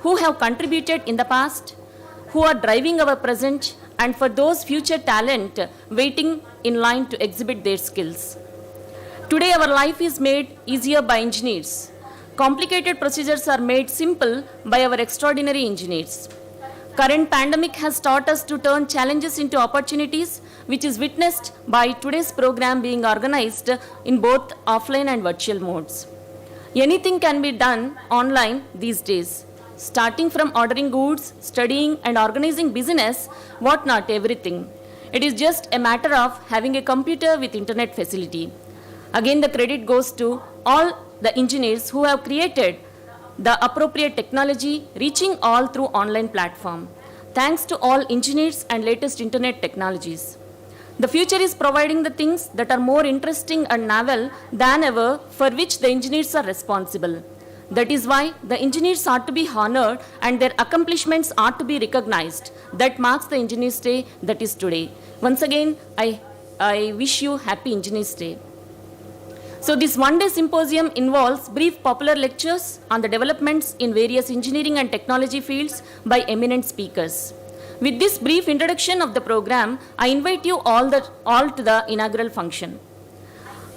who have contributed in the past, who are driving our present, and for those future talent waiting in line to exhibit their skills. Today our life is made easier by engineers. Complicated procedures are made simple by our extraordinary engineers. Current pandemic has taught us to turn challenges into opportunities, which is witnessed by today's program being organized in both offline and virtual modes. Anything can be done online these days. Starting from ordering goods, studying and organizing business, what not everything. It is just a matter of having a computer with internet facility. Again, the credit goes to all the engineers who have created the appropriate technology reaching all through online platform. Thanks to all engineers and latest internet technologies. The future is providing the things that are more interesting and novel than ever, for which the engineers are responsible. That is why the engineers are to be honored and their accomplishments are to be recognized. That marks the Engineers Day, that is today. Once again, I wish you happy Engineers Day. So this one-day symposium involves brief popular lectures on the developments in various engineering and technology fields by eminent speakers. With this brief introduction of the program, I invite you all to the inaugural function.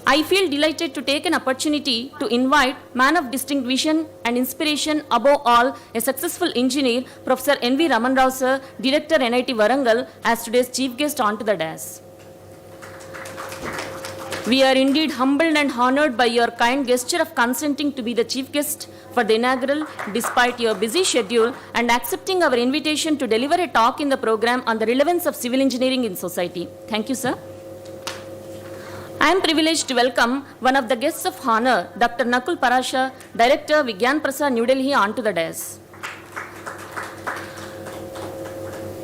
I feel delighted to take an opportunity to invite man of distinct vision and inspiration, above all, a successful engineer, Professor N.V. Raman Rao sir, Director NIT Warangal, as today's chief guest onto the dais. We are indeed humbled and honored by your kind gesture of consenting to be the chief guest for the inaugural, despite your busy schedule, and accepting our invitation to deliver a talk in the program on the relevance of civil engineering in society. Thank you, sir. I am privileged to welcome one of the guests of honor, Dr. Nakul Parashar, Director, Vigyan, Prasar, New Delhi, onto the dais.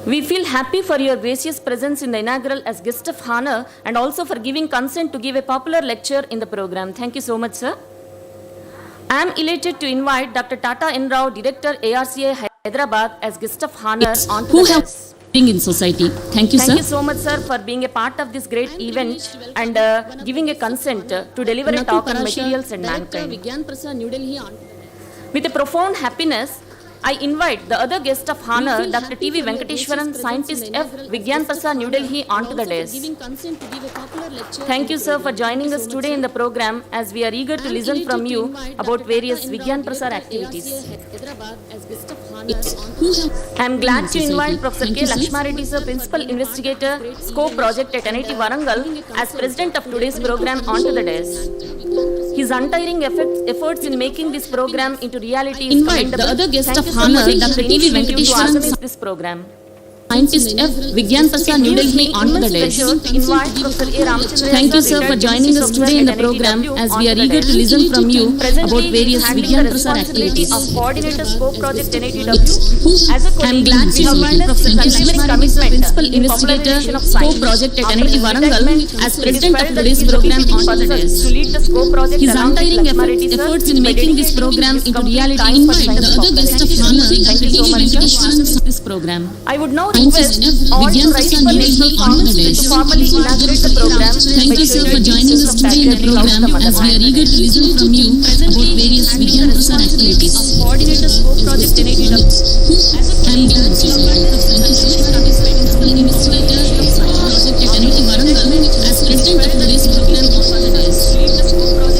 We feel happy for your gracious presence in the inaugural as guest of honor and also for giving consent to give a popular lecture in the program. Thank you so much, sir. I am elated to invite Dr. Tata N. Rao, Director, ARCA, Hyderabad, as guest of honor onto the dais. In society. Thank you, sir. Thank you so much, sir, for being a part of this great event and giving a consent to deliver a talk on materials and mankind. With a profound happiness, I invite the other guest of honor, Dr. T.V. Venkateshwaran, Scientist F, Vigyan Prasar, New Delhi, onto the dais. Thank you, sir, for joining us today in the program, as we are eager to listen from you about various Vigyan Prasar activities. I am glad to invite Professor K. Lakshma Reddy, sir, Principal Investigator, SCoPE Project at NIT Warangal, as President of today's program, onto the dais. His untiring efforts in making this program into reality is commendable. The other guest of honor, Dr. T.V. Venkateshwaran, this program. Scientist F, Vigyan Prasar, New Delhi, onto the dais. Thank you, sir, for joining us today in the program, as we are eager to listen from you about various Vigyan Prasar activities. Coordinator SCoPE Project NITW. I am glad to invite Professor K. Lakshma Reddy, Principal Investigator, SCoPE Project at NIT Warangal, as President of today's program, onto the dais. His untiring efforts in making this program into reality invite the other guest of honor, Dr. T.V. Venkateshwaran, this program. I would now request all to write national songs to formally inaugurate the program. Thank you, sir, for joining us today in the program, as we are eager to listen from you about various Vigyan Prasar activities. Coordinator SCoPE Project NITW. I am glad to invite the Principal Investigator Project at NIT Warangal, as President of today's program, onto the dais.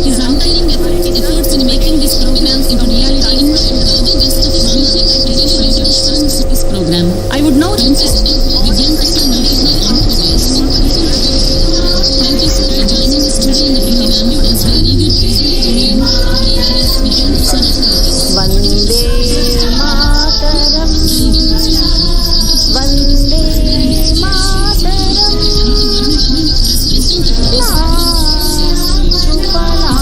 His untiring efforts in making this program into reality invite the other guest of honor, Dr. T.V. Venkateshwaran, this program. I would now request Vigyan Prasar, New Delhi, onto the dais. Thank you, sir, for joining us today in the program, as we are eager to listen from you about various Vigyan Prasar activities. Vande Mataram, Vande Mataram,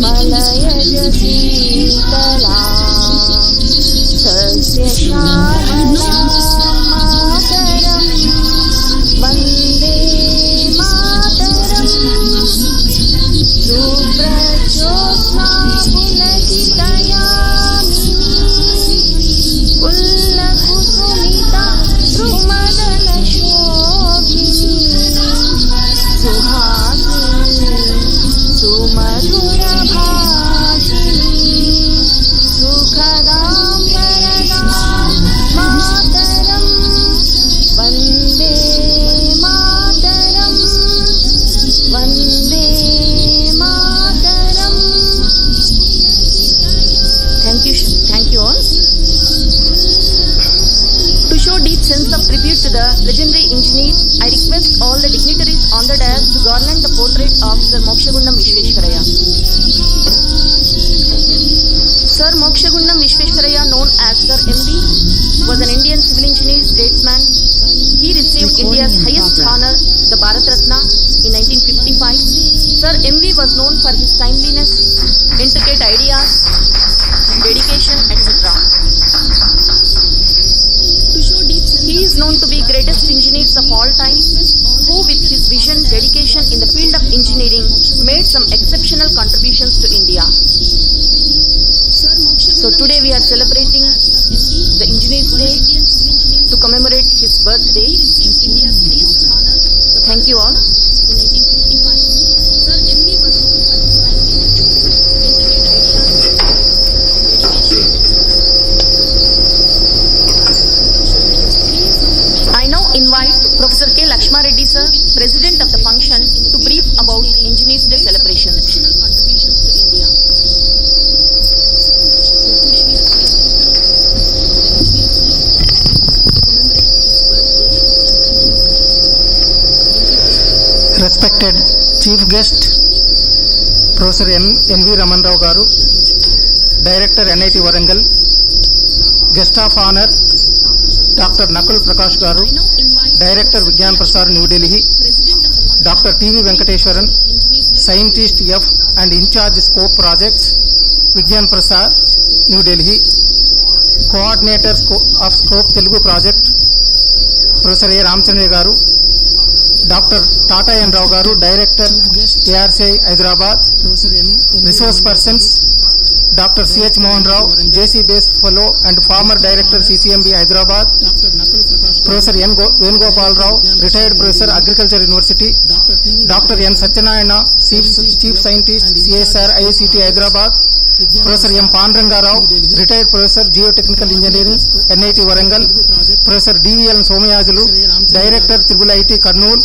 Malaya Sitala, Sasya Shama Mataram, Vande Mataram, Suprajosna Pulakitayamini, Pulla Kusumita Rumadana Shobhini, Suhasini, Sumadhura Bhashini, Sukha the dignitaries on the dais to garland the portrait of Sir Mokshagundam Vishveshwaraya. Sir Mokshagundam Vishveshwaraya, known as Sir MV, was an Indian civil engineer statesman. He received India's highest honor, the Bharat Ratna, in 1955. Sir MV was known for his timeliness, intricate ideas, dedication, etc. He is known to be greatest engineers of all time, who with his vision, dedication in the field of engineering made some exceptional contributions to India. So today we are celebrating the Engineers Day to commemorate his birthday. Thank you all. I now invite Professor K. Lakshma Reddy sir, President of the function, to brief about Engineers Day celebrations. Respected Chief Guest, Professor N.V. Raman Rao Garu, Director NIT Warangal, Guest of Honor, Dr. Nakul Prakash Garu, Director Vigyan Prasar, New Delhi, Dr. T.V. Venkateshwaran, Scientist F and In Charge SCoPE Projects, Vigyan Prasar, New Delhi, Coordinator of SCoPE Telugu Project, Professor A. Ramchandra Garu, Dr. Tata N. Rao Garu, Director ARCI Hyderabad, Resource Persons, Dr. C.H. Mohan Rao, JC Base Fellow and former Director CCMB Hyderabad, Professor N. Venugopal Rao, retired Professor Agriculture University, Dr. N. Satyanarayana, Chief Scientist CSR ICT Hyderabad, Professor M. Pandranga Rao, retired Professor Geotechnical Engineering NIT Warangal, Professor D.V.L. Somyajulu, Director IIIT Kurnool,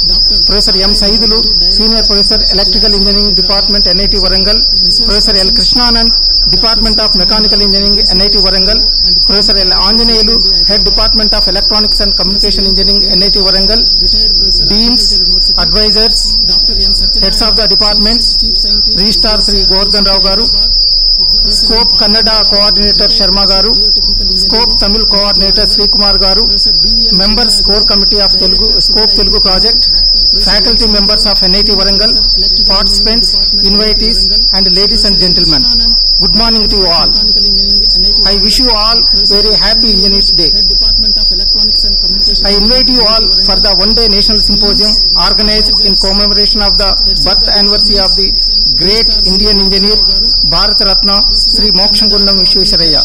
Professor M. Saidulu, Senior Professor Electrical Engineering Department NIT Warangal, Professor L. Krishnanand, Department of Mechanical Engineering NIT Warangal, Professor L. Anjaneyulu, Head Department of Electronics and Communication Engineering NIT Warangal, Deans, Advisors, Heads of the Departments, Registrar Sri Govardhan Rao Garu, SCoPE Kannada Coordinator Sharma Garu, SCoPE Tamil Coordinator Sri Kumar Garu, Members Core Committee of SCoPE Telugu Project, Faculty Members of NIT Warangal, Participants, Invitees and Ladies and Gentlemen. Good morning to you all. I wish you all very happy Engineers Day. I invite you all for the one-day national symposium organized in commemoration of the birth anniversary of the great Indian engineer, Bharat Ratna, Sri Mokshagundam Vishveshwaraya.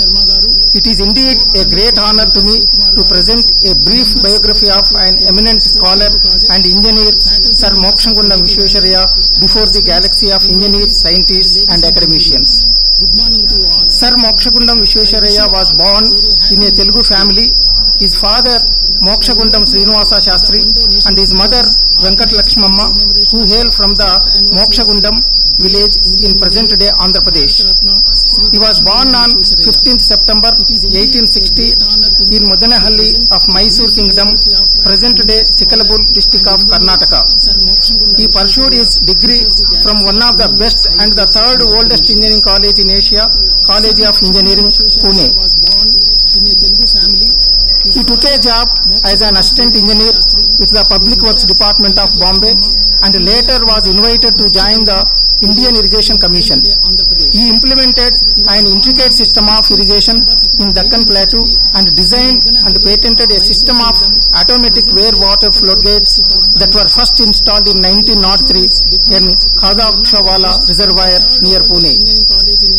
It is indeed a great honor to me to present a brief biography of an eminent scholar and engineer, Sir Mokshagundam Vishveshwaraya, before the galaxy of engineers, scientists and academicians. Sir Mokshagundam Vishveshwaraya was born in a Telugu family. His father Mokshagundam Srinivasa Shastri and his mother Venkat Lakshmamma, who hail from the Mokshagundam village in present-day Andhra Pradesh. He was born on 15th September 1860 in Mudanahalli of Mysore Kingdom, present-day Chikkalabur district of Karnataka. He pursued his degree from one of the best and the third oldest engineering college in Asia, College of Engineering, Pune. He took a job as an assistant engineer with the Public Works Department of Bombay and later was invited to join the Indian Irrigation Commission. He implemented an intricate system of irrigation in Deccan Plateau and designed and patented a system of automatic wear water floodgates that were first installed in 1903 in Khadakshawala Reservoir near Pune.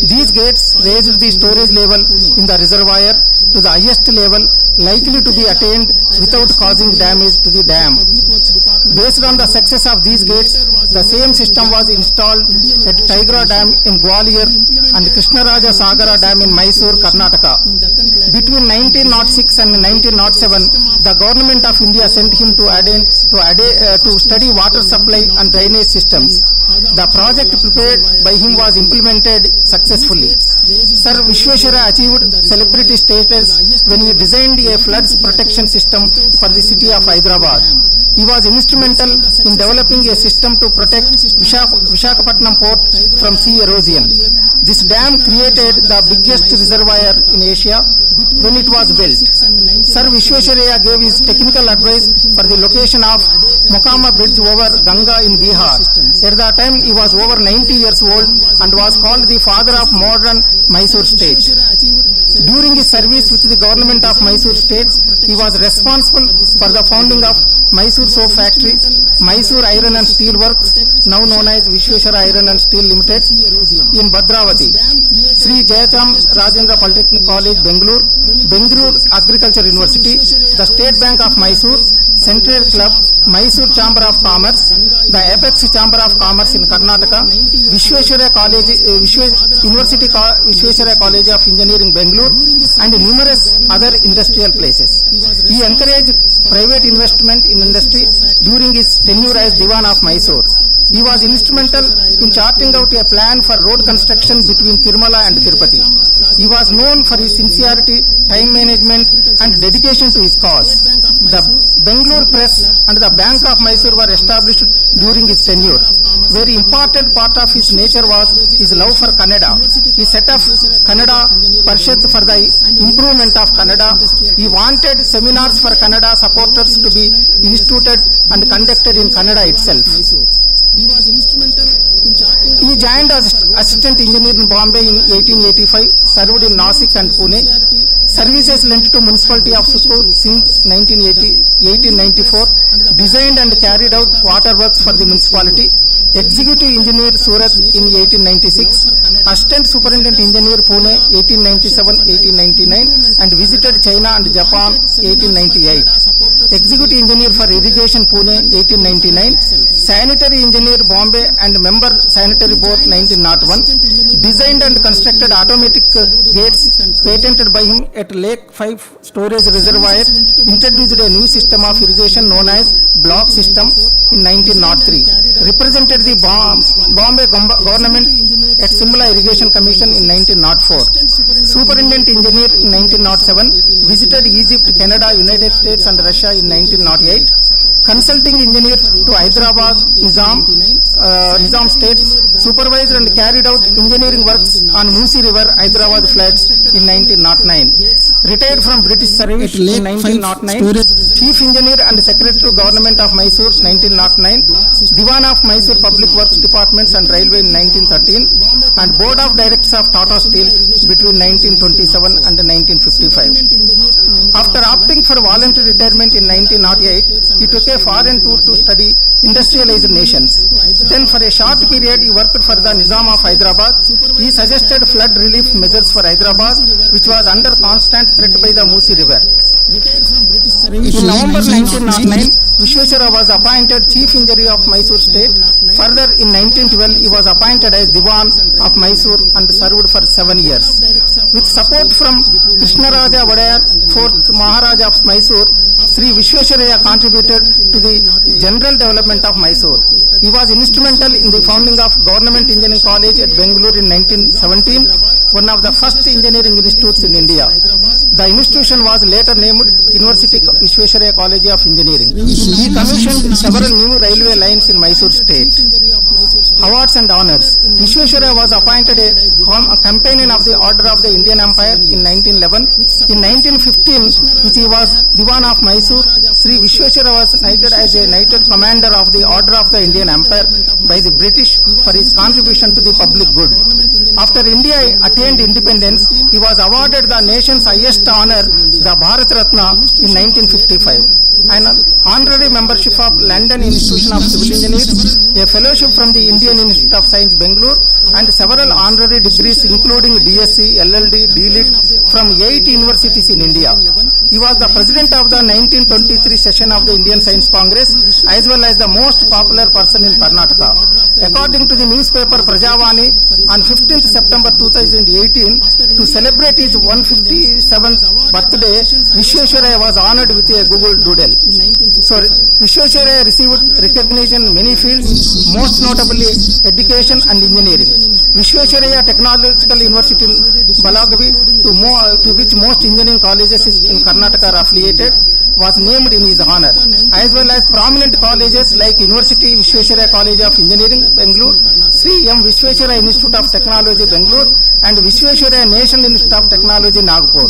These gates raised the storage level in the reservoir to the highest level likely to be attained without causing damage to the dam. Based on the success of these gates, the same system was installed at Tigra Dam in Gwalior and Krishnaraja Sagara Dam in Mysore, Karnataka. Between 1906 and 1907, the government of India sent him to study water supply and drainage systems. The project prepared by him was implemented successfully. Sir Vishveshwaraya achieved celebrity status when he designed a floods protection system for the city of Hyderabad. He was instrumental in developing a system to protect Visakhapatnam port from sea erosion. This dam created the biggest reservoir in Asia when it was built. Sir Vishwesvaraya gave his technical advice for the location of Mokama Bridge over Ganga in Bihar. At that time, he was over 90 years old and was called the father of modern Mysore state. During his service with the government of Mysore state, he was responsible for the founding of Mysore Soap Factory, Mysore Iron and Steel Works, now known as Vishwesvaraya Iron and Steel Limited, in Bhadravati, Sri Jayacham Rajendra Polytechnic College, Bengaluru, Bengaluru Agriculture University, the State Bank of Mysore, Central Club, Mysore Chamber of Commerce, the Apex Chamber of Commerce in Karnataka, Vishwesvaraya College, Vishwesvaraya College of Engineering, Bengaluru, and numerous other industrial places. He encouraged private investment in industry during his tenure as Diwan of Mysore. He was instrumental in charting out a plan for road construction between Tirumala and Tirupati. He was known for his sincerity, time management, and dedication to his cause. The Bengaluru Press and the Bank of Mysore were established during his tenure. Very important part of his nature was his love for Kannada. He set up Kannada Parishad for the improvement of Kannada. He wanted seminars for Kannada supporters to be instituted and conducted in Kannada itself. He joined as assistant engineer in Bombay in 1885, served in Nasik and Pune. Services lent to municipality of Sukur since 1894, designed and carried out waterworks for the municipality. Executive Engineer Surat in 1896, Assistant Superintendent Engineer Pune 1897-1899 and visited China and Japan 1898. Executive Engineer for Irrigation Pune 1899, Sanitary Engineer Bombay and Member Sanitary Board 1901, designed and constructed automatic gates patented by him at Lake 5 Storage Reservoir, introduced a new system of irrigation known as block system in 1903, represented the Bombay government at Simla Irrigation Commission in 1904. Superintendent Engineer in 1907, visited Egypt, Canada, United States and Russia in 1908. Consulting engineer to Hyderabad, Nizam State, supervised and carried out engineering works on Musi River, Hyderabad floods in 1909. Retired from British service in 1909. Chief Engineer and Secretary to Government of Mysore 1909. Diwan of Mysore Public Works Departments and Railway in 1913. And Board of Directors of Tata Steel between 1927 and 1955. After opting for voluntary retirement in 1908, he took a foreign tour to study industrialized nations. Then for a short period he worked for the Nizam of Hyderabad. He suggested flood relief measures for Hyderabad, which was under constant threat by the Musi River. In November 1909, Vishwesvaraya was appointed Chief Engineer of Mysore State. Further, in 1912, he was appointed as Diwan of Mysore and served for 7 years. With support from Krishnaraja Wadayar, 4th Maharaja of Mysore, Sri Vishwesvaraya contributed to the general development of Mysore. He was instrumental in the founding of Government Engineering College at Bengaluru in 1917, one of the first engineering institutes in India. The institution was later named University Vishwesvaraya College of Engineering. He commissioned several new railway lines in Mysore state. Awards and honors. Vishwesvaraya was appointed a companion of the Order of the Indian Empire in 1911. In 1915, which he was Diwan of Mysore, Sri Vishwesvaraya was knighted as a knighted commander of the Order of the Indian Empire by the British for his contribution to the public good. After India attained independence, he was awarded the nation's highest honor, the Bharat Ratna, in 1955. An honorary membership of London Institution of Civil Engineers, a fellowship from the Indian Institute of Science, Bengaluru, and several honorary degrees including DSc, LLD, DLit from 8 universities in India. He was the president of the 1923 session of the Indian Science Congress as well as the most popular person in Karnataka. According to the newspaper Prajavani, on 15th September 2018, to celebrate his 157th birthday, Vishwesvaraya was honored with a Google Doodle. So Vishwesvaraya received recognition in many fields, most notably education and engineering. Vishwesvaraya Technological University in Balagavi, to which most engineering colleges in Karnataka are affiliated, was named in his honor, as well as prominent colleges like University Vishwesvaraya College of Engineering, Bangalore, Sri M. Vishwesvaraya Institute of Technology, Bangalore, and Vishwesvaraya National Institute of Technology, Nagpur.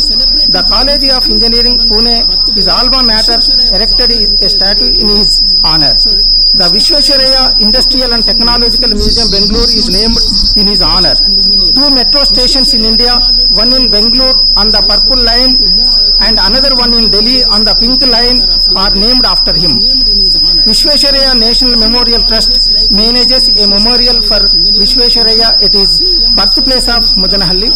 The College of Engineering, Pune, his alma mater, erected a statue in his honor. The Vishwesvaraya Industrial and Technological Museum, Bangalore, is named in his honor. 2 metro stations in India, one in Bangalore on the Purple Line and another one in Delhi on the Pink Line, are named after him. Vishwesvaraya National Memorial Trust manages a memorial for Vishwesvaraya at his birthplace of Mudanahalli.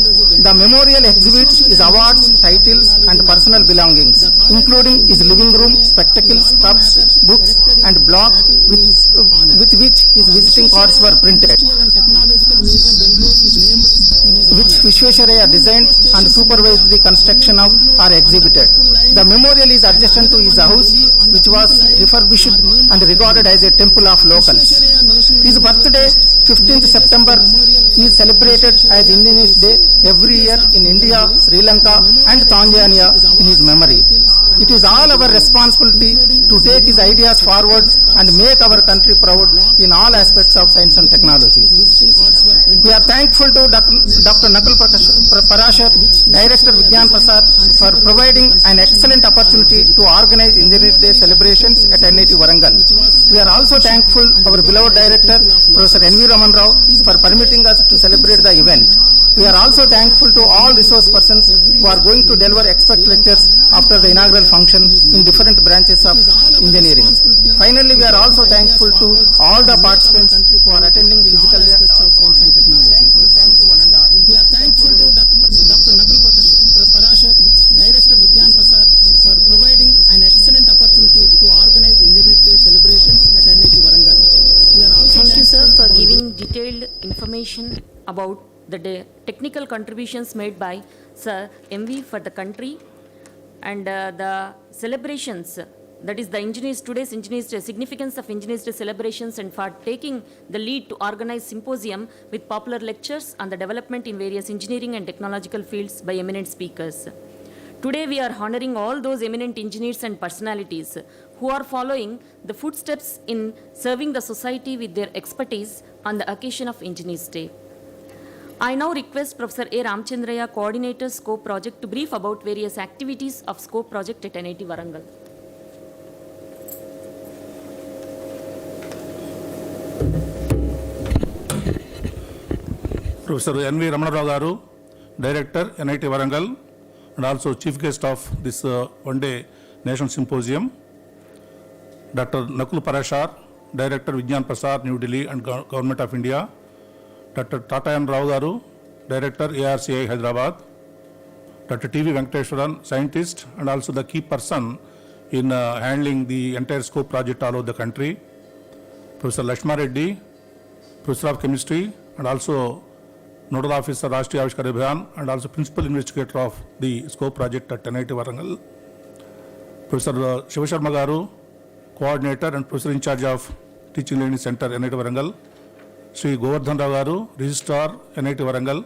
The memorial exhibits his awards, titles and personal belongings, including his living room, spectacles, cups, books and block with which his visiting cards were printed, which Vishwesvaraya designed and supervised the construction of, are exhibited. The memorial is adjacent to his house, which was refurbished and regarded as a temple of locals. His birthday, 15th September, is celebrated as Indigenous Day every year in India, Sri Lanka and Tanzania in his memory. It is all our responsibility to take his ideas forward and make our country proud in all aspects of science and technology. We are thankful to Dr. Nakul Parashar, Director Vigyan Prasar, for providing an excellent opportunity to organize Engineers Day celebrations at NIT Warangal. We are also thankful our beloved Director, Professor NV Raman Rao, for permitting us to celebrate the event. We are also thankful to all resource persons who are going to deliver expert lectures after the inaugural function in different branches of engineering. Finally, we are also thankful to all the participants who are attending physical aspects of science and technology. Thank you one and all. We are thankful to Dr. Nakul Parashar, Director Vigyan Prasar, for providing an excellent opportunity to organize Engineers Day celebrations at NIT Warangal. We are also Thank you, sir, for giving detailed information about the technical contributions made by Sir MV for the country and the celebrations, that is the today's Engineers Day, significance of Engineers Day celebrations, and for taking the lead to organize symposium with popular lectures on the development in various engineering and technological fields by eminent speakers. Today we are honoring all those eminent engineers and personalities who are following the footsteps in serving the society with their expertise on the occasion of Engineers Day. I now request Professor A. Ramchandraya, Coordinator, SCoPE Project, to brief about various activities of SCoPE Project at NIT Warangal. Professor N.V. Ramanarao Garu, Director, NIT Warangal, and also Chief Guest of this one-day National Symposium. Dr. Nakul Parashar, Director, Vijnana Prasar, New Delhi and Government of India. Dr. Tata N. Rao Garu, Director, ARCI, Hyderabad. Dr. T.V. Venkateshwaran, Scientist and also the key person in handling the entire SCoPE project all over the country. Professor Lakshma Reddy, Professor of Chemistry and also Nodal Officer, Rashtriya Avishkar Abhiyan, and also Principal Investigator of the SCoPE project at NIT Warangal. Professor Shiva Sharma Garu, Coordinator and Professor in charge of Teaching Learning Center, NIT Warangal. Sri Govardhan Rao Garu, Registrar, NIT Warangal.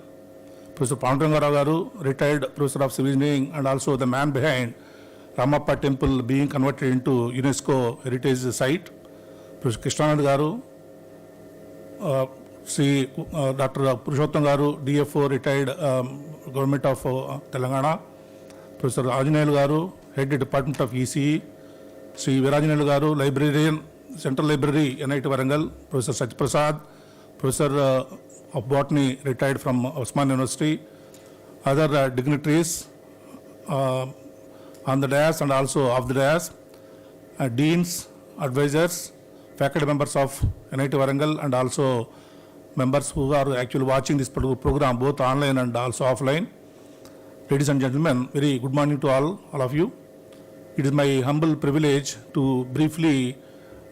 Professor Panduranga Rao Garu, retired Professor of Civil Engineering and also the man behind Ramappa Temple being converted into UNESCO Heritage Site. Professor Krishnanand Garu, Sri Dr. Purushottam Garu, DFO, retired Government of Telangana. Professor Ajanayulu Garu, Head Department of ECE. Sri Virajanayulu Garu, Librarian, Central Library, NIT Warangal. Professor Sach Prasad, Professor of Botany, retired from Osman University. Other dignitaries on the dais and also off the dais, deans, advisors, faculty members of NIT Warangal and also members who are actually watching this program both online and also offline. Ladies and gentlemen, very good morning to all of you. It is my humble privilege to briefly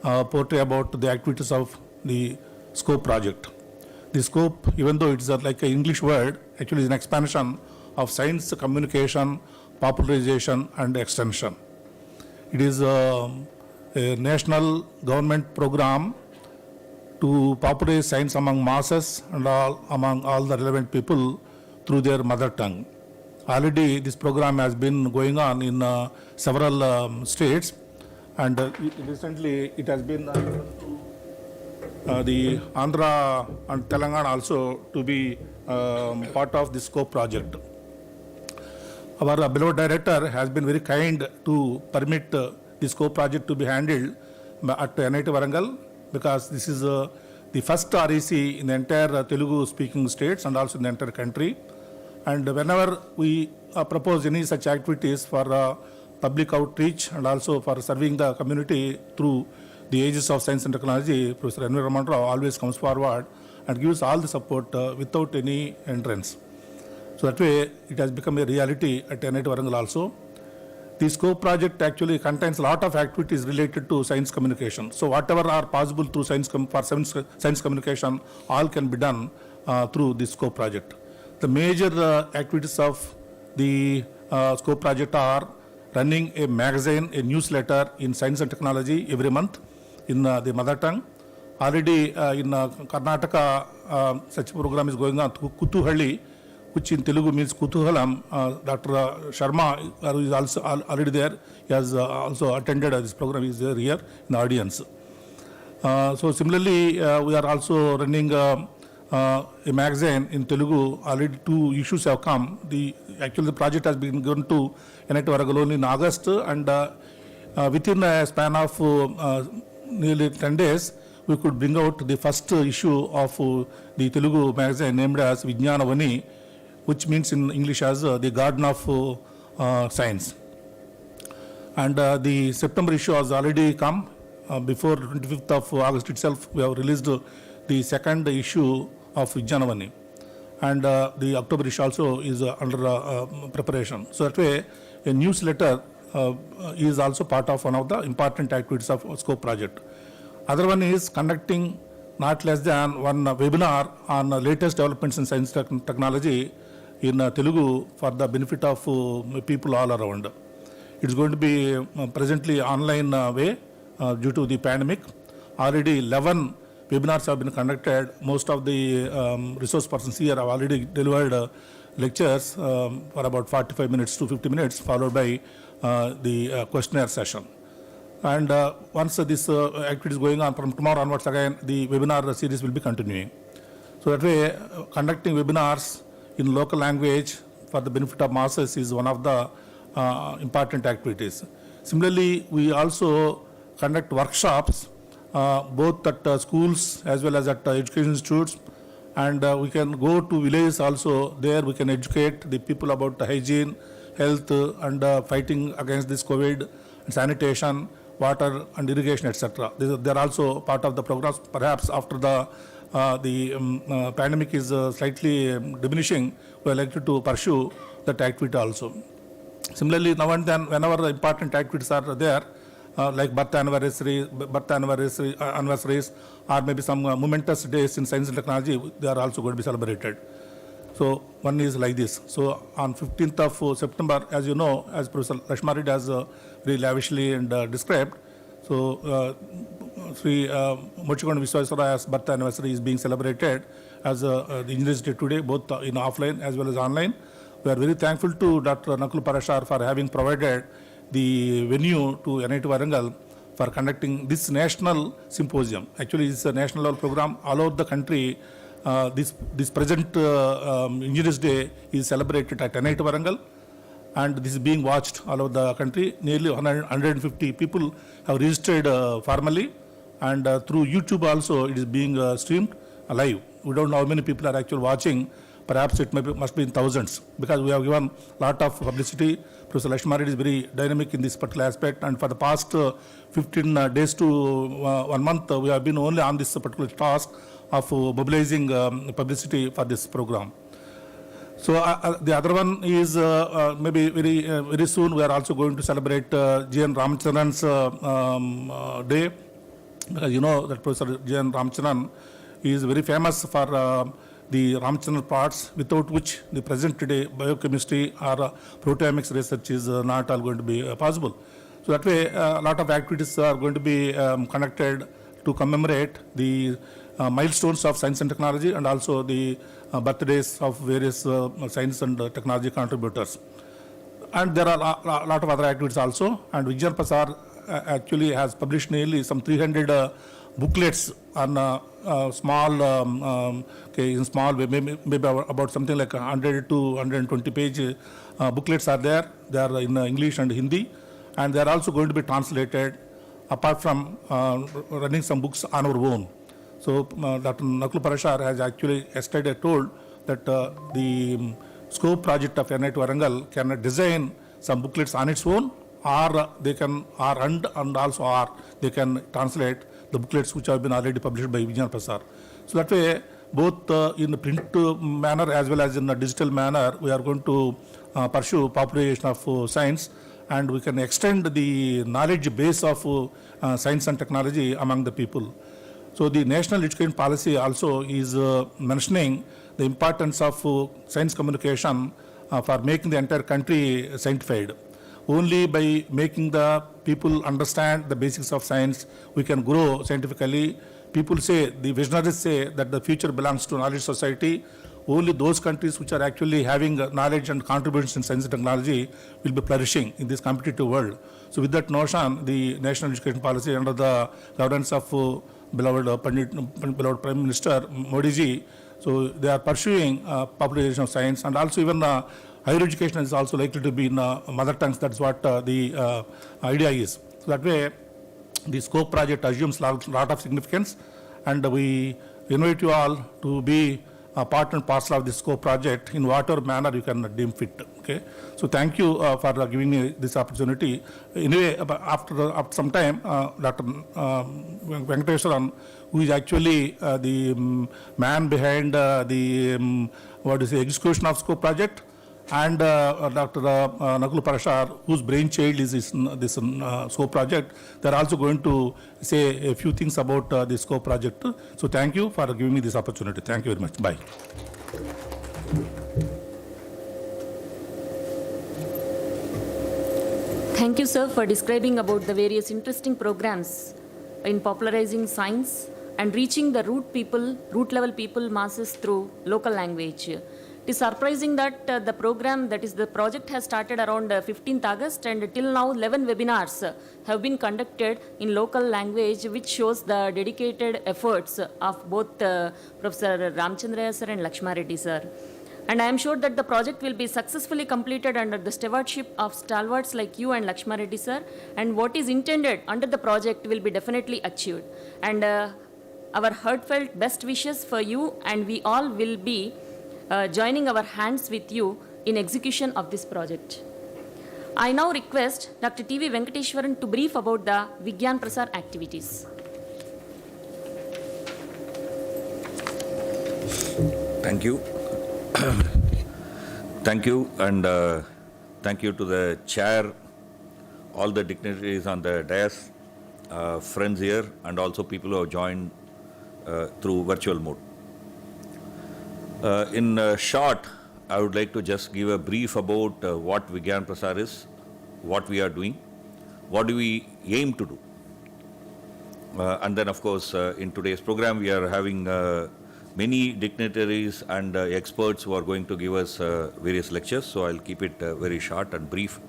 portray about the activities of the SCoPE project. The SCoPE, even though it is like an English word, actually is an expansion of science communication, popularization and extension. It is a national government program to popularize science among masses and among all the relevant people through their mother tongue. Already this program has been going on in several states, and recently it has been the Andhra and Telangana also to be part of the SCoPE project. Our beloved director has been very kind to permit the SCoPE project to be handled at NIT Warangal, because this is the first REC in the entire Telugu speaking states and also in the entire country. And whenever we propose any such activities for public outreach and also for serving the community through the ages of science and technology, Professor N.V. Raman Rao always comes forward and gives all the support without any hindrance. So that way it has become a reality at NIT Warangal also. The SCoPE project actually contains a lot of activities related to science communication. So whatever are possible through science communication, all can be done through the SCoPE project. The major activities of the SCoPE project are running a magazine, a newsletter in science and technology every month in the mother tongue. Already in Karnataka, such program is going on, Kutuhalli, which in Telugu means Kutuhalam. Dr. Sharma is also already there. He has also attended this program. He is there here in the audience. So similarly, we are also running a magazine in Telugu. Already 2 issues have come. Actually the project has been given to NIT Warangal only in August, and within a span of nearly 10 days, we could bring out the first issue of the Telugu magazine named as Vijnana Vani, which means in English as the Garden of Science. And the September issue has already come. Before 25th of August itself, we have released the second issue of Vijnana Vani. And the October issue also is under preparation. So that way, a newsletter is also part of one of the important activities of SCoPE project. Other one is conducting not less than one webinar on latest developments in science technology in Telugu for the benefit of people all around. It's going to be presently online way due to the pandemic. Already 11 webinars have been conducted. Most of the resource persons here have already delivered lectures for about 45 minutes to 50 minutes, followed by the questionnaire session. And once this activity is going on from tomorrow onwards, again the webinar series will be continuing. So that way, conducting webinars in local language for the benefit of masses is one of the important activities. Similarly, we also conduct workshops both at schools as well as at education institutes, and we can go to villages also. There we can educate the people about hygiene, health, and fighting against this COVID, and sanitation, water and irrigation, etc. They are also part of the programs. Perhaps after the pandemic is slightly diminishing, we are likely to pursue that activity also. Similarly, now and then, whenever the important activities are there, like birth anniversaries, or maybe some momentous days in science and technology, they are also going to be celebrated. So one is like this. So on 15th of September, as you know, as Professor Lakshma Reddy has very lavishly and described, so Sri Mochikonda Visweswaraya's birth anniversary is being celebrated as the Engineers Day today, both in offline as well as online. We are very thankful to Dr. Nakul Prasar for having provided the venue to NIT Warangal for conducting this national symposium. Actually, it's a national level program all over the country. This present Engineers Day is celebrated at NIT Warangal, and this is being watched all over the country. Nearly 150 people have registered formally, and through YouTube also it is being streamed live. We don't know how many people are actually watching. Perhaps it must be in thousands, because we have given a lot of publicity. Professor Lakshma Reddy is very dynamic in this particular aspect, and for the past 15 days to 1 month, we have been only on this particular task of mobilizing publicity for this program. So the other one is maybe very soon we are also going to celebrate G.N. Ramachandran's day. Because you know that Professor G.N. Ramachandran is very famous for the Ramachandran parts, without which the present today biochemistry or proteomics research is not all going to be possible. So that way, a lot of activities are going to be conducted to commemorate the milestones of science and technology and also the birthdays of various science and technology contributors. And there are a lot of other activities also. And Vigyan Prasar actually has published nearly some 300 booklets on small, in small way, maybe about something like 100 to 120 page booklets are there. They are in English and Hindi, and they are also going to be translated apart from running some books on our own. So Dr. Nakul Prasar has actually yesterday told that the SCoPE project of NIT Warangal can design some booklets on its own, or they can, and also they can translate the booklets which have been already published by Vigyan Prasar. So that way, both in the print manner as well as in a digital manner, we are going to pursue popularization of science, and we can extend the knowledge base of science and technology among the people. So the national education policy also is mentioning the importance of science communication for making the entire country scientified. Only by making the people understand the basics of science, we can grow scientifically. People say, the visionaries say that the future belongs to knowledge society. Only those countries which are actually having knowledge and contributions in science and technology will be flourishing in this competitive world. So with that notion, the national education policy under the governance of beloved Prime Minister Modi ji, so they are pursuing popularization of science, and also even higher education is also likely to be in mother tongues. That's what the idea is. So that way, the SCoPE project assumes a lot of significance, and we invite you all to be a part and parcel of the SCoPE project in whatever manner you can deem fit. Okay. So thank you for giving me this opportunity. Anyway, after some time, Dr. Venkateswaran, who is actually the man behind the execution of SCoPE project, and Dr. Nakul Prasar, whose brainchild is this SCoPE project, they are also going to say a few things about the SCoPE project. So thank you for giving me this opportunity. Thank you very much. Bye. Thank you, sir, for describing about the various interesting programs in popularizing science and reaching the root level people masses through local language. It is surprising that the program, that is the project, has started around 15th August, and till now 11 webinars have been conducted in local language, which shows the dedicated efforts of both Professor Ramchandra sir and Lakshma Reddy sir. And I am sure that the project will be successfully completed under the stewardship of stalwarts like you and Lakshma Reddy sir, and what is intended under the project will be definitely achieved. And our heartfelt best wishes for you, and we all will be joining our hands with you in execution of this project. I now request Dr. T.V. Venkateswaran to brief about the Vigyan Prasar activities. Thank you. Thank you, and thank you to the chair, all the dignitaries on the dais, friends here, and also people who have joined through virtual mode. In short, I would like to just give a brief about what Vigyan Prasar is, what we are doing, what do we aim to do. And then, of course, in today's program, we are having many dignitaries and experts who are going to give us various lectures, so I'll keep it very short and brief.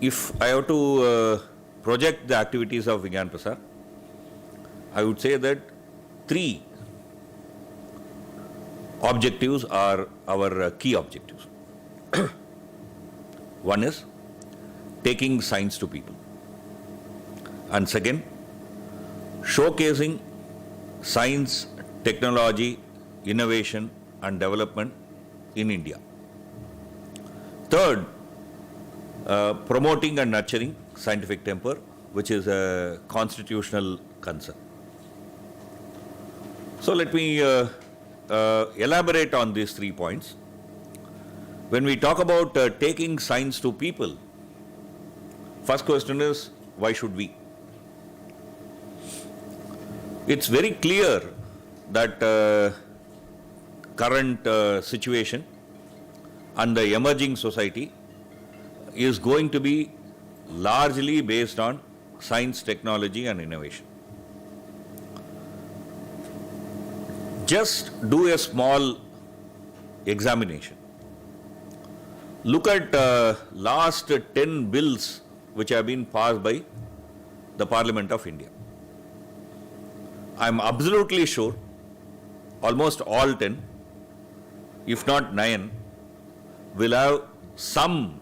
If I have to project the activities of Vigyan Prasar, I would say that 3 objectives are our key objectives. One is taking science to people, and second, showcasing science, technology, innovation and development in India. Third, promoting and nurturing scientific temper, which is a constitutional concern. So let me elaborate on these 3 points. When we talk about taking science to people, first question is, why should we? It's very clear that current situation and the emerging society is going to be largely based on science, technology and innovation. Just do a small examination. Look at last 10 bills which have been passed by the Parliament of India. I am absolutely sure almost all 10, if not 9, will have some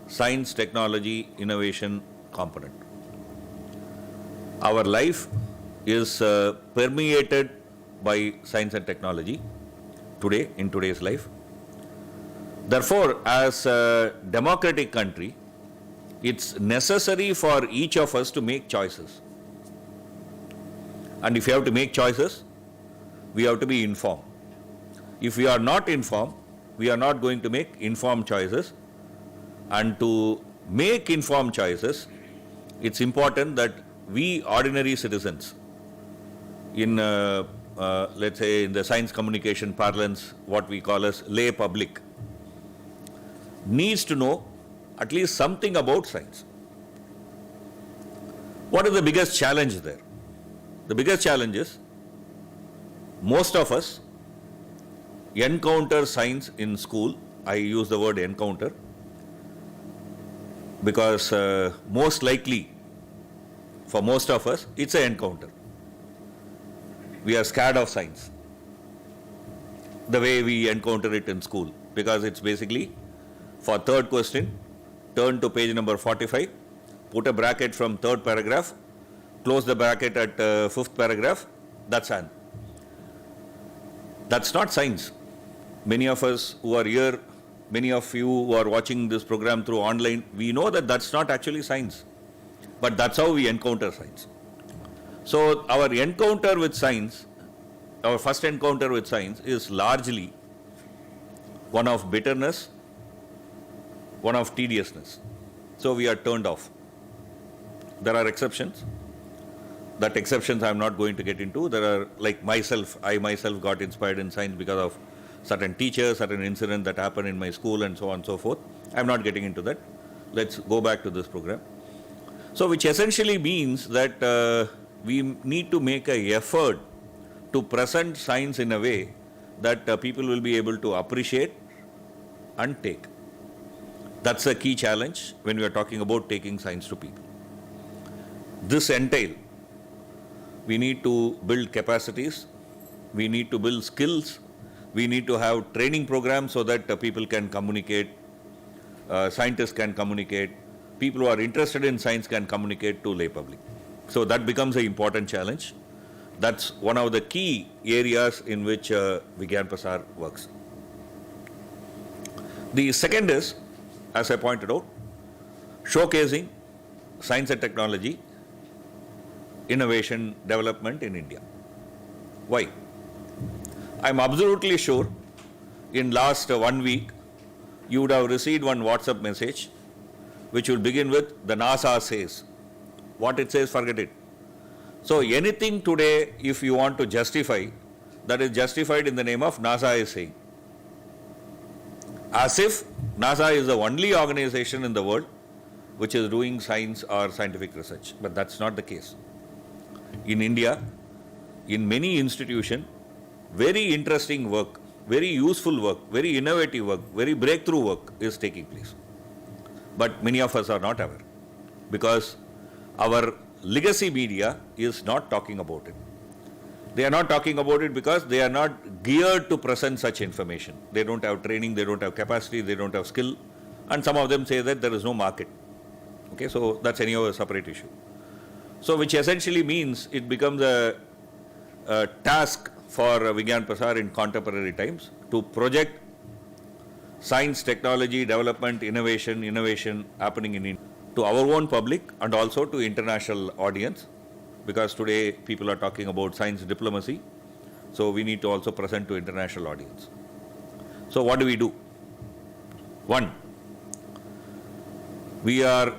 science, technology, innovation component. Our life is permeated by science and technology today, in today's life. Therefore, as a democratic country, it's necessary for each of us to make choices. And if you have to make choices, we have to be informed. If we are not informed, we are not going to make informed choices. And to make informed choices, it's important that we ordinary citizens, in let's say in the science communication parlance, what we call as lay public, needs to know at least something about science. What is the biggest challenge there? The biggest challenge is most of us encounter science in school. I use the word encounter because most likely for most of us it's an encounter. We are scared of science the way we encounter it in school, because it's basically for third question, turn to page number 45, put a bracket from third paragraph, close the bracket at fifth paragraph, that's an. That's not science. Many of us who are here, many of you who are watching this program through online, we know that that's not actually science. But that's how we encounter science. So our encounter with science, our first encounter with science is largely one of bitterness, one of tediousness. So we are turned off. There are exceptions. That exceptions I am not going to get into. There are, like myself, I myself got inspired in science because of certain teachers, certain incident that happened in my school and so on and so forth. I am not getting into that. Let's go back to this program. So which essentially means that we need to make an effort to present science in a way that people will be able to appreciate and take. That's a key challenge when we are talking about taking science to people. This entails, we need to build capacities, we need to build skills, we need to have training programs so that people can communicate, scientists can communicate, people who are interested in science can communicate to lay public. So that becomes an important challenge. That's one of the key areas in which Vigyan Prasar works. The second is, as I pointed out, showcasing science and technology, innovation, development in India. Why? I'm absolutely sure in last 1 week, you would have received one WhatsApp message which will begin with, the NASA says. What it says, forget it. So anything today, if you want to justify, that is justified in the name of NASA is saying. As if NASA is the only organization in the world which is doing science or scientific research. But that's not the case. In India, in many institutions, very interesting work, very useful work, very innovative work, very breakthrough work is taking place. But many of us are not aware because our legacy media is not talking about it. They are not talking about it because they are not geared to present such information. They don't have training, they don't have capacity, they don't have skill, and some of them say that there is no market. Okay, so that's anyhow a separate issue. So which essentially means it becomes a task for Vigyan Prasar in contemporary times to project science, technology, development, innovation happening in India to our own public and also to international audience, because today people are talking about science diplomacy, so we need to also present to international audience. So what do? One, we are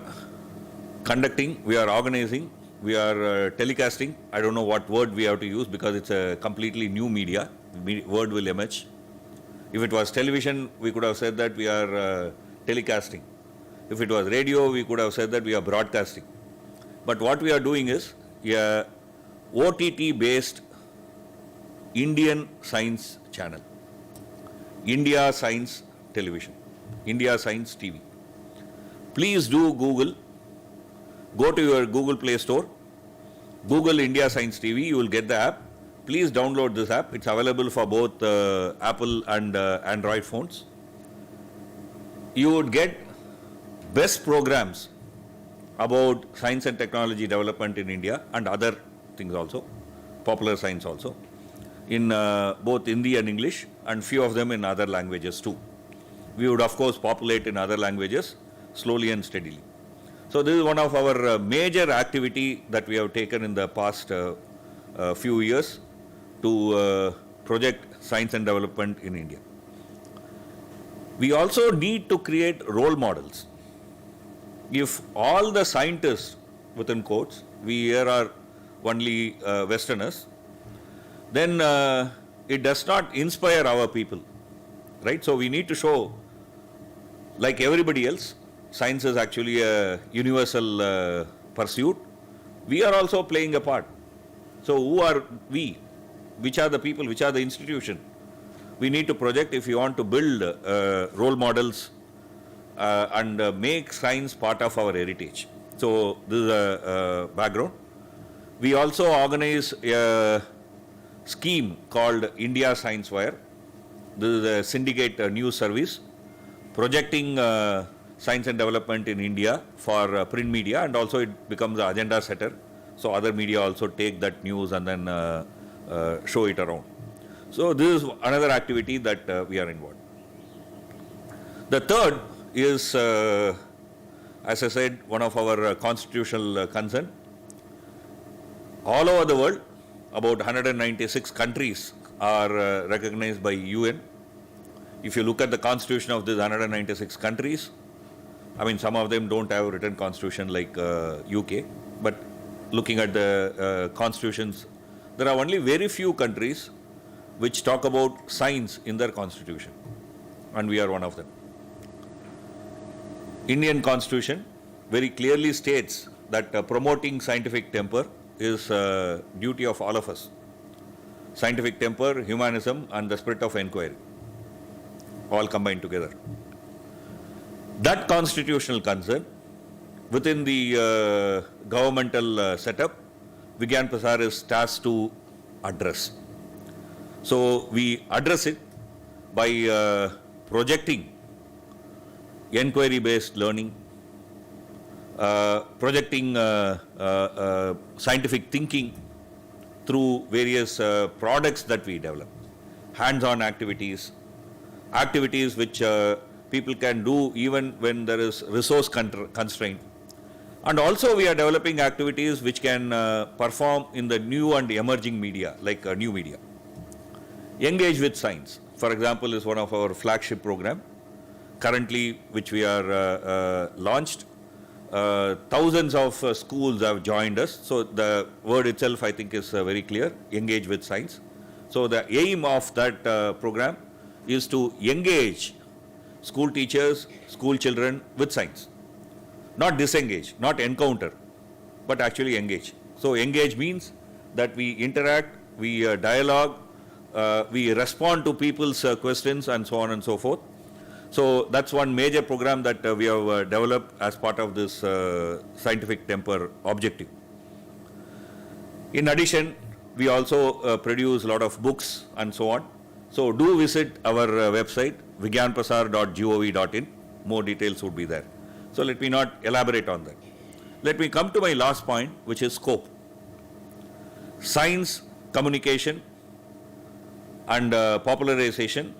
conducting, we are organizing, we are telecasting. I don't know what word we have to use because it's a completely new media. Word will emerge. If it was television, we could have said that we are telecasting. If it was radio, we could have said that we are broadcasting. But what we are doing is a OTT-based Indian Science Channel, India Science Television, India Science TV. Please do Google, go to your Google Play Store, Google India Science TV, you will get the app. Please download this app. It's available for both Apple and Android phones. You would get best programs about science and technology development in India and other things also, popular science also, in both Hindi and English, and few of them in other languages too. We would of course populate in other languages slowly and steadily. So this is one of our major activity that we have taken in the past few years to project science and development in India. We also need to create role models. If all the scientists, within quotes, we here are only Westerners, then it does not inspire our people, right? So we need to show, like everybody else, science is actually a universal pursuit. We are also playing a part. So who are we? Which are the people? Which are the institution? We need to project if you want to build role models and make science part of our heritage. So this is a background. We also organize a scheme called India Science Wire. This is a syndicate news service projecting science and development in India for print media, and also it becomes an agenda setter. So other media also take that news and then show it around. So this is another activity that we are involved. The third is, as I said, one of our constitutional concern. All over the world, about 196 countries are recognized by UN. If you look at the constitution of these 196 countries, I mean, some of them don't have a written constitution like UK, but looking at the constitutions, there are only very few countries which talk about science in their constitution, and we are one of them. Indian constitution very clearly states that promoting scientific temper is a duty of all of us. Scientific temper, humanism, and the spirit of inquiry, all combined together. That constitutional concern within the governmental setup, Vigyan Prasar is tasked to address. So we address it by projecting inquiry-based learning, projecting scientific thinking through various products that we develop, hands-on activities, activities which people can do even when there is resource constraint. And also we are developing activities which can perform in the new and emerging media, like new media. Engage with science, for example, is one of our flagship program. Currently, which we are launched, thousands of schools have joined us. So the word itself, I think, is very clear, engage with science. So the aim of that program is to engage school teachers, school children with science. Not disengage, not encounter, but actually engage. So engage means that we interact, we dialogue, we respond to people's questions and so on and so forth. So that's one major program that we have developed as part of this scientific temper objective. In addition, we also produce a lot of books and so on. So do visit our website, vigyanprasar.gov.in. More details would be there. So let me not elaborate on that. Let me come to my last point, which is SCoPE. Science, communication, and popularization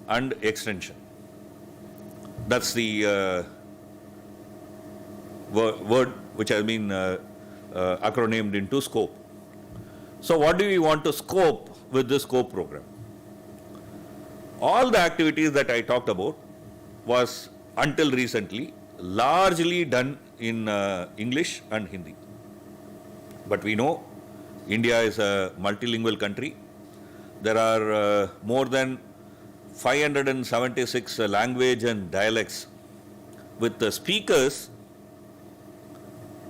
and extension. That's the word which has been acronymed into SCoPE. So what do we want to scope with this SCoPE program? All the activities that I talked about was until recently largely done in English and Hindi. But we know India is a multilingual country. There are more than 576 language and dialects, with the speakers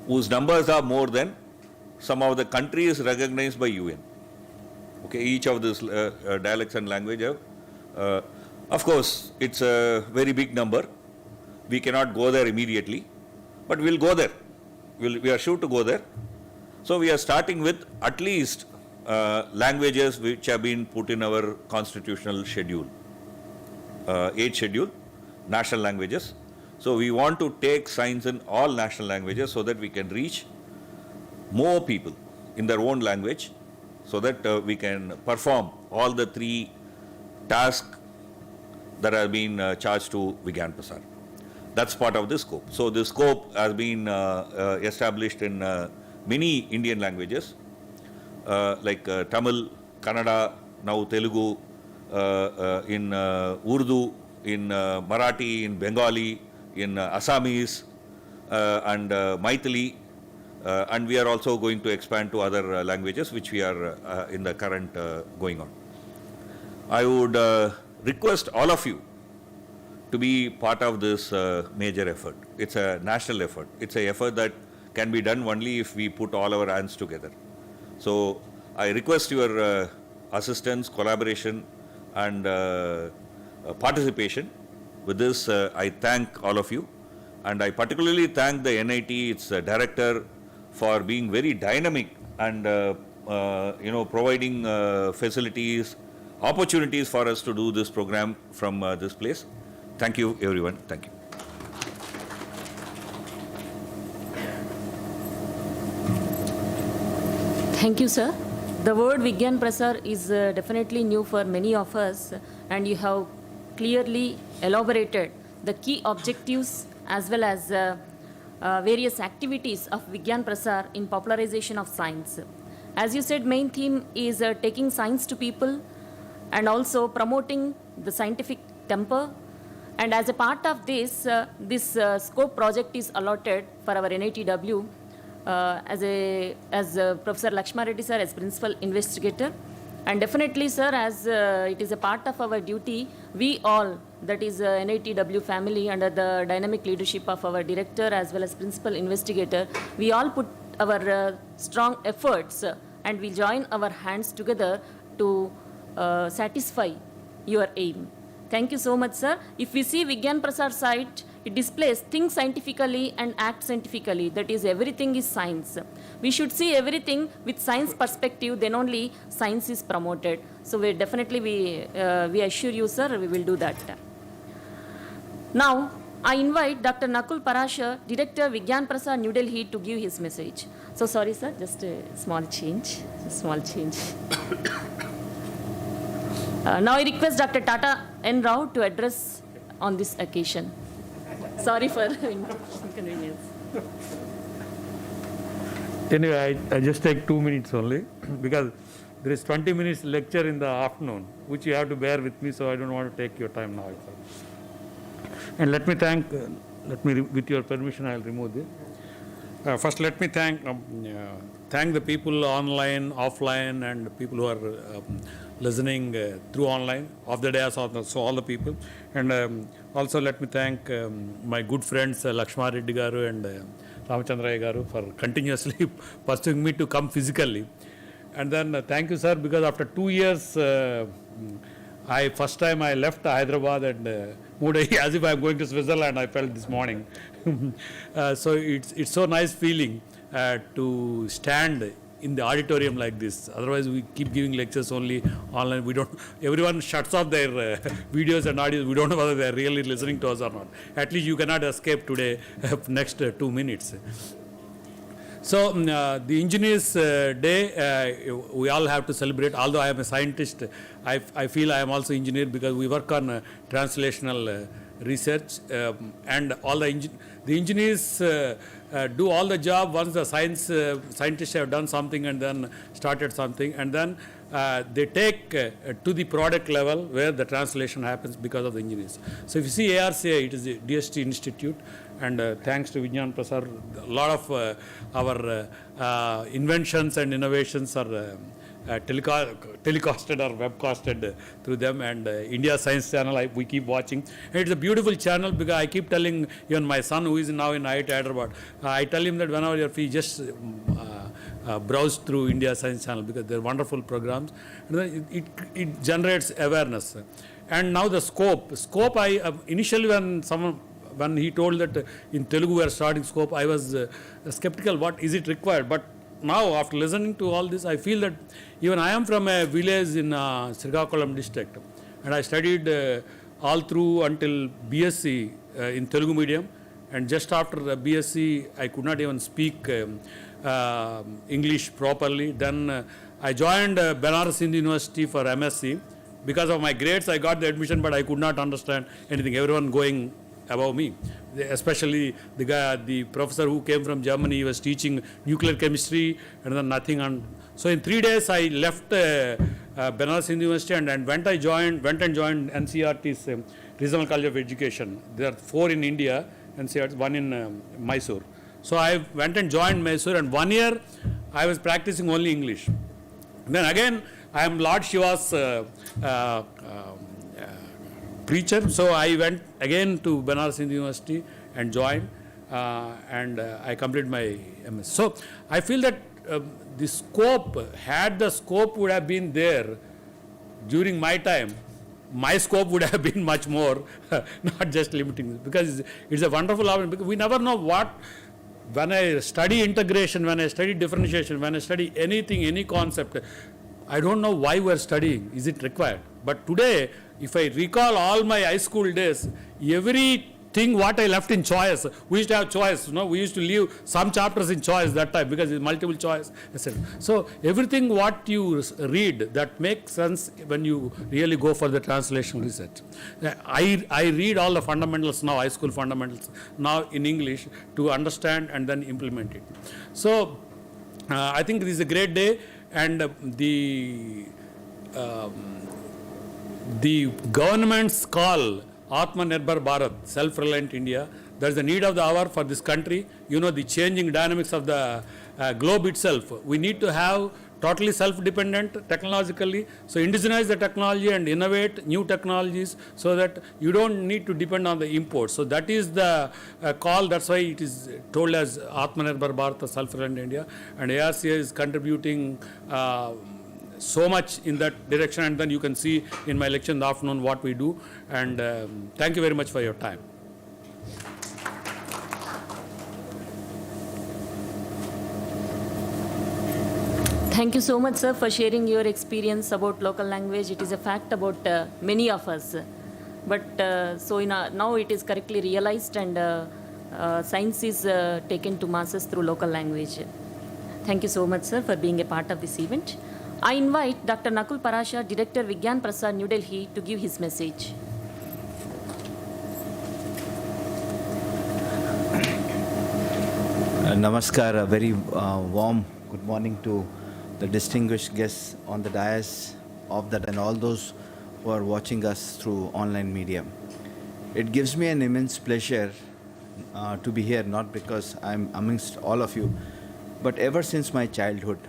whose numbers are more than some of the countries recognized by UN. Okay, each of these dialects and language have, of course, it's a very big number. We cannot go there immediately, but we'll go there. We are sure to go there. So we are starting with at least languages which have been put in our constitutional schedule, 8th schedule, national languages. So we want to take science in all national languages so that we can reach more people in their own language, so that we can perform all the 3 tasks that have been charged to Vigyan Prasar. That's part of the SCoPE. So the SCoPE has been established in many Indian languages like Tamil, Kannada, now Telugu, in Urdu, in Marathi, in Bengali, in Assamese, and Maithili. And we are also going to expand to other languages which we are in the current going on. I would request all of you to be part of this major effort. It's a national effort. It's an effort that can be done only if we put all our hands together. So I request your assistance, collaboration, and participation. With this, I thank all of you, and I particularly thank the NIT, its director, for being very dynamic and providing facilities, opportunities for us to do this program from this place. Thank you, everyone. Thank you. Thank you, sir. The word Vigyan Prasar is definitely new for many of us, and you have clearly elaborated the key objectives as well as various activities of Vigyan Prasar in popularization of science. As you said, main theme is taking science to people and also promoting the scientific temper. And as a part of this, this SCoPE project is allotted for our NITW as Professor Lakshma Reddy sir as principal investigator. And definitely, sir, as it is a part of our duty, we all, that is NITW family, under the dynamic leadership of our director as well as principal investigator, we all put our strong efforts and we join our hands together to satisfy your aim. Thank you so much, sir. If we see Vigyan Prasar site, it displays think scientifically and act scientifically. That is, everything is science. We should see everything with science perspective, then only science is promoted. So we definitely, we assure you, sir, we will do that. Now, I invite Dr. Nakul Parashar, Director, Vigyan Prasar, New Delhi, to give his message. So sorry, sir, just a small change. Now I request Dr. Tata N. Rao to address on this occasion. Sorry for inconvenience. Anyway, I just take 2 minutes only because there is 20 minutes lecture in the afternoon, which you have to bear with me, so I don't want to take your time now. And let me thank, with your permission, I'll remove this. First, let me thank the people online, offline, and people who are listening through online, of the day, so all the people. And also let me thank my good friends Lakshma Reddy Garu and Ramachandra Garu for continuously pursuing me to come physically. And then thank you, sir, because after 2 years, first time I left Hyderabad and moved as if I'm going to Switzerland, I felt this morning. So it's so nice feeling to stand in the auditorium like this. Otherwise, we keep giving lectures only online. Everyone shuts off their videos and audios. We don't know whether they're really listening to us or not. At least you cannot escape today, next 2 minutes. So, the Engineers Day, we all have to celebrate. Although I am a scientist, I feel I am also engineer because we work on translational research, and all the engineers do all the job once the scientists have done something and then started something, and then they take to the product level where the translation happens because of the engineers. So if you see ARCI, it is a DST institute, and thanks to Vigyan Prasar, a lot of our inventions and innovations are telecasted or webcasted through them, and India Science Channel we keep watching, and it's a beautiful channel because I keep telling even my son who is now in NIT Hyderabad, I tell him that whenever you're free, just browse through India Science Channel because they're wonderful programs. And then it generates awareness. And now the SCoPE, I initially when he told that in Telugu we are starting SCoPE, I was skeptical, what is it required? But now after listening to all this, I feel that even I am from a village in Srikakulam district, and I studied all through until BSc in Telugu medium, and just after BSc I could not even speak English properly. Then I joined Banaras Hindu University for MSc. Because of my grades I got the admission, but I could not understand anything, everyone going above me. Especially the professor who came from Germany, he was teaching nuclear chemistry and then nothing. And so in 3 days I left Banaras Hindu University and went and joined NCRT's Regional College of Education. There are 4 in India, NCRT, 1 in Mysore. So I went and joined Mysore, and 1 year I was practicing only English. And then again I am Lord Shiva's preacher, so I went again to Banaras Hindu University and joined, and I completed my MS. So I feel that the SCoPE would have been there during my time, my SCoPE would have been much more, not just limiting this, because it's a wonderful option, because we never know what, when I study integration, when I study differentiation, when I study anything, any concept, I don't know why we are studying, is it required? But today, if I recall all my high school days, everything what I left in choice, we used to have choice, we used to leave some chapters in choice that time because it's multiple choice, etc. So everything what you read that makes sense when you really go for the translation research. I read all the fundamentals now, high school fundamentals now in English to understand and then implement it. So I think this is a great day. And the government's call, Atmanirbhar Bharat, self-reliant India, that is the need of the hour for this country. The changing dynamics of the globe itself. We need to have totally self-dependent technologically. So indigenize the technology and innovate new technologies so that you don't need to depend on the imports. So that is the call. That's why it is told as Atmanirbhar Bharat, self-reliant India. And ARCA is contributing so much in that direction. And then you can see in my lecture in the afternoon what we do. And thank you very much for your time. Thank you so much, sir, for sharing your experience about local language. It is a fact about many of us. But now it is correctly realized, and science is taken to masses through local language. Thank you so much, sir, for being a part of this event. I invite Dr. Nakul Parashar, Director Vigyan, Prasar, New Delhi, to give his message. Namaskar, a very warm good morning to the distinguished guests on the dais of that and all those who are watching us through online media. It gives me an immense pleasure to be here, not because I'm amongst all of you, but ever since my childhood,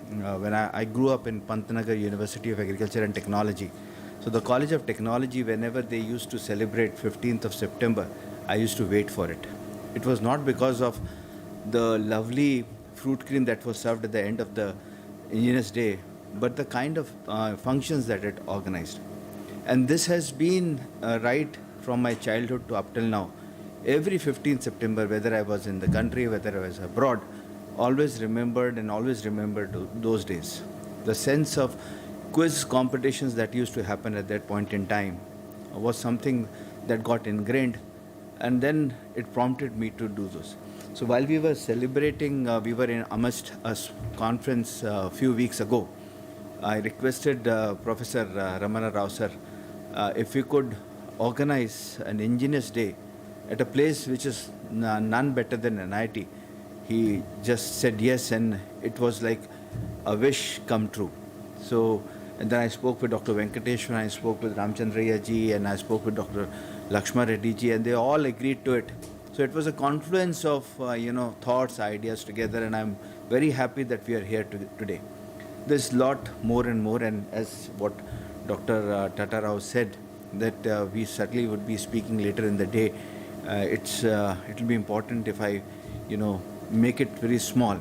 when I grew up in Pantnagar University of Agriculture and Technology. So the College of Technology, whenever they used to celebrate 15th of September, I used to wait for it. It was not because of the lovely fruit cream that was served at the end of the Engineers' Day, but the kind of functions that it organized. And this has been right from my childhood to up till now. Every 15th September, whether I was in the country, whether I was abroad, always remembered those days. The sense of quiz competitions that used to happen at that point in time was something that got ingrained, and then it prompted me to do those. So while we were celebrating, we were amidst a conference a few weeks ago. I requested Professor Ramana Rao sir if we could organize an Engineers' Day at a place which is none better than NIT. He just said yes, and it was like a wish come true. So, and then I spoke with Dr. Venkateshwar, I spoke with Ramchandraya ji, and I spoke with Dr. Lakshma Reddy ji, and they all agreed to it. So it was a confluence of thoughts, ideas together, and I'm very happy that we are here today. There's a lot more and more, and as what Dr. Tata Rao said, that we certainly would be speaking later in the day. It'll be important if I make it very small.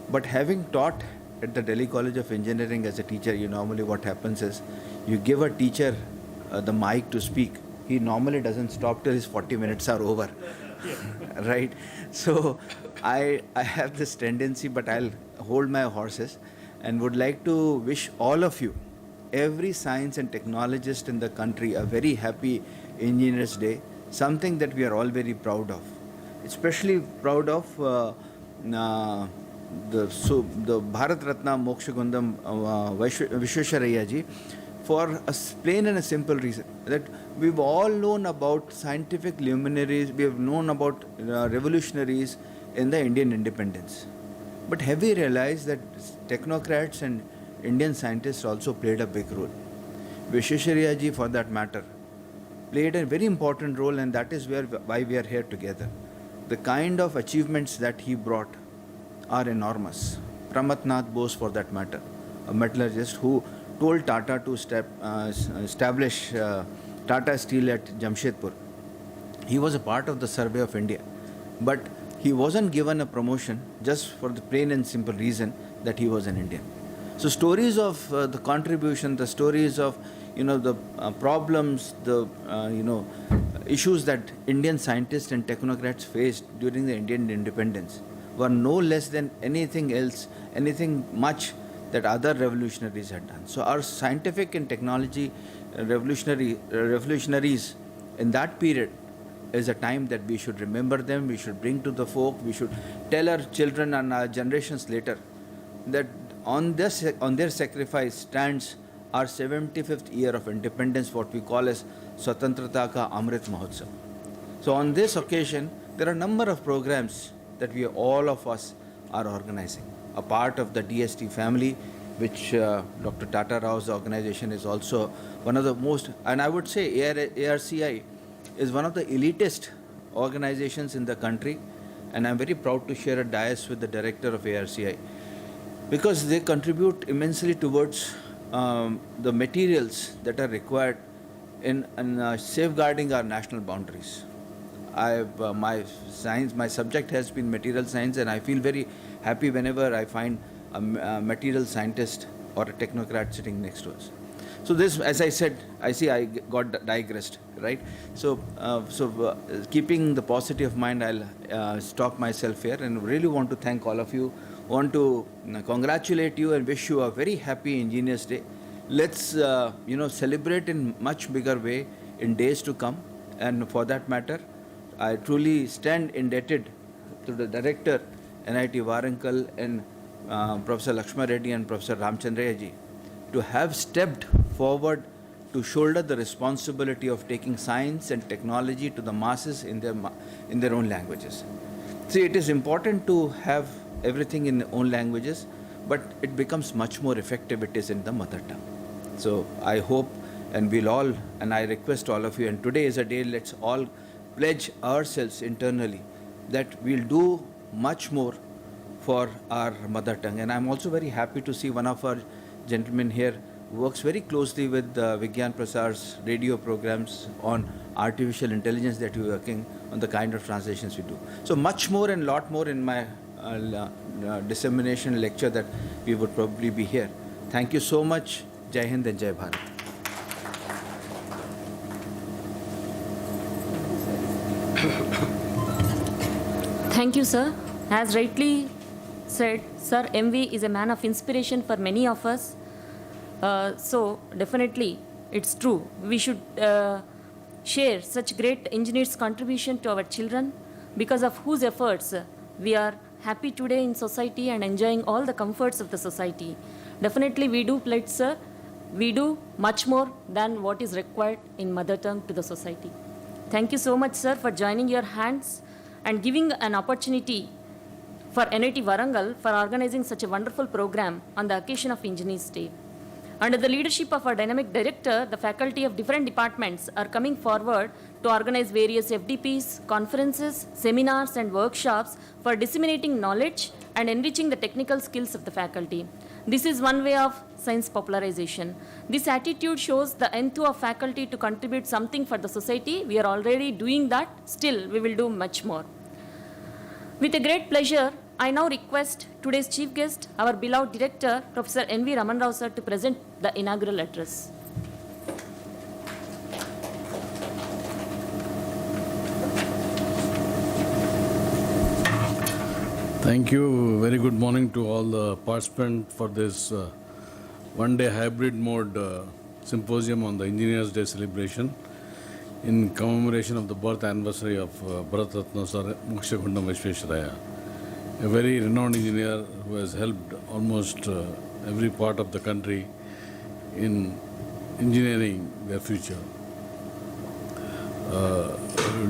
But having taught at the Delhi College of Engineering as a teacher, normally what happens is you give a teacher the mic to speak. He normally doesn't stop till his 40 minutes are over. Right? So I have this tendency, but I'll hold my horses and would like to wish all of you, every science and technologist in the country, a very happy Engineers Day, something that we are all very proud of. Especially proud of the Bharat Ratna Moksha Gundam Vishwesharaya ji, for a plain and a simple reason that we've all known about scientific luminaries, we have known about revolutionaries in the Indian independence. But have we realized that technocrats and Indian scientists also played a big role? Vishwesharaya ji, for that matter, played a very important role, and that is why we are here together. The kind of achievements that he brought are enormous. Pramat Nath Bose, for that matter, a metallurgist who told Tata to establish Tata Steel at Jamshedpur. He was a part of the survey of India, but he wasn't given a promotion just for the plain and simple reason that he was an Indian. So stories of the contribution, the stories of the problems, the issues that Indian scientists and technocrats faced during the Indian independence were no less than anything else, anything much that other revolutionaries had done. So our scientific and technology revolutionaries in that period is a time that we should remember them, we should bring to the fore, we should tell our children and our generations later that on their sacrifice stands our 75th year of independence, what we call as Swatantrata Ka Amrit Mahotsav. So on this occasion, there are a number of programs that all of us are organizing. A part of the DST family, which Dr. Tata Rao's organization is also one of the most, and I would say ARCI is one of the elitist organizations in the country, and I'm very proud to share a dais with the director of ARCI, because they contribute immensely towards the materials that are required in safeguarding our national boundaries. My subject has been material science, and I feel very happy whenever I find a material scientist or a technocrat sitting next to us. So this, as I said, I got digressed, right? So keeping the positive mind, I'll stop myself here and really want to thank all of you. Want to congratulate you and wish you a very happy Engineers Day. Let's celebrate in much bigger way in days to come. And for that matter, I truly stand indebted to the director, NIT Warangal, and Professor Lakshma Reddy and Professor Ramchandraya ji to have stepped forward to shoulder the responsibility of taking science and technology to the masses in their own languages. See, it is important to have everything in own languages, but it becomes much more effective it is in the mother tongue. So I hope, and we'll all, and I request all of you, and today is a day, let's all pledge ourselves internally that we'll do much more for our mother tongue. And I'm also very happy to see one of our gentlemen here works very closely with Vigyan Prasar's radio programs on artificial intelligence that we're working on, the kind of translations we do. So much more and lot more in my dissemination lecture that we would probably be here. Thank you so much. Jai Hind and Jai Bharat. Thank you, sir. As rightly said, Sir MV is a man of inspiration for many of us. So definitely, it's true. We should share such great engineers' contribution to our children, because of whose efforts we are happy today in society and enjoying all the comforts of the society. Definitely, we do pledge, sir. We do much more than what is required in mother tongue to the society. Thank you so much, sir, for joining your hands and giving an opportunity for NIT Warangal for organizing such a wonderful program on the occasion of Engineers Day. Under the leadership of our dynamic director, the faculty of different departments are coming forward to organize various FDPs, conferences, seminars and workshops for disseminating knowledge and enriching the technical skills of the faculty. This is one way of science popularization. This attitude shows the enthuse of faculty to contribute something for the society. We are already doing that. Still, we will do much more. With a great pleasure, I now request today's chief guest, our beloved director, Professor N.V. Raman Rao sir, to present the inaugural address. Thank you. Very good morning to all the participants for this one-day hybrid mode symposium on the Engineers' Day celebration in commemoration of the birth anniversary of Bharat Ratna Sir Mokshagundam Vishvesvaraya, a very renowned engineer who has helped almost every part of the country in engineering their future.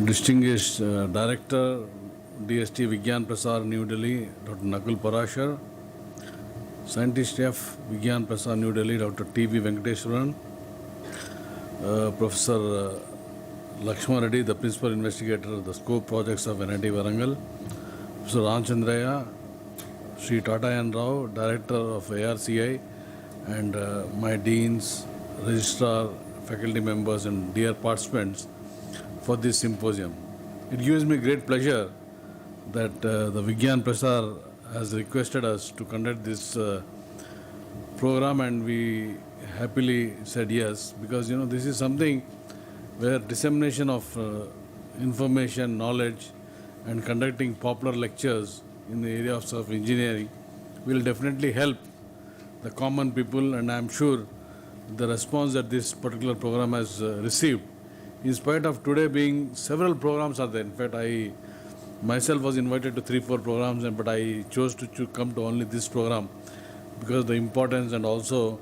Distinguished Director, DST Vigyan Prasar, New Delhi, Dr. Nakul Parashar, Scientist F, Vigyan Prasar, New Delhi, Dr. T.V. Venkateswaran, Professor Lakshma Reddy, the Principal Investigator of the SCoPE projects of NIT Warangal, Professor Ramchandraya, Sri Tata N. Rao, Director of ARCI, and my deans, registrar, faculty members, and dear participants for this symposium. It gives me great pleasure that the Vigyan Prasar has requested us to conduct this program, and we happily said yes, because this is something where dissemination of information, knowledge, and conducting popular lectures in the areas of engineering will definitely help the common people, and I am sure the response that this particular program has received, in spite of today being several programs are there. In fact, I myself was invited to 3-4 programs, but I chose to come to only this program because of the importance, and also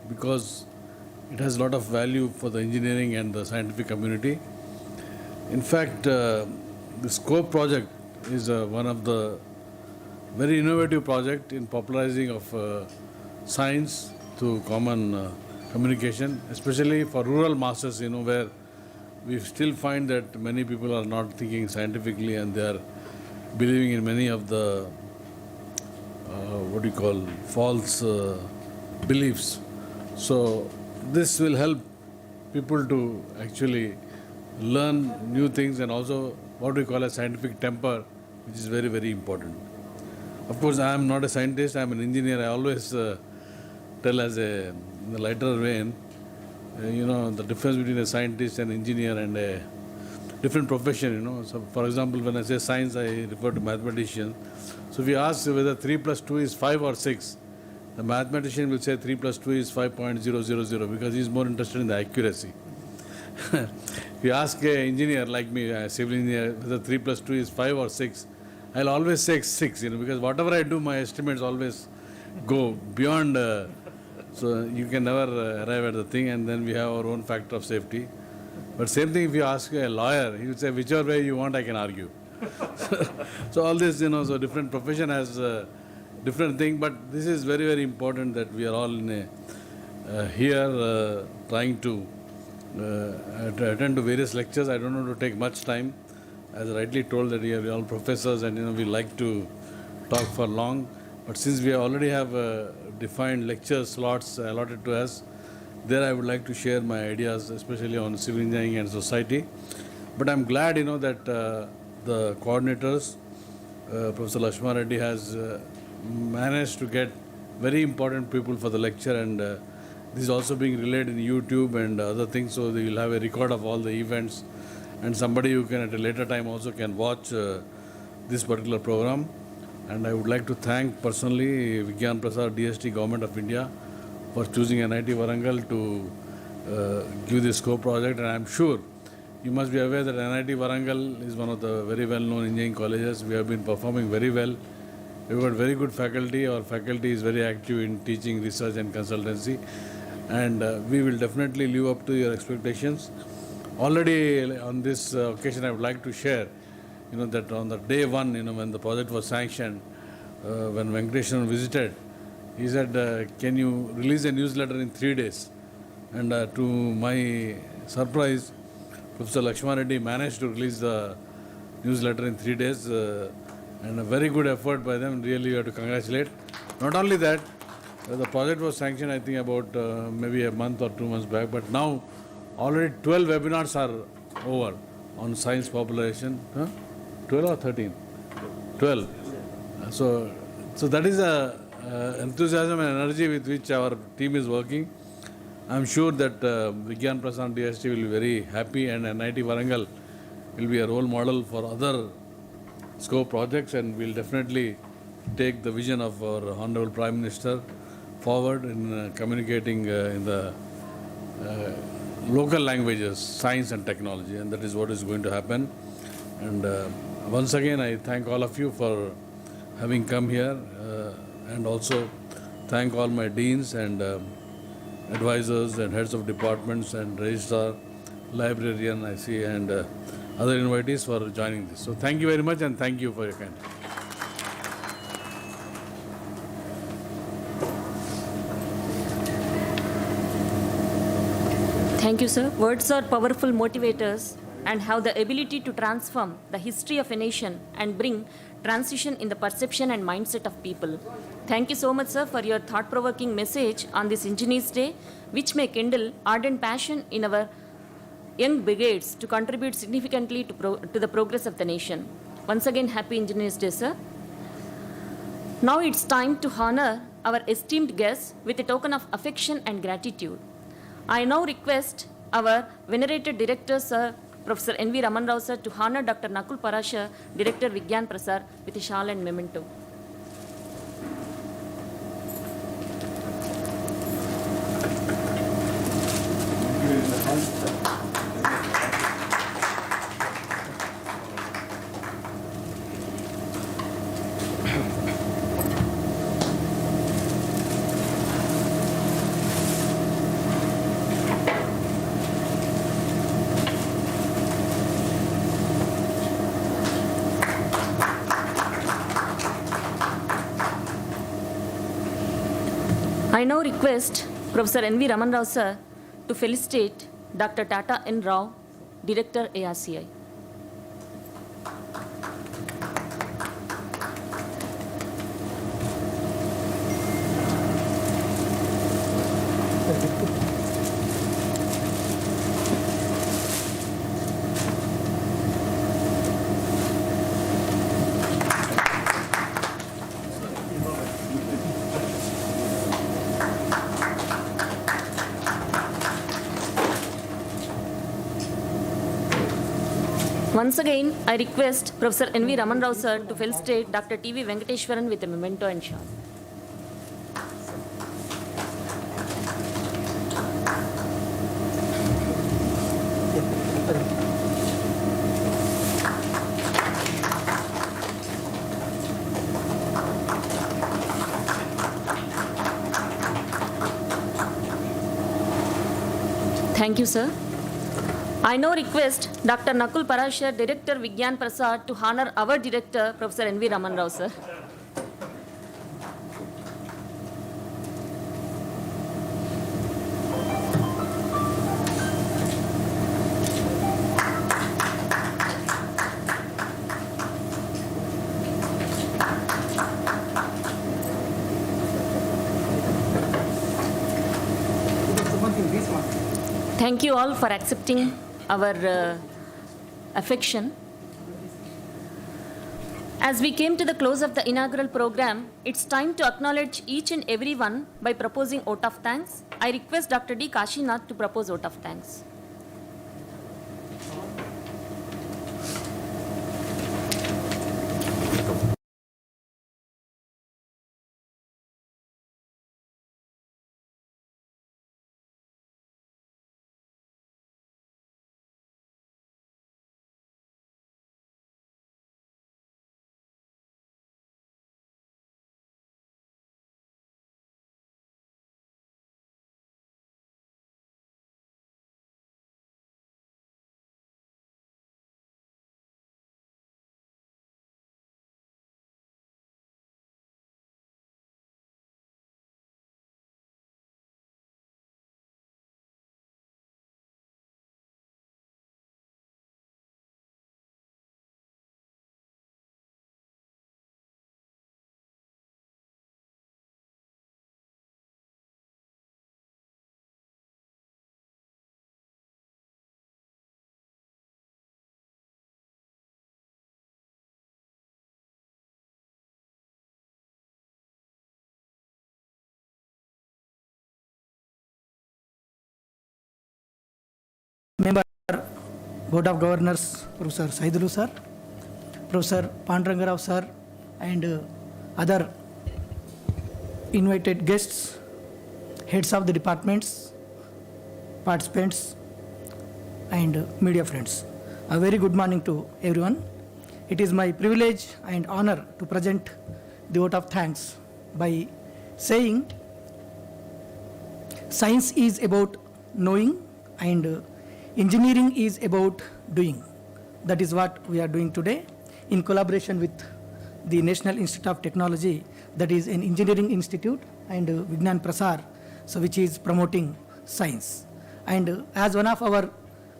because it has a lot of value for the engineering and the scientific community. In fact, the SCoPE project is one of the very innovative project in popularizing of science through common communication, especially for rural masses, where we still find that many people are not thinking scientifically, and they are believing in many of the false beliefs. So this will help people to actually learn new things, and also what we call a scientific temper, which is very, very important. Of course, I am not a scientist, I am an engineer. I always tell in a lighter vein, the difference between a scientist and engineer and a different profession, So, for example, when I say science, I refer to mathematicians. So, if you ask whether 3 plus 2 is 5 or 6, the mathematician will say 3 plus 2 is 5.000 because he is more interested in the accuracy. If you ask an engineer like me, a civil engineer, whether 3 plus 2 is 5 or 6, I'll always say 6, because whatever I do, my estimates always go beyond. So you can never arrive at the thing, and then we have our own factor of safety. But same thing if you ask a lawyer, he would say, whichever way you want, I can argue. So all this, so different profession has different thing, but this is very, very important that we are all in here trying to attend to various lectures. I don't want to take much time. As rightly told that we are all professors, and we like to talk for long. But since we already have defined lecture slots allotted to us, there I would like to share my ideas, especially on civil engineering and society. But I'm glad, that the coordinators, Professor Lakshma Reddy, has managed to get very important people for the lecture, and this is also being relayed in YouTube and other things, so they will have a record of all the events, and somebody who can at a later time also can watch this particular program. And I would like to thank personally Vigyan Prasar, DST, Government of India, for choosing NIT Warangal to give this SCoPE project. And I am sure you must be aware that NIT Warangal is one of the very well-known engineering colleges. We have been performing very well. We've got very good faculty. Our faculty is very active in teaching, research and consultancy. And we will definitely live up to your expectations. Already on this occasion, I would like to share that on the day one, when the project was sanctioned, when Venkateswaran visited, he said, can you release a newsletter in 3 days? And to my surprise, Professor Lakshma Reddy managed to release the newsletter in 3 days, and a very good effort by them. Really, you have to congratulate. Not only that, the project was sanctioned, I think, about maybe a month or 2 months back, but now already 12 webinars are over on science population. 12 or 13? 12. So that is a enthusiasm and energy with which our team is working. I'm sure that Vigyan Prasad DST will be very happy, and NIT Warangal will be a role model for other SCoPE projects, and we'll definitely take the vision of our Honorable Prime Minister forward in communicating in the local languages, science and technology, and that is what is going to happen. And once again, I thank all of you for having come here, and also thank all my deans and advisors and heads of departments and registrar, librarian, I see, and other invitees for joining this. So thank you very much, and thank you for your kind. Thank you, sir. Words are powerful motivators and have the ability to transform the history of a nation and bring transition in the perception and mindset of people. Thank you so much, sir, for your thought-provoking message on this Engineers Day, which may kindle ardent passion in our young brigades to contribute significantly to the progress of the nation. Once again, happy Engineers Day, sir. Now it's time to honor our esteemed guests with a token of affection and gratitude. I now request our venerated director, sir, Professor N.V. Raman Rao, sir, to honor Dr. Nakul Parashar, Director Vigyan Prasar, with a shawl and memento. I now request Professor N.V. Raman Rao, sir, to felicitate Dr. Tata N. Rao, Director ARCI. Once again, I request Professor N.V. Raman Rao, sir, to felicitate Dr. T.V. Venkateshwaran with a memento and shawl. Thank you, sir. I now request Dr. Nakul Parashar, Director Vigyan Prasad, to honor our Director, Professor N.V. Raman Rao, sir. Thank you all for accepting our affection. As we came to the close of the inaugural program, it's time to acknowledge each and every one by proposing vote of thanks. I request Dr. D. Kashinath to propose vote of thanks. Board of Governors, Professor Saidulu sir, Professor Pandurangarao sir, and other invited guests, heads of the departments, participants, and media friends. A very good morning to everyone. It is my privilege and honor to present the vote of thanks by saying science is about knowing and engineering is about doing. That is what we are doing today in collaboration with the National Institute of Technology, that is an engineering institute, and Vigyan Prasar, so which is promoting science. And as one of our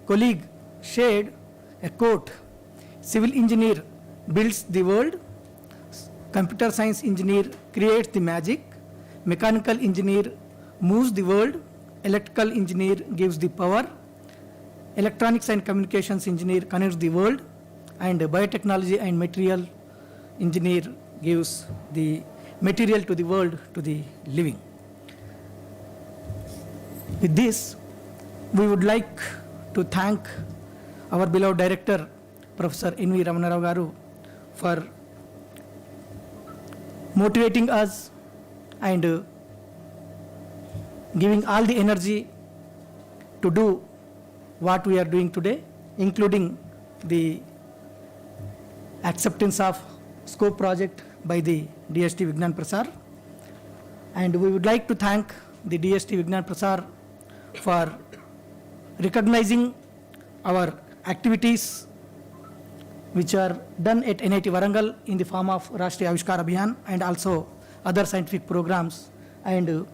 colleague shared a quote, civil engineer builds the world, computer science engineer creates the magic, mechanical engineer moves the world, electrical engineer gives the power, electronics and communications engineer connects the world, and biotechnology and material engineer gives the material to the world, to the living. With this, we would like to thank our beloved director, Professor NV Ramanarao Garu, for motivating us and giving all the energy to do what we are doing today, including the acceptance of SCoPE project by the DST Vigyan Prasar. And we would like to thank the DST Vigyan Prasar for recognizing our activities which are done at NIT Warangal in the form of Rashtriya Avishkar Abhiyan and also other scientific programs, and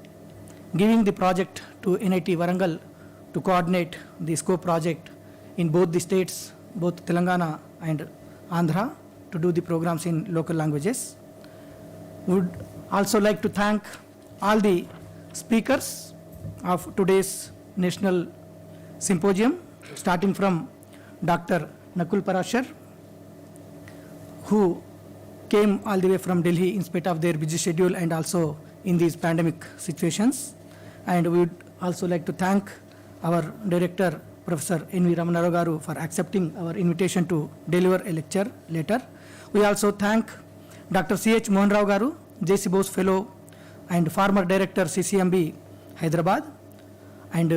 giving the project to NIT Warangal to coordinate the SCoPE project in both the states, both Telangana and Andhra, to do the programs in local languages. We would also like to thank all the speakers of today's National Symposium, starting from Dr. Nakul Parashar, who came all the way from Delhi in spite of their busy schedule and also in these pandemic situations. And we would also like to thank our director, Professor NV Ramanarao Garu, for accepting our invitation to deliver a lecture later. We also thank Dr. C.H. Mohan Rao Garu, J.C. Bose Fellow and former Director, CCMB, Hyderabad. And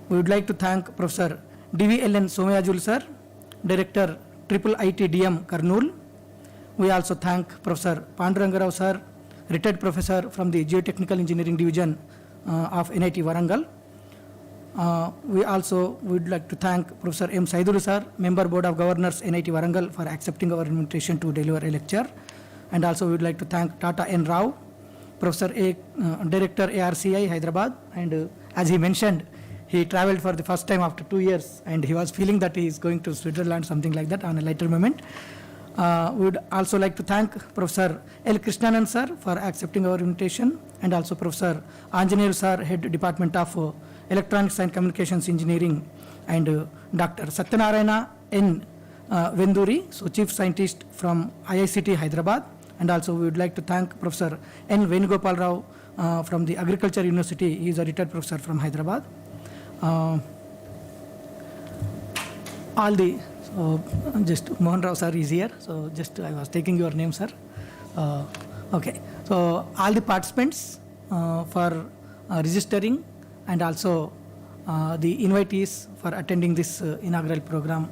we would like to thank Professor D.V.L.N. Somayajulu sir, Director, Triple IT DM, Kurnool. We also thank Professor Pandurangarao sir, retired professor from the Geotechnical Engineering Division of NIT Warangal. We also would like to thank Professor M. Saidulu sir, Member Board of Governors, NIT Warangal, for accepting our invitation to deliver a lecture. And also we would like to thank Tata N. Rao, Professor A, Director ARCI, Hyderabad. And as he mentioned, he traveled for the first time after 2 years and he was feeling that he is going to Switzerland, something like that, on a lighter moment. We would also like to thank Professor L. Krishnanan sir for accepting our invitation, and also Professor Anjaneyulu sir, Head Department of Electronics and Communications Engineering, and Dr. Satyanarayana N. Venduri, so Chief Scientist from IICT Hyderabad. And also we would like to thank Professor N. Venugopal Rao from the Agriculture University. He is a retired professor from Hyderabad. All the just Mohan Rao sir is here, so just I was taking your name, sir. Okay, so all the participants for registering, and also the invitees for attending this inaugural program.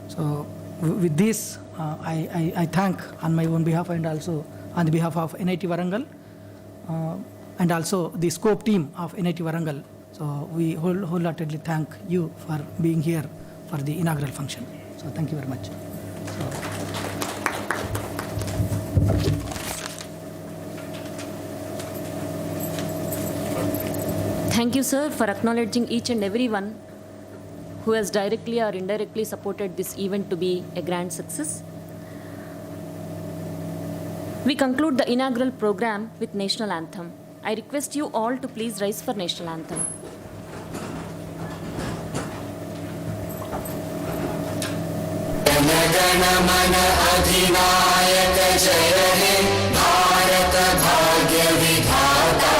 So with this, I thank on my own behalf and also on the behalf of NIT Warangal and also the SCoPE team of NIT Warangal. So we wholeheartedly thank you for being here for the inaugural function. So thank you very much. Thank you, sir, for acknowledging each and everyone who has directly or indirectly supported this event to be a grand success. We conclude the inaugural program with National Anthem. I request you all to please rise for National Anthem. मन अधिनायक जय हे भारत भाग्य विधाता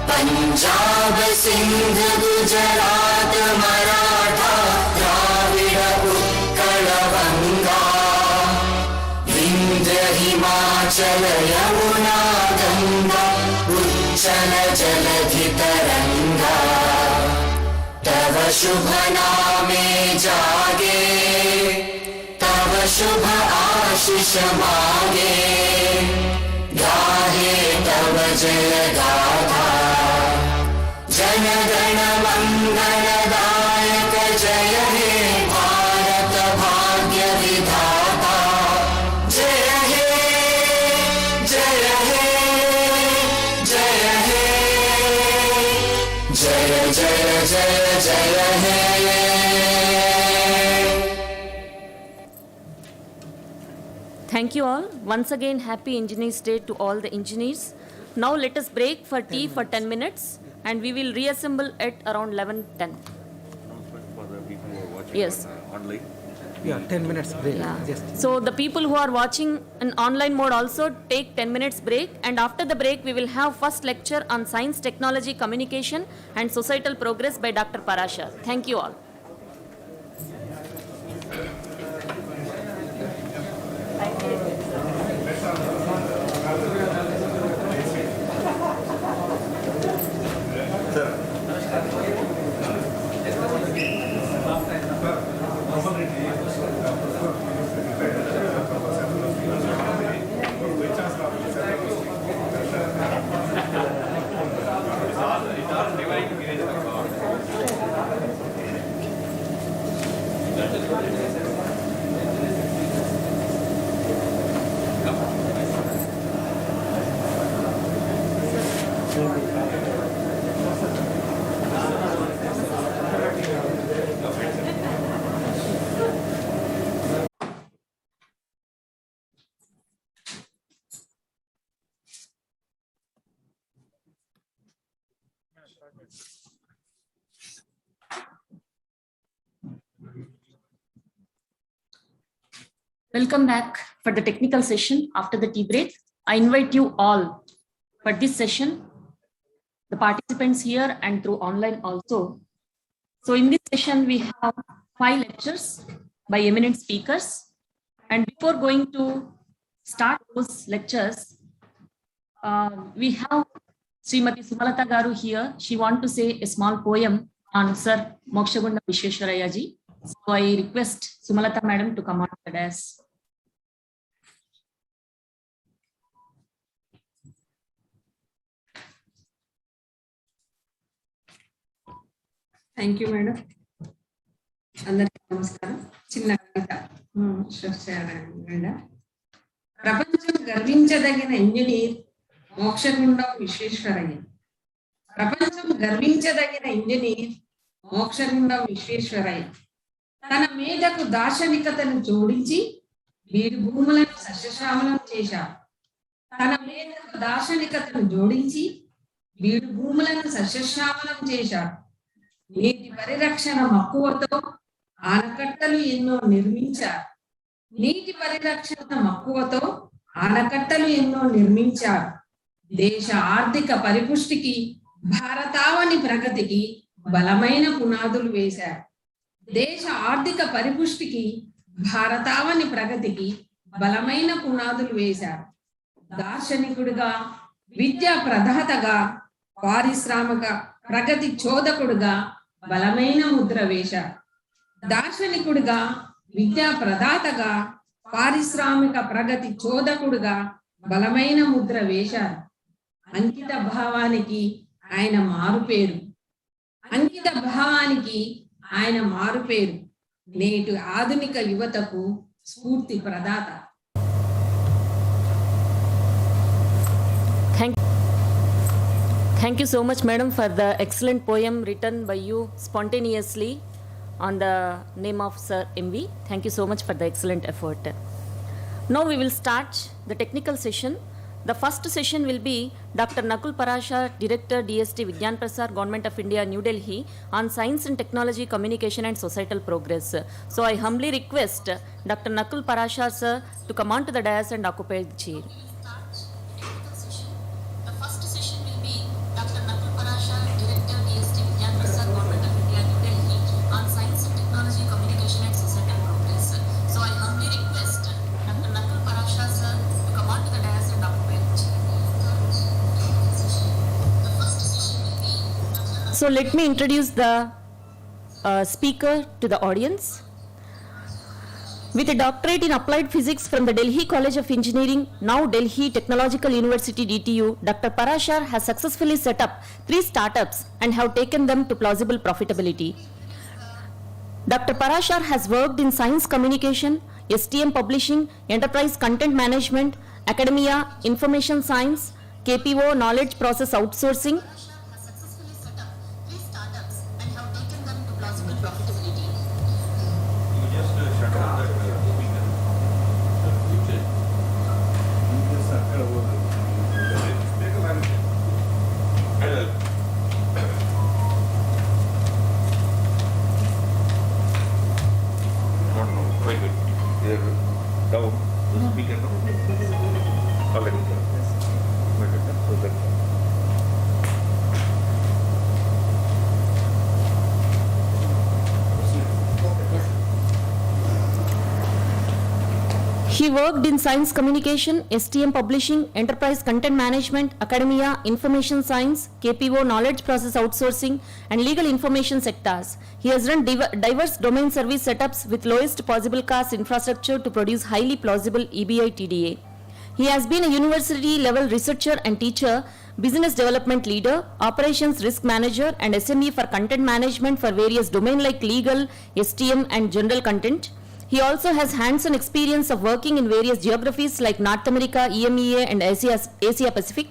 पंजाब सिंध गुजरात मराठा हिमाचल यमुना गंगा उच्चल जलधितरंगा तव शुभ नामे जागे तव शुभ आशीष मागे गाहे तव जय गाथा जनगण मंगलदायक जय हे भारत भाग्य विधाता जय हे जय हे जय हे जय जय जय जय हे. Thank you all. Once again, happy Engineers Day to all the engineers. Now let us break for tea for 10 minutes and we will reassemble at around 11:10. For the people who are watching Yes. online. Yeah, 10 minutes break. Yeah. Just. So the people who are watching in online mode also take 10 minutes break, and after the break we will have first lecture on science, technology, communication and societal progress by Dr. Prasar. Thank you all. Welcome back for the technical session after the tea break. I invite you all for this session, the participants here and through online also. So in this session, we have 5 lectures by eminent speakers. And before going to start those lectures, we have Srimati Sumalata Garu here. She wants to say a small poem on Sir Mokshagunda Vishweshwaraya ji. So I request Sumalata Madam to come on the dais. Thank you madam. అందరికీ నమస్కారం. చిన్న కవిత madam. ప్రపంచం గర్వించదగిన engineer Mokshagundam Visvesvaraya. ప్రపంచం గర్వించదగిన engineer Mokshagundam Visvesvaraya తన మేధకు దార్శనికతను జోడించి వీడి భూములను సస్యశ్యామలం చేశారు. తన మేధకు దార్శనికతను జోడించి వీడి భూములను సస్యశ్యామలం చేశారు. నీటి పరిరక్షణ మక్కువతో ఆనకట్టలు ఎన్నో నిర్మించారు. నీటి పరిరక్షణ మక్కువతో ఆనకట్టలు ఎన్నో నిర్మించారు. దేశ ఆర్థిక పరిపుష్టికి భారతావని ప్రగతికి బలమైన పునాదులు వేశారు. దేశ ఆర్థిక పరిపుష్టికి భారతావని ప్రగతికి బలమైన పునాదులు వేశారు. దార్శనికుడిగా, విద్యా ప్రదాతగా, పారిశ్రామిక ప్రగతి చోదకుడుగా బలమైన ముద్ర వేశారు. దార్శనికుడిగా, విద్యా ప్రదాతగా, పారిశ్రామిక ప్రగతి చోదకుడుగా బలమైన ముద్ర వేశారు. అంకిత భావానికి ఆయన మారుపేరు. అంకిత భావానికి ఆయన మారుపేరు. నేటి ఆధునిక యువతకు స్ఫూర్తి ప్రదాత. Thank you so much, madam, for the excellent poem written by you spontaneously on the name of Sir MV. Thank you so much for the excellent effort. Now we will start the technical session. The first session will be Dr. Nakul Prasar, Director, DST Vigyan Prasar, Government of India, New Delhi, on Science and Technology, Communication and Societal Progress. So I humbly request Dr. Nakul Prasar, sir, to come on to the dais and occupy the chair. So I humbly request Dr. Nakul Prasar, sir, to come on to the dais So let me introduce the speaker to the audience. With a doctorate in applied physics from the Delhi College of Engineering, now Delhi Technological University DTU, Dr. Prasar has successfully set up 3 startups and have taken them to plausible profitability. Dr. Prasar has worked in science communication, STM publishing, enterprise content management, academia, information science, KPO, knowledge process outsourcing. He worked in science communication, STM publishing, enterprise content management, academia, information science, KPO, knowledge process outsourcing, and legal information sectors. He has run diverse domain service setups with lowest possible cost infrastructure to produce highly plausible EBI TDA. He has been a university level researcher and teacher, business development leader, operations risk manager, and SME for content management for various domain like legal, STM, and general content. He also has hands-on experience of working in various geographies like North America, EMEA, and Asia Pacific.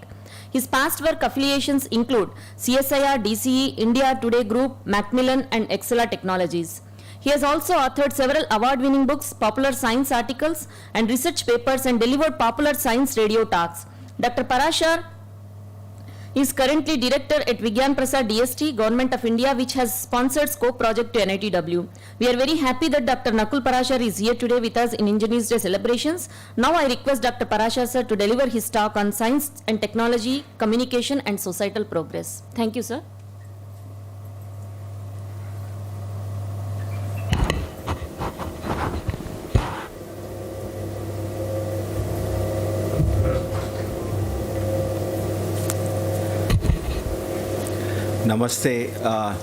His past work affiliations include CSIR, DCE, India Today Group, Macmillan, and Excella Technologies. He has also authored several award-winning books, popular science articles, and research papers, and delivered popular science radio talks. Dr. Prasar is currently director at Vigyan DST, Government of India, which has sponsored SCoPE project to NITW. We are very happy that Dr. Nakul Prasar is here today with us in Engineers Day celebrations. Now I request Dr. Prasar sir to deliver his talk on science and technology, communication, and societal progress. Thank you, sir. Namaste,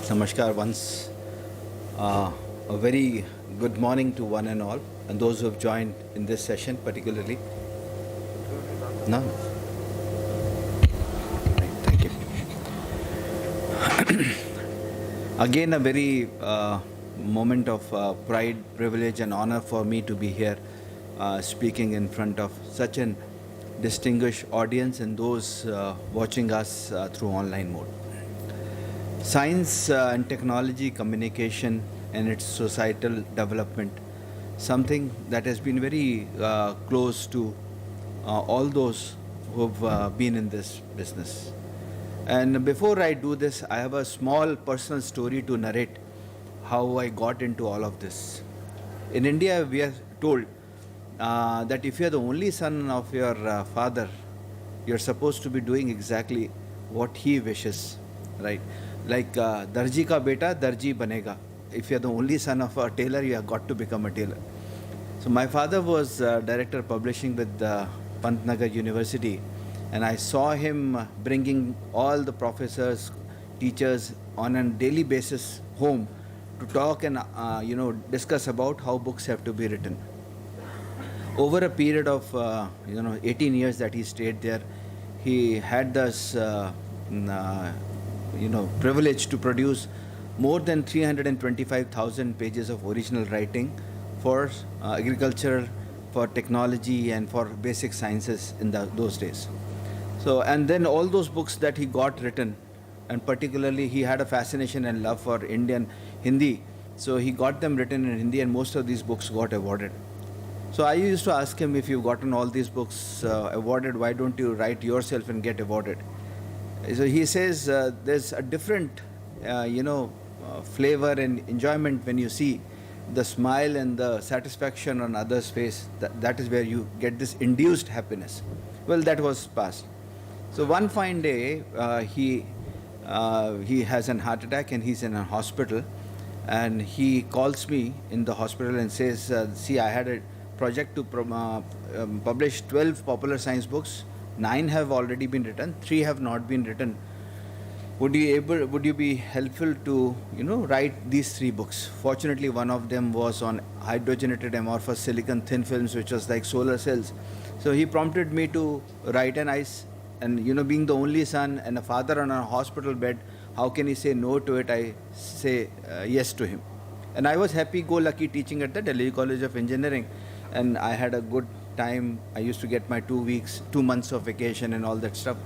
Namaskar once. A very good morning to one and all, and those who have joined in this session particularly. No? Right, thank you. Again, a very moment of pride, privilege, and honor for me to be here speaking in front of such an distinguished audience and those watching us through online mode. Science and technology, communication, and its societal development, something that has been very close to all those who have been in this business. And before I do this, I have a small personal story to narrate how I got into all of this. In India, we are told that if you are the only son of your father, you're supposed to be doing exactly what he wishes, right? Like Darji ka beta, Darji banega. If you're the only son of a tailor, you have got to become a tailor. So my father was director of publishing with Pantnagar University, and I saw him bringing all the professors, teachers on a daily basis home to talk and discuss about how books have to be written. Over a period of 18 years that he stayed there, he had this privilege to produce more than 325,000 pages of original writing for agriculture, for technology, and for basic sciences in those days. So, and then all those books that he got written, and particularly he had a fascination and love for Indian Hindi, so he got them written in Hindi, and most of these books got awarded. So I used to ask him, if you've gotten all these books awarded, why don't you write yourself and get awarded? So he says there's a different, flavor and enjoyment when you see the smile and the satisfaction on others' face. That is where you get this induced happiness. Well, that was past. So one fine day, he has an heart attack and he's in a hospital, and he calls me in the hospital and says, see, I had a project to publish 12 popular science books. 9 have already been written, 3 have not been written. would you be helpful to, write these 3 books? Fortunately, one of them was on hydrogenated amorphous silicon thin films, which was like solar cells. So he prompted me to write, and being the only son and a father on a hospital bed, how can he say no to it? I say yes to him. And I was happy-go-lucky teaching at the Delhi College of Engineering, and I had a good time. I used to get my 2 months of vacation and all that stuff.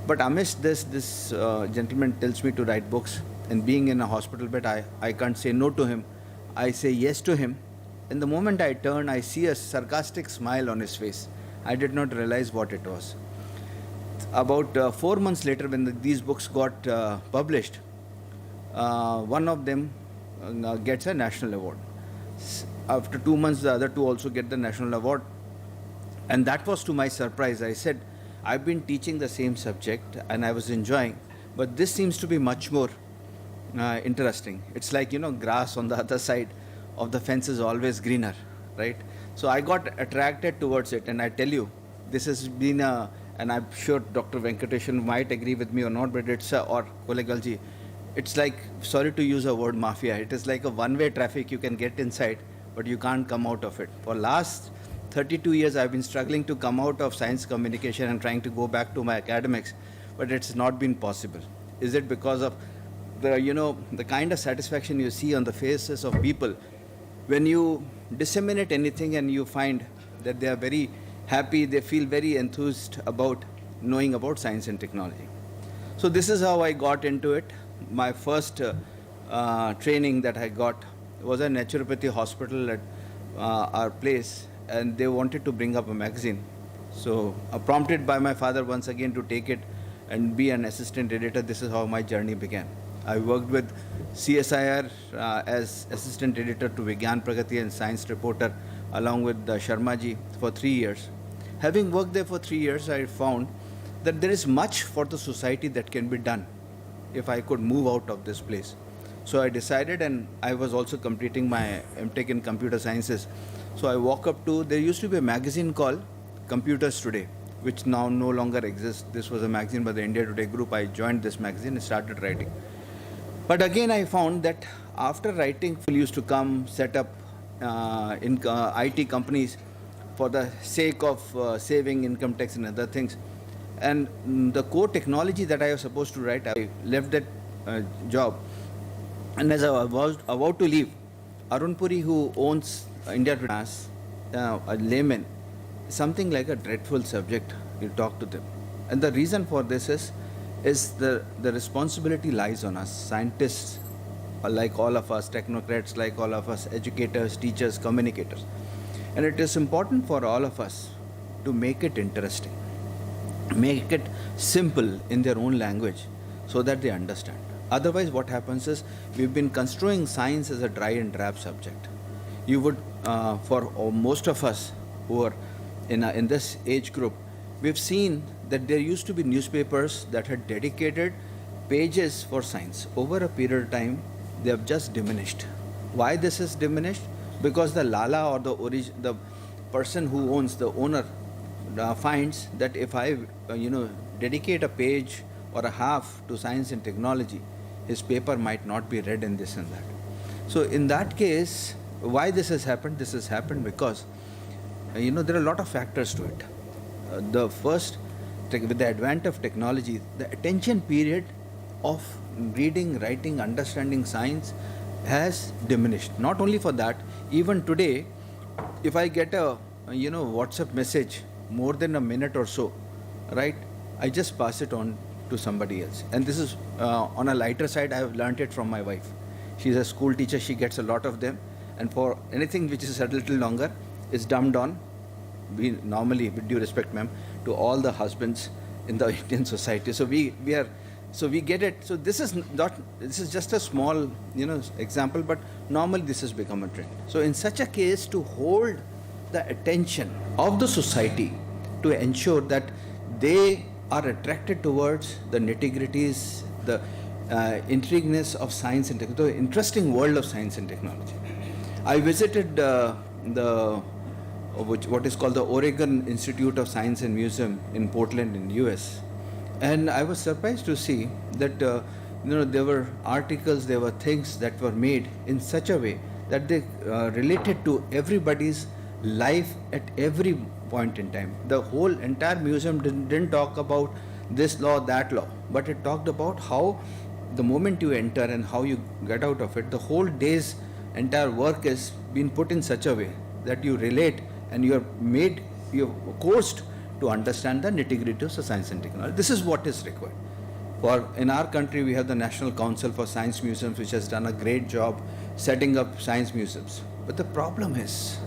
But amidst this gentleman tells me to write books, and being in a hospital bed, I can't say no to him. I say yes to him. And the moment I turn, I see a sarcastic smile on his face. I did not realize what it was. About 4 months later, when these books got published, one of them gets a national award. After 2 months, the other 2 also get the national award. And that was to my surprise. I said, I've been teaching the same subject and I was enjoying, but this seems to be much more interesting. It's like, grass on the other side of the fence is always greener, right? So I got attracted towards it, and I tell you, this has been and I'm sure Dr. Venkateshan might agree with me or not, but or Kolegalji, it's like, sorry to use a word, mafia. It is like a one-way traffic. You can get inside, but you can't come out of it. For last 32 years, I've been struggling to come out of science communication and trying to go back to my academics, but it's not been possible. Is it because of the kind of satisfaction you see on the faces of people when you disseminate anything and you find that they are very happy, they feel very enthused about knowing about science and technology. So this is how I got into it. My first training that I got was a naturopathy hospital at our place, and they wanted to bring up a magazine. So prompted by my father once again to take it and be an assistant editor, this is how my journey began. I worked with CSIR as assistant editor to Vigyan Pragati and science reporter along with Sharmaji for 3 years. Having worked there for 3 years, I found that there is much for the society that can be done if I could move out of this place. So I decided, and I was also completing my MTech in computer sciences. So I walk up to, there used to be a magazine called Computers Today, which now no longer exists. This was a magazine by the India Today group. I joined this magazine and started writing. But again, I found that after writing, people used to come, set up in IT companies for the sake of saving income tax and other things. And the core technology that I was supposed to write, I left that job. And as I was about to leave, Arun Puri, who owns India Today, a layman, something like a dreadful subject, you talk to them. And the reason for this is the responsibility lies on us, scientists like all of us, technocrats like all of us, educators, teachers, communicators. And it is important for all of us to make it interesting, make it simple in their own language so that they understand. Otherwise, what happens is we've been construing science as a dry and drab subject. You would, for most of us who are in this age group, we've seen that there used to be newspapers that had dedicated pages for science. Over a period of time, they have just diminished. Why this is diminished? Because the Lala or the person who owns, the owner, finds that if I dedicate a page or a half to science and technology, his paper might not be read in this and that. So in that case, why this has happened? This has happened because there are a lot of factors to it. The first, with the advent of technology, the attention period of reading, writing, understanding science has diminished. Not only for that, even today, if I get a WhatsApp message more than a minute or so, right, I just pass it on to somebody else. And this is on a lighter side. I have learnt it from my wife. She's a school teacher. She gets a lot of them, and for anything which is a little longer, is dumbed on. We normally, with due respect, ma'am, to all the husbands in the Indian society. So we get it. So this is just a small example, but normally this has become a trend. So in such a case, to hold the attention of the society, to ensure that they are attracted towards the nitty-gritties, the intrigueness of science and technology, the interesting world of science and technology. I visited what is called the Oregon Institute of Science and Museum in Portland in US. And I was surprised to see that there were articles, there were things that were made in such a way that they related to everybody's life at every point in time. The whole entire museum didn't talk about this law, that law, but it talked about how the moment you enter and how you get out of it, the whole day's entire work is been put in such a way that you relate and you're coached to understand the nitty-gritty of science and technology. This is what is required. For in our country, we have the National Council for Science Museums, which has done a great job setting up science museums. But the problem is,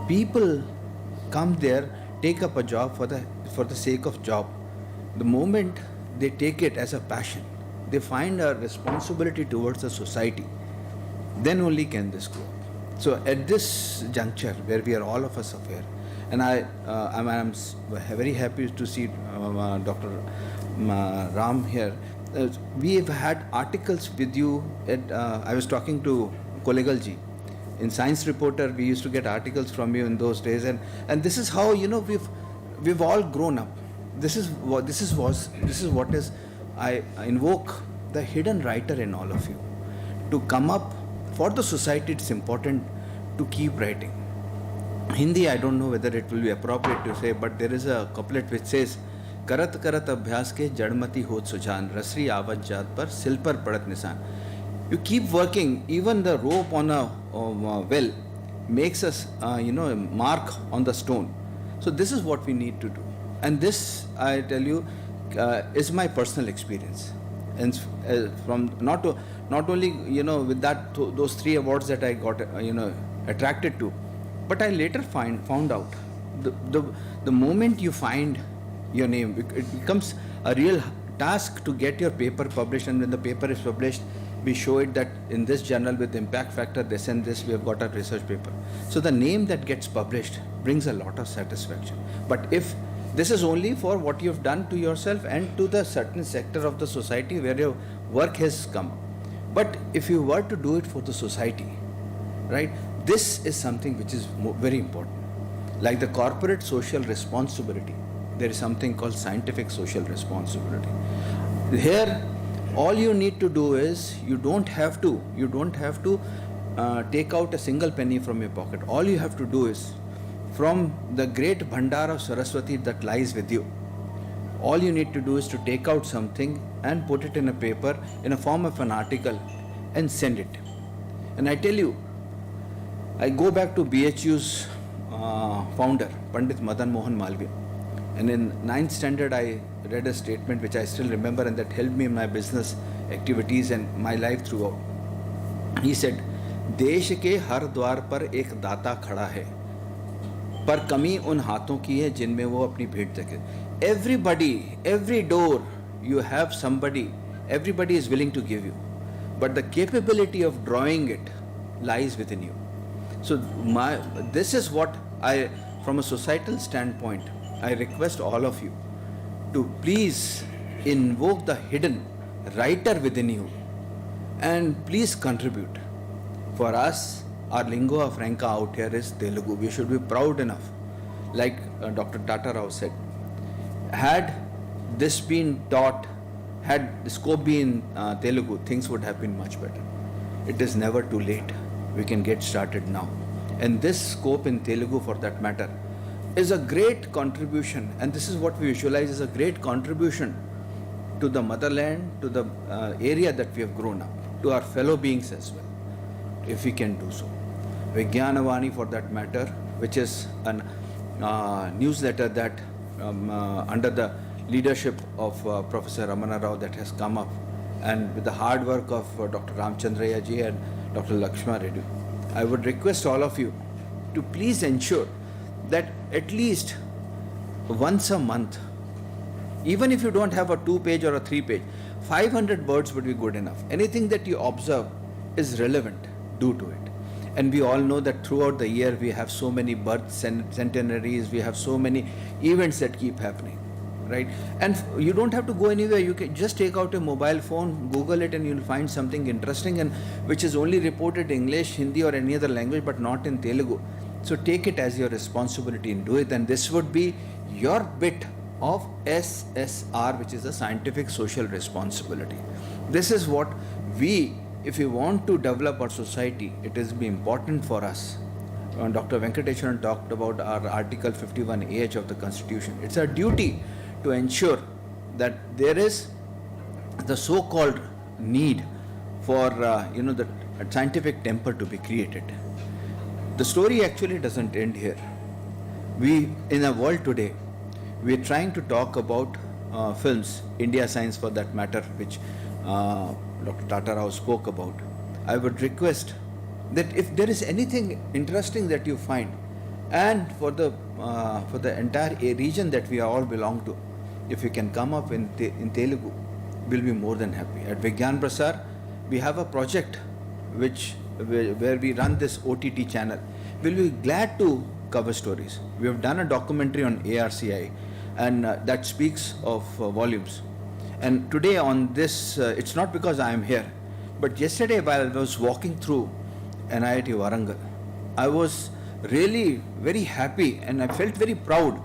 people come there, take up a job for the sake of job. The moment they take it as a passion, they find a responsibility towards the society, then only can this grow. So at this juncture, where we are all of us aware, and I'm very happy to see Dr. Ram here. We've had articles with you. I was talking to Kolegalji. In Science Reporter, we used to get articles from you in those days, and this is how we've all grown up. This is what is. I invoke the hidden writer in all of you to come up for the society. It's important to keep writing. Hindi, I don't know whether it will be appropriate to say, but there is a couplet which says, "Karat karat abhyas ke jadmati hot sujan, rasri avat jat par sil par padat nisan." You keep working. Even the rope on a well makes us, a mark on the stone. So this is what we need to do. And this, I tell you, is my personal experience. And from not only with those 3 awards that I got attracted to, but I later found out the moment you find your name, it becomes a real task to get your paper published. And when the paper is published, we show it that in this journal with impact factor this and this, we have got a research paper. So the name that gets published brings a lot of satisfaction. But if this is only for what you have done to yourself and to the certain sector of the society where your work has come. But if you were to do it for the society, right, this is something which is very important. Like the corporate social responsibility, there is something called scientific social responsibility. Here, all you need to do is you don't have to take out a single penny from your pocket. All you have to do is, from the great Bhandar of Saraswati that lies with you, all you need to do is to take out something and put it in a paper in a form of an article and send it. And I tell you, I go back to BHU's founder, Pandit Madan Mohan Malviya. And in 9th standard, I read a statement which I still remember, and that helped me in my business activities and my life throughout. He said, "देश के हर द्वार पर एक दाता खड़ा है, पर कमी उन हाथों की है जिनमें वो अपनी भेंट रखे." Everybody, every door, you have somebody, everybody is willing to give you, but the capability of drawing it lies within you. So this is what I, from a societal standpoint, I request all of you to please invoke the hidden writer within you and please contribute. For us, our lingua franca out here is Telugu. We should be proud enough. Like Dr. Tata Rao said, had this been taught, had SCoPE been Telugu, things would have been much better. It is never too late. We can get started now. And this SCoPE in Telugu, for that matter, is a great contribution, and this is what we visualize as a great contribution to the motherland, to the area that we have grown up, to our fellow beings as well, if we can do so. Vijnana Vani, for that matter, which is a newsletter that under the leadership of Professor Ramana Rao that has come up, and with the hard work of Dr. Ramchandraya ji and Dr. Lakshma Reddy, I would request all of you to please ensure that at least once a month, even if you don't have a 2-page or a 3-page, 500 words would be good enough. Anything that you observe is relevant, do to it. And we all know that throughout the year we have so many births and centenaries, we have so many events that keep happening, right? And you don't have to go anywhere. You can just take out a mobile phone, Google it, and you'll find something interesting, and which is only reported in English, Hindi, or any other language, but not in Telugu. So take it as your responsibility and do it, and this would be your bit of SSR, which is the scientific social responsibility. This is what we, if we want to develop our society, it is be important for us. Dr. Venkateswaran talked about our Article 51AH of the Constitution. It's our duty to ensure that there is the so-called need for the scientific temper to be created. The story actually doesn't end here. We, in a world today, we are trying to talk about films, India Science for that matter, which Dr. Tata Rao spoke about. I would request that if there is anything interesting that you find, and for the entire region that we all belong to, if you can come up in Telugu, we'll be more than happy. At Vigyan Prasar, we have a project where we run this OTT channel. We'll be glad to cover stories. We have done a documentary on ARCI, and that speaks of volumes. And today on this, it's not because I am here, but yesterday while I was walking through NIT Warangal, I was really very happy and I felt very proud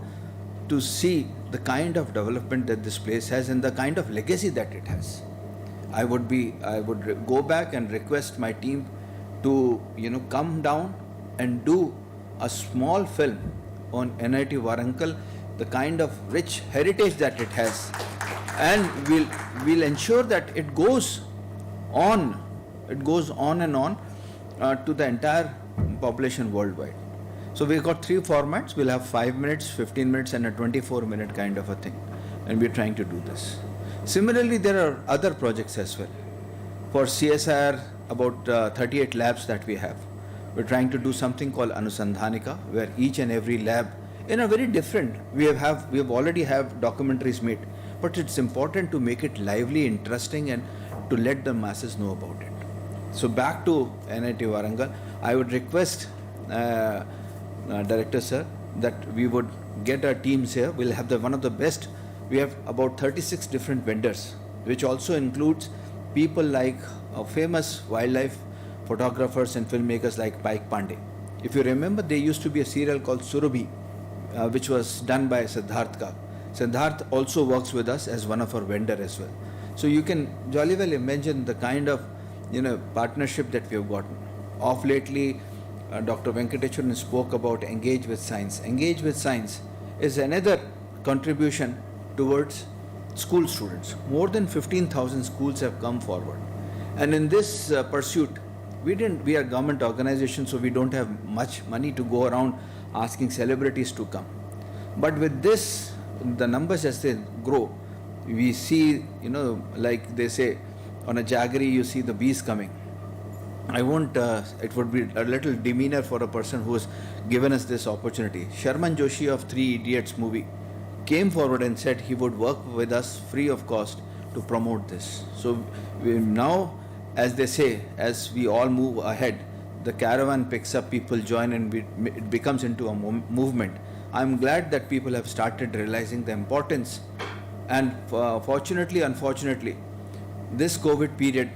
to see the kind of development that this place has and the kind of legacy that it has. I would go back and request my team to come down and do a small film on NIT Warangal, the kind of rich heritage that it has, and we'll ensure that it goes on and on to the entire population worldwide. So we've got 3 formats. We'll have 5 minutes, 15 minutes and a 24-minute kind of a thing, and we're trying to do this. Similarly, there are other projects as well. For CSIR, about 38 labs that we have. We're trying to do something called Anusandhanika, where each and every lab in a very different, we have already have documentaries made, but it's important to make it lively, interesting, and to let the masses know about it. So back to NIT Warangal, I would request Director Sir that we would get our teams here. We'll have one of the best. We have about 36 different vendors, which also includes people like famous wildlife photographers and filmmakers like Paik Pandey. If you remember, there used to be a serial called Surabhi, which was done by Siddharth Ka. Siddharth also works with us as one of our vendor as well. So you can jolly well imagine the kind of partnership that we have gotten. Of lately, Dr. Venkateswaran spoke about Engage with Science. Engage with Science is another contribution towards school students. More than 15,000 schools have come forward. And in this pursuit, we are a government organization, so we don't have much money to go around asking celebrities to come. But with this, the numbers as they grow, we see, like they say, on a jaggery you see the bees coming. I won't, it would be a little demeanor for a person who has given us this opportunity. Sharman Joshi of 3 Idiots movie came forward and said he would work with us free of cost to promote this. So we now, as they say, as we all move ahead, the caravan picks up, people join, and it becomes into a movement. I'm glad that people have started realizing the importance. And fortunately, unfortunately, this COVID period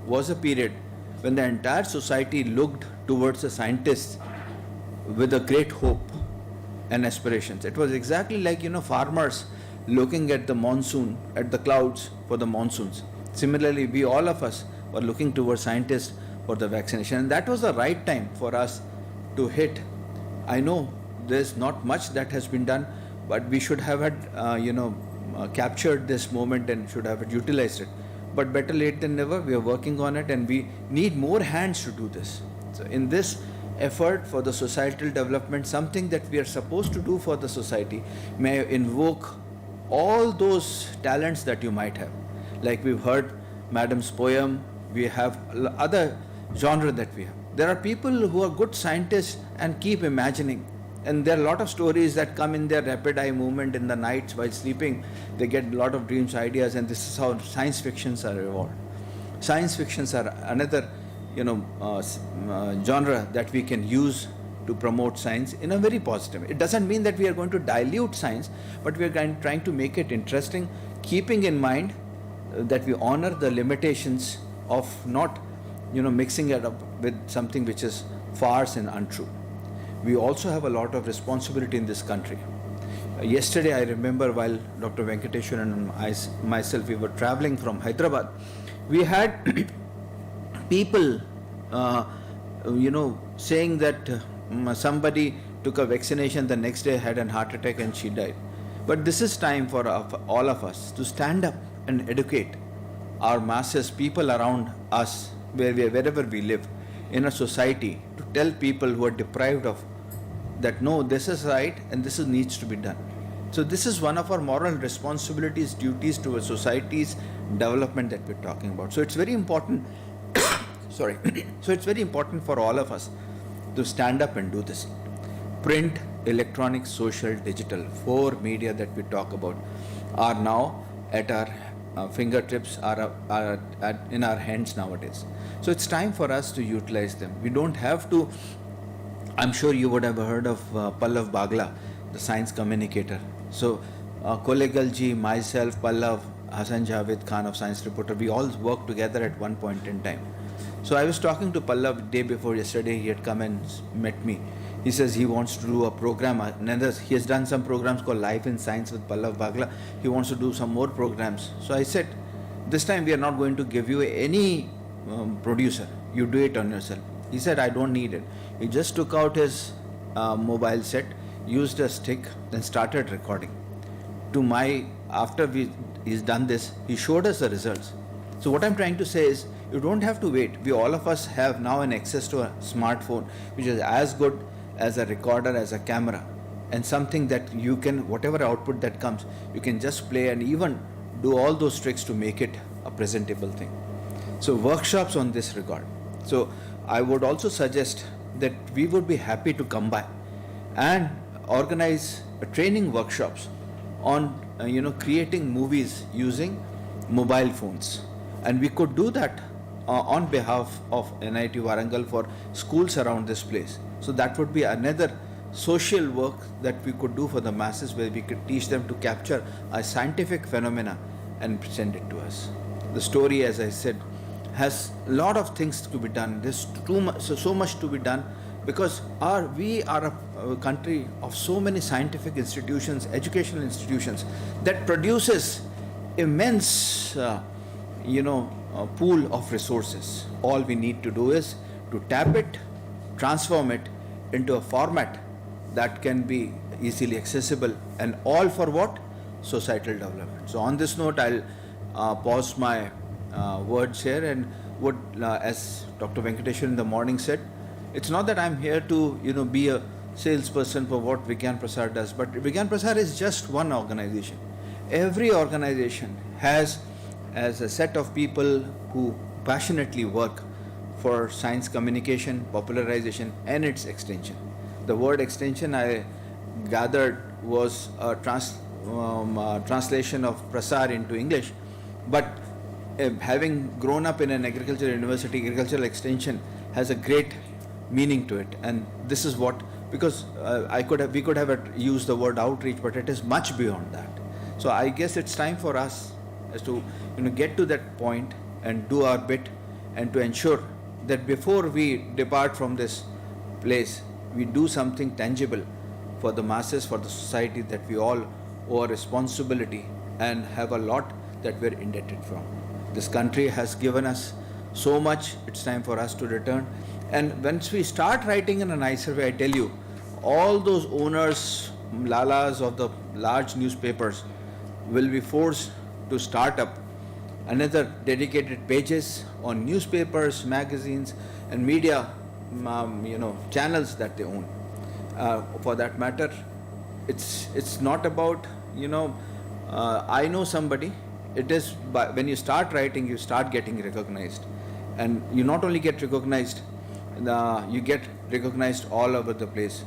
was a period when the entire society looked towards the scientists with a great hope and aspirations. It was exactly like, farmers looking at the monsoon, at the clouds for the monsoons. Similarly, we, all of us, were looking towards scientists for the vaccination. And that was the right time for us to hit. I know there's not much that has been done, but we should have had, captured this moment and should have utilized it. But better late than never, we are working on it, and we need more hands to do this. So in this effort for the societal development, something that we are supposed to do for the society may invoke all those talents that you might have. Like we've heard Madam's poem, we have other genre that we have. There are people who are good scientists and keep imagining. And there are a lot of stories that come in their rapid eye movement in the nights while sleeping. They get a lot of dreams, ideas, and this is how science fictions are evolved. Science fictions are another, genre that we can use to promote science in a very positive way. It doesn't mean that we are going to dilute science, but we are trying to make it interesting, keeping in mind that we honor the limitations of not, mixing it up with something which is farce and untrue. We also have a lot of responsibility in this country. Yesterday, I remember while Dr. Venkateshwar and myself, we were traveling from Hyderabad, we had people, saying that somebody took a vaccination, the next day had a heart attack and she died. But this is time for all of us to stand up and educate our masses, people around us, wherever we live in a society, to tell people who are deprived of that, no, this is right and this needs to be done. So this is one of our moral responsibilities, duties to a society's development that we're talking about. So it's very important, sorry, so it's very important for all of us to stand up and do this. Print, electronic, social, digital, 4 media that we talk about are now at our fingertips, are in our hands nowadays. So it's time for us to utilize them. We don't have to. I'm sure you would have heard of Pallav Bagla, the science communicator. So Kolegal ji, myself, Pallav, Hassan Javed Khan of Science Reporter, we all worked together at one point in time. So I was talking to Pallav day before yesterday. He had come and met me. He says he wants to do a program. He has done some programs called Life in Science with Pallav Bagla. He wants to do some more programs. So I said, this time we are not going to give you any producer. You do it on yourself. He said, I don't need it. He just took out his mobile set, used a stick, then started recording. After he's done this, he showed us the results. So what I'm trying to say is, you don't have to wait. All of us have now an access to a smartphone, which is as good as a recorder, as a camera, and something that you can, whatever output that comes, you can just play and even do all those tricks to make it a presentable thing. So workshops on this regard. So I would also suggest that we would be happy to come by and organize training workshops on creating movies using mobile phones, and we could do that on behalf of NIT Warangal for schools around this place. So that would be another social work that we could do for the masses, where we could teach them to capture a scientific phenomena and present it to us. The story, as I said, has a lot of things to be done. There's so much to be done, because we are a country of so many scientific institutions, educational institutions, that produces immense pool of resources. All we need to do is to tap it, transform it into a format that can be easily accessible, and all for what? Societal development. So on this note, I'll pause my words here, and would, as Dr. Venkateshwar in the morning said, it's not that I'm here to be a salesperson for what Vigyan Prasar does, but Vigyan Prasar is just one organization. Every organization has as a set of people who passionately work for science communication, popularization, and its extension. The word extension, I gathered, was a translation of Prasar into English, but having grown up in an agricultural university, agricultural extension has a great meaning to it, and this is what, because we could have used the word outreach, but it is much beyond that. So I guess it's time for us as to get to that point and do our bit, and to ensure that before we depart from this place, we do something tangible for the masses, for the society, that we all owe a responsibility and have a lot that we're indebted from. This country has given us so much, it's time for us to return. And once we start writing in a nicer way, I tell you, all those owners, lalas of the large newspapers will be forced to start up another dedicated pages on newspapers, magazines, and media, channels that they own. For that matter, it's not about, I know somebody. It is when you start writing, you start getting recognized, and you not only get recognized, you get recognized all over the place.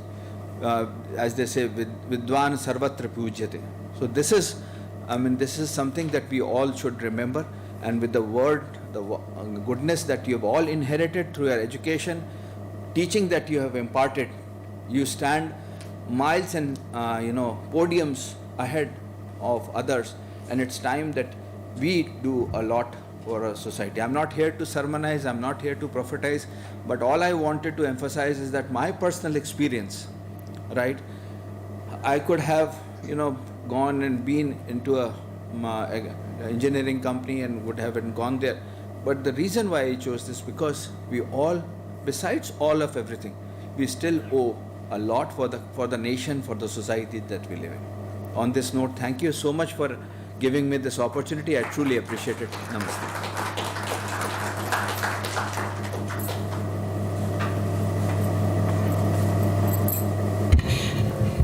As they say, Vijnana sarvatra pujyate. So this is something that we all should remember, and with the goodness that you have all inherited through your education, teaching that you have imparted, you stand miles and podiums ahead of others, and it's time that we do a lot for a society. I'm not here to sermonize, I'm not here to prophetize, but all I wanted to emphasize is that my personal experience, right? I could have gone and been into a engineering company and would have gone there. But the reason why I chose this, because we all, besides all of everything, we still owe a lot for the nation, for the society that we live in. On this note, thank you so much for giving me this opportunity. I truly appreciate it. Namaste.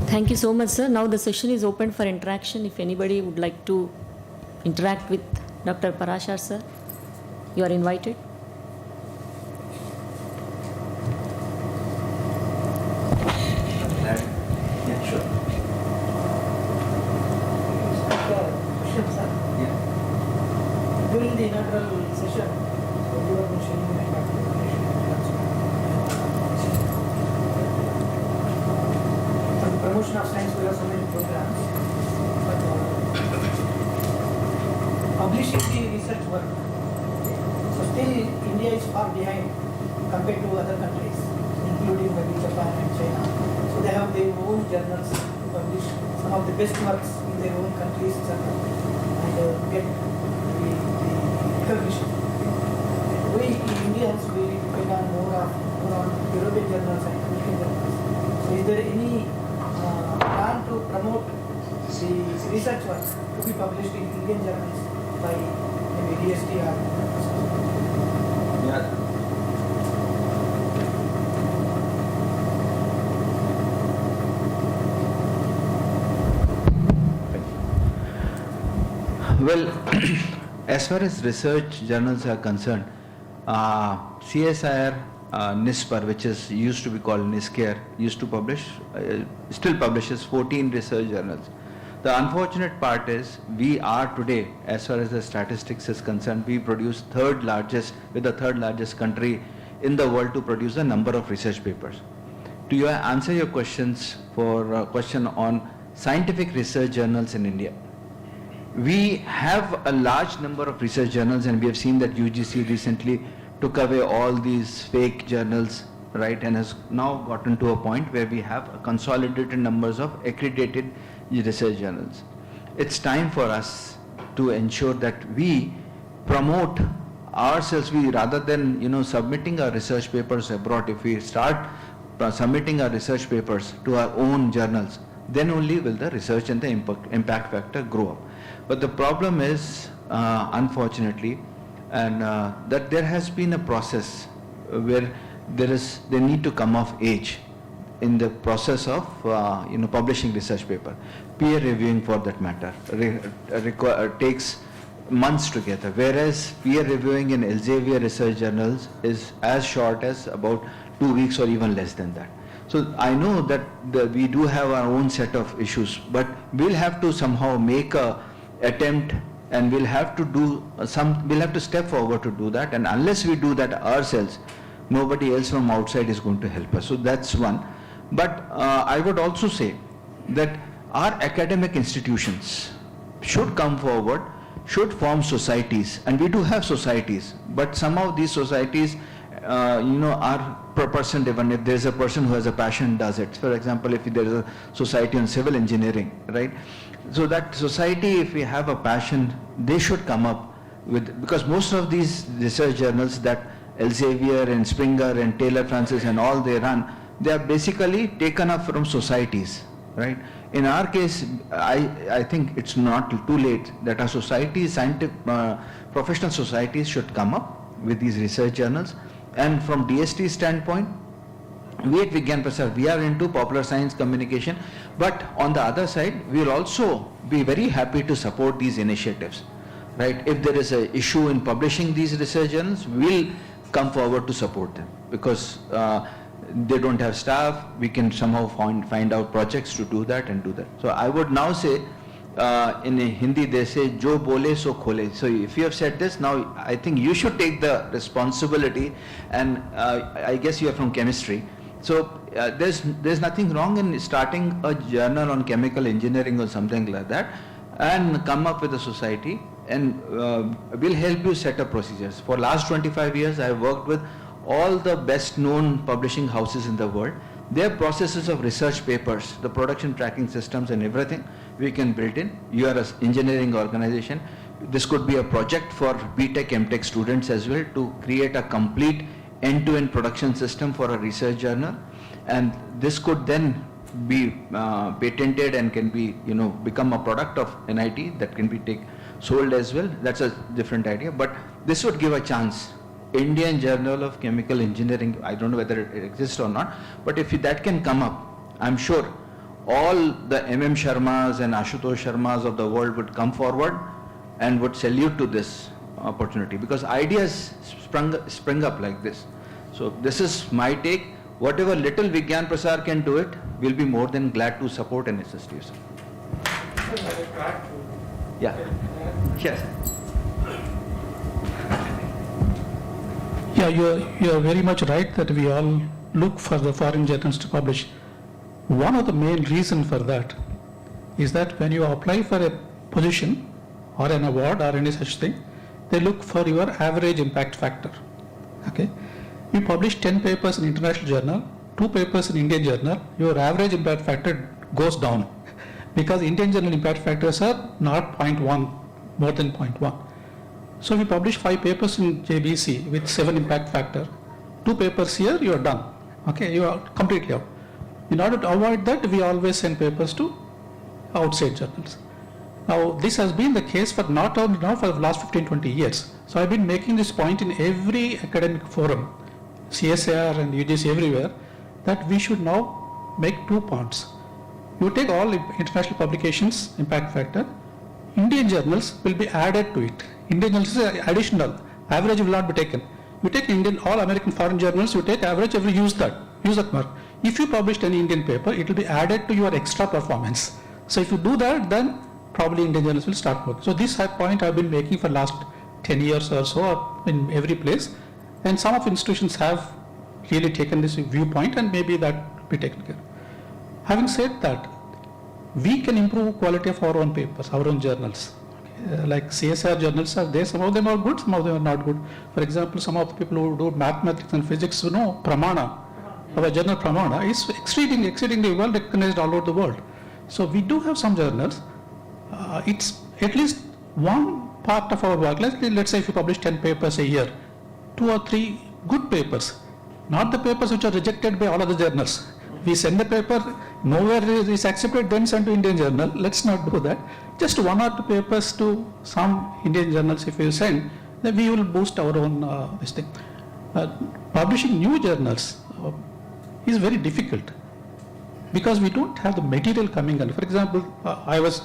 Thank you so much, sir. Now the session is open for interaction. If anybody would like to interact with Dr. Prasar, sir, you are invited. Yeah, sure. During the inaugural session, you were mentioning for the promotion of science, we have so many programs, but publishing the research work. So still India is far behind compared to other countries, including maybe Japan and China. So they have their own journals to publish some of the best works in their own countries and get the recognition. We Indians, we depend on more on European journals and American journals. So is there any plan to promote the research work to be published in Indian journals by maybe DST or? Yeah. Well, as far as research journals are concerned, CSIR NISPAR, which used to be called NISCARE, used to publish, still publishes 14 research journals. The unfortunate part is we are today, as far as the statistics is concerned, we produce we're the third largest country in the world to produce a number of research papers. To answer your questions for a question on scientific research journals in India, we have a large number of research journals, and we have seen that UGC recently took away all these fake journals, right, and has now gotten to a point where we have a consolidated numbers of accredited research journals. It's time for us to ensure that we promote ourselves. We, rather than submitting our research papers abroad, if we start submitting our research papers to our own journals, then only will the research and the impact factor grow up. But the problem is, unfortunately, and that there has been a process where they need to come of age in the process of publishing research paper. Peer reviewing, for that matter, takes months together, whereas peer reviewing in Elsevier research journals is as short as about 2 weeks or even less than that. So I know that we do have our own set of issues, but we'll have to somehow make a attempt, and we'll have to step forward to do that, and unless we do that ourselves, nobody else from outside is going to help us. So that's one. But I would also say that our academic institutions should come forward, should form societies, and we do have societies, but somehow these societies are per person driven. If there's a person who has a passion, does it. For example, if there is a society on civil engineering, right? So that society, if we have a passion, they should come up with, because most of these research journals that Elsevier and Springer and Taylor Francis and all they run, they are basically taken up from societies, right? In our case, I think it's not too late that our societies, scientific, professional societies should come up with these research journals. And from DST standpoint, we at Vigyan Prasar, we are into popular science communication, but on the other side, we will also be very happy to support these initiatives, right? If there is an issue in publishing these research journals, we'll come forward to support them, because they don't have staff. We can somehow find out projects to do that and do that. So I would now say, in Hindi they say, "Jo bole so khole." So if you have said this, now I think you should take the responsibility, and I guess you are from chemistry. So there's nothing wrong in starting a journal on chemical engineering or something like that, and come up with a society, and we'll help you set up procedures. For last 25 years, I have worked with all the best known publishing houses in the world. their processes of research papers, the production tracking systems and everything, we can build in. You are an engineering organization. This could be a project for BTech, MTech students as well to create a complete end-to-end production system for a research journal. And this could then be patented and can be, become a product of NIT that can be sold as well. That's a different idea. But this would give a chance. Indian Journal of Chemical Engineering, I don't know whether it exists or not, but if that can come up, I'm sure all the MM Sharmas and Ashutosh Sharmas of the world would come forward and would salute to this opportunity, because ideas spring up like this. So this is my take. Whatever little Vigyan Prasar can do it, we'll be more than glad to support and assist you, sir. Yeah. Yes. Yeah, you're very much right that we all look for the foreign journals to publish. One of the main reasons for that is that when you apply for a position or an award or any such thing, they look for your average impact factor. Okay, you publish 10 papers in international journal, 2 papers in Indian journal, your average impact factor goes down because Indian journal impact factors are not 0.1, more than 0.1. So we publish 5 papers in JBC with 7 impact factor, 2 papers here, you are done. Okay, you are completely out. In order to avoid that, we always send papers to outside journals. Now, this has been the case for not only now for the last 15-20 years. So I've been making this point in every academic forum, CSIR and UGC everywhere, that we should now make 2 points. You take all international publications, impact factor, Indian journals will be added to it. Indian journals is additional, average will not be taken. You take Indian, all American foreign journals, you take average, every use that mark. If you published any Indian paper, it will be added to your extra performance. So if you do that, then probably Indian journals will start working. So this point I've been making for last 10 years or so in every place. And some of institutions have really taken this viewpoint and maybe that will be taken care of. Having said that, we can improve quality of our own papers, our own journals. Like CSIR journals are there, some of them are good, some of them are not good. For example, some of the people who do mathematics and physics, Pramana, our journal Pramana is exceedingly well recognized all over the world. So we do have some journals. It's at least one part of our work. Let's say if you publish 10 papers a year, 2 or 3 good papers, not the papers which are rejected by all other journals. We send the paper, nowhere is accepted, then send to Indian journal. Let's not do that. Just 1 or 2 papers to some Indian journals if you send, then we will boost our own this thing. Publishing new journals is very difficult because we don't have the material coming in. For example, I was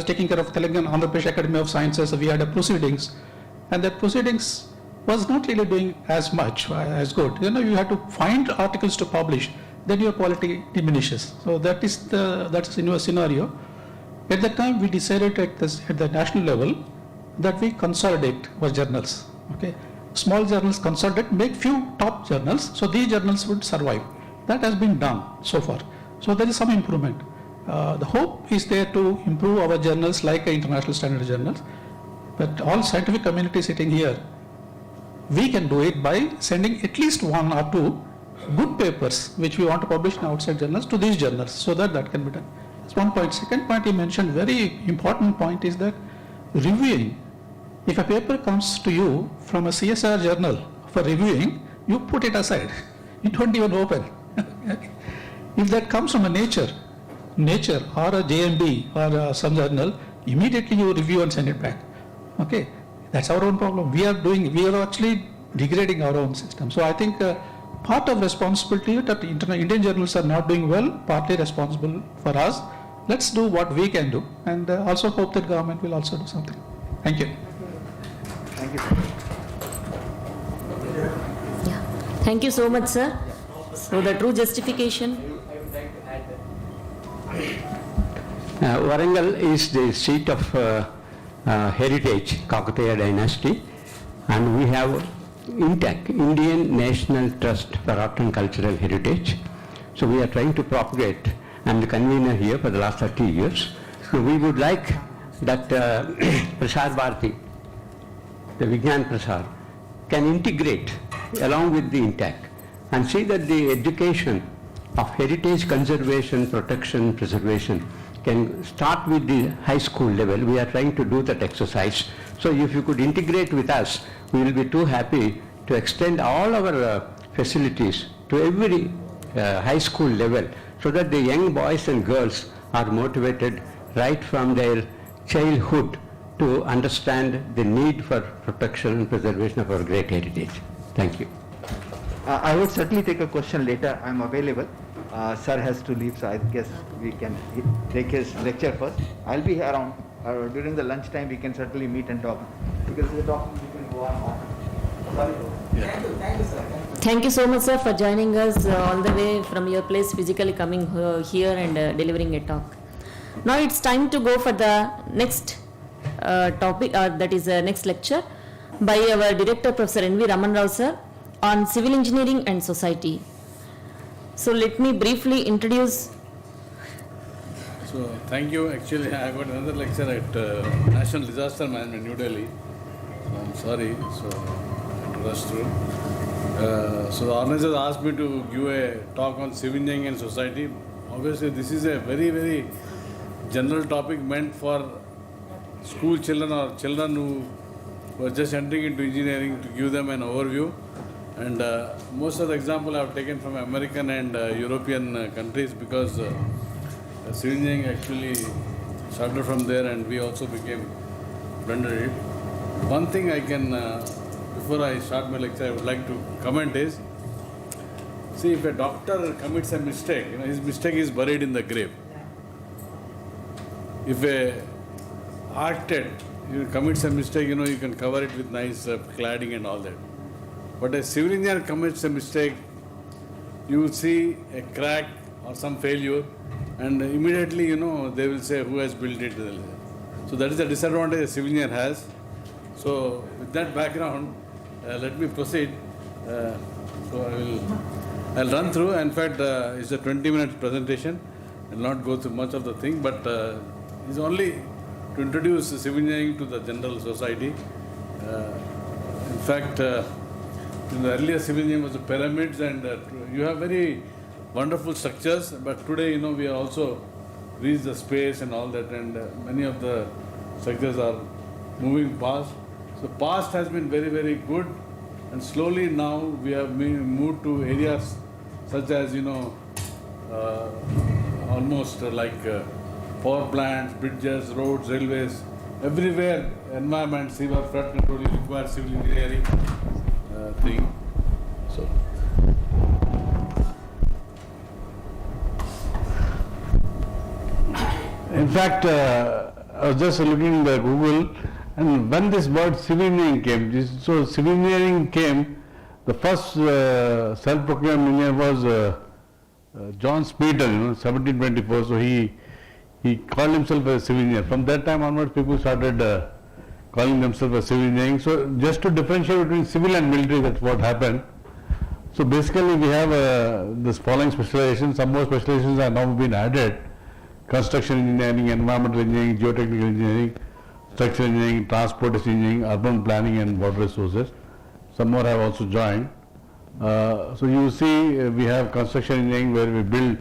taking care of Telugu Andhra Pradesh Academy of Sciences. We had a proceedings, and that proceedings was not really doing as much as good. You have to find articles to publish, then your quality diminishes. So that's the scenario. At that time, we decided at the national level that we consolidate our journals. Okay, small journals consolidate, make few top journals, so these journals would survive. That has been done so far. So there is some improvement. The hope is there to improve our journals like international standard journals. But all scientific community sitting here, we can do it by sending at least 1 or 2 good papers which we want to publish in outside journals to these journals, so that can be done. That's one point. Second point you mentioned, very important point, is that reviewing. If a paper comes to you from a CSR journal for reviewing, you put it aside. You don't even open. If that comes from a Nature or a JMB or some journal, immediately you review and send it back. Okay, that's our own problem. We are actually degrading our own system. So I think part of responsibility that Indian journals are not doing well, partly responsible for us. Let's do what we can do, and also hope that government will also do something. Thank you. Thank you. Yeah. Thank you so much, sir. So the true justification. Warangal is the seat of heritage, Kakatiya dynasty, and we have INTAC, Indian National Trust for Art and Cultural Heritage. So we are trying to propagate. I'm the convener here for the last 30 years. So we would like that Prasar Bharati, the Vigyan Prasar, can integrate along with the INTAC and see that the education of heritage conservation, protection, preservation can start with the high school level. We are trying to do that exercise. So if you could integrate with us, we will be too happy to extend all our facilities to every high school level so that the young boys and girls are motivated right from their childhood to understand the need for protection and preservation of our great heritage. Thank you. I would certainly take a question later. I'm available. Sir has to leave, so I guess we can take his lecture first. I'll be around. During the lunch time, we can certainly meet and talk. Because the talk, we can go on. Sorry. Thank you, sir. Thank you so much, sir, for joining us all the way from your place, physically coming here and delivering a talk. Now it's time to go for the next topic, that is next lecture by our director, Professor NV Raman Rao, sir, on civil engineering and society. So let me briefly introduce. So thank you. Actually, I got another lecture at National Disaster Management, New Delhi. So I'm sorry. So I had to rush through. So the organizers asked me to give a talk on civil engineering and society. Obviously, this is a very, very general topic meant for school children or children who were just entering into engineering, to give them an overview. And most of the example I have taken from American and European countries, because civil engineering actually started from there and we also became blended. One thing I can, before I start my lecture, I would like to comment is, see, if a doctor commits a mistake, his mistake is buried in the grave. If a architect commits a mistake, you can cover it with nice cladding and all that. But a civil engineer commits a mistake, you will see a crack or some failure, and immediately, they will say who has built it. So that is the disadvantage a civil engineer has. So with that background, let me proceed. So I'll run through. In fact, it's a 20-minute presentation. I'll not go through much of the thing, but it's only to introduce civil engineering to the general society. In fact, in the earlier civil engineering was the pyramids, and you have very wonderful structures, but today, we are also reached the space and all that, and many of the structures are moving past. So past has been very, very good, and slowly now we have moved to areas such as, almost like power plants, bridges, roads, railways, everywhere, environment, sewer, flood control require civil engineering thing. So, in fact, I was just looking in the Google, and when this word civil engineering came, so civil engineering came, the first self-proclaimed engineer was John Smeaton, 1724. So he called himself a civil engineer. From that time onwards, people started calling themselves a civil engineering. So just to differentiate between civil and military, that's what happened. So basically, we have this following specializations. Some more specializations are now been added: construction engineering, environmental engineering, geotechnical engineering, structural engineering, transportation engineering, urban planning, and water resources. Some more have also joined. So you see, we have construction engineering, where we build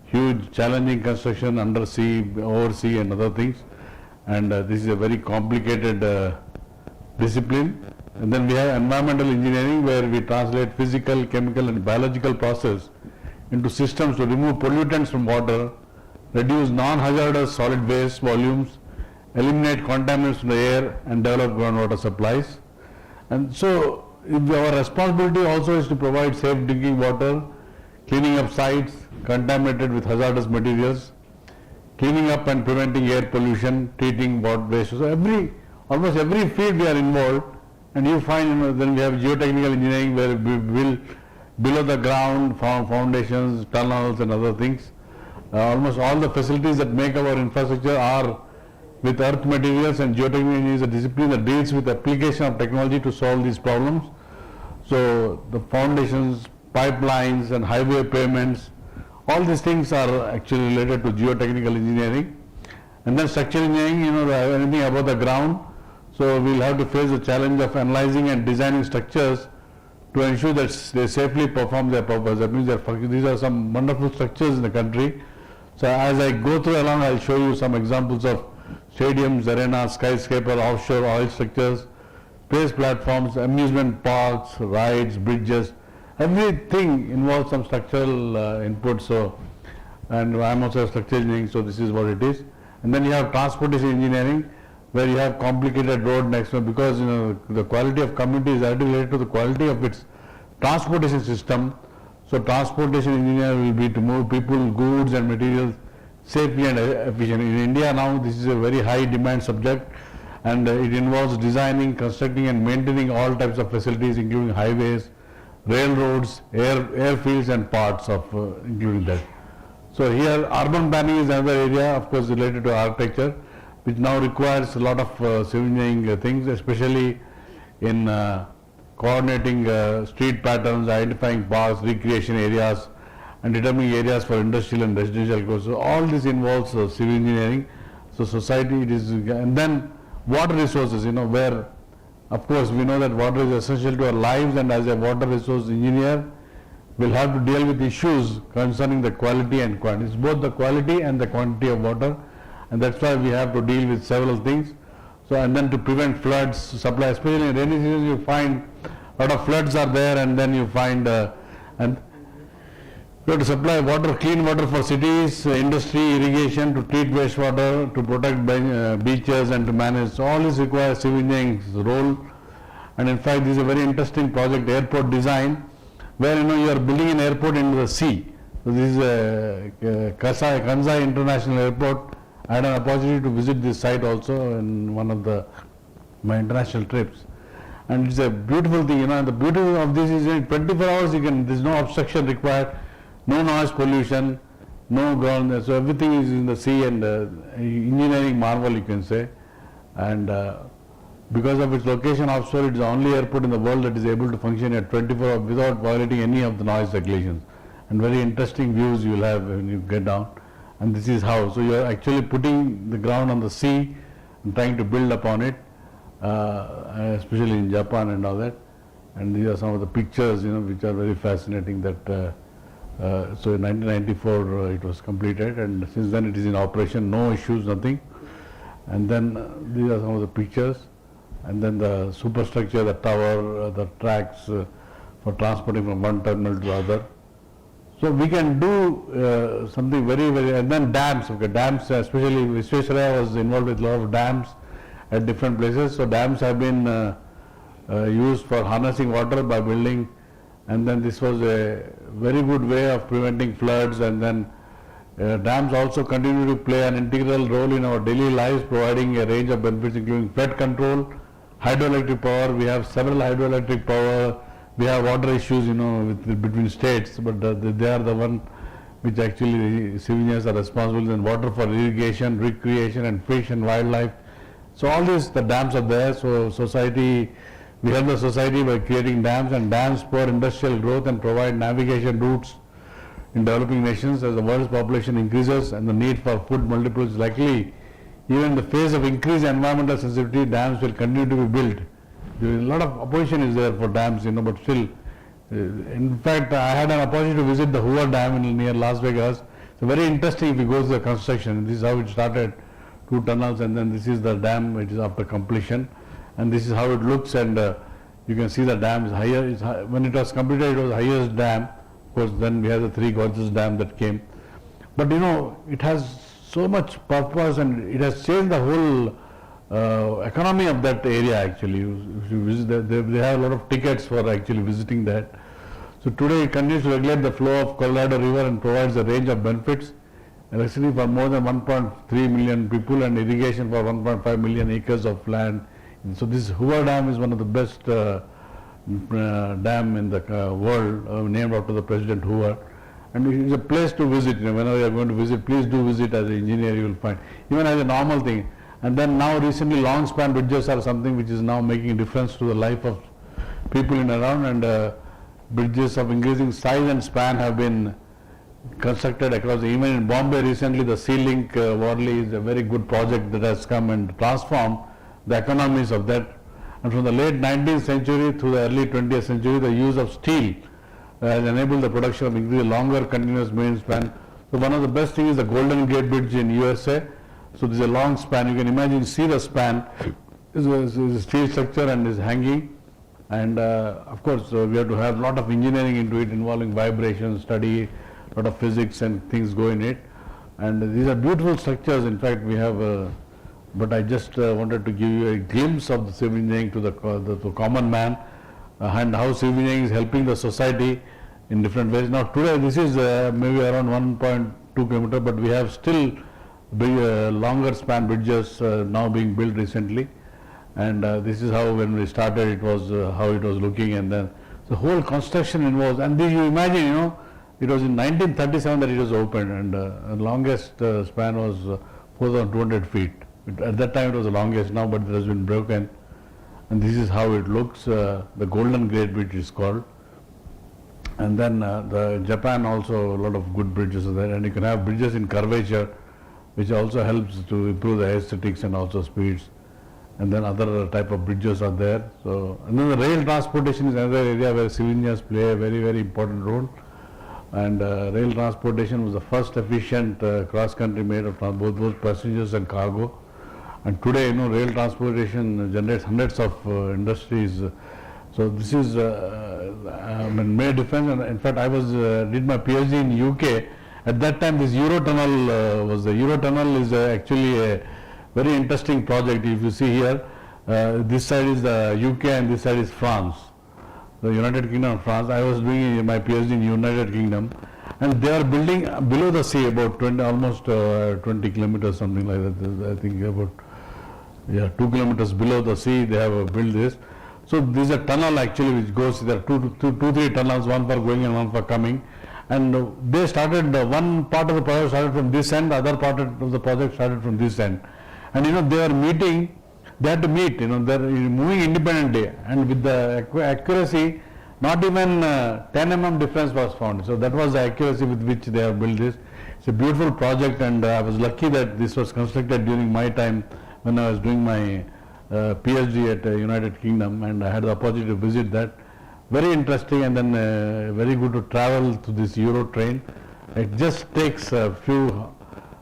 huge, challenging construction under sea, over sea, and other things. And this is a very complicated discipline. And then we have environmental engineering, where we translate physical, chemical, and biological process into systems to remove pollutants from water, reduce non-hazardous solid waste volumes, eliminate contaminants from the air, and develop groundwater supplies. And so our responsibility also is to provide safe drinking water, cleaning up sites contaminated with hazardous materials, cleaning up and preventing air pollution, treating water waste. So almost every field we are involved, and you find then we have geotechnical engineering, where we build below the ground foundations, tunnels, and other things. Almost all the facilities that make our infrastructure are with earth materials, and geotechnical engineering is a discipline that deals with application of technology to solve these problems. So the foundations, pipelines, and highway pavements, all these things are actually related to geotechnical engineering. And then structural engineering, anything above the ground. So we'll have to face the challenge of analyzing and designing structures to ensure that they safely perform their purpose. That means these are some wonderful structures in the country. So as I go through along, I'll show you some examples of stadiums, arenas, skyscraper, offshore oil structures, space platforms, amusement parks, rides, bridges. Everything involves some structural input. So, and I'm also a structural engineering, so this is what it is. And then you have transportation engineering, where you have complicated road next, because the quality of community is directly related to the quality of its transportation system. So transportation engineer will be to move people, goods and materials safely and efficiently. In India now, this is a very high demand subject, and it involves designing, constructing and maintaining all types of facilities, including highways, railroads, airfields and parts of including that. So here urban planning is another area, of course, related to architecture, which now requires a lot of civil engineering things, especially in coordinating street patterns, identifying parks, recreation areas, and determining areas for industrial and residential growth. So all this involves civil engineering. So society, it is, and then water resources, where, of course, we know that water is essential to our lives, and as a water resource engineer, we'll have to deal with issues concerning the quality and quantity. It's both the quality and the quantity of water, and that's why we have to deal with several things. So, and then to prevent floods, supply, especially in rainy season, you find a lot of floods are there, and then you find, and we have to supply water, clean water for cities, industry, irrigation, to treat wastewater, to protect beaches and to manage. So all this requires civil engineering's role. And in fact, this is a very interesting project, airport design, where you are building an airport into the sea. So this is Kansai International Airport. I had an opportunity to visit this site also in one of my international trips. And it's a beautiful thing, and the beauty of this is in 24 hours there's no obstruction required, no noise pollution, no ground, so everything is in the sea, and engineering marvel, you can say. And because of its location offshore, it's the only airport in the world that is able to function at 24 hours without violating any of the noise regulations. And very interesting views you will have when you get down. And this is how, so you are actually putting the ground on the sea and trying to build upon it, especially in Japan and all that. And these are some of the pictures, which are very fascinating. That so in 1994 it was completed, and since then it is in operation, no issues, nothing. And then these are some of the pictures, and then the superstructure, the tower, the tracks for transporting from one terminal to the other. So we can do something very, very, and then dams, dams, especially Visvesvaraya was involved with a lot of dams at different places. So dams have been used for harnessing water by building, and then this was a very good way of preventing floods. And then dams also continue to play an integral role in our daily lives, providing a range of benefits including flood control, hydroelectric power. We have several hydroelectric power. We have water issues, between states, but they are the one which actually civil engineers are responsible, and water for irrigation, recreation and fish and wildlife. So all this, the dams are there. So society, we help the society by creating dams, and dams spur industrial growth and provide navigation routes in developing nations. As the world's population increases and the need for food multiples, likely even in the face of increased environmental sensitivity, dams will continue to be built. A lot of opposition is there for dams, but still, in fact, I had an opportunity to visit the Hoover Dam near Las Vegas. It's very interesting if you go to the construction. This is how it started, 2 tunnels, and then this is the dam which is after completion, and this is how it looks. And you can see the dam is higher. When it was completed, it was the highest dam. Of course, then we had the 3 gorges dam that came. But it has so much purpose, and it has changed the whole economy of that area actually. If you visit, they have a lot of tickets for actually visiting that. So today it continues to regulate the flow of Colorado River and provides a range of benefits. Electricity for more than 1.3 million people and irrigation for 1.5 million acres of land. So this Hoover Dam is one of the best dam in the world, named after the President Hoover. And it is a place to visit. Whenever you are going to visit, please do visit. As an engineer, you will find, even as a normal thing. And then now recently long span bridges are something which is now making a difference to the life of people in and around, and bridges of increasing size and span have been constructed across. Even in Bombay recently, the Sea Link Worli is a very good project that has come and transformed the economies of that. And from the late 19th century to the early 20th century, the use of steel has enabled the production of increased longer continuous main span. So one of the best things is the Golden Gate Bridge in USA. So this is a long span. You can imagine, see the span is a steel structure and is hanging. And of course, we have to have a lot of engineering into it, involving vibration study, a lot of physics and things go in it. And these are beautiful structures. In fact, we have, but I just wanted to give you a glimpse of the civil engineering to the common man, and how civil engineering is helping the society in different ways. Now today this is maybe around 1.2 kilometer, but we have still big, longer span bridges now being built recently. And this is how, when we started, it was how it was looking, and then the whole construction involves. And this, you imagine, you know, it was in 1937 that it was opened, and the longest span was 4,200 feet. At that time it was the longest now, but it has been broken. And this is how it looks. The Golden Gate Bridge is called. And then the Japan also, a lot of good bridges are there, and you can have bridges in curvature, which also helps to improve the aesthetics and also speeds. And then other type of bridges are there. So, and then the rail transportation is another area where civil engineers play a very, very important role. And rail transportation was the first efficient cross-country made of both passengers and cargo. And today, you know, rail transportation generates hundreds of industries. So this is made a difference. And in fact, I did my PhD in UK. At that time, this Eurotunnel was the Eurotunnel is actually a very interesting project. If you see here, this side is the UK and this side is France, the United Kingdom and France. I was doing my PhD in United Kingdom, and they are building below the sea about almost 20 kilometers, something like that. I think about 2 kilometers below the sea they have built this. So this is a tunnel actually which goes, there are three tunnels, one for going and one for coming. And they started, one part of the project started from this end, the other part of the project started from this end. And you know, they are meeting, they had to meet, you know, they are moving independently, and with the accuracy, not even 10 mm difference was found. So that was the accuracy with which they have built this. It's a beautiful project, and I was lucky that this was constructed during my time when I was doing my PhD at United Kingdom, and I had the opportunity to visit that. Very interesting, and then very good to travel to this Euro train. It just takes a few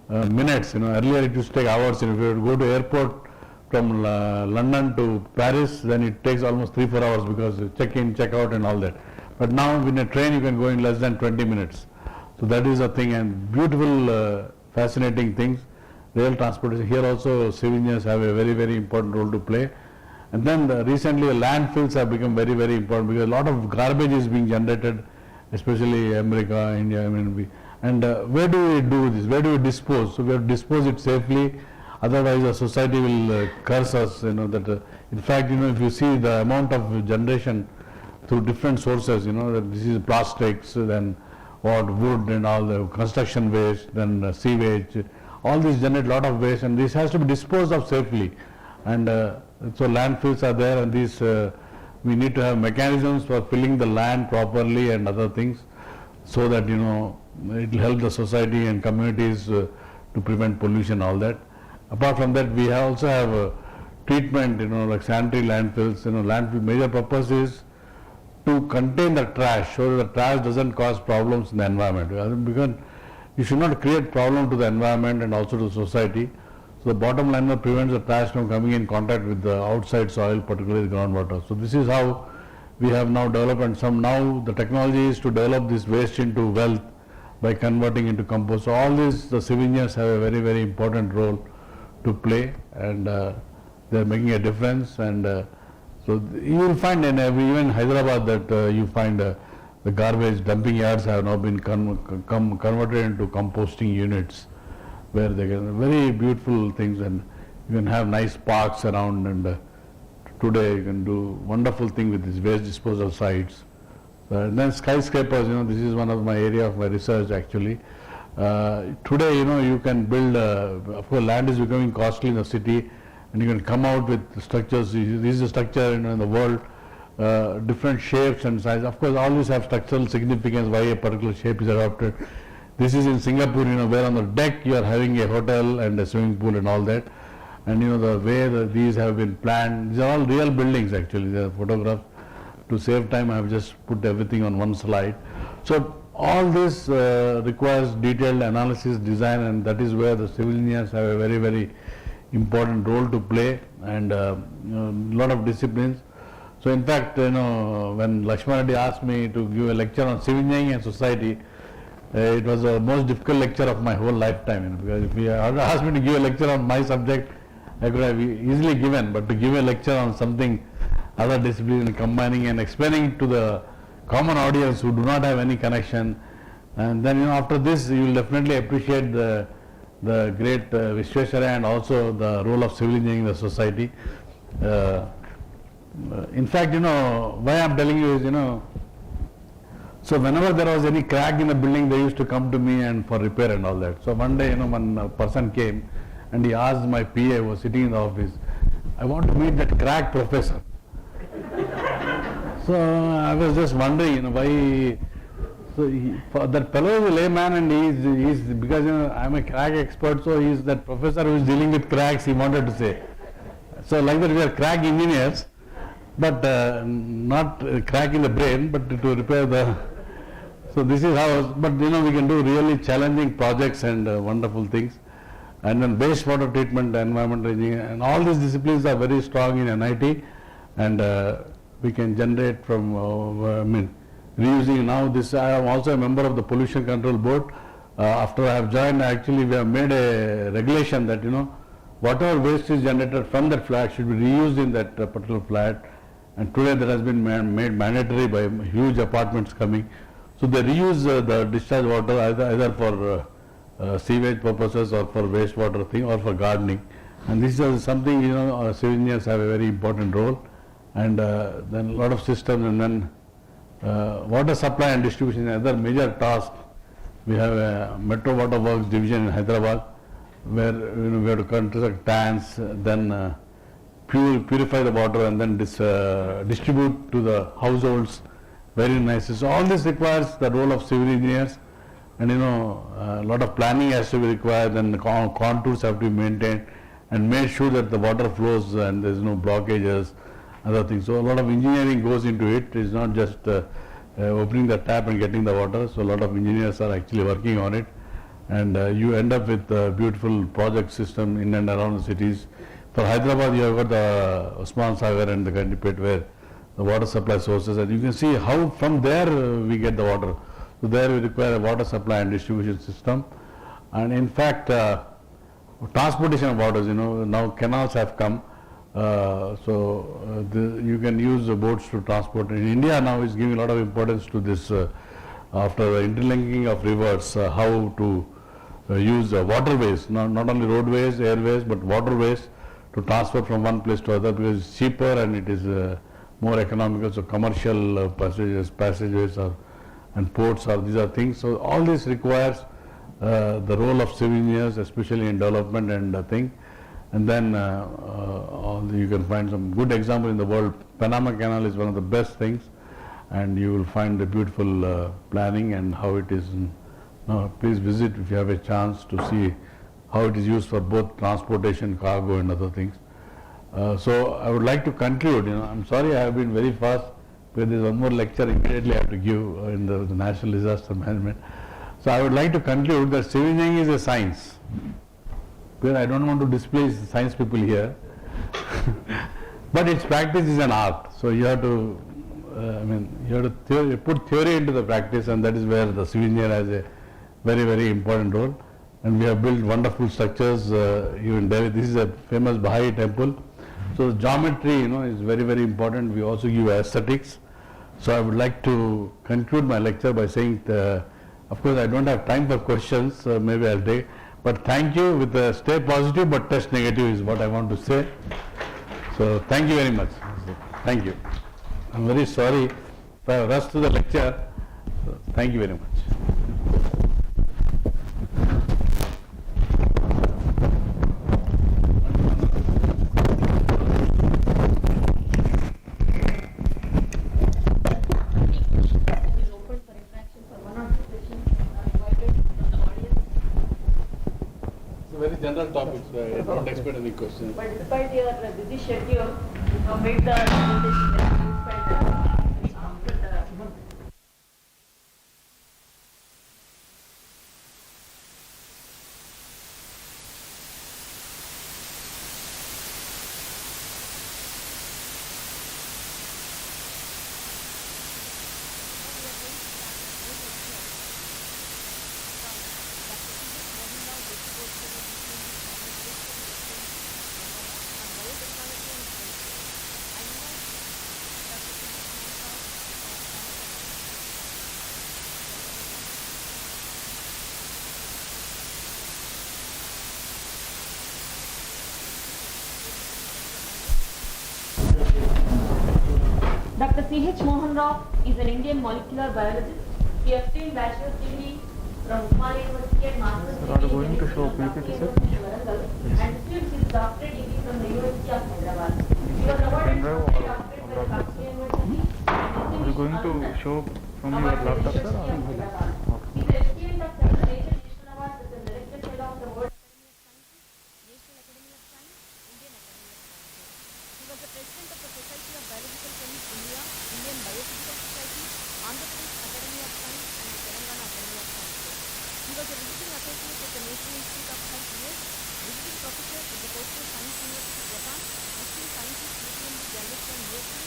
minutes, you know. Earlier it used to take hours. If you go to airport from London to Paris, then it takes almost 3-4 hours because check in, check out and all that. But now in a train you can go in less than 20 minutes. So that is a thing, and beautiful, fascinating things. Rail transportation, here also civil engineers have a very, very important role to play. And then recently landfills have become very, very important because a lot of garbage is being generated, especially America, India. I mean, and where do we do this? Where do we dispose? So we have to dispose it safely. Otherwise, the society will curse us. You know that. In fact, you know, if you see the amount of generation through different sources, you know, that this is plastics, then what, wood and all the construction waste, then sewage. All these generate a lot of waste, and this has to be disposed of safely. And so landfills are there, and these we need to have mechanisms for filling the land properly and other things, so that, you know, it will help the society and communities to prevent pollution, all that. Apart from that, we also have treatment, you know, like sanitary landfills. You know, landfill major purpose is to contain the trash, so that the trash doesn't cause problems in the environment. Because you should not create problem to the environment and also to society. So the bottom liner prevents the trash from coming in contact with the outside soil, particularly the groundwater. So this is how we have now developed, and now the technology is to develop this waste into wealth by converting into compost. So all these, the civil engineers have a very, very important role to play, and they are making a difference. And so you will find in even Hyderabad that you find the garbage dumping yards have now been converted into composting units, where they can very beautiful things, and you can have nice parks around, and today you can do wonderful thing with these waste disposal sites. And then skyscrapers, you know, this is one of my area of my research actually. Today, you know, you can build, of course land is becoming costly in the city, and you can come out with structures. This is a structure, you know, in the world, different shapes and sizes. Of course, all these have structural significance why a particular shape is adopted. This is in Singapore, you know, where on the deck you are having a hotel and a swimming pool and all that. And the way that these have been planned, these are all real buildings actually, they are photographs. To save time, I have just put everything on one slide. So all this requires detailed analysis, design, and that is where the civil engineers have a very, very important role to play, and a lot of disciplines. So in fact, when Lakshman Reddy asked me to give a lecture on civil engineering and society, it was the most difficult lecture of my whole lifetime, because if he had asked me to give a lecture on my subject, I could have easily given, but to give a lecture on something other discipline, combining and explaining it to the common audience who do not have any connection, and then after this you will definitely appreciate the great Vishweshwaraya and also the role of civil engineering in the society. In fact, why I am telling you is, so whenever there was any crack in the building, they used to come to me and for repair and all that. So one day, one person came and he asked my PA who was sitting in the office, I want to meet that crack professor. So I was just wondering, why. So that fellow is a layman, and he's because I'm a crack expert, so he's that professor who is dealing with cracks, he wanted to say. So like that we are crack engineers, but not crack in the brain, but to repair the. So this is how, but we can do really challenging projects and wonderful things. And then wastewater treatment, environmental engineering, and all these disciplines are very strong in NIT, and we can generate from, reusing now this. I am also a member of the Pollution Control Board. After I have joined, actually we have made a regulation that, whatever waste is generated from that flat should be reused in that particular flat. And today that has been made mandatory by huge apartments coming. So they reuse the discharge water either for sewage purposes or for wastewater thing or for gardening. And this is something, civil engineers have a very important role. And then a lot of systems, and then water supply and distribution is another major task. We have a Metro Water Works division in Hyderabad, where we have to construct tanks, then purify the water, and then distribute to the households very nicely. So all this requires the role of civil engineers, and a lot of planning has to be required, and the contours have to be maintained and made sure that the water flows and there is no blockages, other things. So a lot of engineering goes into it. It's not just opening the tap and getting the water. So a lot of engineers are actually working on it, and you end up with a beautiful project system in and around the cities. For Hyderabad, you have got the Osman Sagar and the Gandipet, where the water supply sources, and you can see how from there we get the water. So there we require a water supply and distribution system, and in fact transportation of waters, now canals have come, you can use the boats to transport. In India now is giving a lot of importance to this, after the interlinking of rivers, how to use waterways, not only roadways, airways, but waterways to transfer from one place to other, because it's cheaper and it is more economical. So commercial passageways and ports these are things. So all this requires the role of civil engineers, especially in development and thing. And then you can find some good example in the world. Panama Canal is one of the best things, and you will find the beautiful planning and how it is. Please visit if you have a chance to see how it is used for both transportation, cargo, and other things. So I would like to conclude. I'm sorry I have been very fast, because there is one more lecture immediately I have to give in the National Disaster Management. So I would like to conclude that civil engineering is a science. Because I don't want to displace science people here, but its practice is an art. So you have to, you have to put theory into the practice, and that is where the civil engineer has a very, very important role. And we have built wonderful structures. Even Delhi, this is a famous Baha'i temple. So geometry, is very, very important. We also give aesthetics. So I would like to conclude my lecture by saying, of course, I don't have time for questions. Maybe I'll take. But thank you. With stay positive, but test negative is what I want to say. So thank you very much. Thank you. I'm very sorry if I rushed to the lecture. So thank you very much. Very general topics. don't expect any questions. But despite your busy schedule, you made the presentation very useful and after the Dr. C.H. Mohan Rao is an Indian molecular biologist. He obtained bachelor's degree from Umar University and master's degree in chemistry from Govt University Warangal and received his doctorate degree from the University of Hyderabad. He was awarded doctorate by the Govt University and distinguished to show from your award by the laptop, sir? University of Hyderabad. He is a recipient of several major national awards as a director fellow of the World National Academy of Science, Indian Academy of Sciences. He was the president of the Society of Biological Chemists India, Indian Biophysical Society, Andhra Pradesh Academy of Science, and the Telangana Academy of Sciences. He was a visiting associate at the National Institute of Health, US, visiting professor at the Tokyo Science University, Japan, visiting scientist UTMB journalist from USA,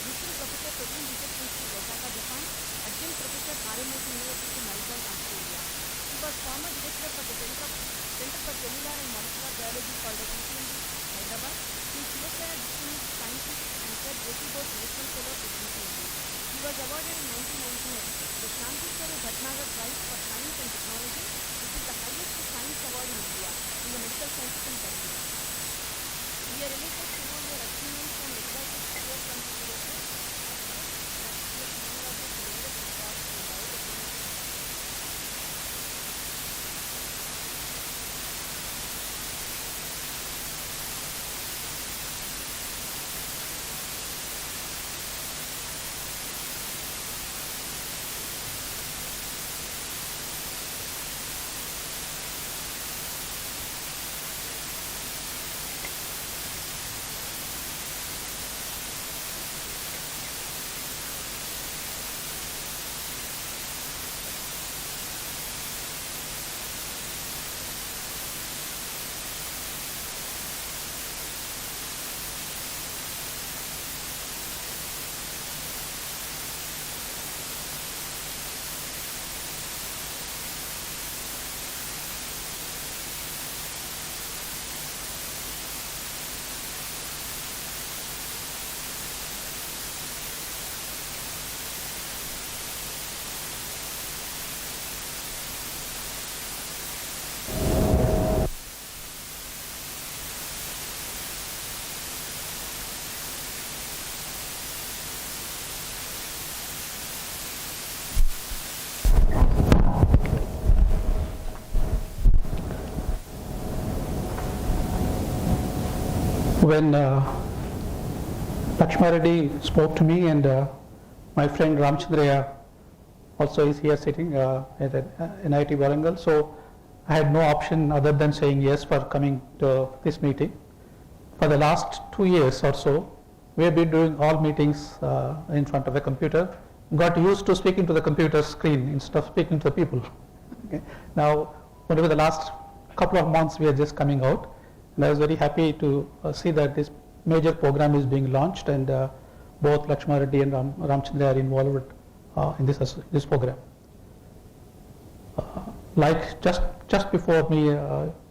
visiting professor Protein Research Institute, Osaka, Japan, adjunct professor RMIT University, Melbourne, Australia. He was former director for the Center for Cellular and Molecular Biology called as UTMB, Hyderabad. He is selected as distinguished scientist and third Jyoti Bose National Fellow at UTMB. He was awarded in 1999 the Shanti Swarup Bhatnagar Prize for Science and Technology, which is the highest science award in India in the medical sciences and category. We are related to know your achievements and excited to hear from you today. When Lakshma Reddy spoke to me, and my friend Ramchandra also is here sitting at NIT Warangal, so I had no option other than saying yes for coming to this meeting. For the last 2 years or so, we have been doing all meetings in front of a computer. Got used to speaking to the computer screen instead of speaking to the people. Okay. Now, only for the last couple of months, we are just coming out. And I was very happy to see that this major program is being launched, and both Lakshma Reddy and Ramchandra are involved in this program. Like just before me,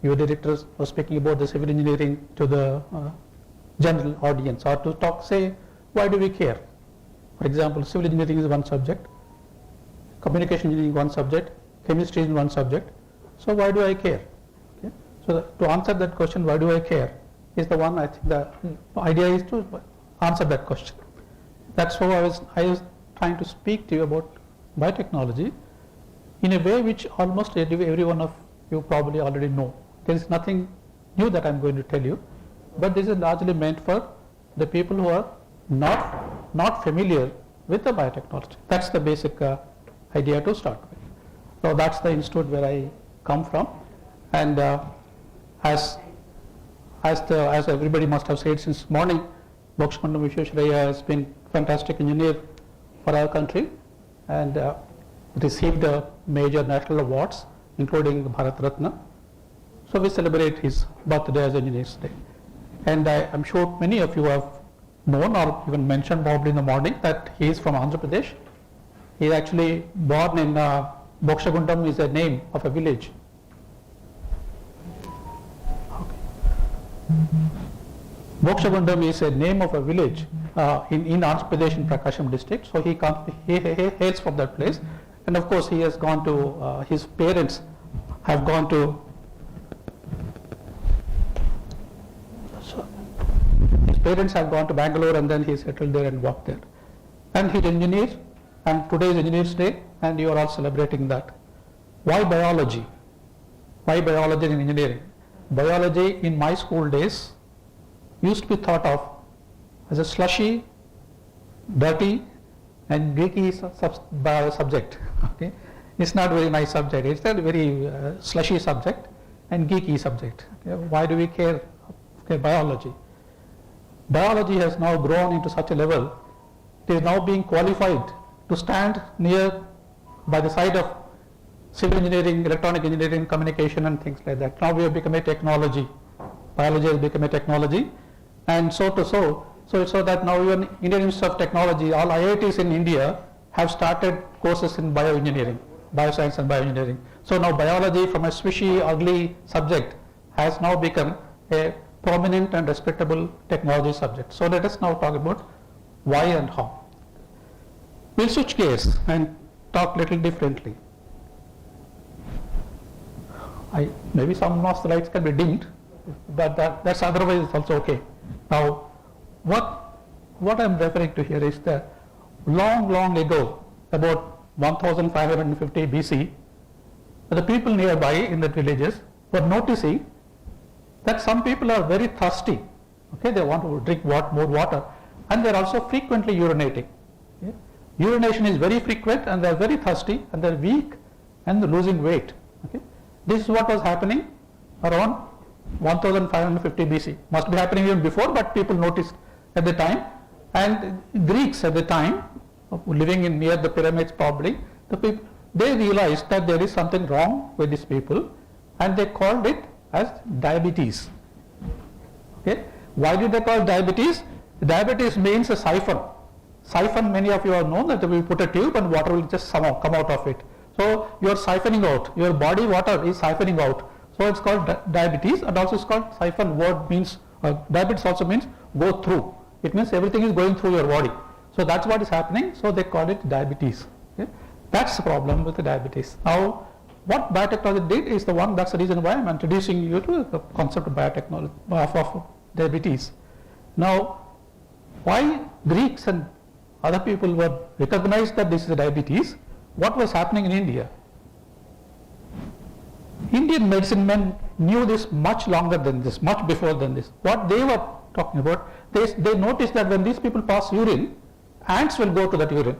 your directors were speaking about the civil engineering to the general audience, or to say, why do we care? For example, civil engineering is one subject, communication engineering is one subject, chemistry is one subject. So why do I care? Okay. So to answer that question, why do I care, is the one I think the idea is to answer that question. That's how I was trying to speak to you about biotechnology in a way which almost every one of you probably already know. There is nothing new that I'm going to tell you, but this is largely meant for the people who are not familiar with the biotechnology. That's the basic idea to start with. So that's the institute where I come from, and as as everybody must have said since morning, Bokshakundam Vishwesvaraya has been fantastic engineer for our country and received major national awards, including Bharat Ratna. So we celebrate his birthday as Engineers Day. And I'm sure many of you have known or even mentioned probably in the morning that he is from Andhra Pradesh. He is actually born in Bokshakundam is a name of a village. Bokshakundam is a name of a village in Andhra Pradesh in Prakasham district. So he hails from that place. And of course he has gone to, his parents have gone to, Bangalore and then he settled there and worked there. And he's an engineer, and today is Engineers Day and you are all celebrating that. Why biology? Why biology in engineering? Biology in my school days used to be thought of as a slushy, dirty and geeky subject. Okay? It's not a very nice subject, it's a very slushy subject and geeky subject. Okay? Why do we care? Okay, biology. Biology has now grown into such a level, it is now being qualified to stand near by the side of civil engineering, electronic engineering, communication and things like that. Now we have become a technology. Biology has become a technology, and so that now even Indian Institute of Technology, all IITs in India have started courses in bioengineering, bioscience and bioengineering. So now biology from a swishy, ugly subject has now become a prominent and respectable technology subject. So let us now talk about why and how. We'll switch gears and talk little differently. Maybe some of the lights can be dimmed, but that's otherwise also okay. Now, what I'm referring to here is that long ago, about 1550 BC, the people nearby in the villages were noticing that some people are very thirsty. Okay, they want to drink more water, and they're also frequently urinating. Okay? Urination is very frequent, and they're very thirsty, and they're weak, and they're losing weight. Okay? This is what was happening around 1550 BC. Must be happening even before, but people noticed at the time. And Greeks at the time, living in near the pyramids probably, they realized that there is something wrong with these people, and they called it as diabetes. Okay? Why did they call it diabetes? Diabetes means a siphon. Siphon, many of you have known that we put a tube and water will just somehow come out of it. So you are siphoning out, your body water is siphoning out. So it's called diabetes, and also it's called siphon. Word means, diabetes also means go through. It means everything is going through your body. So that's what is happening, so they call it diabetes. Okay? That's the problem with the diabetes. Now, what biotechnology did is that's the reason why I'm introducing you to the concept of biotechnology, of diabetes. Now, why Greeks and other people were recognized that this is diabetes? What was happening in India? Indian medicine men knew this much longer than this, much before than this. What they were talking about, they noticed that when these people pass urine, ants will go to that urine.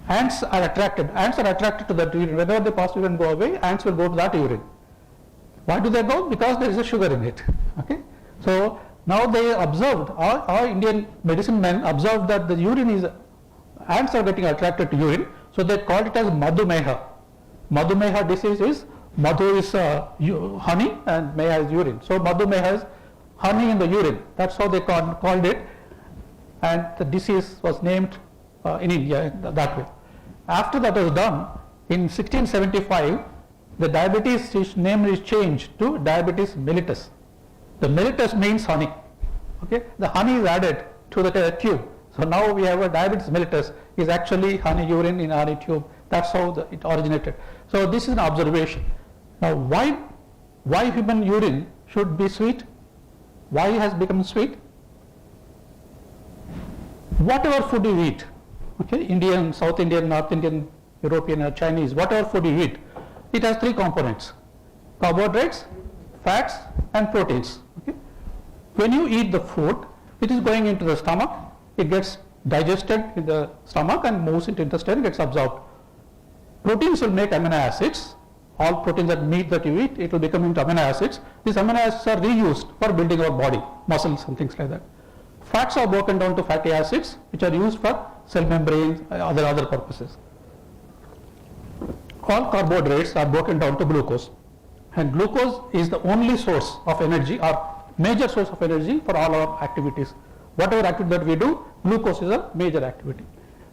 Ants are attracted to that urine. Whenever they pass urine and go away, ants will go to that urine. Why do they go? Because there is a sugar in it. Okay? So now they observed, our Indian medicine men observed that the urine is, ants are getting attracted to urine, so they called it as Madhumeha. Madhumeha disease is, Madhu is honey and Meha is urine. So Madhumeha is honey in the urine. That's how they called it, and the disease was named in India that way. After that was done, in 1675, the diabetes name is changed to diabetes mellitus. The mellitus means honey. Okay, the honey is added to the tube. So now we have a diabetes mellitus is actually honey urine in honey tube. That's how it originated. So this is an observation. Now why human urine should be sweet? Why it has become sweet? Whatever food you eat, okay, Indian, South Indian, North Indian, European or Chinese, whatever food you eat, it has three components: carbohydrates, fats and proteins. Okay? When you eat the food, it is going into the stomach, it gets digested in the stomach and moves into intestine, gets absorbed. Proteins will make amino acids, all proteins that meat that you eat, it will become into amino acids. These amino acids are reused for building our body, muscles and things like that. Fats are broken down to fatty acids, which are used for cell membranes, other purposes. All carbohydrates are broken down to glucose, and glucose is the only source of energy or major source of energy for all our activities. Whatever activity that we do, glucose is a major activity.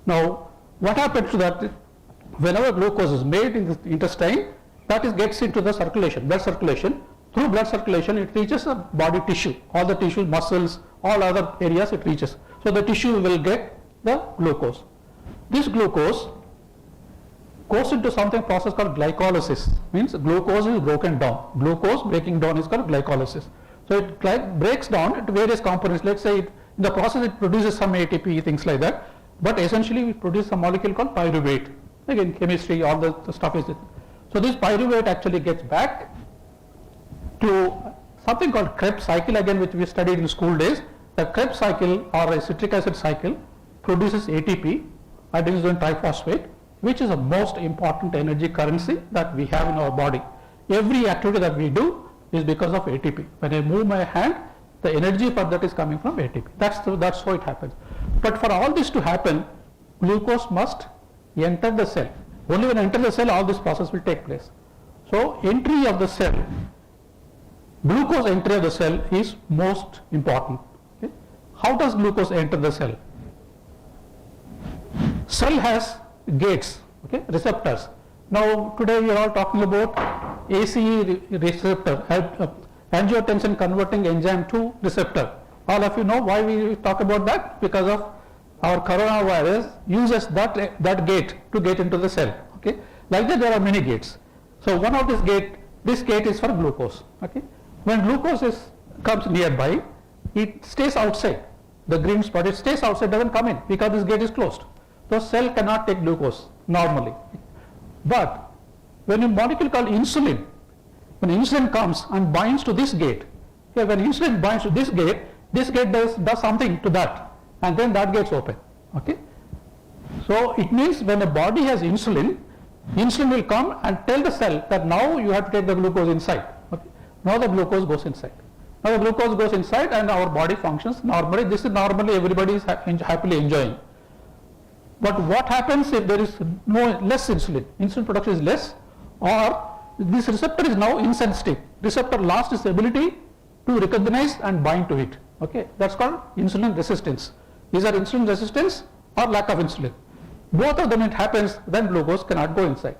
Now, what happens to that? Whenever glucose is made in the intestine, that gets into the circulation, blood circulation. Through blood circulation, it reaches the body tissue, all the tissues, muscles, all other areas it reaches. So the tissue will get the glucose. This glucose goes into something process called glycolysis. Means glucose is broken down. Glucose breaking down is called glycolysis. So it breaks down into various components. Let's say in the process it produces some ATP, things like that. But essentially we produce a molecule called pyruvate. Again, chemistry, all the stuff is it. So this pyruvate actually gets back to something called Krebs cycle, again, which we studied in school days. The Krebs cycle or a citric acid cycle produces ATP, adenosine triphosphate, which is the most important energy currency that we have in our body. Every activity that we do is because of ATP. When I move my hand, the energy for that is coming from ATP. That's how it happens. But for all this to happen, glucose must enter the cell. Only when I enter the cell, all this process will take place. So entry of the cell, glucose entry of the cell is most important. Okay? How does glucose enter the cell? Cell has gates, okay, receptors. Now today we are all talking about ACE receptor, angiotensin converting enzyme 2 receptor. All of you know why we talk about that? Because of our coronavirus uses that gate to get into the cell. Okay, like that there are many gates. So one of this gate is for glucose. Okay, when glucose comes nearby, it stays outside. The green spot, it stays outside, doesn't come in because this gate is closed. So cell cannot take glucose normally. But when a molecule called insulin, when insulin comes and binds to this gate, okay, when insulin binds to this gate does something to that, and then that gets open. Okay, so it means when a body has insulin, insulin will come and tell the cell that now you have to take the glucose inside. Okay, now the glucose goes inside. Now the glucose goes inside and our body functions normally. This is normally everybody is happily enjoying. But what happens if there is less insulin? Insulin production is less, or this receptor is now insensitive. Receptor lost its ability to recognize and bind to it. Okay, that's called insulin resistance. These are insulin resistance or lack of insulin. Both of them it happens, then glucose cannot go inside.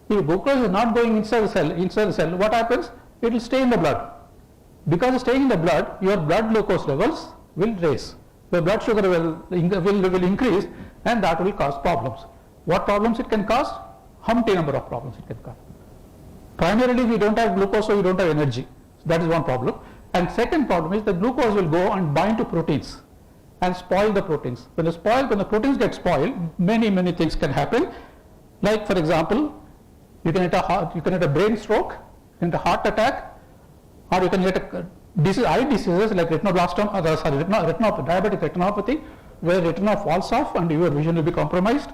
If glucose is not going inside the cell, what happens? It will stay in the blood. Because it's staying in the blood, your blood glucose levels will raise. The blood sugar will increase, and that will cause problems. What problems it can cause? Humpty number of problems it can cause. Primarily we don't have glucose, so we don't have energy. So that is one problem. And second problem is the glucose will go and bind to proteins and spoil the proteins. When the proteins get spoiled, many things can happen. Like for example, you can get a brain stroke, you can get a heart attack, or you can get eye diseases like retinoblastoma, diabetic retinopathy, where retina falls off and your vision will be compromised,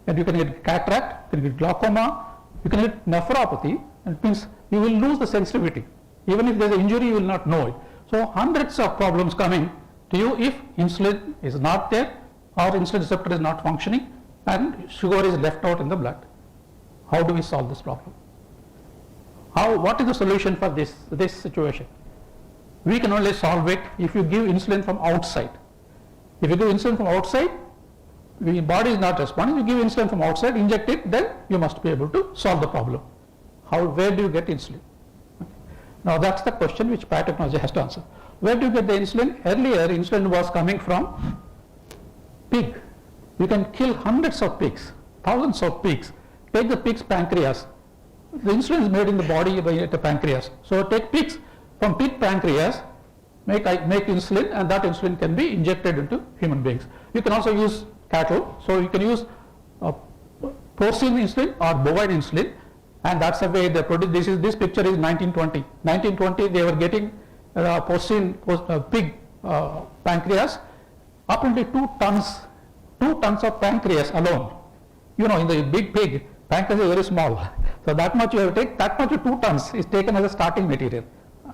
and you can get cataract, you can get glaucoma, you can get nephropathy, and it means you will lose the sensitivity. Even if there is an injury, you will not know it. So hundreds of problems coming to you if insulin is not there or insulin receptor is not functioning and sugar is left out in the blood. How do we solve this problem? What is the solution for this situation? We can only solve it if you give insulin from outside. If you give insulin from outside, the body is not responding. You give insulin from outside, inject it, then you must be able to solve the problem. Where do you get insulin? Now that's the question which biotechnology has to answer. Where do you get the insulin? Earlier, insulin was coming from pig. You can kill hundreds of pigs, thousands of pigs. Take the pig's pancreas. The insulin is made in the body by the pancreas. So take pigs from pig pancreas, make insulin, and that insulin can be injected into human beings. You can also use cattle. So you can use porcine insulin or bovine insulin, and that's the way they produce. This picture is 1920. 1920 they were getting pig pancreas. Apparently 2 tons of pancreas alone. You know, in the big pig, Pancreas is very small. So that much you have to take, that much 2 tons is taken as a starting material.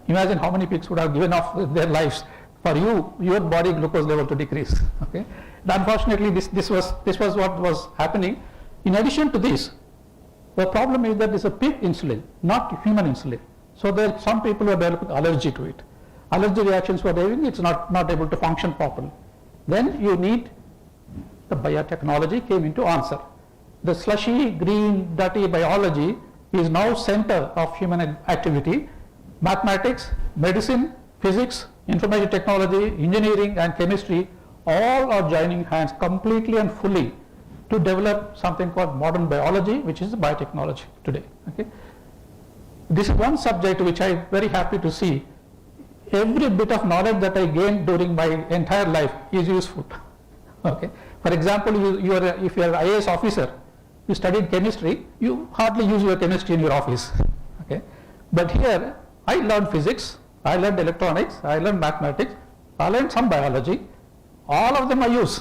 Imagine how many pigs would have given off their lives for your body glucose level to decrease. Okay. And unfortunately, this was what was happening. In addition to this, the problem is that it's a pig insulin, not human insulin. So there are some people who are developing allergy to it. Allergy reactions were having, it's not able to function properly. Then you need the biotechnology came into answer. The slushy, green, dirty biology is now center of human activity. Mathematics, medicine, physics, information technology, engineering and chemistry all are joining hands completely and fully to develop something called modern biology, which is biotechnology today. Okay? This is one subject which I am very happy to see. Every bit of knowledge that I gained during my entire life is useful. Okay? For example, if you are an IAS officer, you studied chemistry, you hardly use your chemistry in your office. Okay? But here, I learned physics, I learned electronics, I learned mathematics, I learned some biology. All of them I use.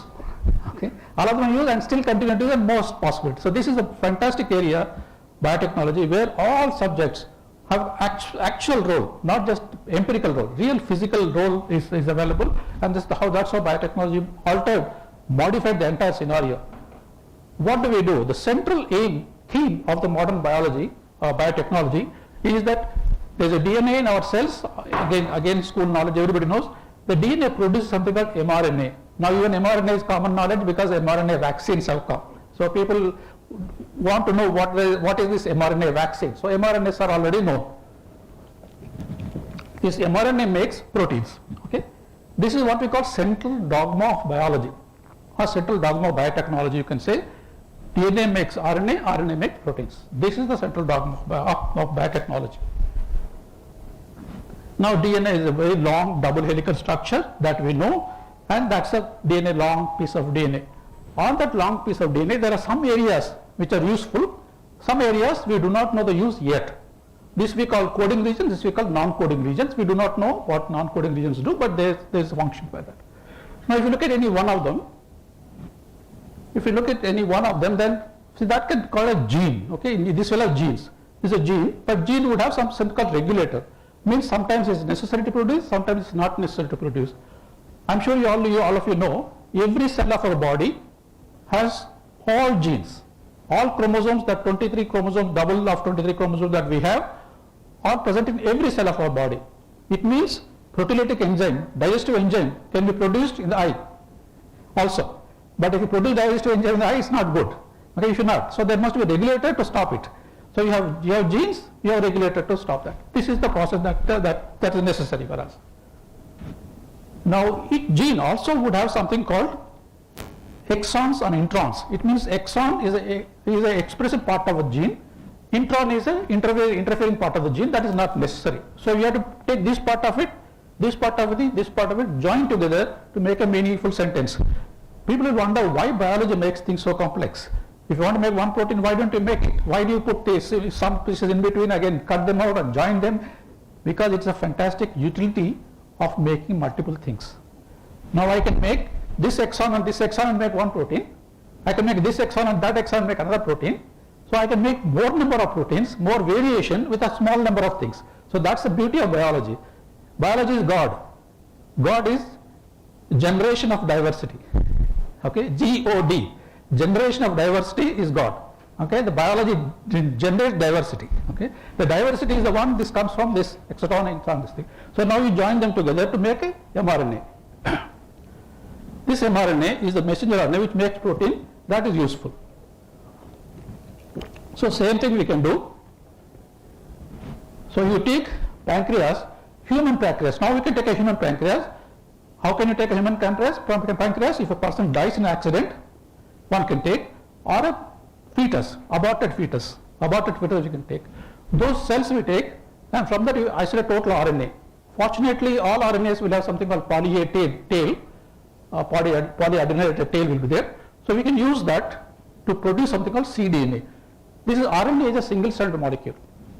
Okay? All of them I use and still continue to use the most possible. So this is a fantastic area, biotechnology, where all subjects have actual role, not just empirical role. Real physical role is available, and that's how biotechnology altered, modified the entire scenario. What do? The central theme of the modern biology, biotechnology, is that there's a DNA in our cells. Again, school knowledge, everybody knows. The DNA produces something called mRNA. Now even mRNA is common knowledge because mRNA vaccines have come. So people want to know what is this mRNA vaccine. So mRNAs are already known. This mRNA makes proteins. Okay? This is what we call central dogma of biology, or central dogma of biotechnology, you can say. DNA makes RNA, RNA makes proteins. This is the central dogma of biotechnology. Now DNA is a very long double helical structure that we know, and that's a DNA, long piece of DNA. On that long piece of DNA, there are some areas which are useful, some areas we do not know the use yet. This we call coding regions, this we call non-coding regions. We do not know what non-coding regions do, but there is a function for that. Now if you look at any one of them, then see that can call a gene. Okay, this will have genes. This is a gene, but gene would have something called regulator. Means sometimes it's necessary to produce, sometimes it's not necessary to produce. I'm sure all of you know, every cell of our body has all genes, all chromosomes, that 23 chromosomes, double of 23 chromosomes that we have, are present in every cell of our body. It means proteolytic enzyme, digestive enzyme can be produced in the eye also. But if you produce digestive enzyme in the eye, it's not good. Okay, you should not. So there must be a regulator to stop it. So you have genes, you have a regulator to stop that. This is the process that is necessary for us. Now each gene also would have something called exons and introns. It means exon is an expressive part of a gene, intron is an interfering part of the gene that is not necessary. So you have to take this part of it, this part of it, join together to make a meaningful sentence. People will wonder why biology makes things so complex. If you want to make one protein, why don't you make it? Why do you put some pieces in between, again cut them out and join them? Because it's a fantastic utility of making multiple things. Now I can make this exon and make one protein. I can make this exon and that exon and make another protein. So I can make more number of proteins, more variation with a small number of things. So that's the beauty of biology. Biology is God. God is generation of diversity. Okay, G-O-D. Generation of diversity is God. Okay, the biology generates diversity. Okay, the diversity is the one, this comes from this exon, intron, this thing. So now you join them together to make a mRNA. This mRNA is the messenger RNA which makes protein, that is useful. So same thing we can do. So you take pancreas, human pancreas. Now we can take a human pancreas. How can you take a human pancreas? If a person dies in an accident, one can take, or a fetus, aborted fetus you can take. Those cells we take, and from that you isolate total RNA. Fortunately, all RNAs will have something called poly-A tail, polyadenylated tail will be there. So we can use that to produce something called cDNA. This is RNA is a single stranded molecule.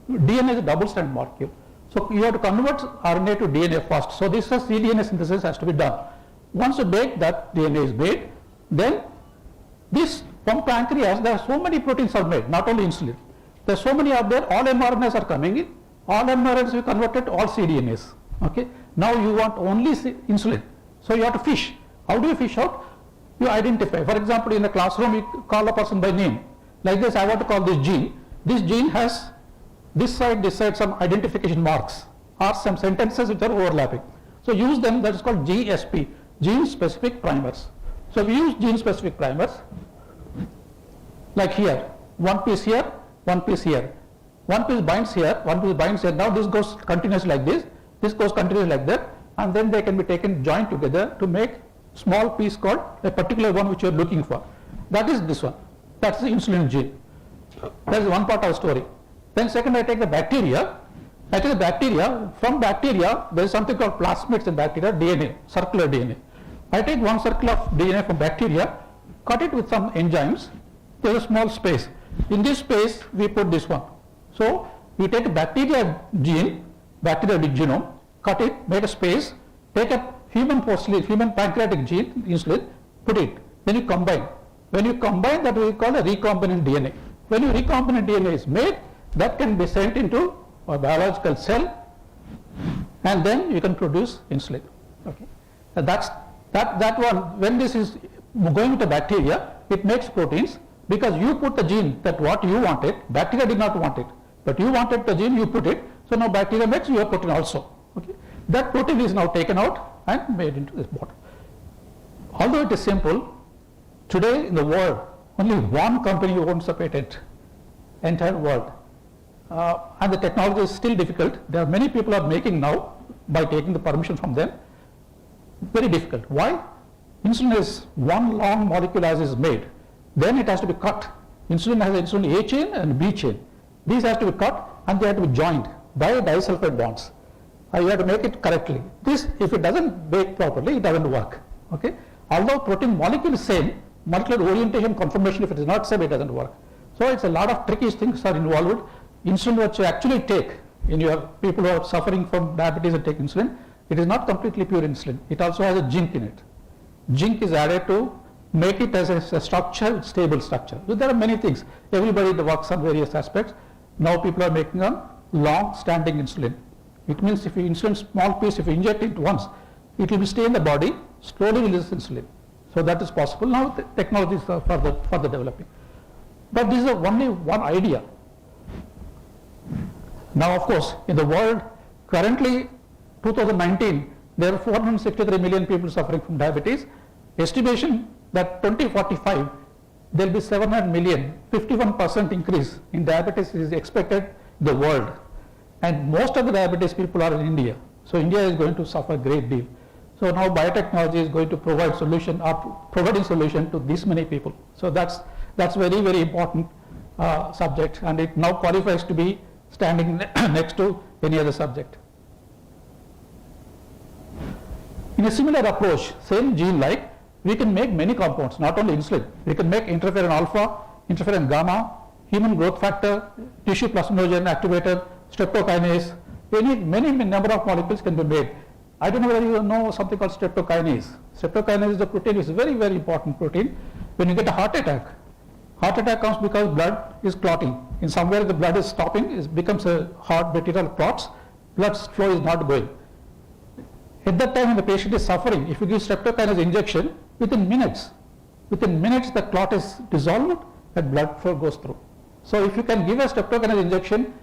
DNA is a double stranded molecule. So you have to convert RNA to DNA first. So this cDNA synthesis has to be done. Once you bake that DNA is made, then this From pancreas, there are so many proteins are made, not only insulin. There are so many out there, all mRNAs are coming in, all mRNAs we converted to all cDNAs. Okay? Now you want only insulin. So you have to fish. How do you fish out? You identify. For example, in the classroom, you call a person by name. Like this, I want to call this gene. This gene has this side some identification marks or some sentences which are overlapping. So use them, that is called GSP, gene specific primers. So we use gene specific primers like here, one piece here, one piece here. One piece binds here, one piece binds here. Now this goes continuous like this goes continuous like that, and then they can be taken joined together to make small piece called a particular one which you are looking for. That is this one. That's the insulin gene. That is one part of the story. Then second, I take the bacteria. From bacteria, there is something called plasmids in bacteria, DNA, circular DNA. I take one circle of DNA from bacteria, cut it with some enzymes. There is a small space. In this space, we put this one. So we take a bacteria gene, bacteria genome, cut it, make a space, take a human pancreatic gene, insulin, put it. Then you combine. When you combine, that we call a recombinant DNA. When your recombinant DNA is made, that can be sent into a biological cell, and then you can produce insulin. Okay, and that one. When this is going to bacteria, it makes proteins because you put the gene that what you wanted. Bacteria did not want it, but you wanted the gene, you put it. So now bacteria makes your protein also. Okay, that protein is now taken out and made into this bottle. Although it is simple, today in the world, only one company owns the patent, entire world. And the technology is still difficult. There are many people are making now by taking the permission from them. Very difficult. Why? Insulin is one long molecule as is made. Then it has to be cut. Insulin has insulin A chain and B chain. These have to be cut and they have to be joined by disulfide bonds. You have to make it correctly. This, if it doesn't bake properly, it doesn't work. Okay? Although protein molecule is same, molecular orientation conformation, if it is not same, it doesn't work. So it's a lot of tricky things are involved. Insulin which you actually take in your people who are suffering from diabetes and take insulin, it is not completely pure insulin. It also has a zinc in it. Zinc is added to make it as a structure, stable structure. So there are many things. Everybody works on various aspects. Now people are making a long-standing insulin. It means if you insulin small piece, if you inject it once, it will stay in the body, slowly release insulin. So that is possible. Now the technology is further developing. But this is only one idea. Now, of course, in the world, currently 2019, there are 463 million people suffering from diabetes. Estimation that 2045, there will be 700 million, 51% increase in diabetes is expected in the world. And most of the diabetes people are in India. So India is going to suffer a great deal. So now biotechnology is going to provide solution, or providing solution to this many people. So that's very, very important subject, and it now qualifies to be standing next to any other subject. In a similar approach, same gene like, we can make many compounds, not only insulin. We can make interferon alpha, interferon gamma, human growth factor, tissue plasminogen activator, streptokinase, many number of molecules can be made. I don't know whether you know something called streptokinase. Streptokinase is a protein, it's a very, very important protein. When you get a heart attack comes because blood is clotting. In somewhere the blood is stopping, it becomes a heart bacterial clots, blood flow is not going. At that time when the patient is suffering, if you give streptokinase injection, within minutes the clot is dissolved and blood flow goes through. So if you can give a streptokinase injection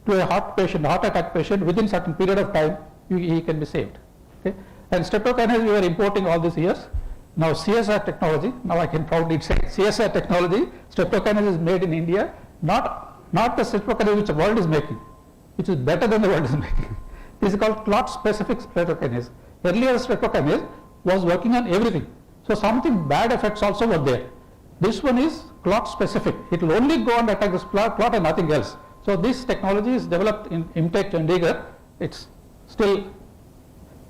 to a heart attack patient within certain period of time, he can be saved. Okay? And streptokinase we were importing all these years. Now CSR technology, now I can proudly say CSR technology, streptokinase is made in India, not the streptokinase which the world is making, which is better than the world is making. This is called clot specific streptokinase. Earlier streptokinase was working on everything. So something bad effects also were there. This one is clot specific. It will only go and attack this clot and nothing else. So this technology is developed in IMTech Chandigarh. It's still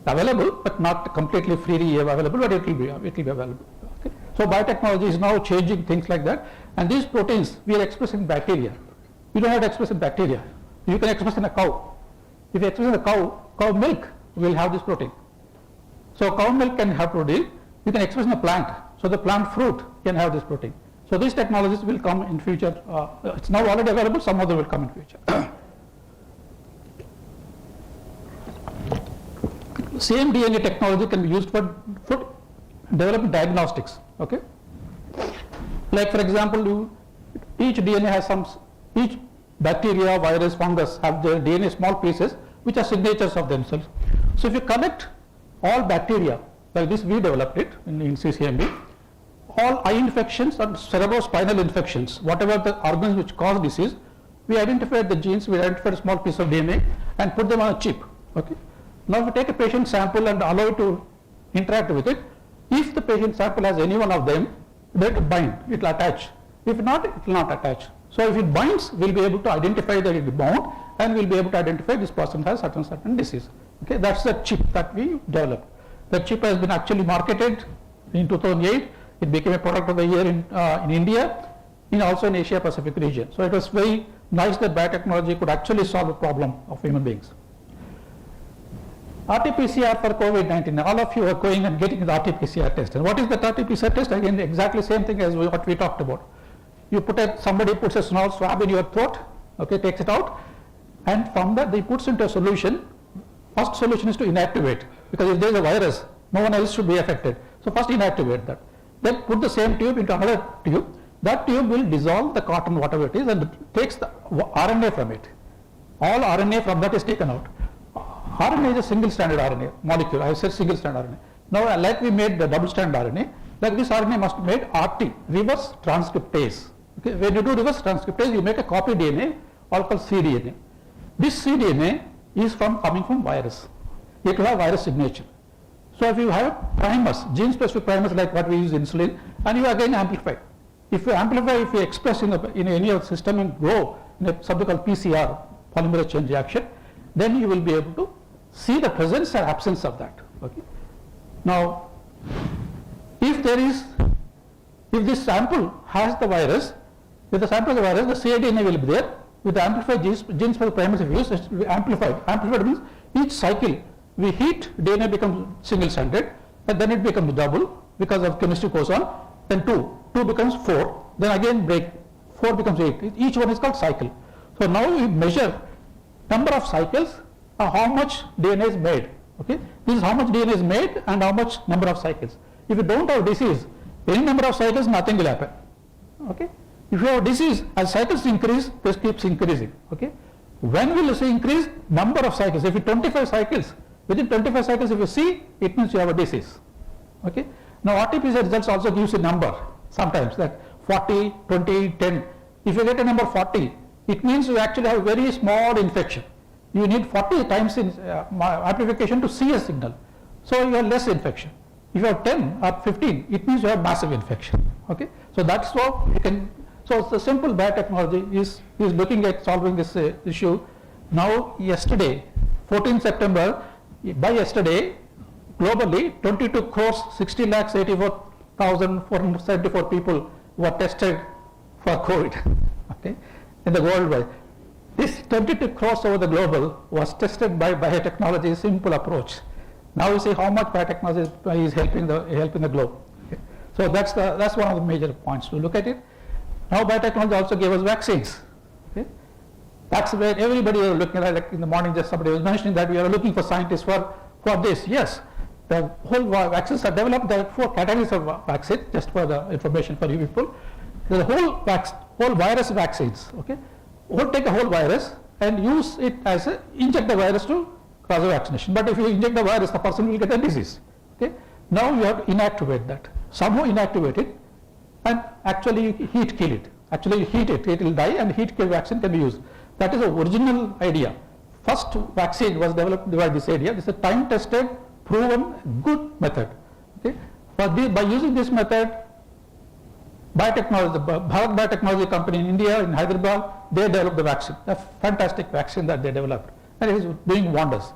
available, but not completely freely available, but it will be available. Okay? So biotechnology is now changing things like that. And these proteins we are expressing in bacteria. We don't have to express in bacteria. You can express in a cow. If you express in a cow milk will have this protein. So cow milk can have protein. You can express in a plant. So the plant fruit can have this protein. So these technologies will come in future. It's now already available, some of them will come in future. Same DNA technology can be used for developing diagnostics, okay? Like for example, each DNA has each bacteria, virus, fungus have their DNA small pieces which are signatures of themselves. So if you collect all bacteria, like this we developed it in CCMB, all eye infections and cerebrospinal infections, whatever the organs which cause disease, we identified the genes, we identified a small piece of DNA and put them on a chip, okay? Now if we take a patient sample and allow it to interact with it, if the patient sample has any one of them, it will bind, it will attach. If not, it will not attach. So if it binds, we will be able to identify that it is bound and we will be able to identify this person has certain disease. Okay, that's the chip that we developed. The chip has been actually marketed in 2008. It became a product of the year in India, and also in Asia Pacific region. So it was very nice that biotechnology could actually solve a problem of human beings. RT-PCR for COVID-19. All of you are going and getting the RT-PCR test. And what is the RT-PCR test? Again, exactly same thing as what we talked about. You somebody puts a small swab in your throat, okay, takes it out, and from that they puts into a solution. First solution is to inactivate, because if there is a virus, no one else should be affected. So first inactivate that. Then put the same tube into another tube. That tube will dissolve the cotton, whatever it is, and takes the RNA from it. All RNA from that is taken out. RNA is a single stranded RNA molecule. I have said single stranded RNA. Now, like we made the double stranded RNA, like this RNA must be made RT, reverse transcriptase. Okay? When you do reverse transcriptase, you make a copy DNA, or called cDNA. This cDNA is coming from virus. It will have virus signature. So if you have primers, gene-specific primers like what we use insulin, and you again amplify. If you amplify, if you express in any other system and grow in something called PCR, polymerase chain reaction, then you will be able to see the presence or absence of that. Okay. Now, if this sample has the virus, with the sample of the virus, the cDNA will be there. With the amplified gene-specific primers, if you use, it will be amplified. Amplified means each cycle we heat, DNA becomes single-stranded, and then it becomes double because of chemistry goes on. Then 2 becomes 4. Then again break, 4 becomes 8. Each one is called cycle. So now we measure number of cycles, how much DNA is made. Okay, this is how much DNA is made and how much number of cycles. If you don't have disease, any number of cycles, nothing will happen. Okay, if you have disease, as cycles increase, this keeps increasing. Okay, when will you see increase number of cycles? If you 25 cycles, within 25 cycles, if you see, it means you have a disease. Okay, now RT-PCR results also gives a number sometimes like 40, 20, 10. If you get a number 40, it means you actually have a very small infection. You need 40 times in amplification to see a signal. So you have less infection. If you have 10 or 15, it means you have massive infection. Okay, so that's how you can. So the simple biotechnology is looking at solving this issue. Now, yesterday, 14 September, by yesterday, globally, 22 crores 60 lakhs 84,474 people were tested for COVID. Okay, in the worldwide. This 22 crores over the global was tested by biotechnology, simple approach. Now you see how much biotechnology is helping the globe. Okay. So that's one of the major points to look at it. Now biotechnology also gave us vaccines. Okay. That's where everybody is looking at. Like in the morning, just somebody was mentioning that we are looking for scientists for this. Yes, the whole vaccines are developed. There are 4 categories of vaccine. Just for the information for you people, the whole virus vaccines. Okay. We'll take a whole virus and use it as inject the virus to cause a vaccination. But if you inject the virus, the person will get a disease. Okay? Now you have to inactivate that. Somehow inactivate it and actually heat kill it. Actually heat it, it will die, and heat kill vaccine can be used. That is the original idea. First vaccine was developed by this idea. This is a time-tested, proven, good method. Okay? By using this method, biotechnology, the Bharat Biotechnology Company in India, in Hyderabad, they developed the vaccine, a fantastic vaccine that they developed, and it is doing wonders.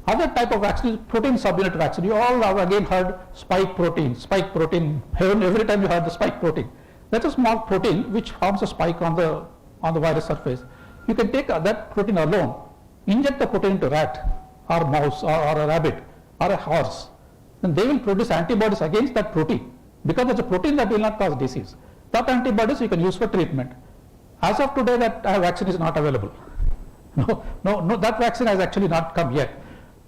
Other type of vaccine is protein subunit vaccine. You all have again heard spike protein. Every time you heard the spike protein. That's a small protein which forms a spike on the virus surface. You can take that protein alone, inject the protein into rat or mouse or a rabbit or a horse, and they will produce antibodies against that protein. Because it's a protein that will not cause disease. That antibodies you can use for treatment. As of today, that vaccine is not available. No, that vaccine has actually not come yet.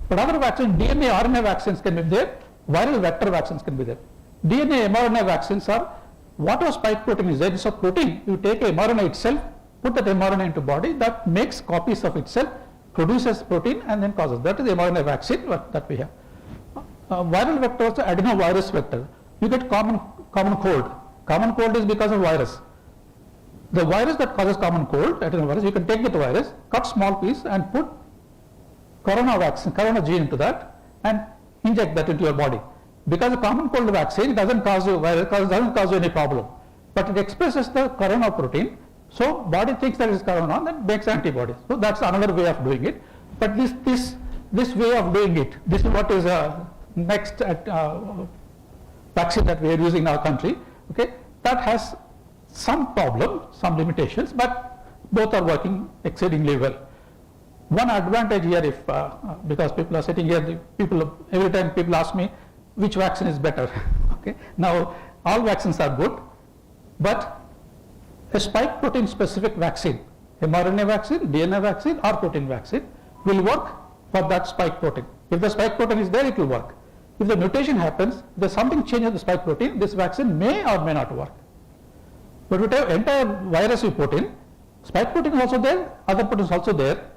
But other vaccines, DNA, RNA vaccines can be there, viral vector vaccines can be there. DNA, mRNA vaccines are whatever spike protein is there, it's a protein, you take a mRNA itself, put that mRNA into body, that makes copies of itself, produces protein and then causes. That is the mRNA vaccine that we have. Viral vector also adenovirus vector. You get common cold. Common cold is because of virus. The virus that causes common cold, adenovirus, you can take that virus, cut small piece and put corona vaccine, corona gene into that and inject that into your body. Because the common cold vaccine doesn't cause you virus, doesn't cause you any problem, but it expresses the corona protein. So body thinks that it's corona and then makes antibodies. So that's another way of doing it. But this way of doing it, this is what is next vaccine that we are using in our country. Okay, that has some problem, some limitations, but both are working exceedingly well. One advantage here, if because people are sitting here, every time people ask me which vaccine is better. Okay, now all vaccines are good, but a spike protein specific vaccine, mRNA vaccine, DNA vaccine or protein vaccine will work for that spike protein. If the spike protein is there, it will work. If the mutation happens, if there's something changes the spike protein, this vaccine may or may not work. But with the entire virus you put in, spike protein is also there, other protein is also there,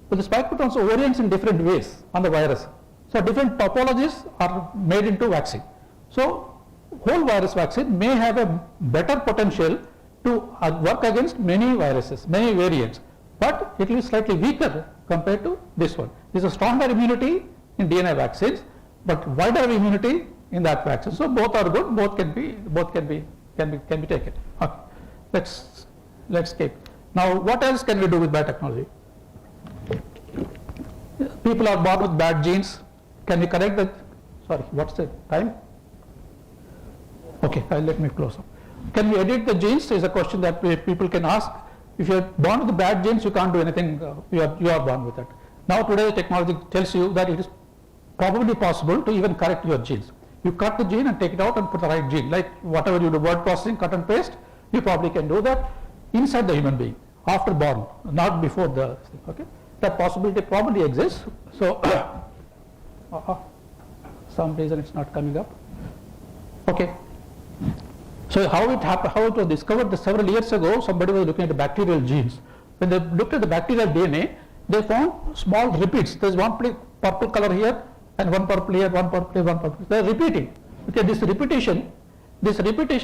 but the spike protein also orients in different ways on the virus. So different topologies are made into vaccine. So whole virus vaccine may have a better potential to work against many viruses, many variants, but it will be slightly weaker compared to this one. There is a stronger immunity in DNA vaccines, but wider immunity in that vaccine. So both are good, both can be taken. Okay. Let's keep. Now what else can we do with biotechnology? People are born with bad genes. Can we correct that? Sorry, what's the time? Okay, let me close up. Can we edit the genes is a question that people can ask. If you are born with the bad genes, you can't do anything, you are born with it. Now today the technology tells you that it is probably possible to even correct your genes. You cut the gene and take it out and put the right gene. Like whatever you do word processing, cut and paste, you probably can do that inside the human being, after born, not before the, okay. That possibility probably exists. So, some reason it's not coming up. Okay. So how it happened, how it was discovered several years ago, somebody was looking at the bacterial genes. When they looked at the bacterial DNA, they found small repeats. There's one purple color here and one purple here, one purple here, one purple. They're repeating. Okay, this repetition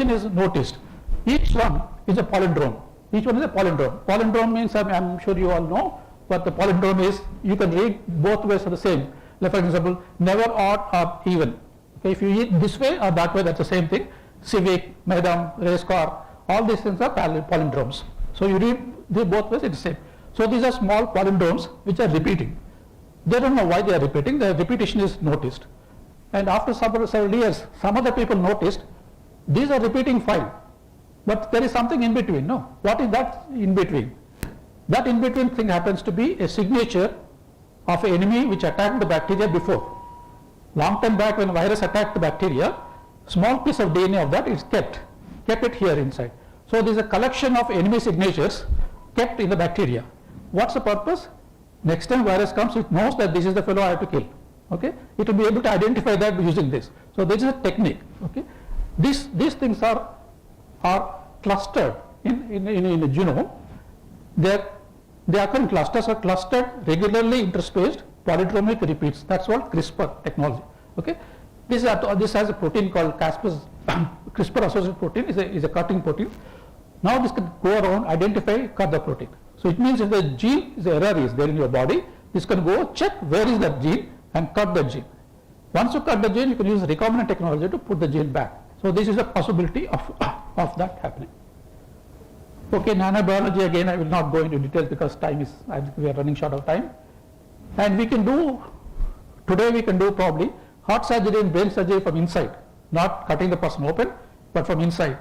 is noticed. Each one is a palindrome. Each one is a palindrome. Palindrome means, I'm sure you all know what the palindrome is. You can read both ways are the same. Like for example, never, odd, or even. Okay, if you read this way or that way, that's the same thing. Civic, Madam, race car, all these things are palindromes. So you read both ways, it's the same. So these are small palindromes which are repeating. They don't know why they are repeating, the repetition is noticed. And after several years, some other people noticed, these are repeating fine. But there is something in between, no? What is that in between? That in between thing happens to be a signature of an enemy which attacked the bacteria before. Long time back when a virus attacked the bacteria, small piece of DNA of that is kept it here inside. So there is a collection of enemy signatures kept in the bacteria. What's the purpose? Next time virus comes, it knows that this is the fellow I have to kill. Okay, it will be able to identify that using this. So this is a technique. Okay, these things are clustered in the genome. They occur in clusters, are clustered, regularly interspaced palindromic repeats. That's what CRISPR technology. Okay, this has a protein called CRISPR associated protein is a cutting protein. Now this can go around, identify, cut the protein. So it means if the gene is error is there in your body, this can go check where is that gene and cut the gene. Once you cut the gene, you can use recombinant technology to put the gene back. So this is a possibility of that happening. Okay, nanobiology again I will not go into details because we are running short of time. And today we can do probably heart surgery and brain surgery from inside, not cutting the person open, but from inside.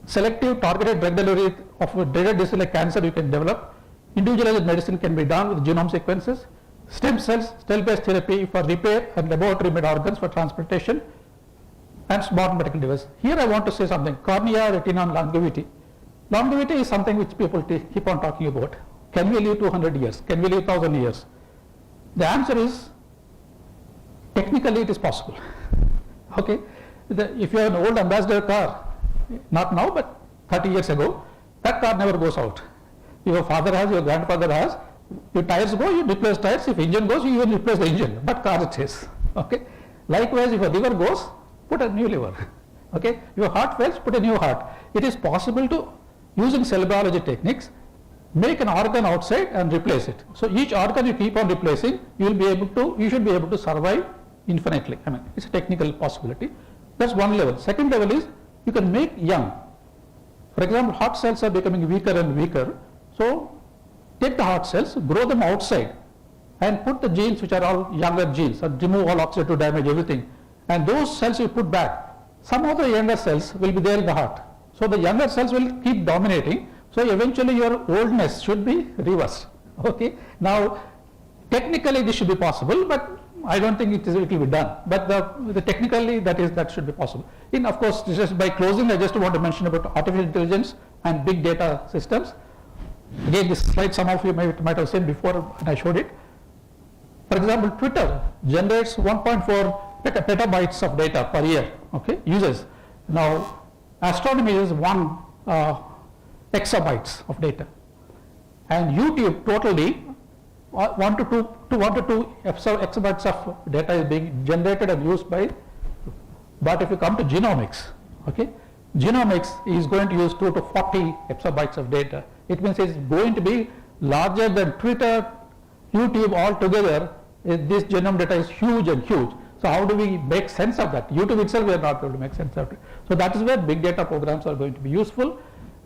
Selective targeted drug delivery of a dreaded disease like cancer you can develop. Individualized medicine can be done with genome sequences. Stem cells, cell-based therapy for repair and laboratory made organs for transplantation. and smart medical device. Here I want to say something, cornea, retina and longevity. Longevity is something which people keep on talking about. Can we live 200 years? Can we live 1000 years? The answer is, technically it is possible. Okay, if you have an old ambassador car, not now but 30 years ago, that car never goes out. Your father has, your grandfather has, your tires go, you replace tires, if engine goes, you even replace the engine, but car it says. Okay, likewise if a liver goes, put a new liver. Okay, your heart fails, put a new heart. It is possible to, using cell biology techniques, make an organ outside and replace it. So each organ you keep on replacing, you should be able to survive infinitely. I mean, it's a technical possibility. That's one level. Second level is, you can make young. For example, heart cells are becoming weaker and weaker. So take the heart cells, grow them outside, and put the genes which are all younger genes, and remove all oxidative damage, everything. And those cells you put back. Some of the younger cells will be there in the heart. So the younger cells will keep dominating. So eventually your oldness should be reversed. Okay. Now, technically this should be possible, but I don't think it will be done. But the technically that should be possible. Of course, just by closing, I just want to mention about artificial intelligence and big data systems. Again, this slide some of you might have seen before when I showed it. For example, Twitter generates 1.4 petabytes of data per year. Okay, users. Now, astronomy is 1 exabytes of data, and YouTube totally 1 to 2 exabytes of data is being generated and used by. But if you come to genomics, okay, genomics is going to use 2 to 40 exabytes of data. It means it's going to be larger than Twitter, YouTube all together. This genome data is huge and huge. So how do we make sense of that? YouTube itself we are not able to make sense of it. So that is where big data programs are going to be useful.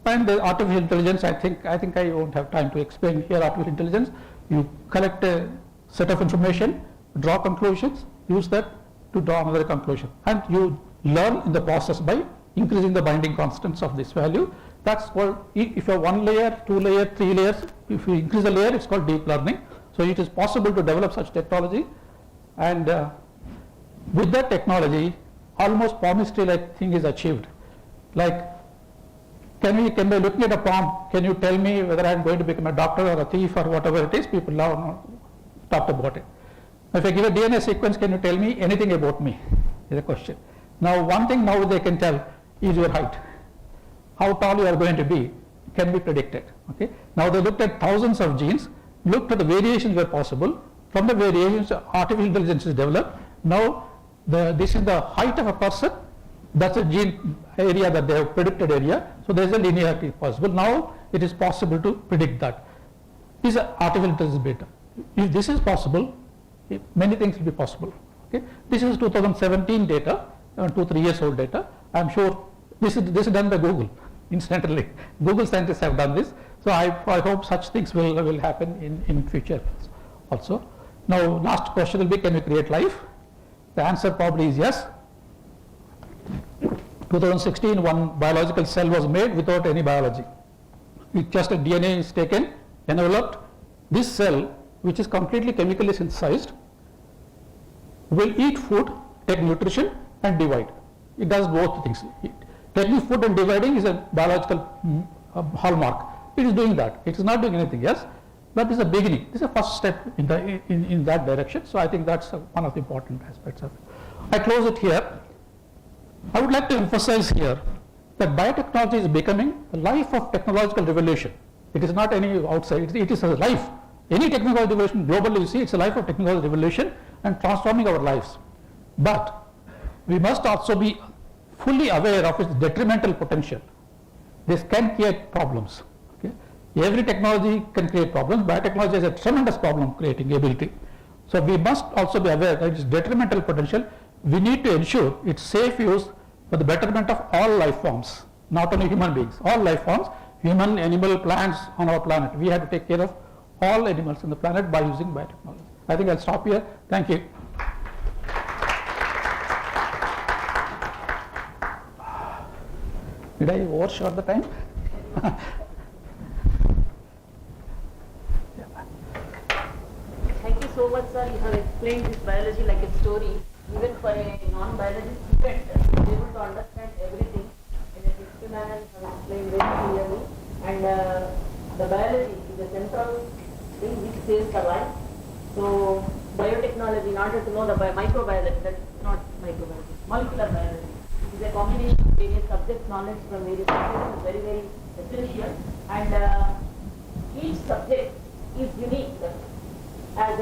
And the artificial intelligence, I think I won't have time to explain here. Artificial intelligence, you collect a set of information, draw conclusions, use that to draw another conclusion, and you learn in the process by increasing the binding constants of this value. That's called, if you have 1 layer, 2 layer, 3 layers, if you increase the layer, it's called deep learning. So it is possible to develop such technology, and with that technology, almost palmistry-like thing is achieved. Like, can by looking at a palm, can you tell me whether I am going to become a doctor or a thief or whatever it is? People now talked about it. If I give a DNA sequence, can you tell me anything about me? Is a question. Now, one thing now they can tell is your height. How tall you are going to be can be predicted. Okay. Now they looked at thousands of genes, looked at the variations were possible. From the variations, artificial intelligence is developed. Now, this is the height of a person. That's a gene area that they have predicted area. So there is a linearity possible. Now it is possible to predict that. This is artificial intelligence data. If this is possible, many things will be possible. Okay. This is 2017 data, 2-3 years old data. I am sure this is done by Google. Incidentally, Google scientists have done this. So I hope such things will happen in future also. Now, last question will be, can we create life? The answer probably is yes. 2016, one biological cell was made without any biology. Just a DNA is taken, enveloped. This cell, which is completely chemically synthesized, will eat food, take nutrition, and divide. It does both things. Taking food and dividing is a biological hallmark. It is doing that. It is not doing anything else. But this is a beginning. This is a first step in that direction. So I think that's one of the important aspects of it. I close it here. I would like to emphasize here that biotechnology is becoming a life of technological revolution. It is not any outside, it is a life. Any technological revolution globally you see, it's a life of technological revolution and transforming our lives. But we must also be fully aware of its detrimental potential. This can create problems. Okay? Every technology can create problems. Biotechnology has a tremendous problem creating ability. So we must also be aware that its detrimental potential. We need to ensure its safe use for the betterment of all life forms, not only human beings, all life forms, human, animal, plants on our planet. We have to take care of all animals on the planet by using biotechnology. I think I'll stop here. Thank you. Did I overshot the time? Thank you so much, sir. You have explained this biology like a story. Even for a non-biologist student, is a combination of various subject knowledge from various subjects, is very, very essential, and each subject is unique. As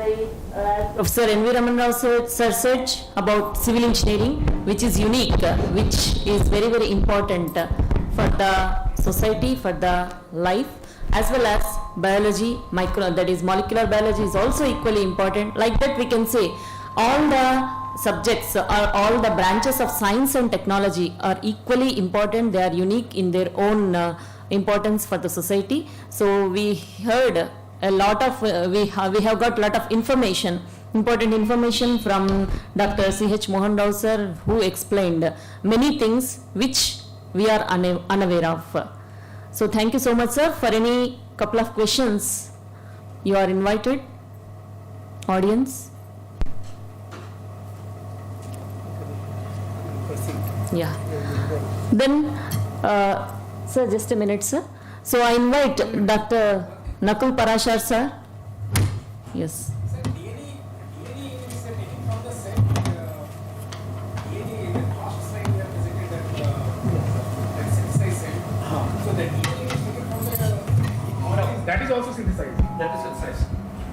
Professor N.V. Raman Rao sir said about civil engineering, which is unique, which is very, very important for the society, for the life, as well as biology, that is molecular biology is also equally important. Like that we can say all the subjects or all the branches of science and technology are equally important. They are unique in their own importance for the society. So we heard a lot of, we have got a lot of information, important information from Dr. C.H. Mohan Rao sir, who explained many things which we are unaware of. So thank you so much, sir. For any couple of questions, you are invited, audience. Yeah. Then, sir, just a minute, sir. So I invite Dr. Nakul Parashar, sir. Yes. That is also synthesized. That is synthesized.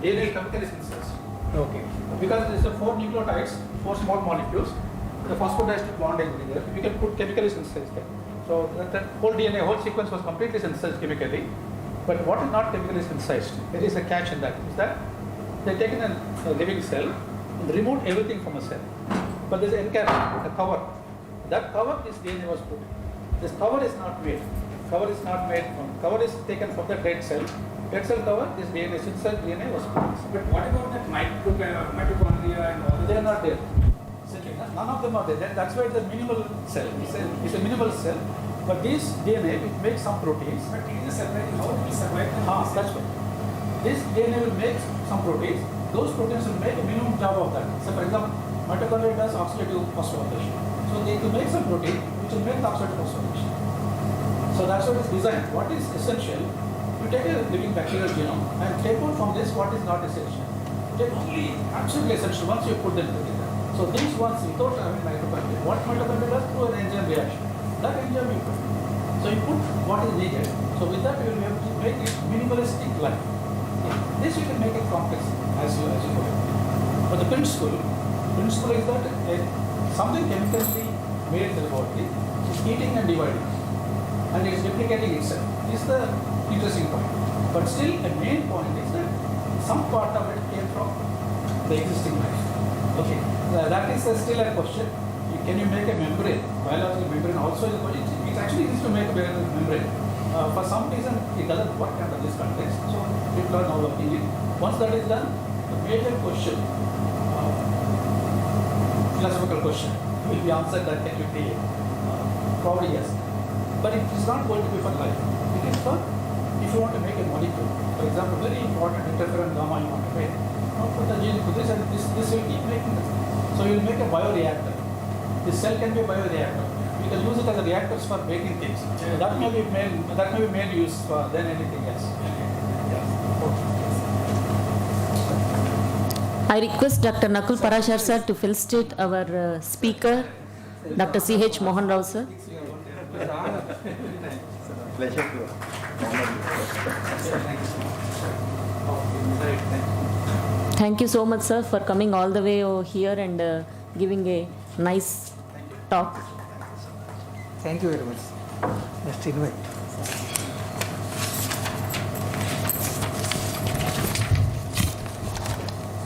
DNA chemically synthesized. Okay. Because there is 4 nucleotides, 4 small molecules. The phosphodiester bond is there. We can put chemically synthesized there. So that whole DNA, whole sequence was completely synthesized chemically. But what is not chemically synthesized? There is a catch in that. Is that they taken a living cell and removed everything from a cell. But there is an encapsulation, a cover. That cover, this DNA was put. This cover is not made. Cover is not made from, cover is taken from the dead cell. Dead cell cover, this DNA, synthesized DNA was put. But what about that mitochondria and all? They are not there. None of them are there. That's why it's a minimal cell. It's a minimal cell. But this DNA, it makes some proteins. But it is surviving. How it will survive? That's why. This DNA will make some proteins. Those proteins will make a minimum job of that. So for example, mitochondria does oxidative phosphorylation. So they will make some protein which will make the oxidative phosphorylation. So that's what is designed. What is essential? You take a living bacterial genome and take out from this what is not essential. Take only absolutely essential ones, you put them together. So these ones without having mitochondria, what mitochondria does through an enzyme reaction. That enzyme you put. So you put what is needed. So with that you will be able to make it minimalistic life. This you can make it complex as you go. But the principle is that something chemically made in the body is eating and dividing. And it is replicating itself. This is the interesting point. But still, a main point is that some part of it came from the existing life. Okay, that is still a question. Can you make a membrane? Biological membrane also is a question. It actually needs to make a membrane. For some reason, it doesn't work under this context. So people are now working it. Once that is done, the major question, philosophical question, will be answered that can you take? Probably yes. But it is not going to be for life. It is for if you want to make a molecule. For example, very important interferon gamma you want to make. Now put the gene to this and this will keep making this. So you will make a bioreactor. This cell can be a bioreactor. We can use it as a reactors for baking things. That may be made use for than anything else. I request Dr. Nakul Parashar sir to felicitate our speaker, Dr. C.H. Mohan Rao sir. Pleasure to Thank you so much, sir, for coming all the way over here and giving a nice talk. Thank you very much. Just invite.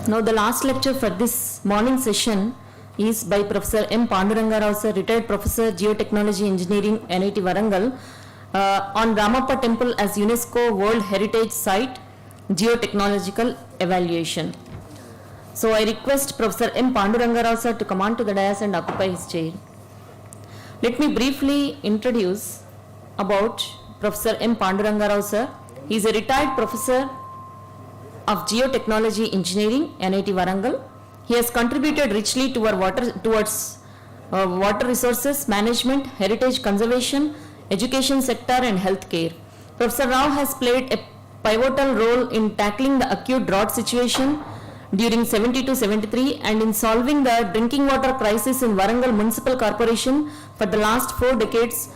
Now the last lecture for this morning session is by Professor M. Panduranga Rao sir, retired Professor Geotechnology Engineering, NIT Warangal, on Ramappa Temple as UNESCO World Heritage Site, Geotechnological Evaluation. So I request Professor M. Panduranga Rao sir to come on to the dais and occupy his chair. Let me briefly introduce about Professor M. Panduranga Rao sir. He is a retired Professor of Geotechnology Engineering, NIT Warangal. He has contributed richly towards water resources management, heritage conservation, education sector and healthcare. Professor Rao has played a pivotal role in tackling the acute drought situation during 70 to 73 and in solving the drinking water crisis in Warangal Municipal Corporation for the last 4 decades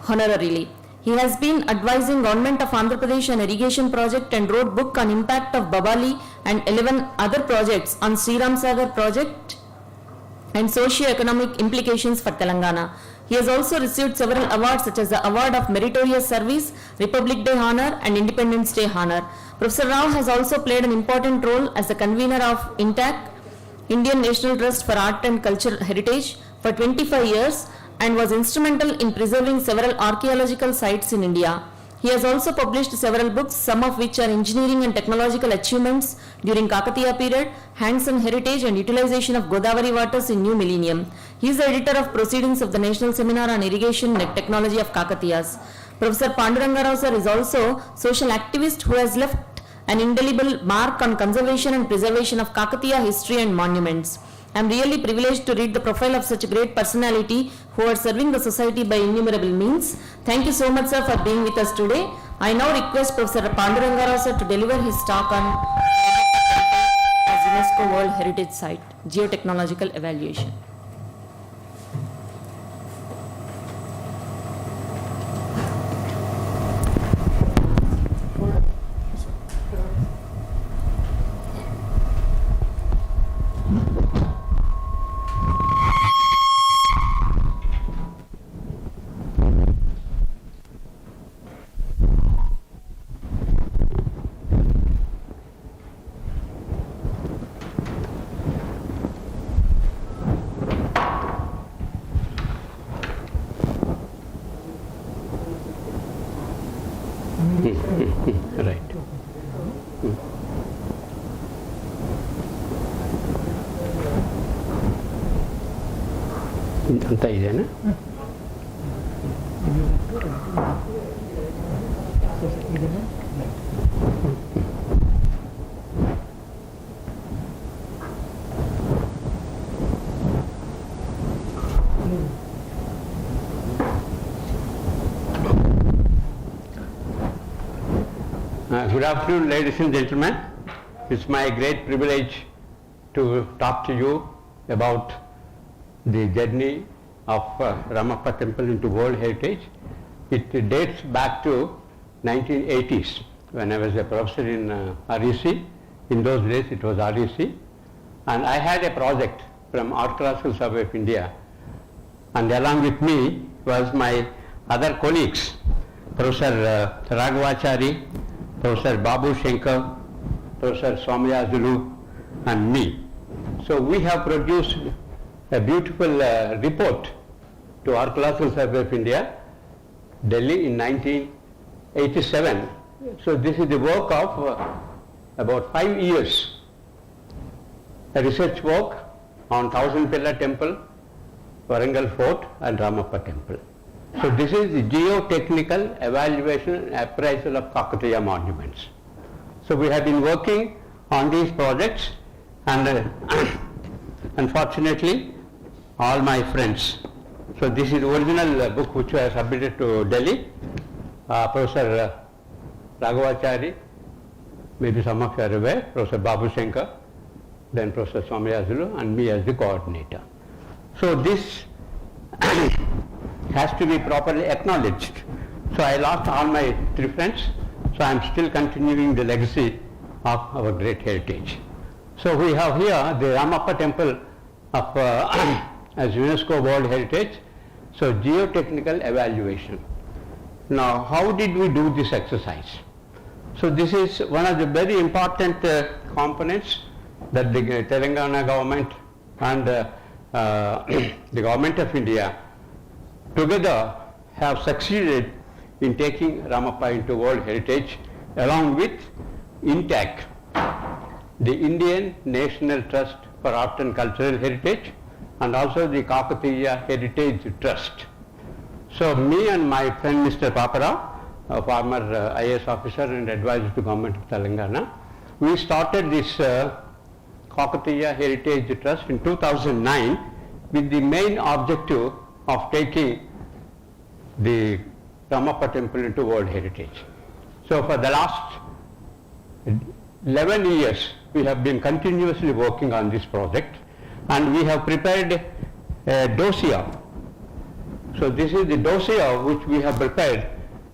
honorarily. He has been advising Government of Andhra Pradesh on irrigation project and wrote book on impact of Babali and 11 other projects on Sriram Sagar project and socio-economic implications for Telangana. He has also received several awards such as the Award of Meritorious Service, Republic Day Honor and Independence Day Honor. Professor Rao has also played an important role as the convener of INTAC, Indian National Trust for Art and Culture Heritage, for 25 years and was instrumental in preserving several archaeological sites in India. He has also published several books, some of which are engineering and technological achievements during Kakatiya period, hands-on heritage and utilization of Godavari waters in new millennium. He is the editor of Proceedings of the National Seminar on Irrigation Technology of Kakatiyas. Professor Panduranga Rao sir is also social activist who has left an indelible mark on conservation and preservation of Kakatiya history and monuments. I am really privileged to read the profile of such a great personality who are serving the society by innumerable means. Thank you so much, sir, for being with us today. I now request Professor Panduranga Rao sir to deliver his talk on as UNESCO World Heritage Site, Geotechnological Evaluation. Right. ಅಂತ ಇದೆನಾ? Good afternoon, ladies and gentlemen. It's my great privilege to talk to you about the journey of Ramappa Temple into World Heritage. It dates back to 1980s when I was a professor in REC. In those days it was REC. And I had a project from Archaeological Survey of India. And along with me was my other colleagues, Professor Raghavachari, Professor Babu Shankar, Professor Soumya Zulu and me. So we have produced a beautiful report to Archaeological Survey of India, Delhi in 1987. So this is the work of about 5 years, a research work on 1000 Pillar Temple, Warangal Fort and Ramappa Temple. So this is the geotechnical evaluation and appraisal of Kakatiya monuments. So we have been working on these projects and unfortunately all my friends. So this is the original book which I submitted to Delhi. Professor Raghavachari, maybe some of you are aware, Professor Babu Shankar, then Professor Soumya Zulu and me as the coordinator. So this has to be properly acknowledged. So I lost all my 3 friends, so I am still continuing the legacy of our great heritage. So we have here the Ramappa Temple of as UNESCO World Heritage, so geotechnical evaluation. Now how did we do this exercise? So this is one of the very important components that the Telangana government and the government of India together have succeeded in taking Ramappa into World Heritage along with INTAC, the Indian National Trust for Art and Cultural Heritage, and also the Kakatiya Heritage Trust. So me and my friend Mr. Paparao, a former IAS officer and advisor to Government of Telangana, we started this Kakatiya Heritage Trust in 2009 with the main objective of taking the Ramappa Temple into World Heritage. So for the last 11 years we have been continuously working on this project, and we have prepared a dossier. So this is the dossier which we have prepared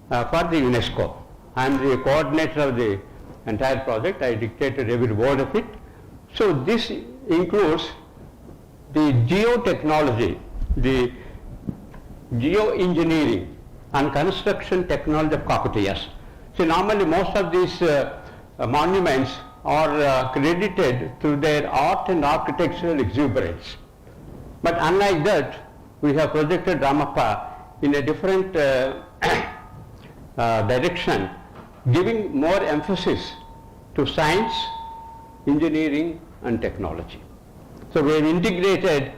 for the UNESCO. I am the coordinator of the entire project. I dictated every word of it. So this includes the geotechnology, the geoengineering and construction technology of Kakatiyas. So normally most of these monuments are credited to their art and architectural exuberance. But unlike that, we have projected Ramappa in a different direction, giving more emphasis to science, engineering and technology. So we have integrated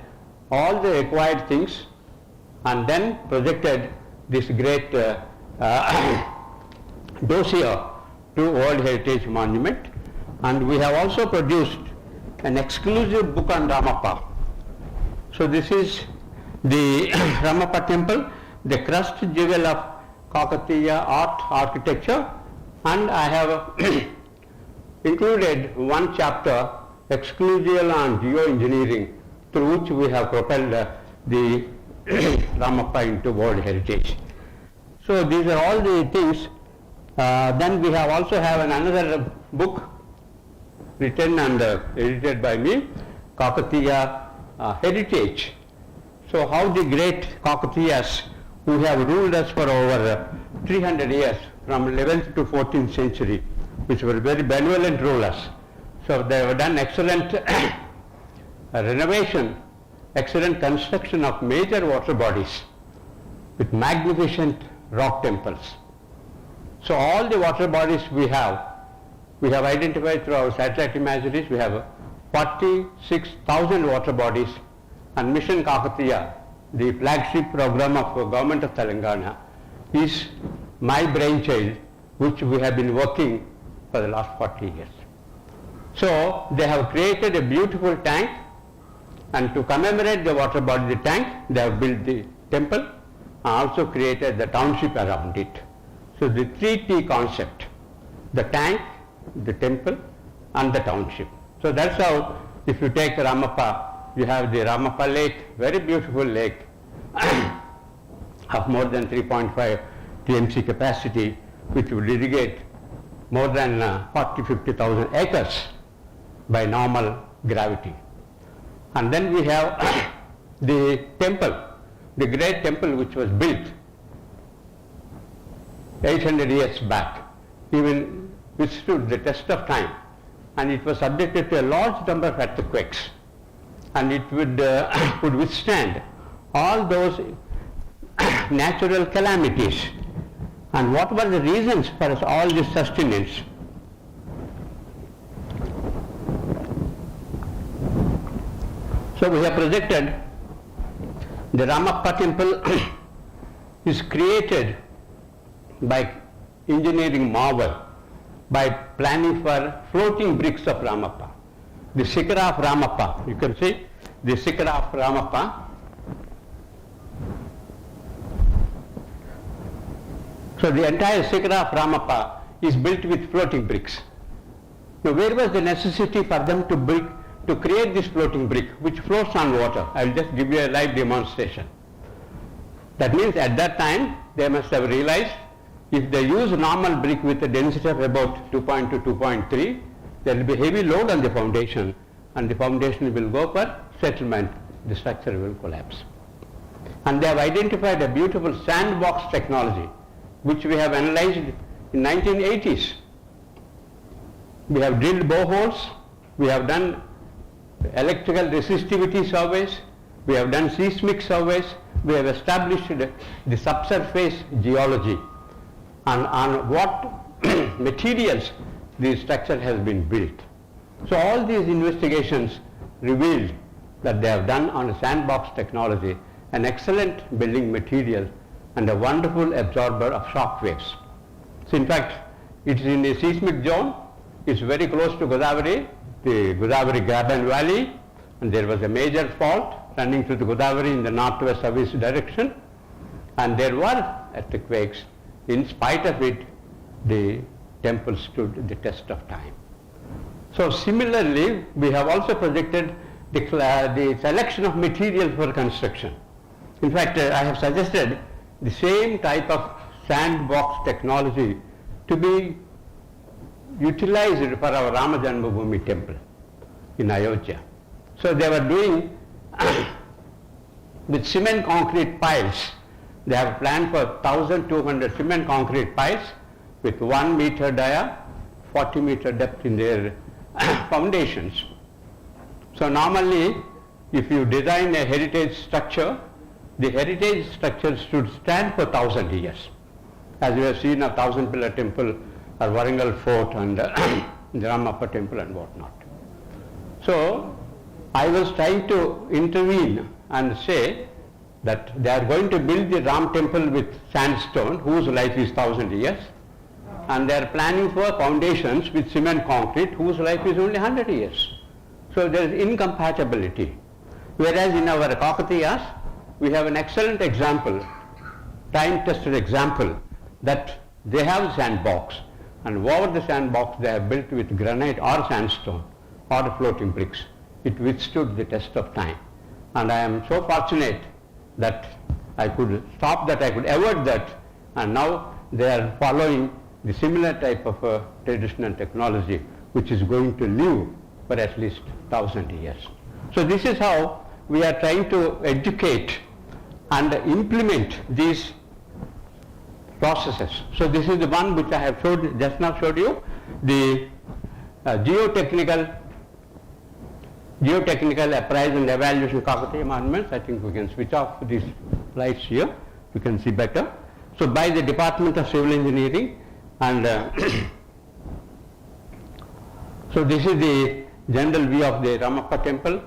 all the required things and then projected this great dossier to World Heritage Monument, and we have also produced an exclusive book on Ramappa. So this is the Ramappa temple, the crust jewel of Kakatiya art architecture, and I have included one chapter exclusively on geoengineering, through which we have propelled the Ramappa into World Heritage. So these are all the things. Then we have also have another book written and edited by me, Kakatiya Heritage. So how the great Kakatiyas who have ruled us for over 300 years, from 11th to 14th century, which were very benevolent rulers. So they have done excellent renovation, excellent construction of major water bodies with magnificent rock temples. So all the water bodies we have identified through our satellite imageries. We have 46,000 water bodies, and Mission Kakatiya, the flagship program of the Government of Telangana, is my brainchild, which we have been working for the last 40 years. So they have created a beautiful tank, and to commemorate the water body, the tank, they have built the temple and also created the township around it. So the 3T concept, the tank, the temple and the township. So that's how, if you take Ramappa, you have the Ramappa lake, very beautiful lake of more than 3.5 TMC capacity, which would irrigate more than 40-50,000 acres by normal gravity. And then we have the temple, the great temple which was built 800 years back, even withstood the test of time, and it was subjected to a large number of earthquakes, and it would withstand all those natural calamities. And what were the reasons for all this sustenance? So we have projected the Ramappa temple is created by engineering marvel, by planning for floating bricks of Ramappa. The Sikara of Ramappa, you can see the Sikara of Ramappa. So the entire Sikara of Ramappa is built with floating bricks. Now where was the necessity for them to create this floating brick which floats on water? I will just give you a live demonstration. That means at that time they must have realized if they use normal brick with a density of about 2.2, 2.3, there will be heavy load on the foundation, and the foundation will go for settlement, the structure will collapse. And they have identified a beautiful sandbox technology which we have analyzed in 1980s. We have drilled boreholes, we have done electrical resistivity surveys, we have done seismic surveys, we have established the subsurface geology and on what materials the structure has been built. So all these investigations revealed that they have done on a sandbox technology an excellent building material and a wonderful absorber of shock waves. So in fact, it is in a seismic zone, it's very close to Godavari, the Godavari Graben Valley, and there was a major fault running through the Godavari in the northwest southeast direction, and there were earthquakes. In spite of it, the temple stood the test of time. So similarly, we have also projected the selection of material for construction. In fact, I have suggested the same type of sandbox technology to be utilized for our Rama Janmabhoomi temple in Ayodhya. So they were doing with cement concrete piles. They have planned for 1,200 cement concrete piles with 1 meter dia, 40 meter depth in their foundations. So normally, if you design a heritage structure, the heritage structure should stand for 1,000 years. As we have seen a 1,000 pillar temple or Warangal fort and the Ramappa temple and whatnot. So I was trying to intervene and say that they are going to build the Ram temple with sandstone whose life is 1,000 years, and they are planning for foundations with cement concrete whose life is only 100 years. So there is incompatibility. Whereas in our Kakatiyas, we have an excellent example, time-tested example, that they have sandbox, and over the sandbox they have built with granite or sandstone or floating bricks. It withstood the test of time. And I am so fortunate that I could stop that, I could avert that, and now they are following the similar type of traditional technology which is going to live for at least 1,000 years. So this is how we are trying to educate and implement these processes. So this is the one which I have showed, just now showed you, the geotechnical appraisal and evaluation Kakatiya monuments. I think we can switch off these lights here, you can see better. So by the Department of Civil Engineering, and so this is the general view of the Ramappa temple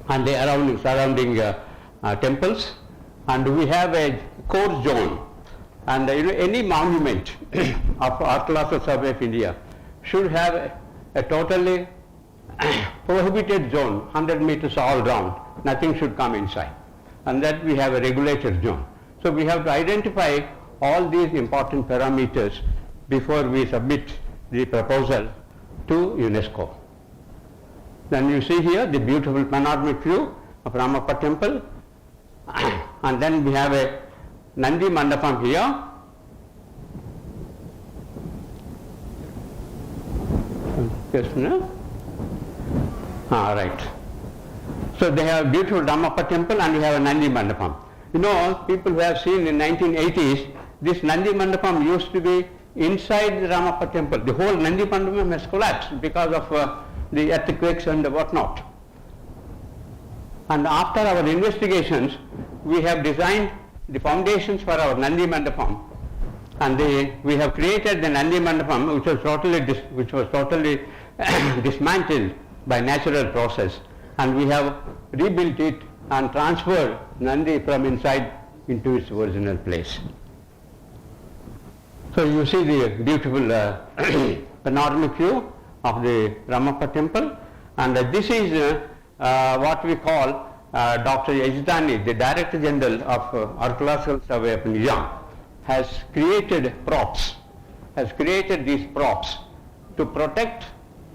and the surrounding temples, and we have a core zone, and any monument of Archaeological Survey of India should have a totally prohibited zone, 100 meters all round, nothing should come inside, and that we have a regulated zone. So we have to identify all these important parameters before we submit the proposal to UNESCO. Then you see here the beautiful panoramic view of Ramappa temple, and then we have a Nandi Mandapam here. Yes, no? Right. So they have a beautiful Ramappa temple and we have a Nandi Mandapam. You know, people who have seen in 1980s, this Nandi Mandapam used to be inside the Ramappa temple. The whole Nandi Mandapam has collapsed because of the earthquakes and whatnot. And after our investigations, we have designed the foundations for our Nandi Mandapam, and we have created the Nandi Mandapam, which was totally dismantled by natural process, and we have rebuilt it and transferred Nandi from inside into its original place. So you see the beautiful panoramic view of the Ramappa temple, and this is what we call Dr. Yajdani, the Director General of Archaeological Survey of India, has created these props to protect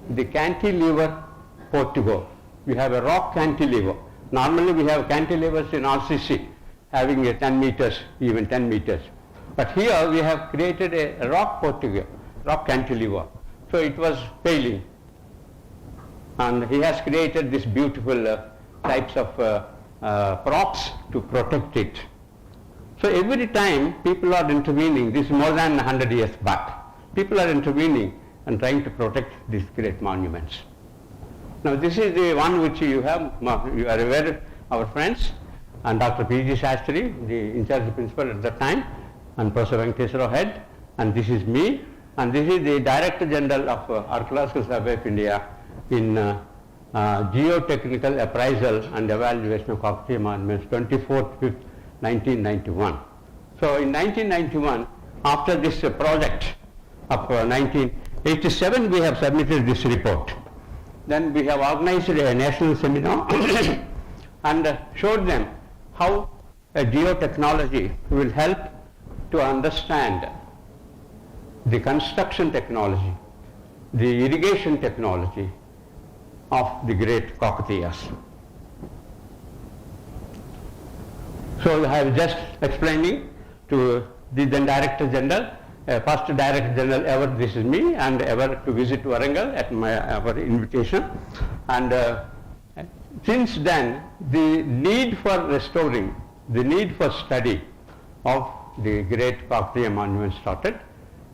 the cantilever portico. We have a rock cantilever. Normally we have cantilevers in RCC having a 10 meters, even 10 meters. But here we have created a rock portico, rock cantilever. So it was failing. And he has created this beautiful types of props to protect it. So every time people are intervening, this is more than 100 years back, people are intervening and trying to protect these great monuments. Now this is the one which you have, you are aware, our friends, and Dr. P.G. Shastri, the in-charge principal at that time, and Professor Venkateswara head, and this is me, and this is the Director General of Archaeological Survey of India in Geotechnical Appraisal and Evaluation of Kakatiya Monuments, 24th, 5th, 1991. So in 1991, after this project of 1987, we have submitted this report. Then we have organized a national seminar and showed them how a geotechnology will help to understand the construction technology, the irrigation technology of the great Kakatiyas. So I was just explaining to the then Director General, first Director General ever, this is me, and ever to visit Warangal at our invitation. And since then, the need for restoring, the need for study of the great Kakatiya monument started.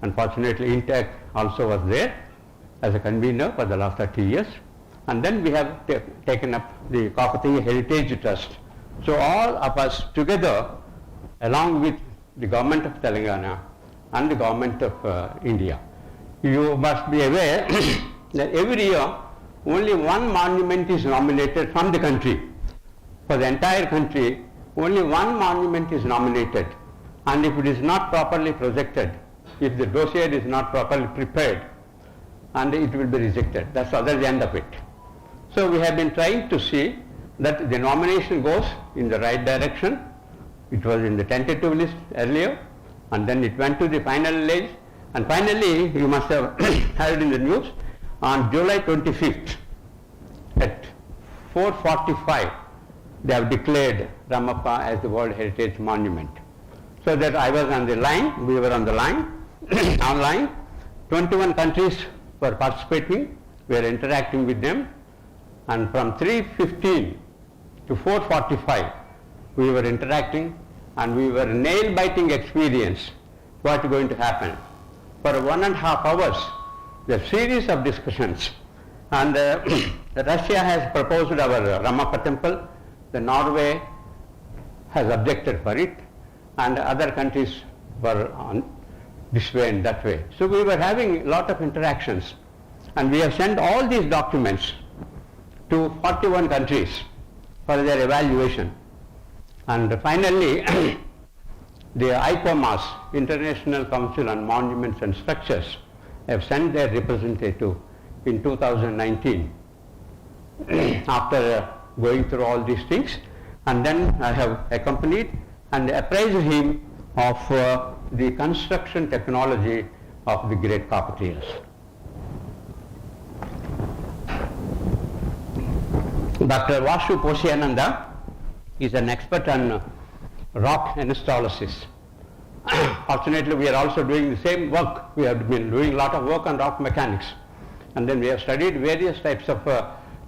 Unfortunately, INTEC also was there as a convener for the last 30 years. And then we have taken up the Kakatiya Heritage Trust. So all of us together, along with the government of Telangana and the government of India, you must be aware that every year only one monument is nominated from the country. For the entire country, only one monument is nominated. And if it is not properly projected, if the dossier is not properly prepared, and it will be rejected. That's the other end of it. So we have been trying to see that the nomination goes in the right direction. It was in the tentative list earlier, and then it went to the final list, and finally you must have heard in the news, on July 25th at 4:45 they have declared Ramappa as the World Heritage Monument. So that I was on the line, we were on the line, online, 21 countries were participating, we were interacting with them, and from 3:15 to 4:45 we were interacting, and we were nail-biting experience what is going to happen. For 1.5 hours, the series of discussions, and Russia has proposed our Ramappa temple, the Norway has objected for it, and other countries were on this way and that way. So we were having a lot of interactions, and we have sent all these documents to 41 countries for their evaluation. And finally, the ICOMOS, International Council on Monuments and Structures, have sent their representative in 2019 after going through all these things, and then I have accompanied and appraised him of the construction technology of the great Kakatiyas. Dr. Vasu Posyananda is an expert on rock anastolysis. Fortunately, we are also doing the same work. We have been doing a lot of work on rock mechanics. And then we have studied various types of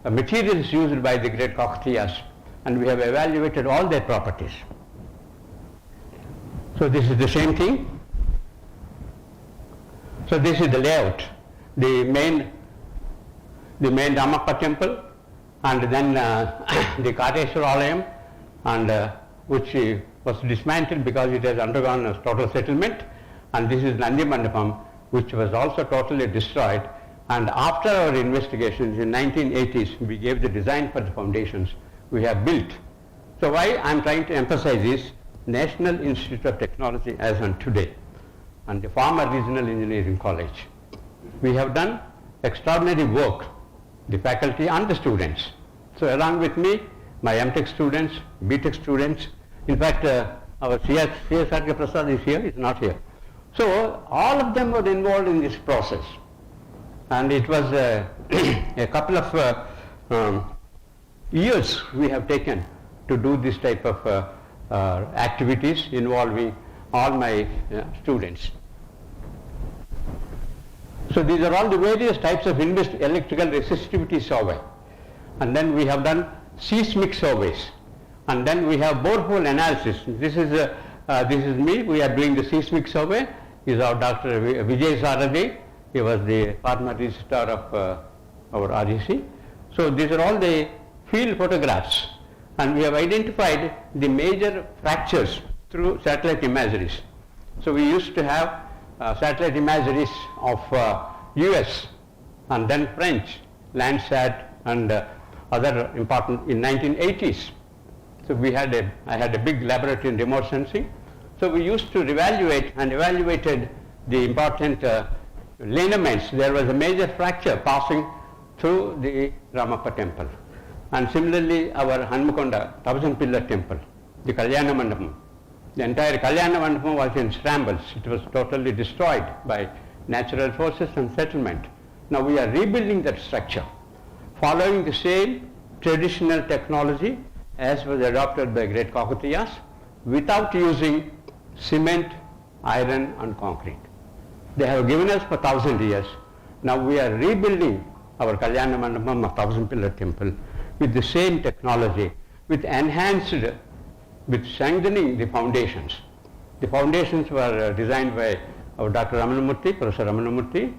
materials used by the great Kakatiyas, and we have evaluated all their properties. So this is the same thing. So this is the layout, the main Ramappa temple, and then the Kareshwar Alayam, and which was dismantled because it has undergone a total settlement, and this is Nandi Mandapam, which was also totally destroyed. And after our investigations in 1980s, we gave the design for the foundations we have built. So why I am trying to emphasize is National Institute of Technology as on today, and the former Regional Engineering College. We have done extraordinary work, the faculty and the students. So along with me, my MTech students, BTech students, in fact our CSR Prasar is here, is not here. So all of them were involved in this process, and it was a couple of years we have taken to do this type of activities involving all my students. So these are all the various types of electrical resistivity survey, and then we have done seismic surveys, and then we have borehole analysis. This is me. We are doing the seismic survey. Is our Dr. Vijay Saradi. He was the former registrar of our REC. So these are all the field photographs, and we have identified the major fractures through satellite imageries. So we used to have satellite imageries of US and then French, Landsat, and other important in 1980s. So I had a big laboratory in remote sensing. So we used to evaluate and evaluated the important lineaments. There was a major fracture passing through the Ramappa temple. And similarly, our Hanmakonda 1000-pillar temple, the Kalyana Mandapam. The entire Kalyana Mandapam was in shambles. It was totally destroyed by natural forces and settlement. Now we are rebuilding that structure, following the same traditional technology as was adopted by great Kakatiyas, without using cement, iron and concrete. They have given us for 1,000 years. Now we are rebuilding our Kalyana Mandapam, a 1,000-pillar temple, with the same technology, with enhanced, with strengthening the foundations. The foundations were designed by our Dr. Ramanamurthy, Professor Ramanamurthy,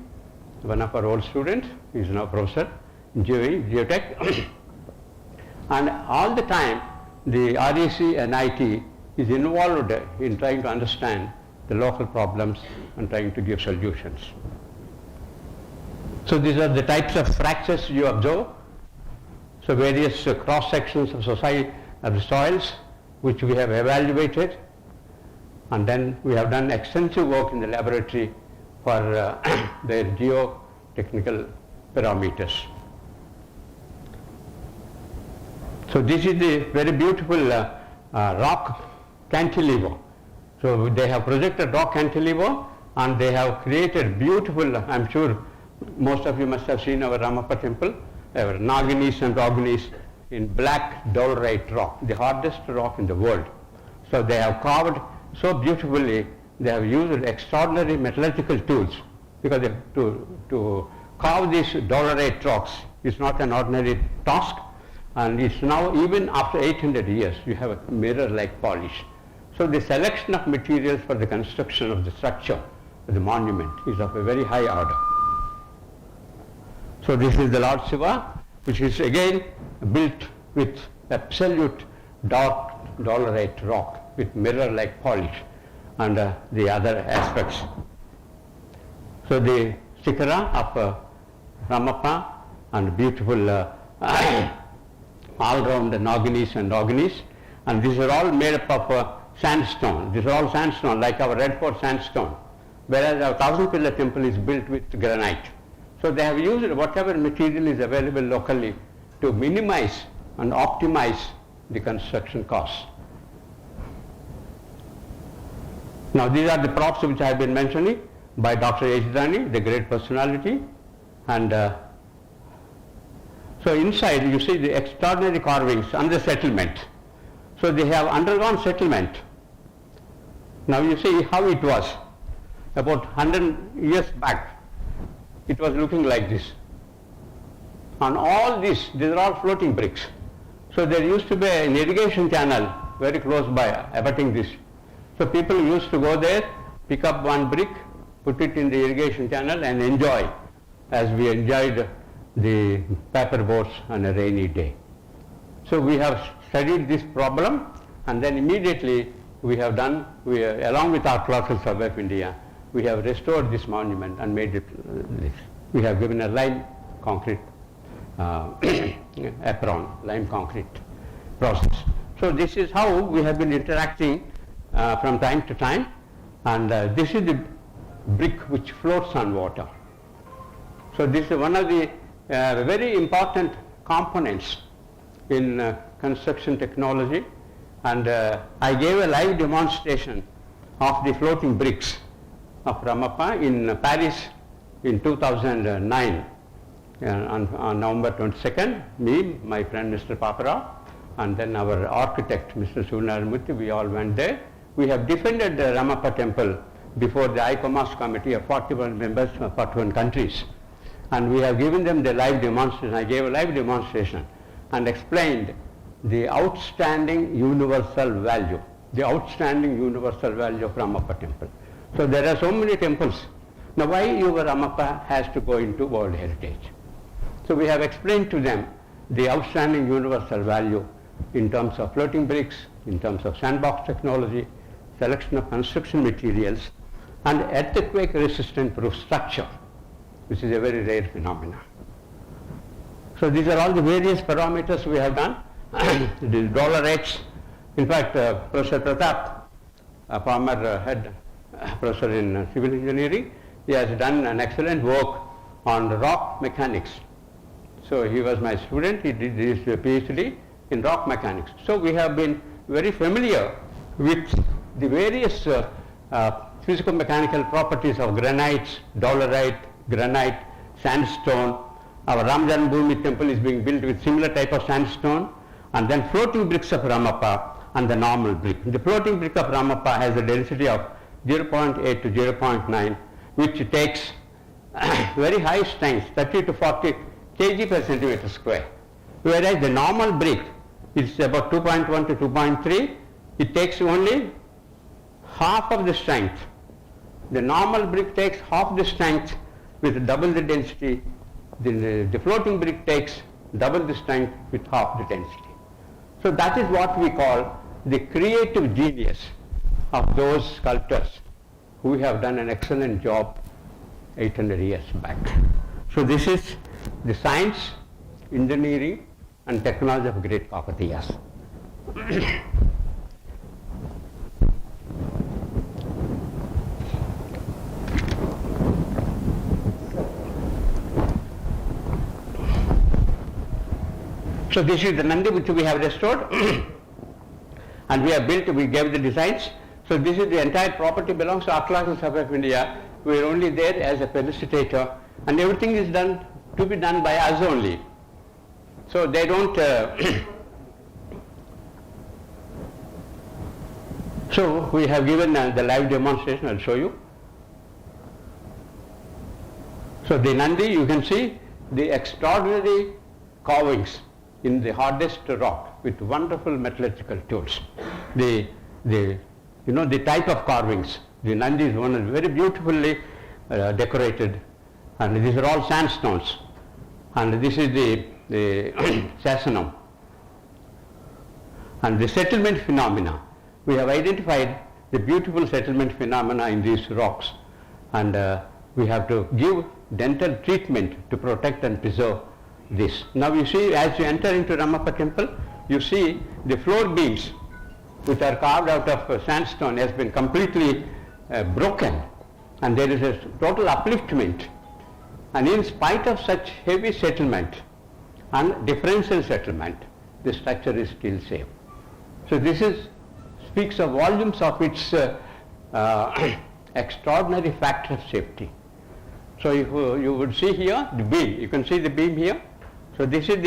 one of our old students. He is now professor in Geotech. And all the time, the REC and NIT is involved in trying to understand the local problems and trying to give solutions. So these are the types of fractures you observe. So various cross sections of society of the soils which we have evaluated, and then we have done extensive work in the laboratory for their geotechnical parameters. So this is the very beautiful rock cantilever. So they have projected rock cantilever and they have created beautiful, I'm sure most of you must have seen our Ramappa temple, our Naginis and Roginis in black dolerite rock, the hardest rock in the world. So they have carved so beautifully, they have used extraordinary metallurgical tools, because to carve these dolerite rocks is not an ordinary task, and it's now, even after 800 years, you have a mirror-like polish. So the selection of materials for the construction of the structure, of the monument, is of a very high order. So this is the Lord Shiva, which is again built with absolute dark dolerite rock with mirror-like polish and the other aspects. So the Shikara of Ramappa and beautiful all-round Naginis and Roginis, and these are all made up of sandstone. These are all sandstone, like our Red Fort sandstone, whereas our 1,000-pillar temple is built with granite. So they have used whatever material is available locally to minimize and optimize the construction costs. Now these are the props which I have been mentioning by Dr. Ejidani, the great personality, and so inside you see the extraordinary carvings and the settlement. So they have undergone settlement. Now you see how it was. About 100 years back, it was looking like this. And all these are all floating bricks. So there used to be an irrigation channel very close by, abutting this. So people used to go there, pick up one brick, put it in the irrigation channel and enjoy, as we enjoyed the paper boats on a rainy day. So we have studied this problem, and then immediately we have done, along with our Colossal Survey of India, we have restored this monument and made it this. We have given a lime concrete apron, lime concrete process. So this is how we have been interacting from time to time, and this is the brick which floats on water. So this is one of the very important components in construction technology, and I gave a live demonstration of the floating bricks of Ramappa in Paris in 2009 on November 22nd. Me, my friend Mr. Papara, and then our architect Mr. Sunaramuthi, we all went there. We have defended the Ramappa temple before the ICOMOS committee of 41 members from 41 countries, and we have given them the live demonstration. I gave a live demonstration and explained the outstanding universal value of Ramappa temple. So there are so many temples. Now why your Ramappa has to go into World Heritage? So we have explained to them the outstanding universal value in terms of floating bricks, in terms of sandbox technology, selection of construction materials, and earthquake resistant proof structure, which is a very rare phenomenon. So these are all the various parameters we have done. The dolerites. In fact, Professor Pratap, a former head professor in civil engineering, he has done an excellent work on rock mechanics. So he was my student. He did his PhD in rock mechanics. So we have been very familiar with the various physico-mechanical properties of granites, dolerite, granite, sandstone. Our Ram Janmabhoomi temple is being built with similar type of sandstone, and then floating bricks of Ramappa and the normal brick. The floating brick of Ramappa has a density of 0.8 to 0.9, which takes very high strength, 30 to 40 kg per centimeter square. Whereas the normal brick is about 2.1 to 2.3, it takes only half of the strength. The normal brick takes half the strength with double the density. The floating brick takes double the strength with half the density. So that is what we call the creative genius of those sculptors who have done an excellent job 800 years back. So this is the science, engineering and technology of great Kakatiyas. So this is the Nandi which we have restored and we have built, we gave the designs. So this is the entire property belongs to Archaeological Survey of India. We are only there as a felicitator and everything is done to be done by us only. So they don't so we have given the live demonstration. I'll show you. So the Nandi, you can see the extraordinary carvings in the hardest rock with wonderful metallurgical tools. The type of carvings, the Nandi is one very beautifully decorated, and these are all sandstones, and this is the Sasanam. And the settlement phenomena, we have identified the beautiful settlement phenomena in these rocks, and we have to give dental treatment to protect and preserve this. Now you see, as you enter into Ramappa temple, you see the floor beams which are carved out of sandstone has been completely broken, and there is a total upliftment, and in spite of such heavy settlement and differential settlement, the structure is still safe. So this speaks of volumes of its extraordinary factor of safety. So if you would see here the beam, you can see the beam here. So this is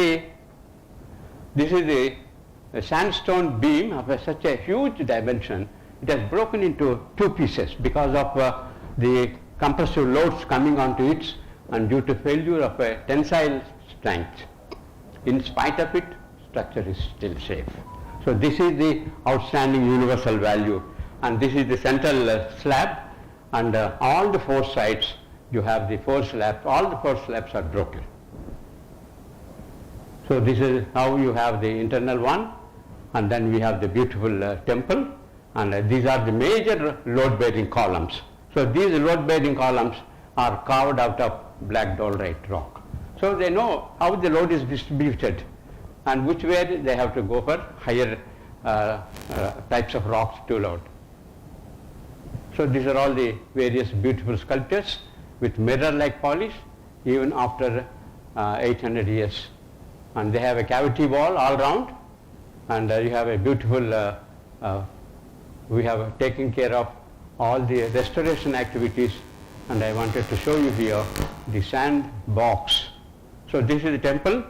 the sandstone beam of such a huge dimension. It has broken into two pieces because of the compressive loads coming onto it and due to failure of a tensile strength. In spite of it, structure is still safe. So this is the outstanding universal value, and this is the central slab, and all the four sides you have the four slabs. All the four slabs are broken. So this is how you have the internal one, and then we have the beautiful temple, and these are the major load-bearing columns. So these load-bearing columns are carved out of black dolerite rock. So they know how the load is distributed and which way they have to go for higher types of rocks to load. So these are all the various beautiful sculptures with mirror-like polish even after 800 years. And they have a cavity wall all round, and you have a beautiful, we have taken care of all the restoration activities, and I wanted to show you here the sand box. So this is the temple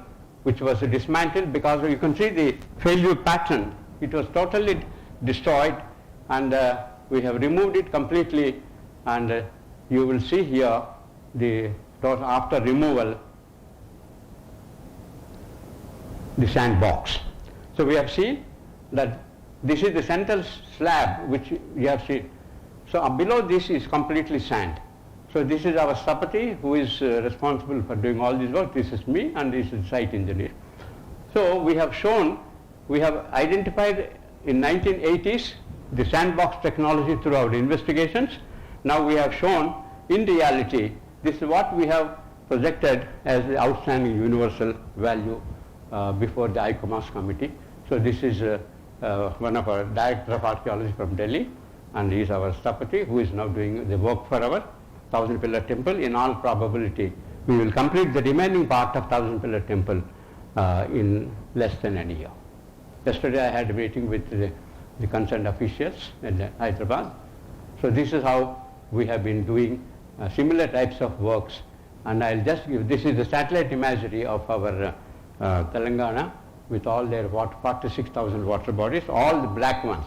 which was dismantled because you can see the failure pattern. It was totally destroyed, and we have removed it completely, and you will see here the after removal the sand box. So we have seen that this is the central slab which you have seen. So below this is completely sand. So this is our Sapati who is responsible for doing all this work. This is me, and this is site engineer. So we have shown, we have identified in 1980s the sandbox technology through our investigations. Now we have shown in reality this is what we have projected as the outstanding universal value before the ICOMOS committee. So this is one of our director of archaeology from Delhi, and he is our Sapati who is now doing the work for our 1000 pillar temple. In all probability we will complete the remaining part of 1000 pillar temple in less than a year. Yesterday I had a meeting with the concerned officials in Hyderabad. So this is how we have been doing similar types of works. And I'll just give, this is the satellite imagery of our Telangana with all their 46,000 water bodies, all the black ones.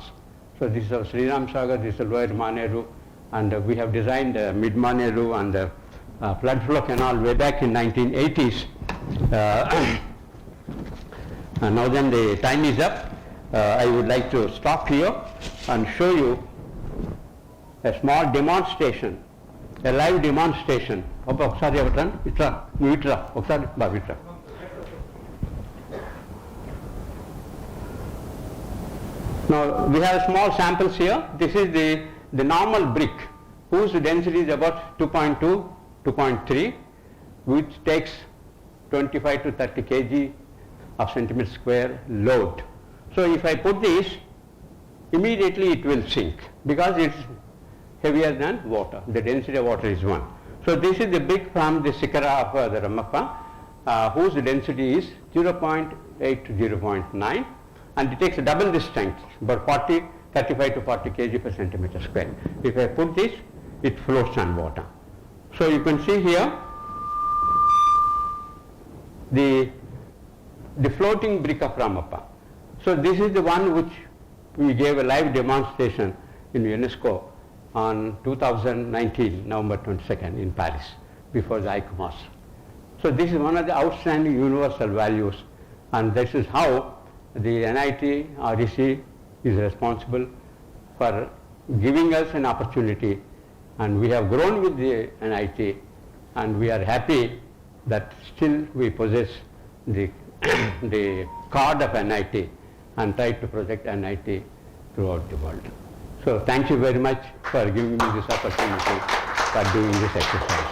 So this is our Sriram Sagar, this is Lower Maneru, and we have designed Mid Maneru and the flood flow canal way back in 1980s. And now then the time is up. I would like to stop here and show you a small demonstration, a live demonstration. Now we have small samples here. This is the normal brick whose density is about 2.2, 2.3, which takes 25 to 30 kg of centimeter square load. So if I put this, immediately it will sink because it's heavier than water. The density of water is 1. So this is the brick from the Sikara of the Ramappa, whose density is 0.8 to 0.9, and it takes double this strength, about 35 to 40 kg per centimeter square. If I put this, it floats on water. So you can see here the floating brick of Ramappa. So this is the one which we gave a live demonstration in UNESCO on 2019, November 22nd in Paris, before the ICOMOS. So this is one of the outstanding universal values, and this is how the NIT REC is responsible for giving us an opportunity, and we have grown with the NIT, and we are happy that still we possess the card of NIT and try to project NIT throughout the world. So thank you very much for giving me this opportunity for doing this exercise.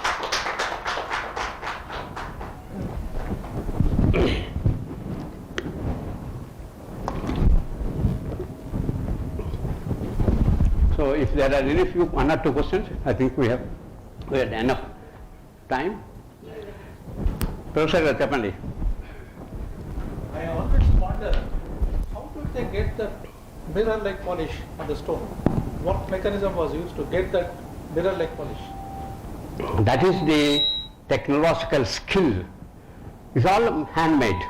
So if there are any few, 1 or 2 questions, I think we had enough time. Professor Chapandi. I always wonder, how did they get that mirror-like polish on the stone? What mechanism was used to get that mirror-like polish? That is the technological skill. It's all handmade.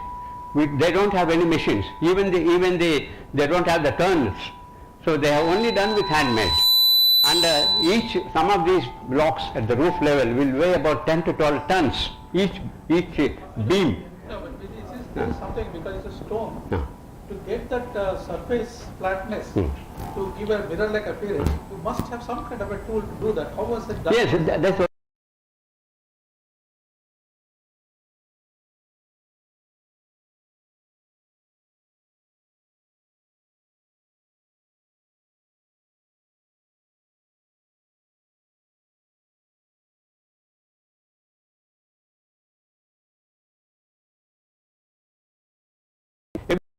They don't have any machines. They don't have the turns. So they have only done with handmade. And some of these blocks at the roof level will weigh about 10 to 12 tons, each beam. No, but this is something because it's a stone. No. To get that surface flatness, to give a mirror-like appearance, you must have some kind of a tool to do that. How was it done? Yes, that's what.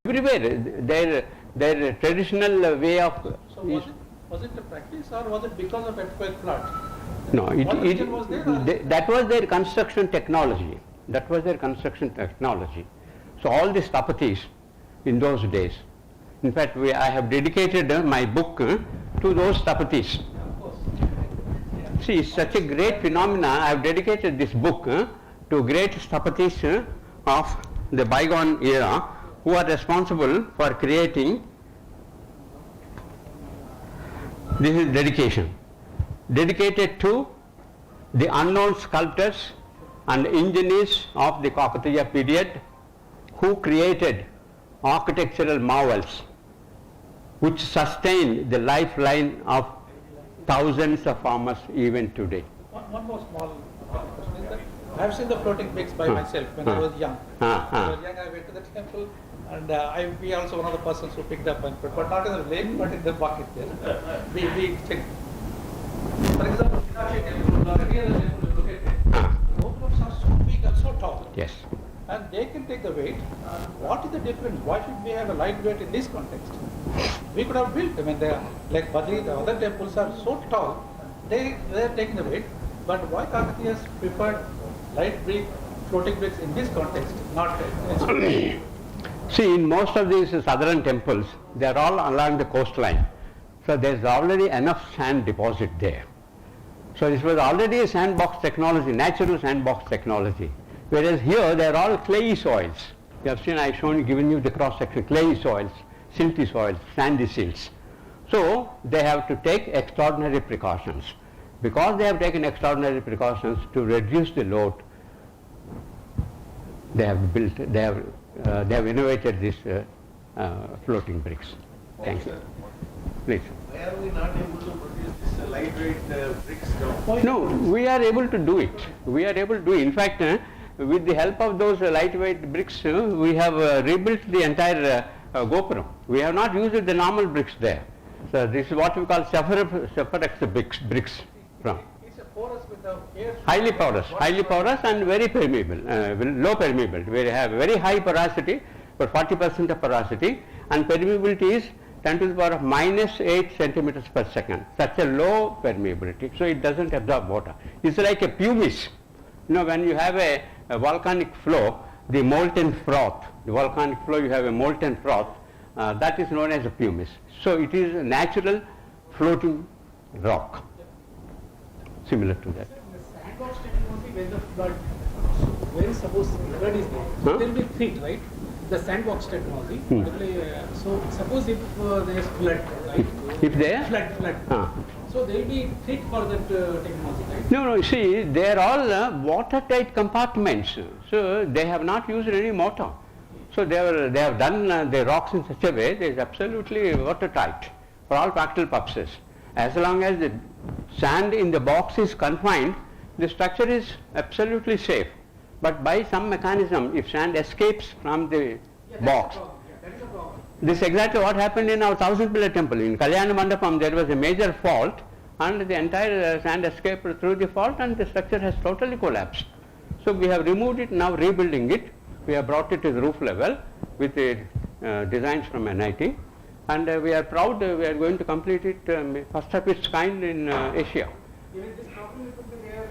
Everywhere, their traditional way of. So was it a practice or was it because of earthquake flood? No, was there, that was their construction technology. That was their construction technology. So all the sthapatis in those days. In fact, I have dedicated my book to those sthapatis. See, it's such a great phenomena. I have dedicated this book to great sthapatis of the bygone era, who are responsible for creating. This is dedicated to the unknown sculptors and engineers of the Kakatiya period who created architectural marvels which sustain the lifeline of thousands of farmers even today. One more small question is that I have seen the floating bricks by myself when I was young. When I was young, I went to the temple, and I be also one of the persons who picked up and put, but not in the lake, but in the bucket there. We checked. For example, Meenakshi temple, or any other temple you look at it, the overlaps are so big and so tall. Yes. And they can take the weight. What is the difference? Why should we have a lightweight in this context? We could have built, I mean, like Badri, the other temples are so tall, they are taking the weight, but why Kakatiyas preferred light brick, floating bricks in this context, not See, in most of these southern temples, they are all along the coastline. So there's already enough sand deposit there. So this was already a sandbox technology, natural sandbox technology. Whereas here they are all clayey soils. You have seen, I've given you the cross section, clayey soils, silty soils, sandy silts. So they have to take extraordinary precautions. Because they have taken extraordinary precautions to reduce the load, they have innovated this floating bricks. Thank you. Please. Why are we not able to produce this lightweight bricks now? No, we are able to do it. We are able to do it. In fact, with the help of those lightweight bricks, we have rebuilt the entire GoPro. We have not used the normal bricks there. So this is what we call Sepharex bricks from. It's a porous with the air. Highly porous and very permeable, low permeable. We have very high porosity, but 40% of porosity, and permeability is 10 to the power of -8 centimeters per second. Such a low permeability, so it doesn't absorb water. It's like a pumice. You know, when you have a volcanic flow, the molten froth, the volcanic flow, you have a molten froth, that is known as a pumice. So it is a natural floating rock, similar to that. The sandbox technology, when the flood, when suppose the flood is there, there will be thick, right? The sandbox technology. So suppose if there is flood, right? If there? Flood. So they will be thick for that technology, right? No, see, they are all watertight compartments. So they have not used any mortar. So they have done the rocks in such a way that is absolutely watertight for all practical purposes. As long as the sand in the box is confined, the structure is absolutely safe. But by some mechanism, if sand escapes from the box, this is exactly what happened in our 1000-pillar temple. In Kalyana Mandapam, there was a major fault, and the entire sand escaped through the fault, and the structure has totally collapsed. So we have removed it, now rebuilding it. We have brought it to the roof level with the designs from NIT, and we are proud we are going to complete it first of its kind in Asia. Even this problem will be there,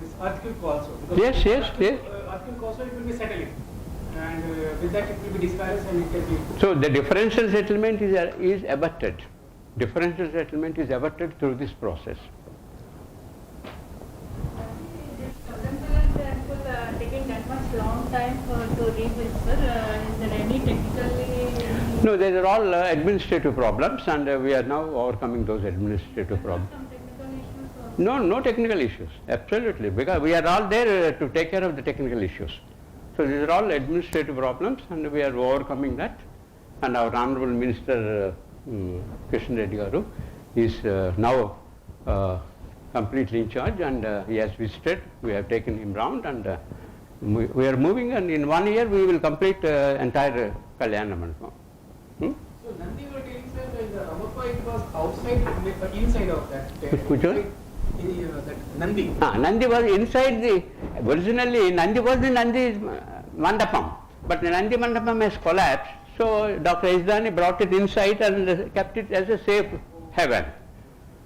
this earthquake also. Yes. Earthquake also it will be settling, and with that it will be dispersed and it can be. So the differential settlement is abated. Differential settlement is abated through this process. Taking that much long time to rebuild, sir? Is there any technically? No, these are all administrative problems, and we are now overcoming those administrative problems. Some technical issues? No technical issues. Absolutely, because we are all there to take care of the technical issues. So these are all administrative problems, and we are overcoming that. And our Honorable Minister Krishna Reddy Garu is now completely in charge, and he has visited. We have taken him round, and we are moving, and in 1 year we will complete entire Kalyana Mandapam. So Nandi were telling, sir, in the Ramappa it was outside, inside of that. Which one? That Nandi. Nandi was inside the, originally Nandi was the Nandi Mandapam, but the Nandi Mandapam has collapsed, so Dr. Vijnana brought it inside and kept it as a safe haven.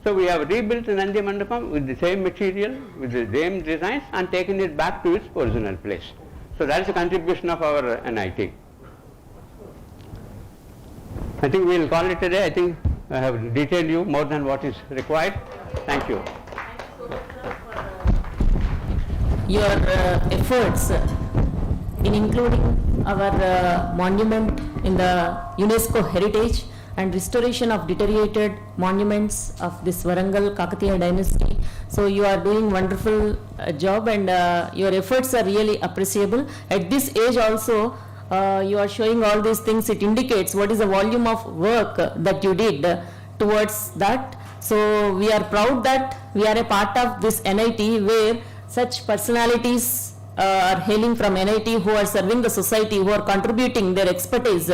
So we have rebuilt the Nandi Mandapam with the same material, with the same designs, and taken it back to its original place. So that is the contribution of our NIT. I think we will call it a day. I think I have detailed you more than what is required. Thank you. Your efforts in including our monument in the UNESCO heritage and restoration of deteriorated monuments of this Warangal Kakatiya dynasty. So you are doing wonderful job, and your efforts are really appreciable. At this age also, you are showing all these things. It indicates what is the volume of work that you did towards that. So we are proud that we are a part of this NIT, where such personalities are hailing from NIT, who are serving the society, who are contributing their expertise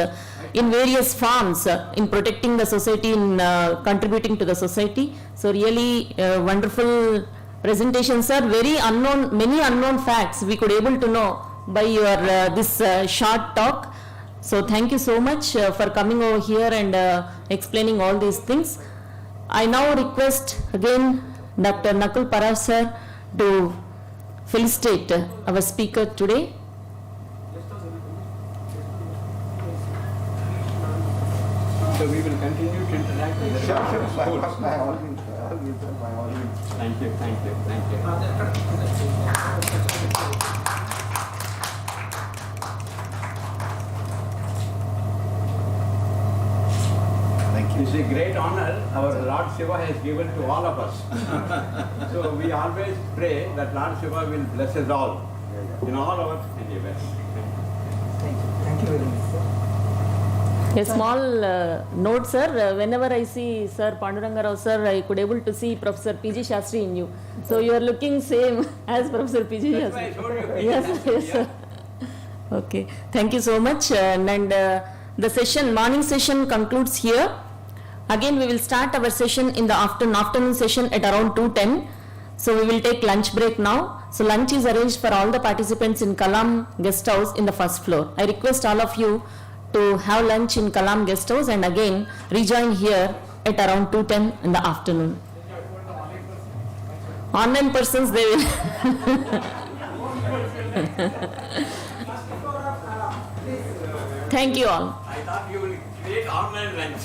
in various forms in protecting the society, in contributing to the society. So really wonderful presentations, sir. Very unknown, many unknown facts we could able to know by your this short talk. So thank you so much for coming over here and explaining all these things. I now request again Dr. Nakul Prasar to felicitate our speaker today. So we will continue to interact with the schools. By all means, by all means. Thank you. Thank you. It's a great honor our Lord Shiva has given to all of us. So we always pray that Lord Shiva will bless us all in all our endeavors. Thank you very much, sir. A small note, sir. Whenever I see Sir Panduranga Rao, sir, I could able to see Professor P.G. Shastri in you. So you are looking same as Professor P.G. That's why I Shastri. told you. Yes, sir. Okay. Thank you so much. And the session, morning session concludes here. Again, we will start our session in the afternoon session at around 2:10. So we will take lunch break now. So lunch is arranged for all the participants in Kalam Guest House in the first floor. I request all of you to have lunch in Kalam Guest House and again rejoin here at around 2:10 in the afternoon. Online persons, they will. Thank you all. I thought you will create online lunch.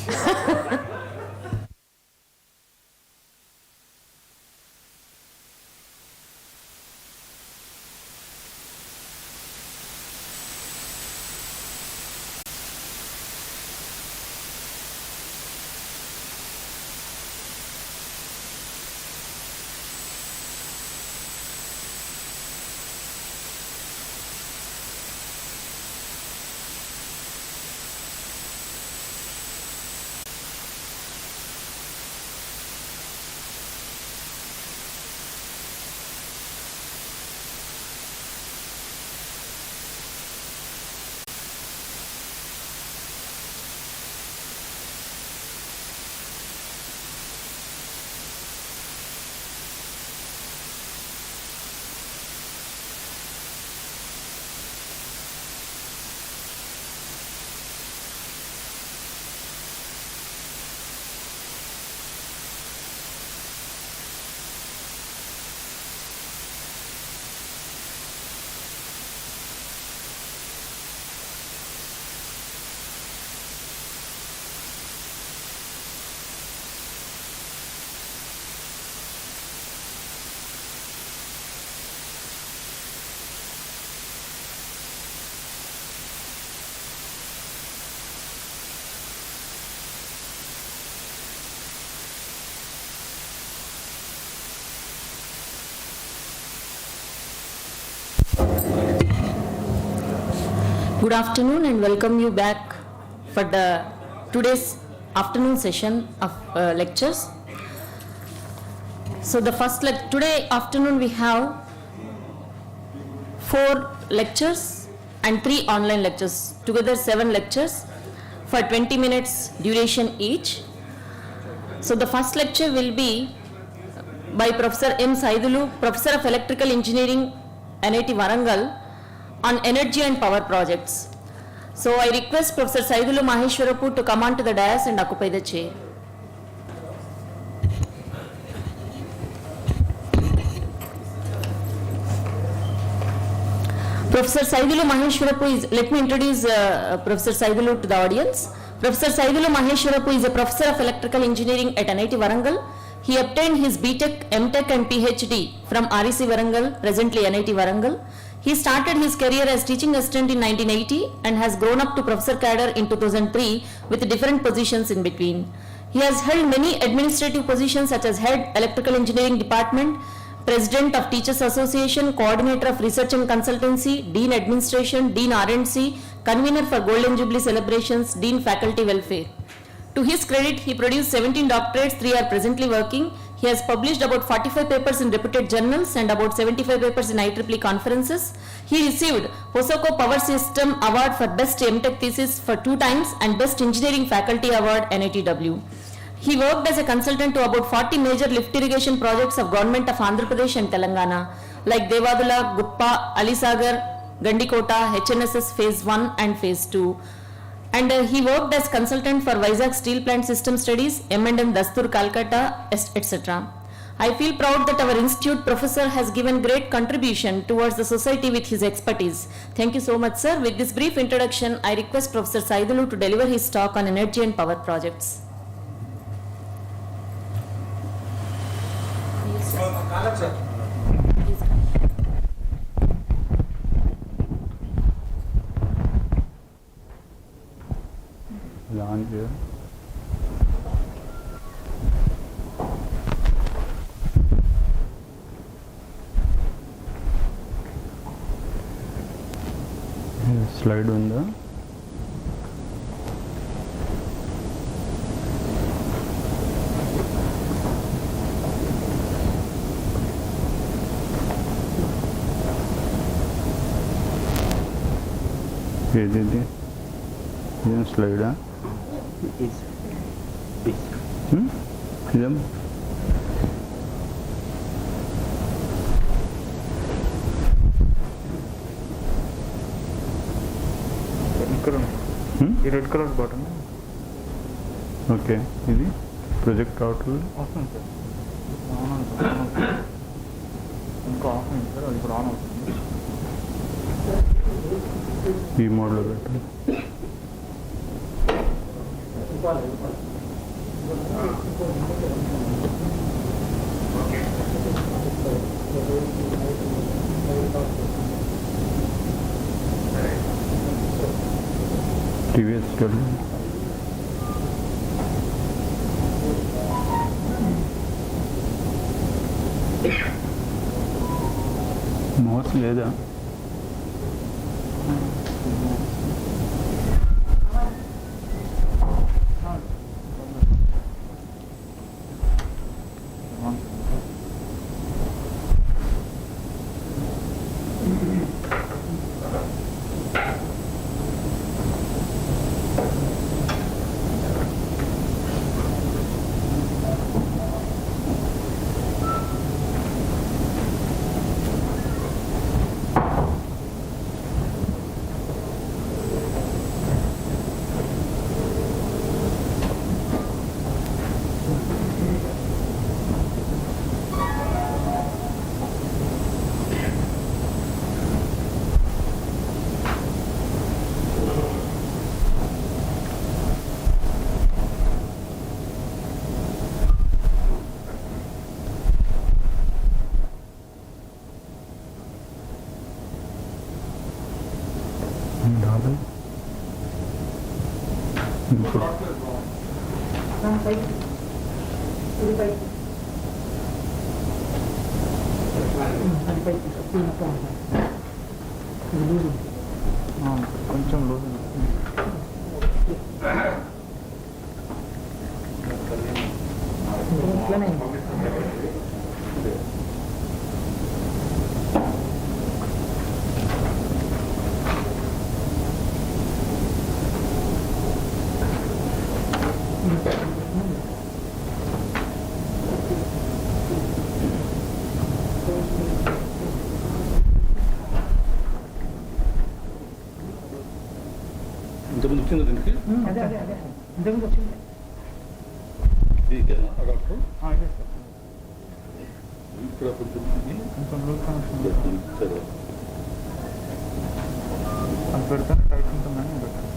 Good afternoon and welcome you back for the today's afternoon session of lectures. So the first today afternoon we have 4 lectures and 3 online lectures, together 7 lectures for 20 minutes duration each. So the first lecture will be by Professor M. Saidulu, Professor of Electrical Engineering, NIT Warangal, on energy and power projects. So I request Professor Saidulu Maheshwarapu to come on to the dais and occupy the chair. Professor Saidulu Maheshwarapu is, let me introduce Professor Saidulu to the audience. Professor Saidulu Maheshwarapu is a Professor of Electrical Engineering at NIT Warangal. He obtained his BTech, MTech and PhD from REC Warangal, presently NIT Warangal. He started his career as teaching assistant in 1980 and has grown up to professor cadre in 2003 with different positions in between. He has held many administrative positions such as Head Electrical Engineering Department, President of Teachers Association, Coordinator of Research and Consultancy, Dean Administration, Dean R&C, Convener for Golden Jubilee Celebrations, Dean Faculty Welfare. To his credit, he produced 17 doctorates, 3 are presently working. He has published about 45 papers in reputed journals and about 75 papers in IEEE conferences. He received POSOCO Power System Award for Best MTech Thesis for 2 times and Best Engineering Faculty Award NITW. He worked as a consultant to about 40 major lift irrigation projects of Government of Andhra Pradesh and Telangana like Devadula, Guppa, Alisagar, Gandikota, HNSS Phase 1 and Phase 2. And he worked as consultant for Vizag Steel Plant System Studies, M&M Dastur Calcutta, etc. I feel proud that our institute professor has given great contribution towards the society with his expertise. Thank you so much, sir. With this brief introduction, I request Professor Saidulu to deliver his talk on energy and power projects. Slide ఉందా? ఏది ఇదేం స్లైడా? ఇదేం ఈ red colour bottom. Okay, ఇది project అవుతుంది. వస్తుంది sir, on అవుతుంది. ఇంకా ఆఫ్ అయింది సార్, అది ఇప్పుడు ఆన్ అవుతుంది. ఈ మోడ్లో పెట్టండి. టీవీఎస్ మౌస్ లేదా? కొంచెం లూజ్. ఇంతకుముందు వచ్చింది దీనికి ఇంతకుముందు వచ్చింది డాక్టర్ ఇక్కడ కొంచెం లూజ్ కనెక్షన్ సరే అది పెడతాను, టైట్ ఉంటుందని పెట్టాను.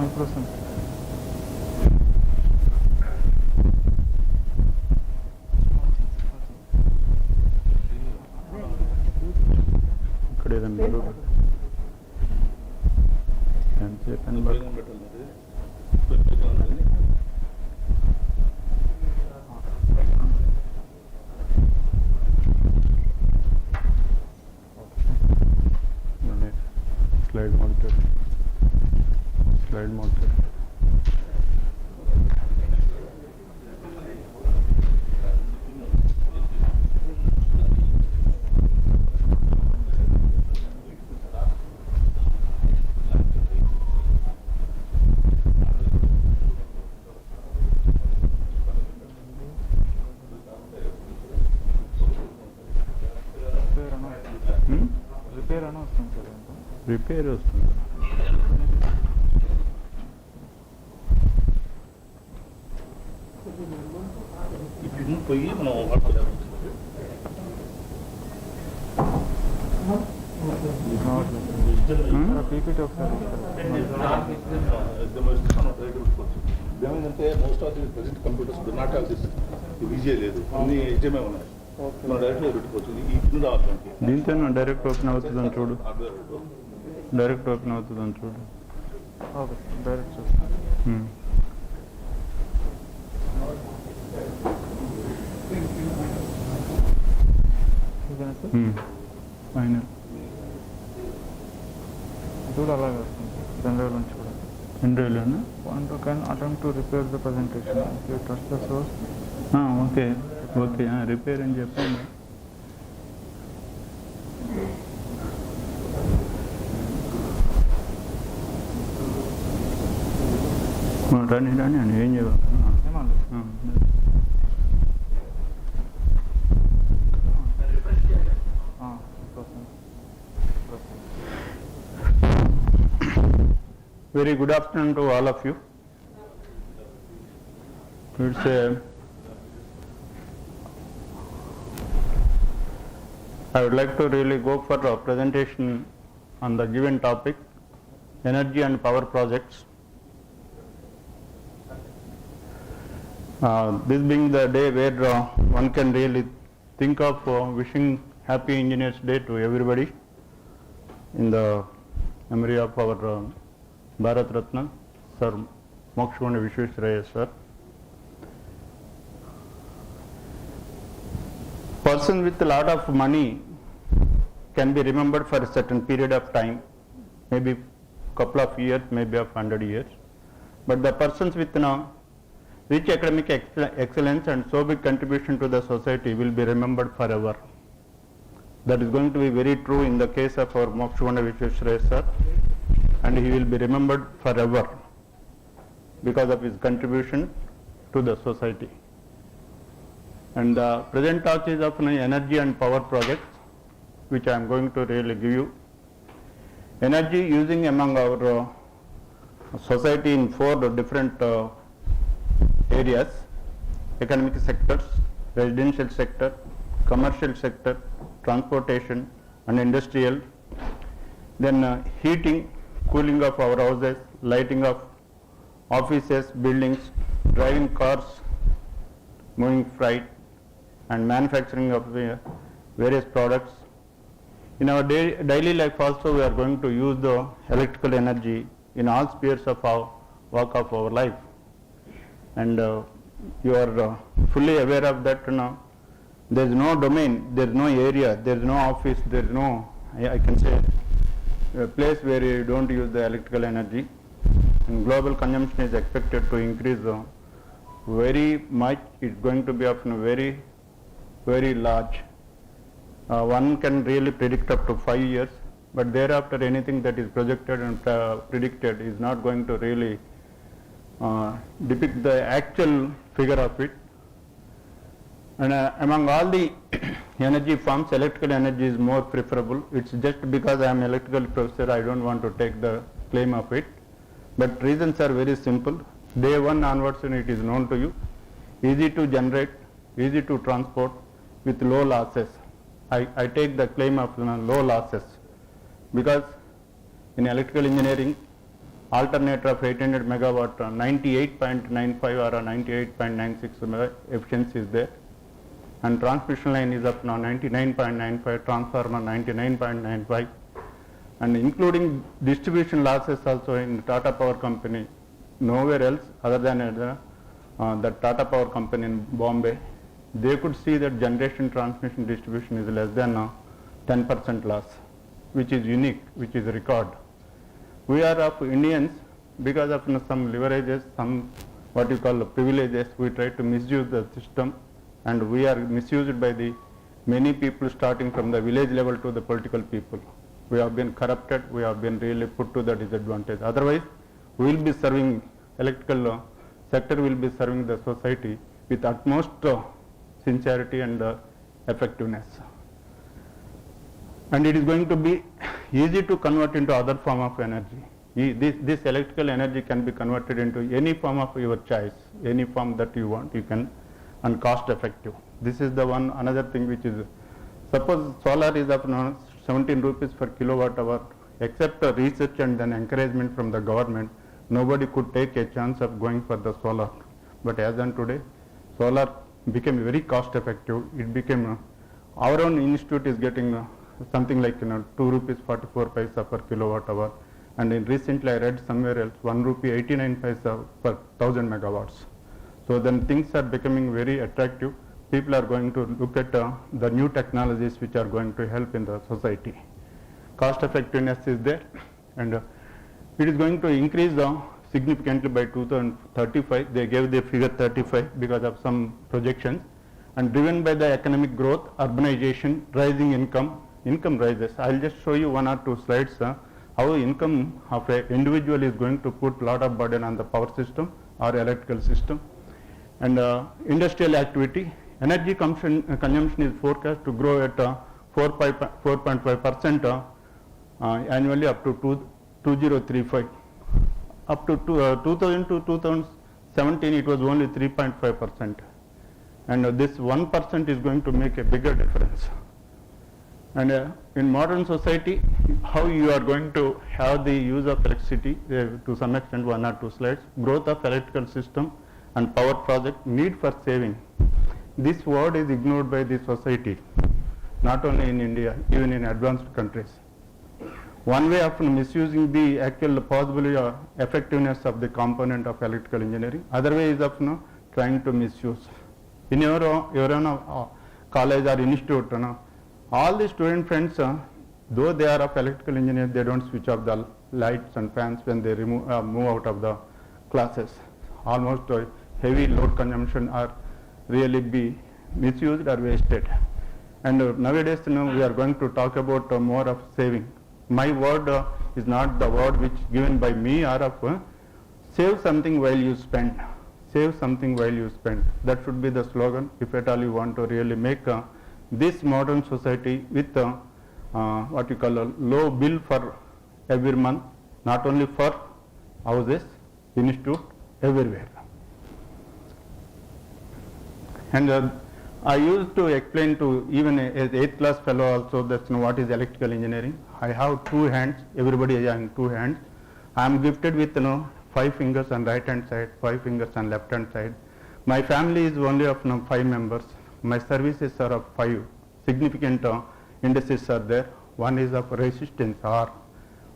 ఇప్పుడు వస్తుంది. ఇక్కడ ఏదన్నా ఎంతసేపు స్లైడ్ మౌంటెడ్ రిపేర్ వస్తుంది. ఇప్పుడు పోయి మనం వాడుకోలేము. పీపీటీ ఒకసారి ఏమైందంటే most of the present computers do not have this VJ లేదు, అన్ని హెచ్ఎంఐ ఉన్నాయి. మనం డైరెక్ట్గా పెట్టుకోవచ్చు. ఈ పిన్ రావాలి మనకి. దీంతో డైరెక్ట్ ఓపెన్ అవుతుందని చూడు. డైరెక్ట్ ఓపెన్ అవుతుందని చూడు. ఓకే డైరెక్ట్ చూస్తాను. ఫైనల్ చూడు అలాగే వస్తుంది. జనరల్ నుంచి కూడా జనరల్లోనా? Want to can attempt to repair the presentation. If you touch the source. Okay okay repair అని చెప్పండి. రాని రాని అని ఏం చేయాలి? Very good afternoon to all of you. It's I would like to really go for a presentation on the given topic, energy and power projects. This being the day where one can really think of wishing Happy Engineers Day to everybody in the memory of our Bharat Ratna, Sir Mokshwanda Vishwesvaraya Sir. Person with a lot of money can be remembered for a certain period of time, maybe couple of years, maybe of 100 years. But the persons with rich academic excellence and so big contribution to the society will be remembered forever. That is going to be very true in the case of our Mokshwanda Vishwesvaraya Sir, and he will be remembered forever because of his contribution to the society. And the present talk is of energy and power projects, which I am going to really give you. Energy using among our society in 4 different areas: economic sectors, residential sector, commercial sector, transportation and industrial. Then heating, cooling of our houses, lighting of offices, buildings, driving cars, moving freight, and manufacturing of various products. In our daily life also we are going to use the electrical energy in all spheres of our work of our life. And you are fully aware of that now. There is no domain, there is no area, there is no office, there is no, I can say, a place where you don't use the electrical energy. And global consumption is expected to increase very much. It's going to be of very, very large. One can really predict up to 5 years, but thereafter anything that is projected and predicted is not going to really depict the actual figure of it. And among all the energy forms, electrical energy is more preferable. It's just because I am electrical professor, I don't want to take the claim of it. But reasons are very simple. Day 1 onwards, and it is known to you. Easy to generate, easy to transport with low losses. I take the claim of low losses because in electrical engineering, alternator of 800 megawatt, 98.95 or 98.96 efficiency is there. And transmission line is up now 99.95, transformer 99.95, and including distribution losses also in Tata Power Company, nowhere else other than the Tata Power Company in Bombay. They could see that generation, transmission, distribution is less than 10% loss, which is unique, which is record. We are of Indians, because of some leverages, some what you call privileges, we try to misuse the system, and we are misused by the many people, starting from the village level to the political people. We have been corrupted, we have been really put to the disadvantage. Otherwise, we will be serving, electrical sector will be serving the society with utmost sincerity and effectiveness. And it is going to be easy to convert into other form of energy. This electrical energy can be converted into any form of your choice, any form that you want, you can, and cost effective. This is the one another thing which is, suppose solar is of 17 rupees per kilowatt hour, except research and then encouragement from the government, nobody could take a chance of going for the solar. But as on today, solar became very cost effective. It became, our own institute is getting something like 2 rupees 44 paisa per kilowatt hour. And recently I read somewhere else 1 rupee 89 paisa per 1000 megawatts. So then things are becoming very attractive. People are going to look at the new technologies which are going to help in the society. Cost effectiveness is there, and it is going to increase significantly by 2035. They gave the figure 35 because of some projections, and driven by the economic growth, urbanization, rising income rises. I'll just show you 1 or 2 slides how income of an individual is going to put a lot of burden on the power system or electrical system. And industrial activity, energy consumption is forecast to grow at 4.5% annually up to 2035. Up to 2000 to 2017 it was only 3.5%, and this 1% is going to make a bigger difference. And in modern society, how you are going to have the use of electricity, to some extent 1 or 2 slides, growth of electrical system and power project, need for saving. This word is ignored by the society, not only in India, even in advanced countries. One way of misusing the actual possible effectiveness of the component of electrical engineering, other way is of trying to misuse. In your own college or institute, all the student friends, though they are of electrical engineer, they don't switch off the lights and fans when they move out of the classes. Almost heavy load consumption are really be misused or wasted. And nowadays we are going to talk about more of saving. My word is not the word which given by me or of save something while you spend. Save something while you spend. That should be the slogan if at all you want to really make this modern society with what you call a low bill for every month, not only for houses, institute, everywhere. And I used to explain to even an 8th class fellow also that what is electrical engineering. I have 2 hands, everybody is having 2 hands. I am gifted with 5 fingers on right hand side, 5 fingers on left hand side. My family is only of 5 members. My services are of 5. Significant indices are there. One is of resistance R.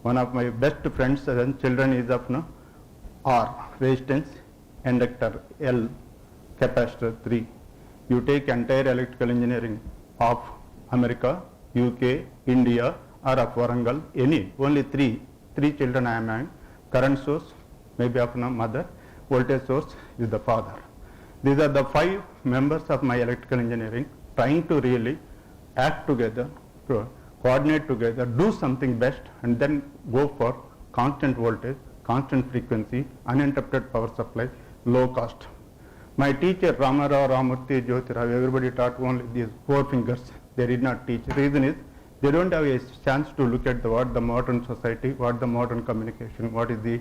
One of my best friends and children is of R, resistance, inductor L, capacitor 3. You take entire electrical engineering of America, UK, India, or of Warangal, any, only 3 children I am having. Current source, maybe of mother, voltage source is the father. These are the 5 members of my electrical engineering trying to really act together, to coordinate together, do something best, and then go for constant voltage, constant frequency, uninterrupted power supply, low cost. My teacher Ramarao, Ramurthy, Jyotirao, everybody taught only these 4 fingers. They did not teach. Reason is they don't have a chance to look at what the modern society, what the modern communication, what is the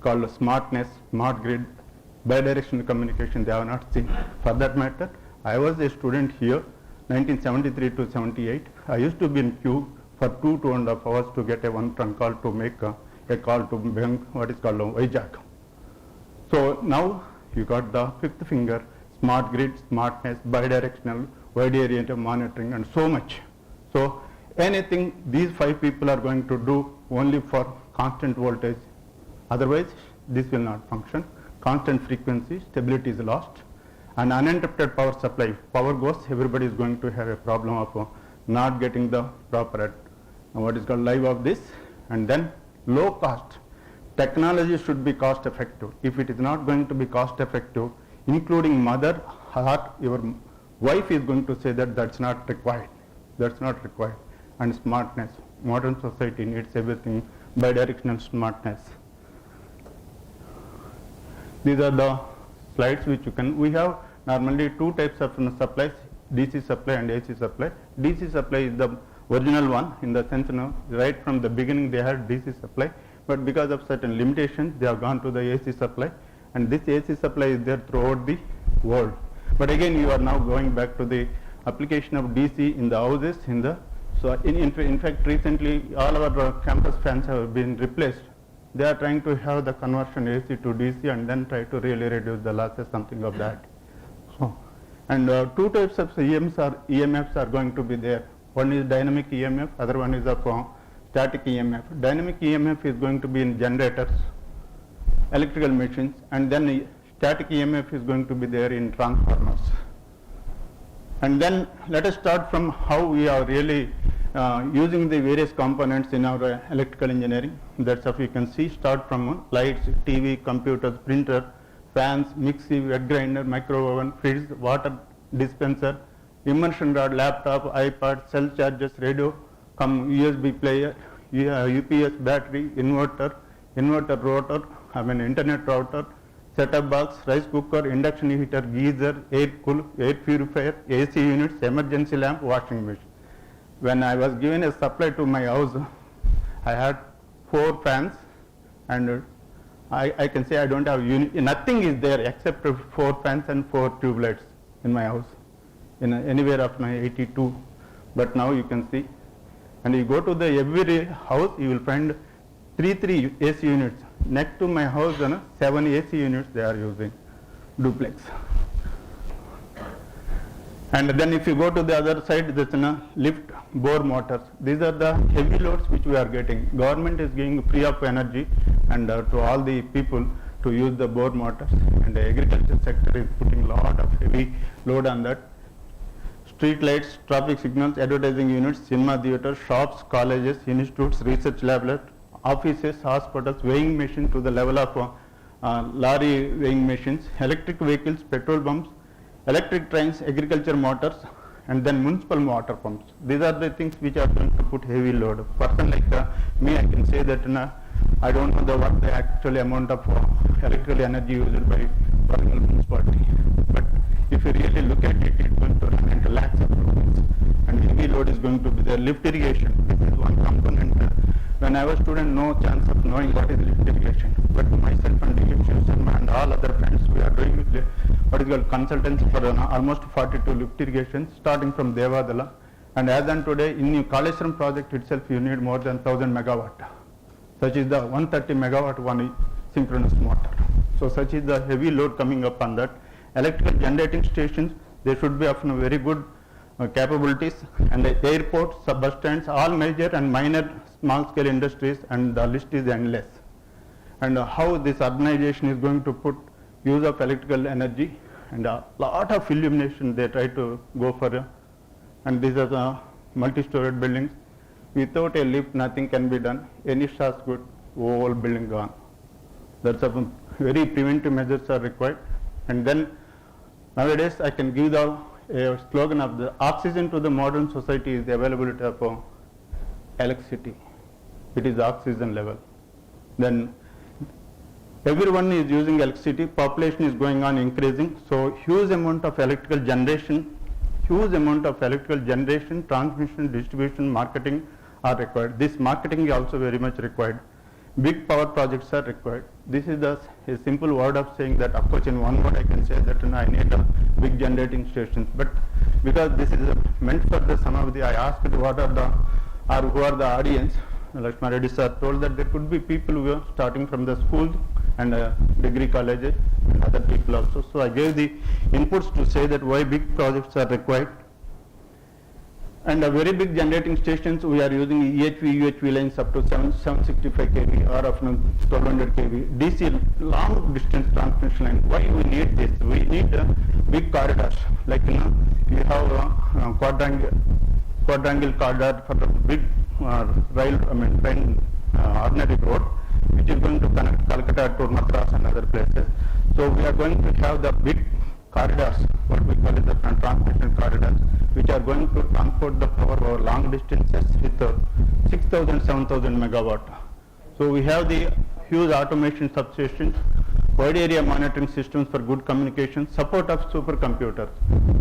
called smartness, smart grid, bidirectional communication, they have not seen. For that matter, I was a student here, 1973 to 78. I used to be in queue for 2.5 hours to get a 1 trunk call to make a call to what is called Vijnana. So now you got the 5th finger, smart grid, smartness, bidirectional, wide area monitoring, and so much. So anything these 5 people are going to do only for constant voltage, otherwise this will not function. Constant frequency, stability is lost, and uninterrupted power supply. If power goes, everybody is going to have a problem of not getting the proper what is called live of this. And then low cost. Technology should be cost effective. If it is not going to be cost effective, including mother or your wife is going to say that that's not required. That's not required. And smartness. Modern society needs everything bidirectional smartness. These are the slides which you can, we have normally 2 types of supplies, DC supply and AC supply. DC supply is the original one, in the sense, right from the beginning they had DC supply, but because of certain limitations they have gone to the AC supply, and this AC supply is there throughout the world. But again, you are now going back to the application of DC in the houses, so in fact recently all our campus fans have been replaced. They are trying to have the conversion AC to DC and then try to really reduce the losses, something of that. So, and two types of EMFs are going to be there. One is dynamic EMF, other one is of static EMF. Dynamic EMF is going to be in generators, electrical machines, and then static EMF is going to be there in transformers. And then let us start from how we are really using the various components in our electrical engineering. That's how you can see, start from lights, TV, computers, printer, fans, mixer, wet grinder, micro oven, fridge, water dispenser, immersion rod, laptop, iPad, cell chargers, radio, USB player, UPS battery, inverter rotor, internet router, set-top box, rice cooker, induction heater, geyser, air purifier, AC units, emergency lamp, washing machine. When I was given a supply to my house, I had 4 fans, and I can say I don't have nothing is there except 4 fans and 4 tube lights in my house, in anywhere of my 82. But now you can see, and you go to the every house, you will find 3 AC units. Next to my house, 7 AC units they are using, duplex. And then if you go to the other side, there's lift bore motors. These are the heavy loads which we are getting. Government is giving free of energy and to all the people to use the bore motors. And the agriculture sector is putting a lot of heavy load on that. Street lights, traffic signals, advertising units, cinema theaters, shops, colleges, institutes, research labs, offices, hospitals, weighing machines to the level of lorry weighing machines, electric vehicles, petrol pumps, electric trains, agriculture motors, and then municipal water pumps. These are the things which are going to put heavy load. A person like me, I can say that I don't know what the actual amount of electrical energy used by Warangal municipality. But if you really look at it, it's going to run into lakhs of rupees. And heavy load is going to be there. Lift irrigation, this is one component. When I was a student, no chance of knowing what is lift irrigation. But myself and and all other friends, we are doing what is called consultants for almost 42 lift irrigations, starting from Devadala. And as on today, in the Kaleshwaram project itself, you need more than 1000 megawatt. Such is the 130 megawatt one synchronous motor. So such is the heavy load coming up on that. Electrical generating stations, they should be of very good capabilities, and the airports, bus stands, all major and minor small scale industries, and the list is endless. And how this urbanization is going to put use of electrical energy, and a lot of illumination they try to go for, and these are the multi-storied buildings. Without a lift, nothing can be done. Any short good, whole building gone. That's a very preventive measures are required. And then nowadays I can give the slogan of the oxygen to the modern society is the availability of electricity. It is oxygen level. Then everyone is using electricity, population is going on increasing, so huge amount of electrical generation, transmission, distribution, marketing are required. This marketing is also very much required. Big power projects are required. This is a simple word of saying that, of course in one word I can say that I need a big generating stations, but because this is meant for the some of the, I asked what are the, or who are the audience, Lakshma Reddy sir told that there could be people who are starting from the schools and degree colleges and other people also. So I gave the inputs to say that why big projects are required. And a very big generating stations, we are using EHV, UHV lines up to 765 kV or of 1200 kV. DC long distance transmission line. Why we need this? We need big corridors. Like you have a quadrangle corridor for the big train ordinary road, which is going to connect Calcutta to Madras and other places. So we are going to have the big corridors, what we call it the transmission corridors, which are going to transport the power over long distances with 6,000, 7,000 megawatt. So we have the huge automation substations, wide area monitoring systems for good communication, support of supercomputers.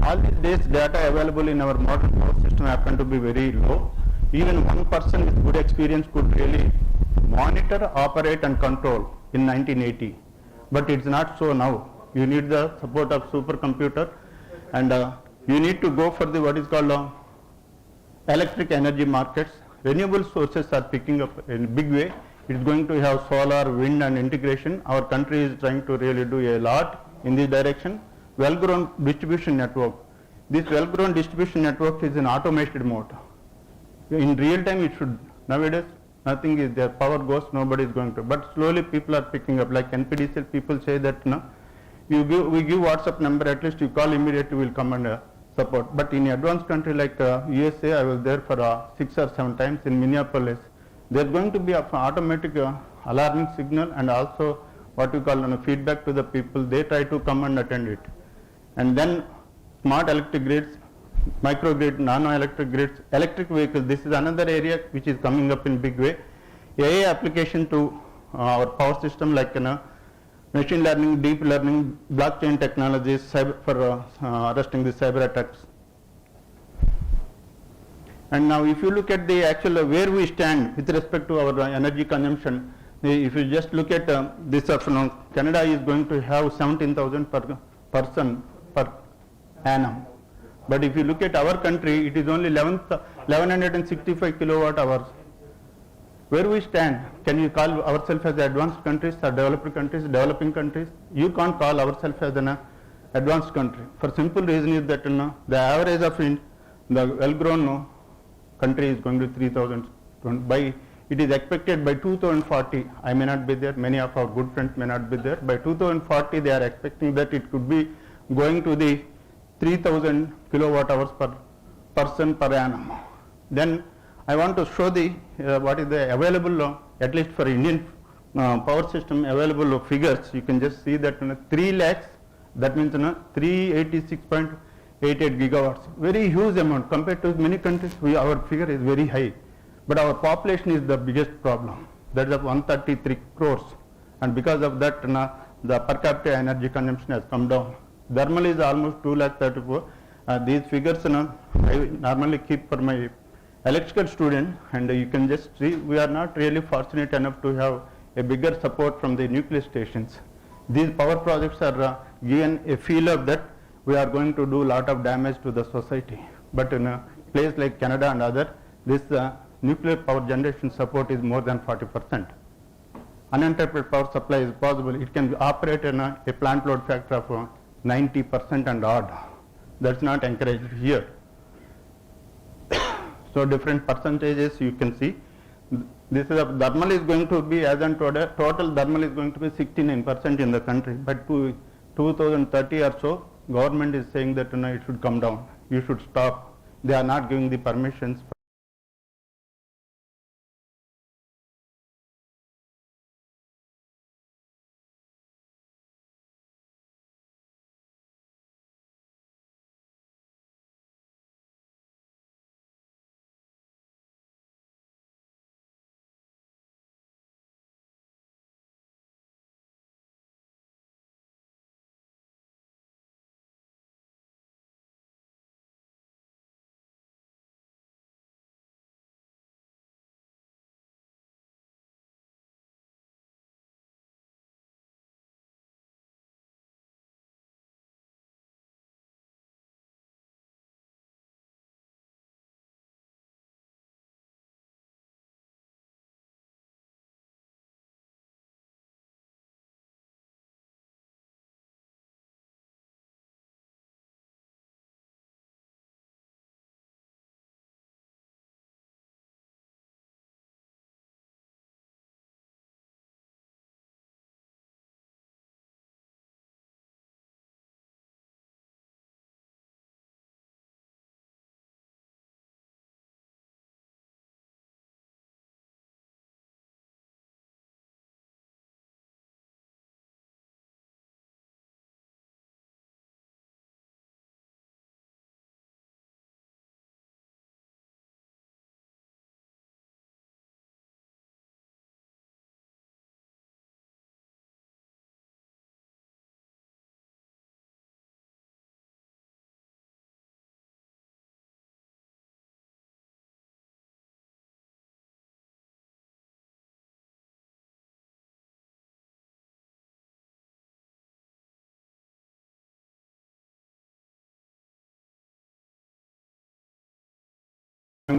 All these days data available in our modern power system happen to be very low, even one person with good experience could really monitor, operate and control in 1980. But it's not so now. You need the support of supercomputer, and you need to go for the what is called electric energy markets. Renewable sources are picking up in a big way. It's going to have solar, wind and integration. Our country is trying to really do a lot in this direction. Well-grown distribution network. This well-grown distribution network is in automated mode. In real time it should, nowadays nothing is there, power goes, nobody is going to, but slowly people are picking up, like NPDCL people say that no, we give WhatsApp number, at least you call immediately, will come and support. But in advanced country like USA, I was there for 6 or 7 times in Minneapolis. There is going to be an automatic alarming signal and also what you call feedback to the people. They try to come and attend it. And then smart electric grids, microgrid, nano-electric grids, electric vehicles. This is another area which is coming up in big way. AI application to our power system like machine learning, deep learning, blockchain technologies for arresting the cyber attacks. And now if you look at the actual where we stand with respect to our energy consumption, if you just look at this Canada is going to have 17,000 per person per annum. But if you look at our country, it is only 1165 kilowatt hours. Where we stand, can you call ourselves as advanced countries or developed countries, developing countries? You can't call ourselves as an advanced country. For simple reason is that the average of the well-grown country is going to 3,000. By it is expected by 2040, I may not be there, many of our good friends may not be there. By 2040, they are expecting that it could be going to the 3,000 kilowatt hours per person per annum. Then I want to show the what is the available, at least for Indian power system available figures. You can just see that 3 lakhs, that means 386.88 gigawatts, very huge amount compared to many countries. Our figure is very high, but our population is the biggest problem. That is of 133 crores, and because of that the per capita energy consumption has come down. Thermal is almost 2 lakh 34. These figures I normally keep for my electrical student, and you can just see we are not really fortunate enough to have a bigger support from the nuclear stations. These power projects are given a feel of that we are going to do a lot of damage to the society. But in a place like Canada and other, this nuclear power generation support is more than 40%. Uninterrupted power supply is possible. It can operate in a plant load factor of 90% and odd. That's not encouraged here. So different percentages you can see. This is thermal is going to be, as on total thermal is going to be 69% in the country. But to 2030 or so, government is saying that it should come down. You should stop. They are not giving the permissions.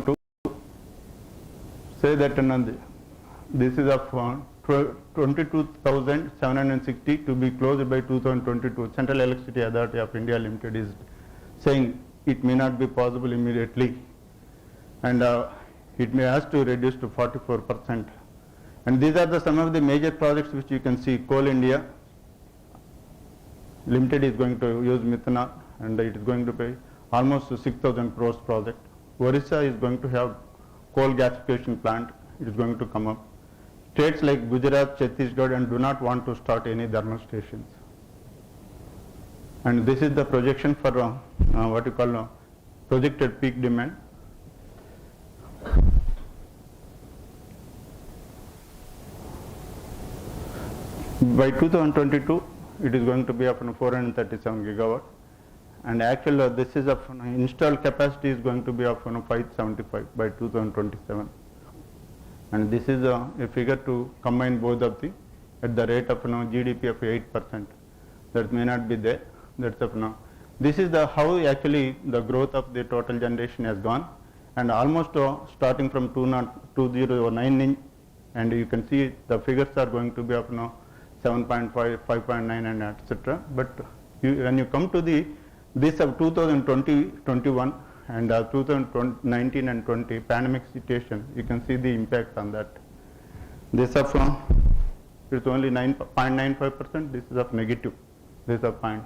to say that this is of 22,760 to be closed by 2022. Central Electricity Authority of India Limited is saying it may not be possible immediately, and it may has to reduce to 44%. And these are some of the major projects which you can see. Coal India Limited is going to use methanol, and it is going to pay almost 6,000 crores project. Orissa is going to have coal gasification plant. It is going to come up. States like Gujarat, Chhattisgarh, and do not want to start any thermal stations. And this is the projection for what you call projected peak demand. By 2022, it is going to be of 437 gigawatt, and actual this is of installed capacity is going to be of 575 by 2027. And this is a figure to combine both of the at the rate of GDP of 8%. That may not be there. That's of this is the how actually the growth of the total generation has gone, and almost starting from 2009, and you can see the figures are going to be of 7.5, 5.9, and etc. But when you come to this of 2020, 21, and 2019 and 20 pandemic situation, you can see the impact on that. This of it's only 9.95%. This is of negative. This is of point.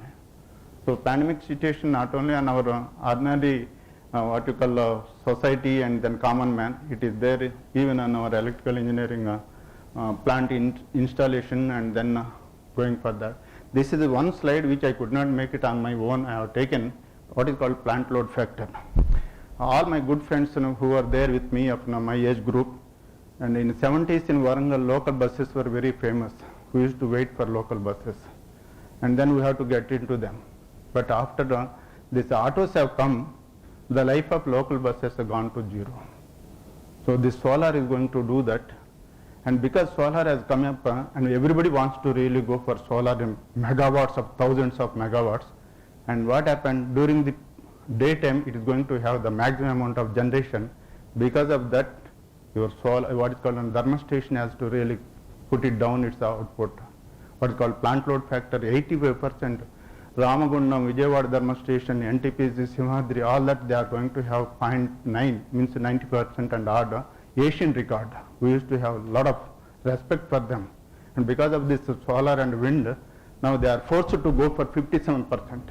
So pandemic situation not only on our ordinary what you call society and then common man, it is there even on our electrical engineering plant installation, and then going for that. This is one slide which I could not make it on my own. I have taken what is called plant load factor. All my good friends who are there with me of my age group, and in 70s in Warangal, local buses were very famous. We used to wait for local buses, and then we have to get into them. But after these autos have come, the life of local buses have gone to zero. So this solar is going to do that. And because solar has come up and everybody wants to really go for solar in megawatts of thousands of megawatts, and what happened during the daytime, it is going to have the maximum amount of generation. Because of that, your solar, what is called a thermal station, has to really put it down its output. What is called plant load factor, 85%. Ramagundam, Vijayawada thermal station, NTPC, Simhadri, all that they are going to have 0.9, means 90% and odd. Asian record. We used to have a lot of respect for them, and because of this solar and wind, now they are forced to go for 57%.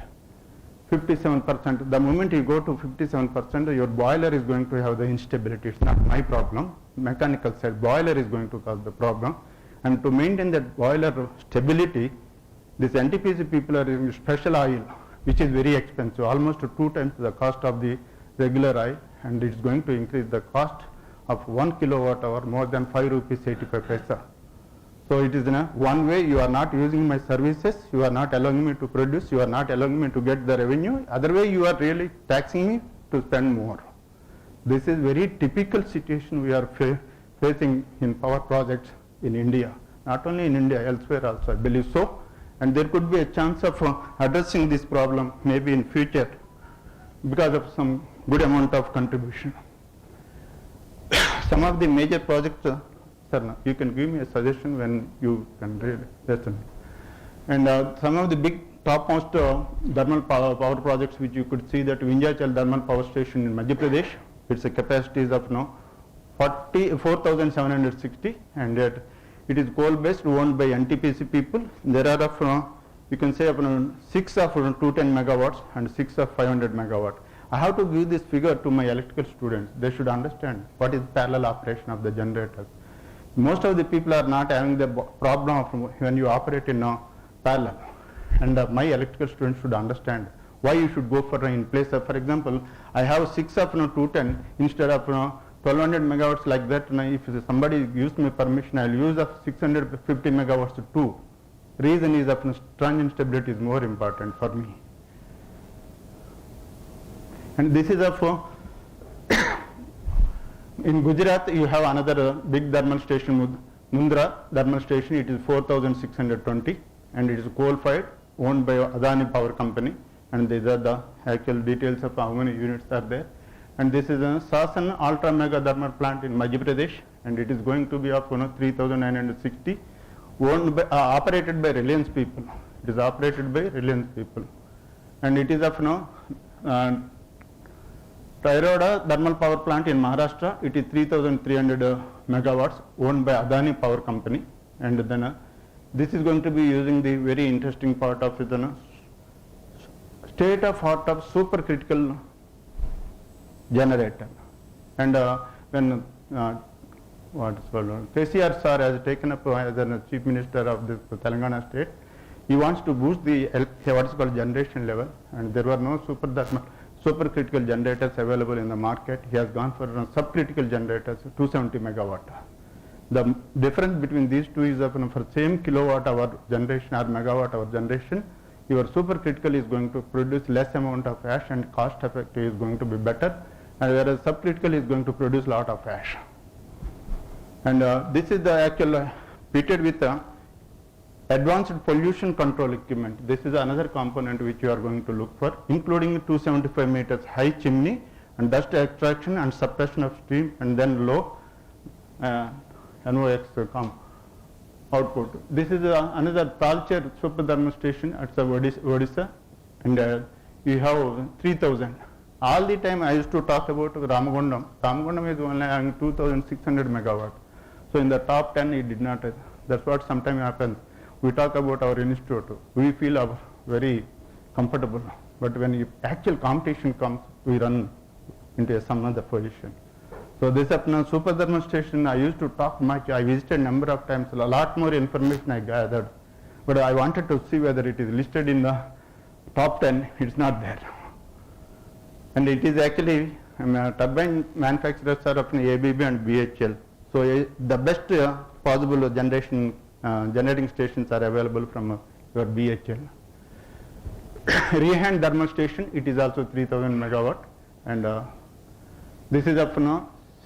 57%. The moment you go to 57%, your boiler is going to have the instability. It's not my problem. Mechanical side, boiler is going to cause the problem, and to maintain that boiler stability, this NTPC people are using special oil, which is very expensive, almost 2 times the cost of the regular oil, and it's going to increase the cost of 1 kilowatt hour more than 5 rupees 85 paisa. So it is one way you are not using my services, you are not allowing me to produce, you are not allowing me to get the revenue, other way you are really taxing me to spend more. This is very typical situation we are facing in power projects in India, not only in India, elsewhere also, I believe so. And there could be a chance of addressing this problem maybe in future because of some good amount of contribution. Some of the major projects, sir, you can give me a suggestion when you can really listen. And some of the big topmost thermal power projects which you could see, that Vindhyachal thermal power station in Madhya Pradesh, its capacity is of 4,760, and it is coal based, owned by NTPC people. There are of you can say of 6 of 210 megawatts and 6 of 500 megawatts. I have to give this figure to my electrical students. They should understand what is parallel operation of the generators. Most of the people are not having the problem of when you operate in parallel. And my electrical students should understand why you should go for in place of, for example, I have 6 of 210 instead of 1200 megawatts like that. If somebody gives me permission, I will use of 650 megawatts too. Reason is of transient stability is more important for me. And this is of in Gujarat you have another big thermal station, Mundra thermal station. It is 4,620, and it is coal fired, owned by Adani Power Company, and these are the actual details of how many units are there. And this is a Sasan ultra mega thermal plant in Madhya Pradesh, and it is going to be of 3,960, owned by, operated by Reliance people. It is operated by Reliance people, and it is of Tyroda thermal power plant in Maharashtra. It is 3,300 megawatts, owned by Adani Power Company, and then this is going to be using the very interesting part of it, state of art of supercritical generator. And when what is called KCR sir has taken up as a chief minister of this Telangana state, he wants to boost the what is called generation level, and there were no supercritical generators available in the market. He has gone for subcritical generators, 270 megawatt. The difference between these two is for same kilowatt hour generation or megawatt hour generation, your supercritical is going to produce less amount of ash and cost effective is going to be better, and whereas subcritical is going to produce lot of ash. And this is the actual fitted with advanced pollution control equipment. This is another component which you are going to look for, including 275 meters high chimney and dust extraction and suppression of steam, and then low NOx output. This is another Talcher super thermal station at Odisha, and you have 3,000. All the time I used to talk about Ramagundam. Ramagundam is only having 2,600 megawatt. So in the top 10 it did not. That's what sometimes happens. We talk about our institute. We feel very comfortable. But when actual competition comes, we run into some other position. So this super thermal station, I used to talk much. I visited a number of times. A lot more information I gathered. But I wanted to see whether it is listed in the top 10. It's not there. And it is actually turbine manufacturers are of ABB and BHL. So the best possible generating stations are available from your BHL. Rehand thermal station, it is also 3,000 megawatt, and this is a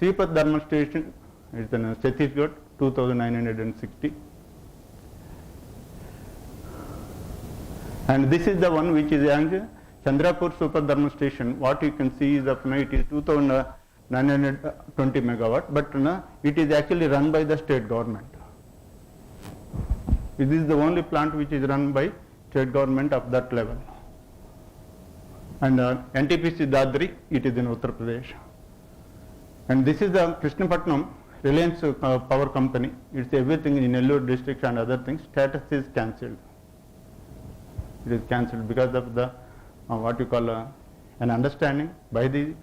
Seapat thermal station. It's in Chhattisgarh, 2,960. And this is the one which is Chandrapur super thermal station. What you can see is it is 2,920 megawatt, but it is actually run by the state government. This is the only plant which is run by state government of that level. And NTPC Dadri, it is in Uttar Pradesh. And this is the Krishnapatnam Reliance Power Company. It's everything in Nellore district and other things. Status is cancelled. It is cancelled because of the what you call an understanding by the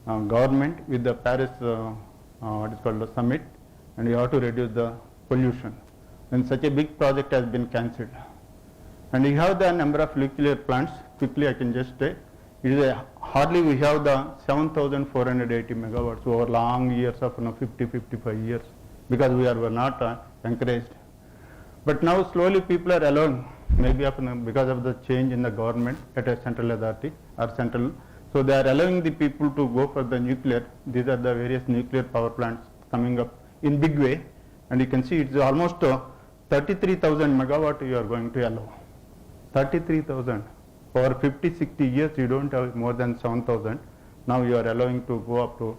government with the Paris what is called the summit, and you have to reduce the pollution. When such a big project has been cancelled, and you have the number of nuclear plants. Quickly, I can just say, it is hardly we have the 7,480 megawatts over long years of 50-55 years, because we were not encouraged. But now slowly people are allowing, maybe because of the change in the government at a central authority or central, so they are allowing the people to go for the nuclear. These are the various nuclear power plants coming up in big way, and you can see it's almost 33,000 megawatt you are going to allow. 33,000. For 50-60 years you don't have more than 7,000. Now you are allowing to go up to,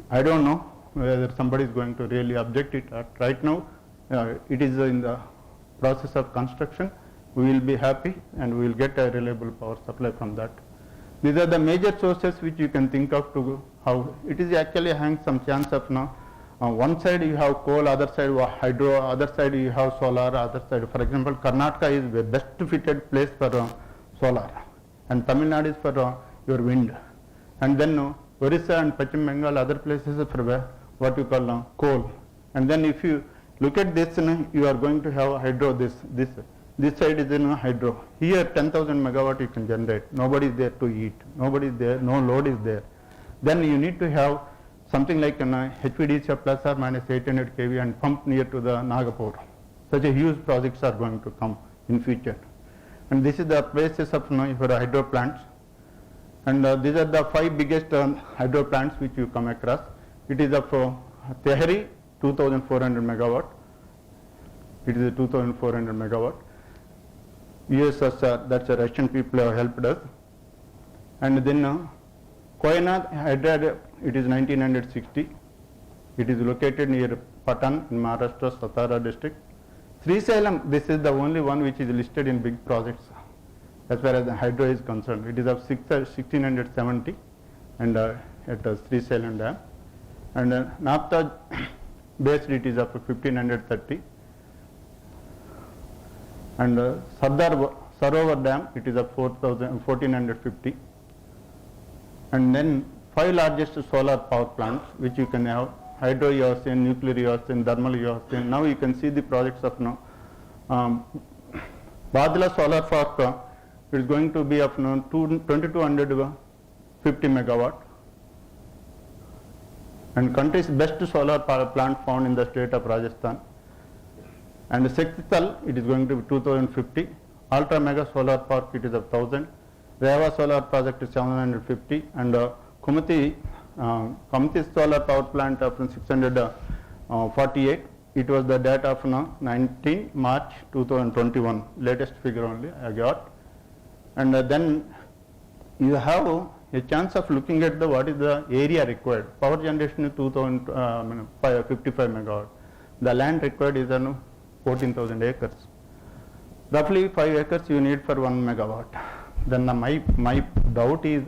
I don't know whether somebody is going to really object it. Right now it is in the process of construction. We will be happy and we will get a reliable power supply from that. These are the major sources which you can think of to how it is actually having some chance of now. One side you have coal, other side hydro, other side you have solar, other side. For example, Karnataka is the best fitted place for solar, and Tamil Nadu is for your wind, and then Orissa and Pachim Bengal, other places for what you call coal. And then if you look at this, you are going to have hydro. This side is hydro. Here 10,000 megawatt you can generate. Nobody is there to eat. Nobody is there. No load is there. Then you need to have something like an HVDC plus or minus 800 kV and pump near to the Nagapur. Such a huge projects are going to come in future. And this is the places of for hydro plants. And these are the 5 biggest hydro plants which you come across. It is of Tehri, 2,400 megawatt. It is a 2,400 megawatt. USSR, that's the Russian people have helped us. And then Koyana hydro, it is 1960. It is located near Patan in Maharashtra, Satara district. Srisailam, this is the only one which is listed in big projects as far as the hydro is concerned. It is of 1670 and at Srisailam dam. And Napta based it is of 1530. And Sardar Sarovar dam, it is of 1450. And then 5 largest solar power plants which you can have: hydro you have seen, nuclear you have seen, thermal you have seen. Now you can see the projects of now. Badla solar park, it is going to be of 2250 megawatt. And country's best solar power plant found in the state of Rajasthan. And Sektital, it is going to be 2050. Ultra mega solar park, it is of 1000. Reva solar project is 750. And Kumati solar power plant of 648. It was the data of 19 March 2021, latest figure only I got. And then you have a chance of looking at the what is the area required. Power generation is 55 megawatt. The land required is 14,000 acres. Roughly 5 acres you need for 1 megawatt. Then my doubt is,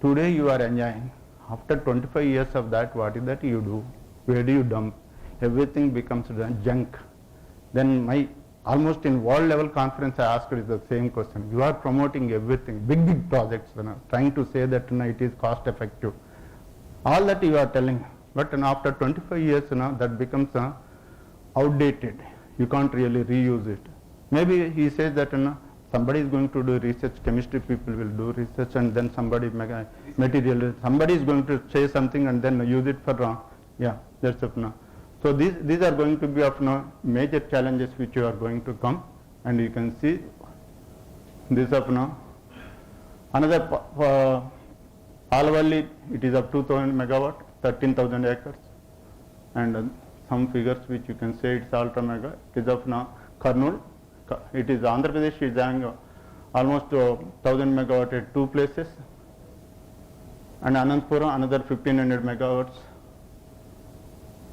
today you are enjoying. After 25 years of that, what is that you do? Where do you dump? Everything becomes junk. Then almost in world level conference I asked is the same question. You are promoting everything, big projects, trying to say that it is cost effective. All that you are telling, but after 25 years that becomes outdated. You can't really reuse it. Maybe he says that somebody is going to do research, chemistry people will do research, and then somebody somebody is going to say something and then use it for that's it. So these are going to be of major challenges which you are going to come, and you can see this of another Alavalli, it is of 2000 megawatt, 13,000 acres, and some figures which you can say it's ultra mega. It is of Kurnool, it is Andhra Pradesh is having almost 1000 megawatt at 2 places, and Anantapura another 1500 megawatts.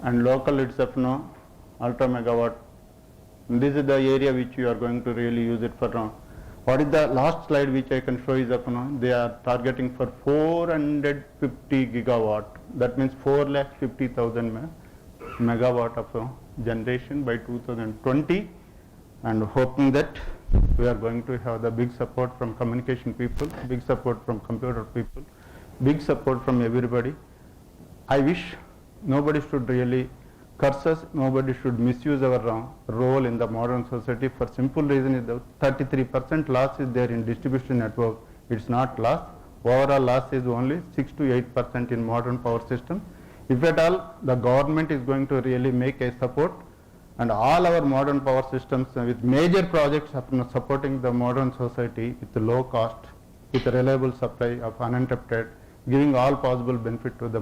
And local it's of ultra megawatt. This is the area which you are going to really use it for. What is the last slide which I can show is of they are targeting for 450 gigawatt. That means 450,000 megawatt of generation by 2020, and hoping that we are going to have the big support from communication people, big support from computer people, big support from everybody. I wish nobody should really curse us, nobody should misuse our role in the modern society. For simple reason is that 33% loss is there in distribution network. It's not loss. Overall loss is only 6 to 8% in modern power system. If at all the government is going to really make a support, and all our modern power systems with major projects supporting the modern society with low cost, with reliable supply of uninterrupted, giving all possible benefit to the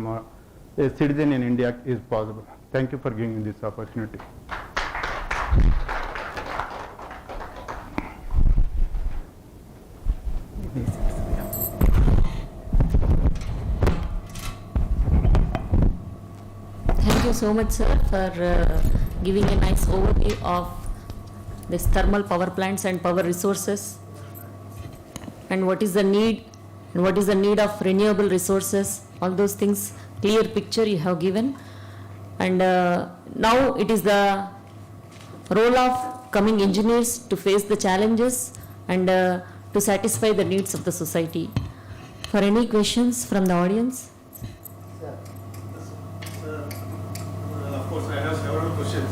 a citizen in India is possible. Thank you for giving me this opportunity. Thank you so much, sir, for giving a nice overview of this thermal power plants and power resources, and what is the need of renewable resources. All those things, clear picture you have given. And now it is the role of coming engineers to face the challenges and to satisfy the needs of the society. For any questions from the audience? Of course, I have several questions,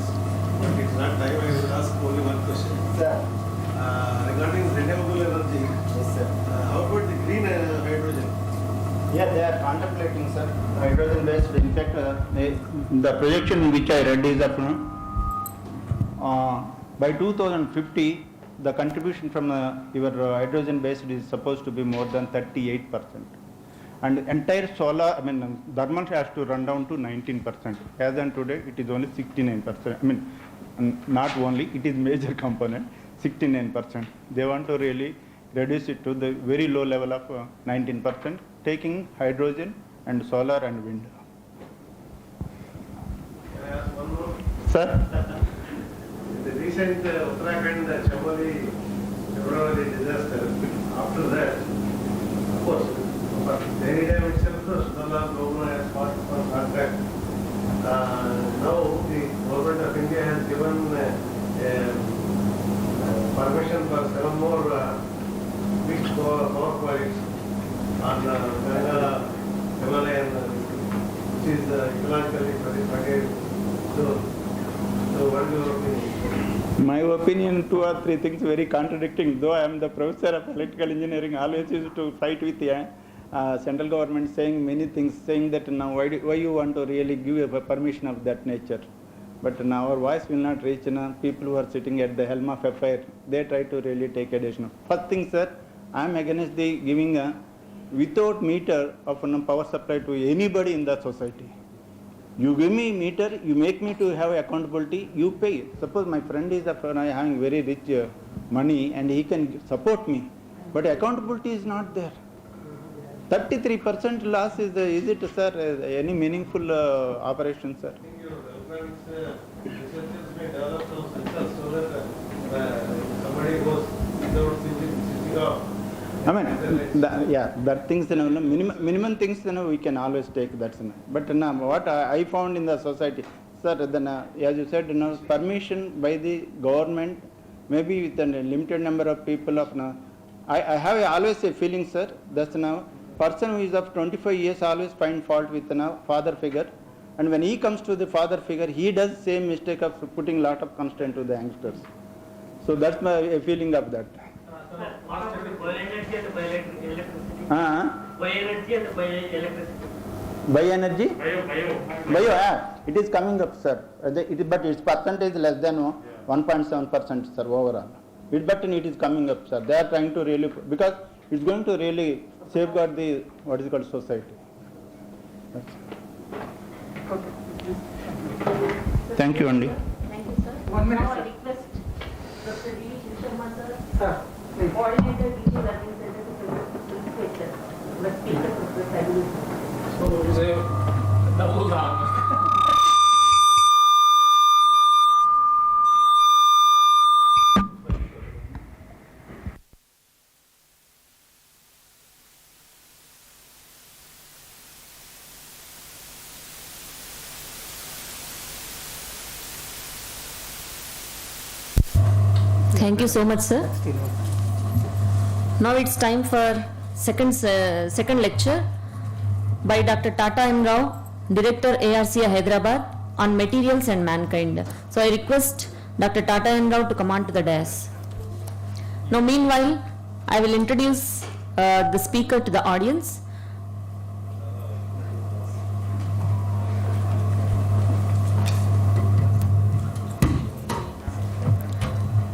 but it's not time. I will ask only one question. Regarding renewable energy, how about the green hydrogen? Yeah, they are contemplating, sir, hydrogen based. In fact, the projection which I read is that by 2050, the contribution from your hydrogen based is supposed to be more than 38%. And entire solar, thermal has to run down to 19%. As on today, it is only 69%. Not only, it is major component, 69%. They want to really reduce it to the very low level of 19%, taking hydrogen and solar and wind. Can I ask one more? Sir? The recent Uttarakhand Chamoli February disaster, after that, of course, but any time itself, Sunderland government has fought for contract. Now the government of India has given permission for 7 more big power projects on Ganga, Himalayan, which is ecologically very rugged. So what is your opinion? My opinion, 2 or 3 things very contradicting. Though I am the professor of electrical engineering, always used to fight with the central government saying many things, saying that now why you want to really give a permission of that nature. But now our voice will not reach people who are sitting at the helm of affair. They try to really take additional. First thing, sir, I am against the giving a without meter of power supply to anybody in the society. You give me meter, you make me to have accountability, you pay. Suppose my friend is having very rich money and he can support me, but accountability is not there. 33% loss is it, sir, any meaningful operation, sir? I think your researchers may develop some sensors so that somebody goes without switching off. I mean, that things, minimum things, we can always take that. But what I found in the society, sir, then, as you said, permission by the government, maybe with a limited number of people. I have always a feeling, sir, that's now, person who is of 25 years always find fault with father figure. And when he comes to the father figure, he does same mistake of putting lot of constraint to the youngsters. So that's my feeling of that. Bioenergy and bioelectricity. Bioenergy and bioelectricity. Bioenergy? Bio, it is coming up, sir. But its percentage less than 1.7%, sir, overall. But it is coming up, sir. They are trying to really, because it's going to really safeguard the, what is called, society. Thank you, Andy. Thank you, sir. 1 minute, Now I sir. request Dr. D. Sharma, sir, coordinator DG Learning Center to present the lecture. The speaker Professor Telugu. So it's a double down. Thank you so much, sir. Now it's time for second lecture by Dr. Tata M. Rao, Director ARCA Hyderabad, on materials and mankind. So I request Dr. Tata M. Rao to come on to the dais. Now meanwhile, I will introduce the speaker to the audience.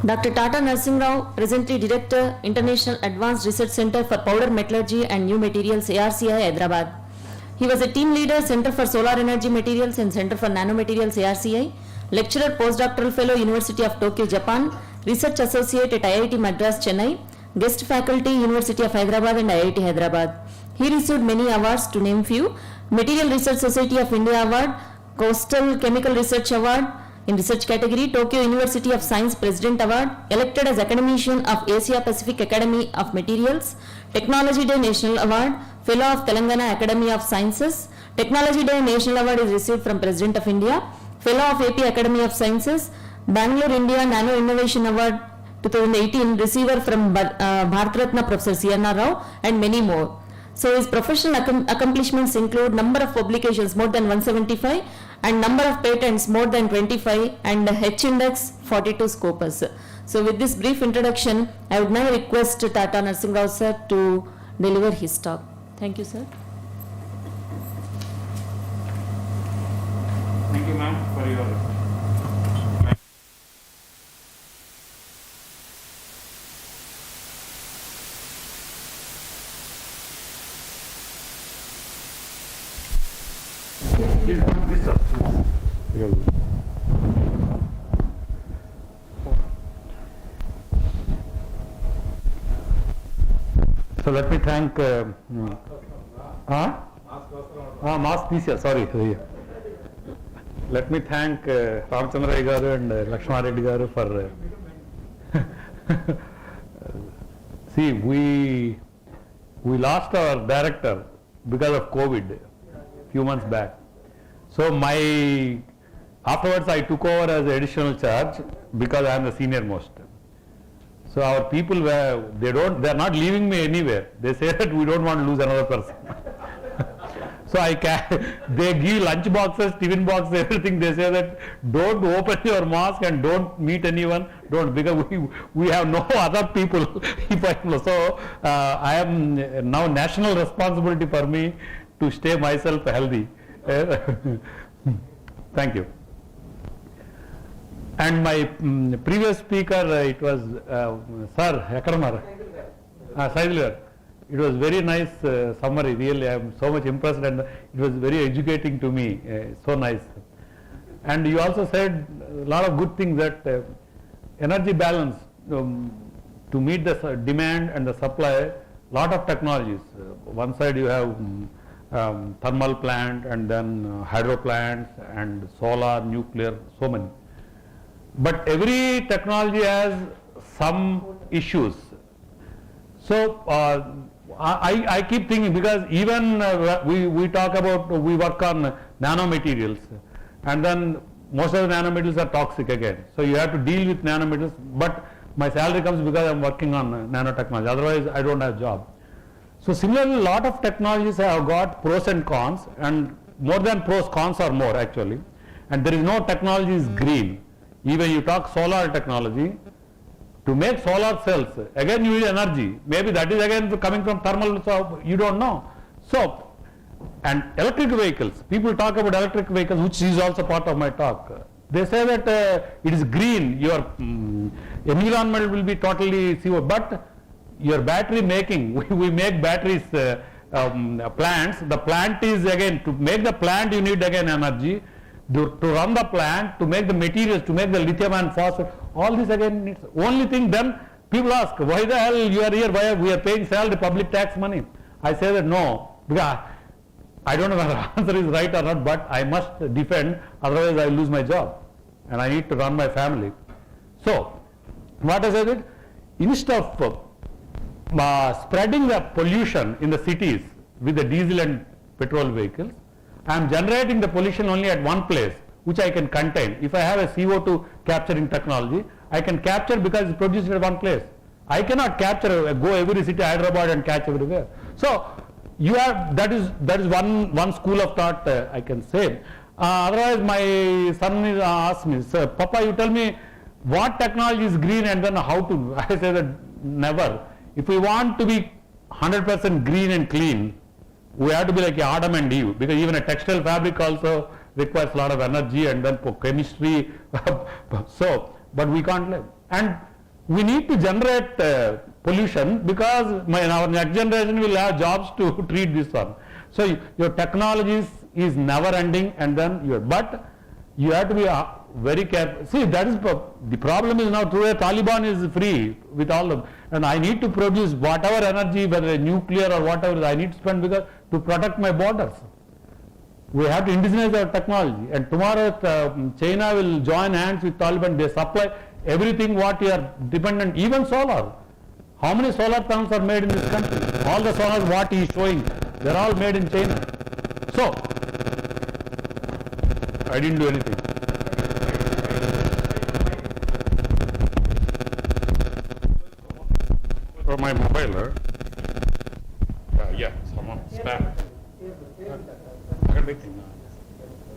Dr. Tata Narsingh Rao, presently Director, International Advanced Research Center for Powder Metallurgy and New Materials, ARCI, Hyderabad. He was a team leader, Center for Solar Energy Materials and Center for Nanomaterials, ARCI, lecturer, postdoctoral fellow, University of Tokyo, Japan, research associate at IIT Madras, Chennai, guest faculty, University of Hyderabad and IIT Hyderabad. He received many awards, to name few: Material Research Society of India Award, Coastal Chemical Research Award, in research category, Tokyo University of Science President Award, elected as Academician of Asia Pacific Academy of Materials, Technology Day National Award, Fellow of Telangana Academy of Sciences, Technology Day National Award is received from President of India, Fellow of AP Academy of Sciences, Bangalore India Nano Innovation Award 2018, receiver from Bharat Ratna Professor CNR Rao, and many more. So his professional accomplishments include number of publications more than 175 and number of patents more than 25 and H index 42 SCoPE. So with this brief introduction, I would now request Tata Narsingh Rao sir to deliver his talk. Thank you, sir. Thank you, ma'am, for your So let me thank Mask TCR, sorry. Let me thank Ramchandra Garu and Lakshmana Reddy Garu for see, we lost our director because of COVID few months back. So afterwards I took over as additional charge because I am the senior most. So our people they are not leaving me anywhere. They say that we don't want to lose another person. So they give lunch boxes, tiffin boxes, everything. They say that don't open your mask and don't meet anyone. Don't, because we have no other people. So I am now national responsibility for me to stay myself healthy. Thank you. And my previous speaker, it was Sir Hekramar, Saidilgar. It was very nice summary. Really, I am so much impressed, and it was very educating to me. So nice. And you also said a lot of good things, that energy balance to meet the demand and the supply. Lot of technologies. One side you have thermal plant, and then hydro plants, and solar, nuclear, so many. But every technology has some issues. So I keep thinking, because even we talk about, we work on nanomaterials, and then most of the nanomaterials are toxic again. So you have to deal with nanomaterials, but my salary comes because I am working on nanotechnology, otherwise I don't have a job. So similarly, a lot of technologies have got pros and cons, and more than pros, cons are more actually. And there is no technology is green. Even you talk solar technology, to make solar cells, again you need energy. Maybe that is again coming from thermal, so you don't know. So, and electric vehicles, people talk about electric vehicles, which is also part of my talk. They say that it is green, your environment will be totally CO, but your battery making, we make batteries, plants, the plant is again, to make the plant you need again energy. To run the plant, to make the materials, to make the lithium and phosphate, all this again needs. Only thing, then people ask, why the hell you are here, why we are paying salary, public tax money? I say that no, because I don't know whether the answer is right or not, but I must defend, otherwise I will lose my job and I need to run my family. So, what I said, instead of spreading the pollution in the cities with the diesel and petrol vehicles, I am generating the pollution only at one place, which I can contain. If I have a CO2 capturing technology, I can capture because it's produced at one place. I cannot capture, go every city, Hyderabad, and catch everywhere. So you have, that is one school of thought I can say. Otherwise, my son asked me, "Sir, Papa, you tell me what technology is green and then how to." I say that never. If we want to be 100% green and clean, we have to be like Adam and Eve, because even a textile fabric also requires a lot of energy, and then for chemistry. So, but we can't live. And we need to generate pollution, because our next generation will have jobs to treat this one. So your technology is never ending, and then but you have to be very careful. See, that is the problem is now today Taliban is free with all of, and I need to produce whatever energy, whether nuclear or whatever, I need to spend because to protect my borders. We have to indigenize our technology, and tomorrow China will join hands with Taliban. They supply everything what you are dependent, even solar. How many solar panels are made in this country? All the solar what he is showing, they are all made in China. So I didn't do anything. For my mobile, yeah, someone spam.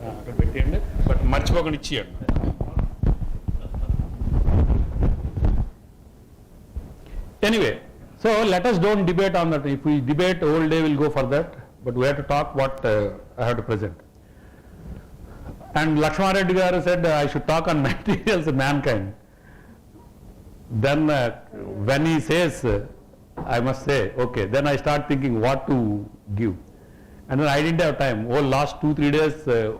అక్కడ పెట్టేయండి, but మర్చిపోకుండా ఇచ్చేయండి. Anyway, so let us don't debate on that. If we debate, whole day will go for that, but we have to talk what I have to present. And Lakshmana Reddy Garu said I should talk on materials of mankind. Then when he says, I must say, okay, then I start thinking what to give. And then I didn't have time. Oh, last 2-3 days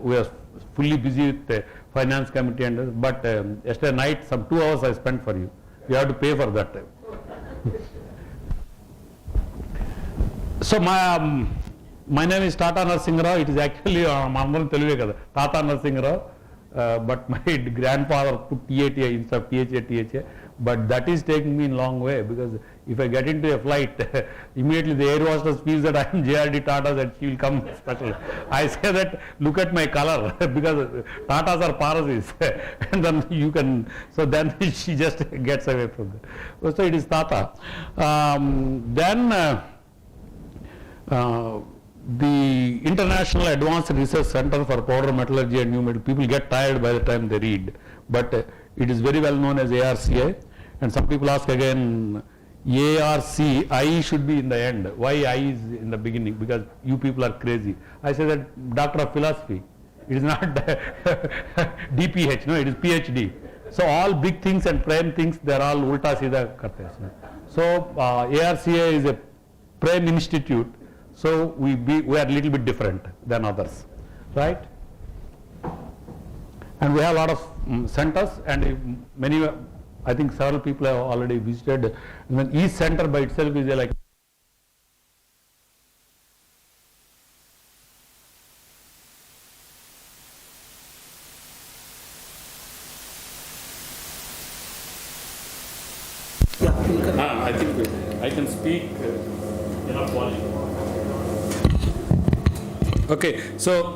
we were fully busy with the finance committee, and but yesterday night some 2 hours I spent for you. You have to pay for that time. So my My name is Tata Narasimha. It is actually Mandalam Telugu kada. Tata Narasimha. But my grandfather put TATA instead of THA. But that is taking me a long way, because if I get into a flight, immediately the air hostess feels that I am JRD Tata, that she will come special. I say that, look at my color, because Tatas are Parsis. And then you can, so then she just gets away from that. So it is Tata. The International Advanced Research Center for Powder Metallurgy and New Metal, people get tired by the time they read, but it is very well known as ARCI, and some people ask again, ARC, I should be in the end. Why I is in the beginning? Because you people are crazy. I say that Doctor of Philosophy, it is not DPH, no, it is PhD. So all big things and prime things, they are all ulta seedha karte hain. So ARCI is a prime institute. So we are a little bit different than others, right? And we have a lot of centers, and many, I think several people have already visited. And then each center by itself is like I think I can speak enough volume. Okay, so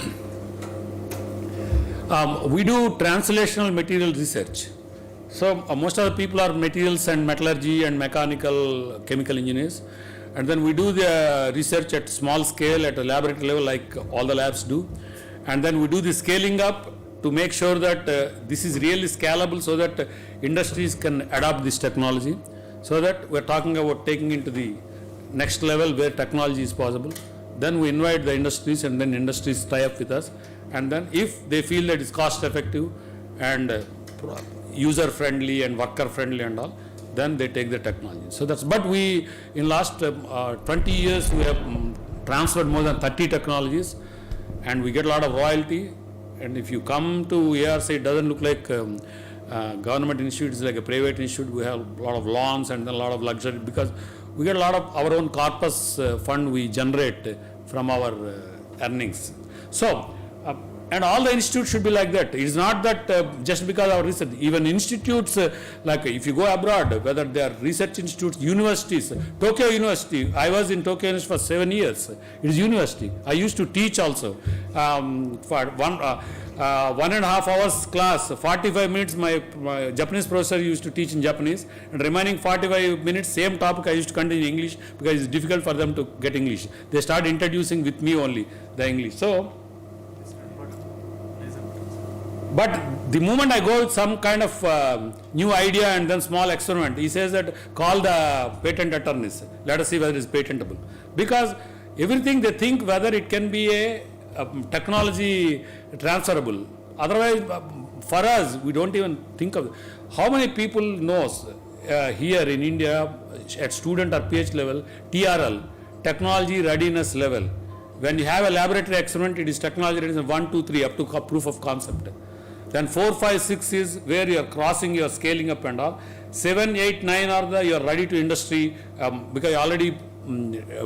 we do translational material research. So most of the people are materials and metallurgy and mechanical, chemical engineers, and then we do the research at small scale at a laboratory level, like all the labs do, and then we do the scaling up to make sure that this is really scalable, so that industries can adopt this technology, so that we're talking about taking into the next level where technology is possible. Then we invite the industries, and then industries tie up with us, and then if they feel that it's cost effective and user friendly and worker friendly and all, then they take the technology. So that's, but we, in last 20 years, we have transferred more than 30 technologies, and we get a lot of royalty. And if you come to ARC, it doesn't look like government institute, it's like a private institute. We have a lot of lawns and then a lot of luxury, because we get a lot of our own corpus fund we generate from our earnings. So, and all the institutes should be like that. It is not that just because our research, even institutes, like if you go abroad, whether they are research institutes, universities, Tokyo University, I was in Tokyo University for 7 years. It is university. I used to teach also. For 1.5 hours class, 45 minutes my Japanese professor used to teach in Japanese, and remaining 45 minutes, same topic I used to continue in English, because it's difficult for them to get English. They start introducing with me only the English. So, but the moment I go with some kind of new idea and then small experiment, he says that call the patent attorneys, let us see whether it is patentable. Because everything they think whether it can be a technology transferable. Otherwise, for us, we don't even think of it. How many people knows here in India at student or PhD level, TRL, technology readiness level. When you have a laboratory experiment, it is technology readiness 1, 2, 3 up to proof of concept. Then 4, 5, 6 is where you are crossing, you are scaling up and all. 7, 8, 9 are the you are ready to industry because you are already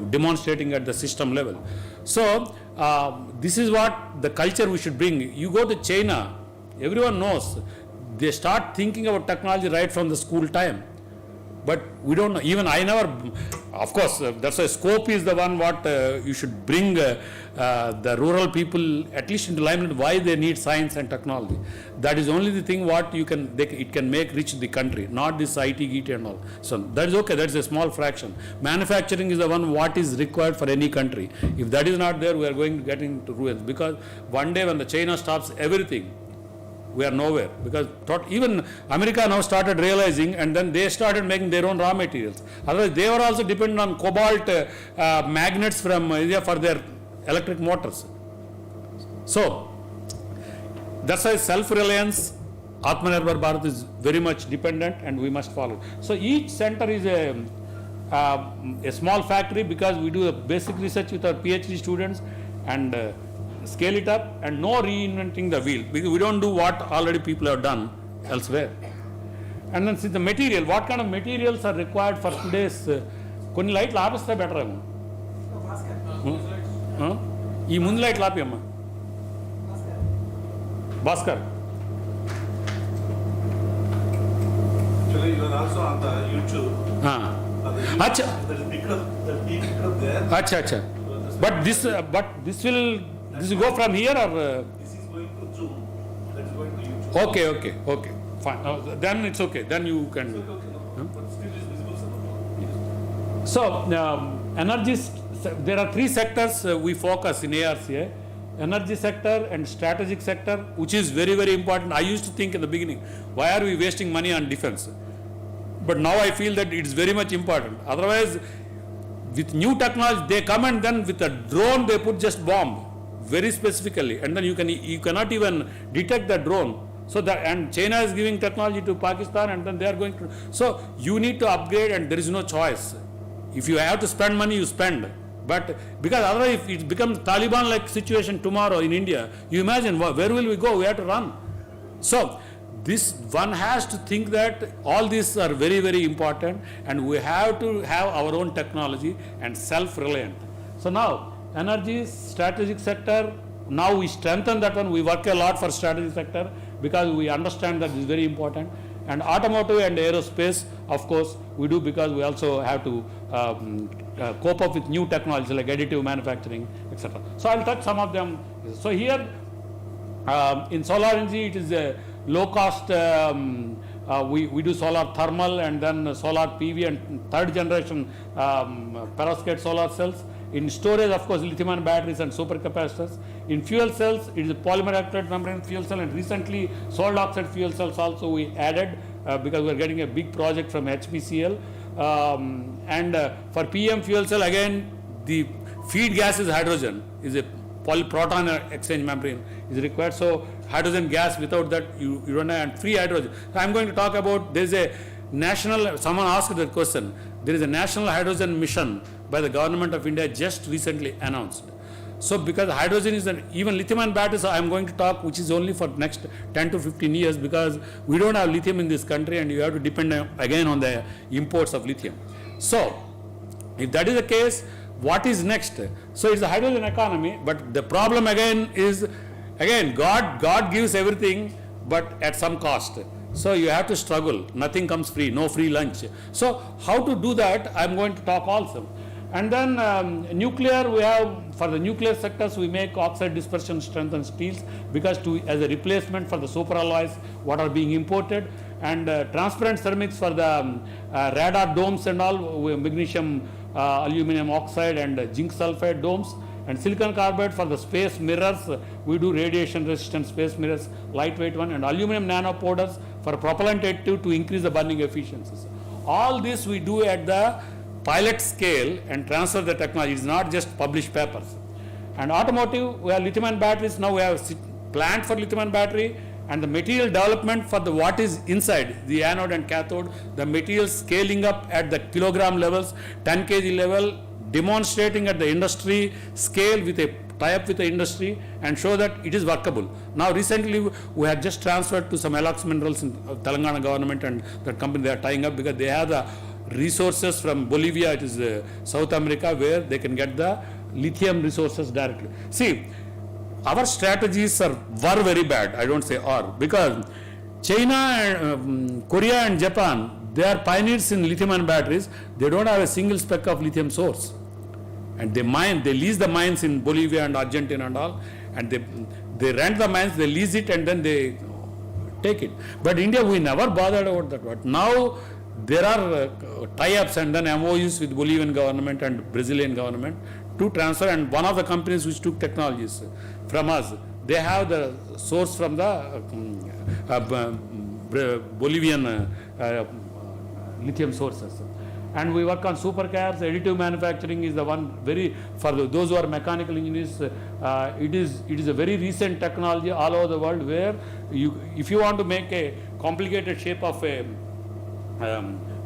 demonstrating at the system level. So this is what the culture we should bring. You go to China, everyone knows, they start thinking about technology right from the school time. But we don't know, even I never, of course, that's why SCoPE is the one what you should bring the rural people at least into limelight, why they need science and technology. That is only the thing what you can, it can make rich the country, not this IT, GT and all. So that is okay, that's a small fraction. Manufacturing is the one what is required for any country. If that is not there, we are going to get into ruins, because one day when the China stops everything, we are nowhere, because even America now started realizing, and then they started making their own raw materials. Otherwise, they were also dependent on cobalt magnets from India for their electric motors. So that's why self-reliance, Atmanirbhar Bharat is very much dependent, and we must follow. So each center is a small factory, because we do a basic research with our PhD students and scale it up, and no reinventing the wheel, because we don't do what already people have done elsewhere. And then see the material, what kind of materials are required for today's కొన్ని లైట్లు ఆపిస్తే better ఏమో ఈ ముందు light లాపి అమ్మా Bhaskar. Actually, you are also on the YouTube. Acha. Acha. But this will go from here or? This is going to Zoom. That is going to YouTube. Okay. Fine. Then it's okay. Then you can. But still is visible. So, energy, there are three sectors we focus in ARCA. Energy sector and strategic sector, which is very, very important. I used to think in the beginning, why are we wasting money on defense? But now I feel that it's very much important. Otherwise, with new technology, they come and then with a drone, they put just bomb, very specifically. And then you cannot even detect the drone. So that, and China is giving technology to Pakistan and then they are going to, so you need to upgrade and there is no choice. If you have to spend money, you spend. But because otherwise if it becomes Taliban-like situation tomorrow in India, you imagine where will we go? We have to run. So this one has to think that all these are very, very important and we have to have our own technology and self-reliant. So now energy, strategic sector, now we strengthen that one. We work a lot for strategic sector because we understand that is very important. And automotive and aerospace, of course, we do because we also have to cope up with new technologies like additive manufacturing, etc. So I'll touch some of them. So here in solar energy, it is a low cost. We do solar thermal and then solar PV and third generation perovskite solar cells. In storage, of course, lithium-ion batteries and supercapacitors. In fuel cells, it is a polymer electrode membrane fuel cell, and recently solid oxide fuel cells also we added because we are getting a big project from HPCL. And for PM fuel cell, again, the feed gas is hydrogen, is a polyproton exchange membrane is required. So hydrogen gas, without that you don't have, and free hydrogen. So I'm going to talk about, there is a national, someone asked that question, there is a national hydrogen mission by the government of India just recently announced. So because hydrogen is even lithium-ion batteries, I'm going to talk, which is only for next 10 to 15 years because we don't have lithium in this country and you have to depend again on the imports of lithium. So if that is the case, what is next? So it's the hydrogen economy, but the problem again is, again, God gives everything, but at some cost. So you have to struggle. Nothing comes free, no free lunch. So how to do that, I'm going to talk also. And then nuclear, we have, for the nuclear sectors, we make oxide dispersion strengthened steels because as a replacement for the superalloys what are being imported, and transparent ceramics for the radar domes and all, magnesium, aluminum oxide and zinc sulfide domes, and silicon carbide for the space mirrors. We do radiation resistant space mirrors, lightweight one, and aluminum nanopowders for propellant additive to increase the burning efficiencies. All this we do at the pilot scale and transfer the technology. It's not just published papers. And automotive, we have lithium-ion batteries. Now we have plant for lithium-ion battery and the material development for the what is inside the anode and cathode, the material scaling up at the kilogram levels, 10 kg level, demonstrating at the industry scale with a tie-up with the industry and show that it is workable. Now recently we have just transferred to some Alox Minerals in Telangana government, and that company they are tying up because they have the resources from Bolivia, it is South America, where they can get the lithium resources directly. See, our strategies were very bad, I don't say are, because China, Korea and Japan, they are pioneers in lithium-ion batteries. They don't have a single speck of lithium source. And they lease the mines in Bolivia and Argentina and all, and they rent the mines, they lease it and then they take it. But India, we never bothered about that. But now there are tie-ups and then MOUs with Bolivian government and Brazilian government to transfer, and one of the companies which took technologies from us, they have the source from the Bolivian lithium sources. And we work on supercars. Additive manufacturing is the one very, for those who are mechanical engineers, it is a very recent technology all over the world where if you want to make a complicated shape of a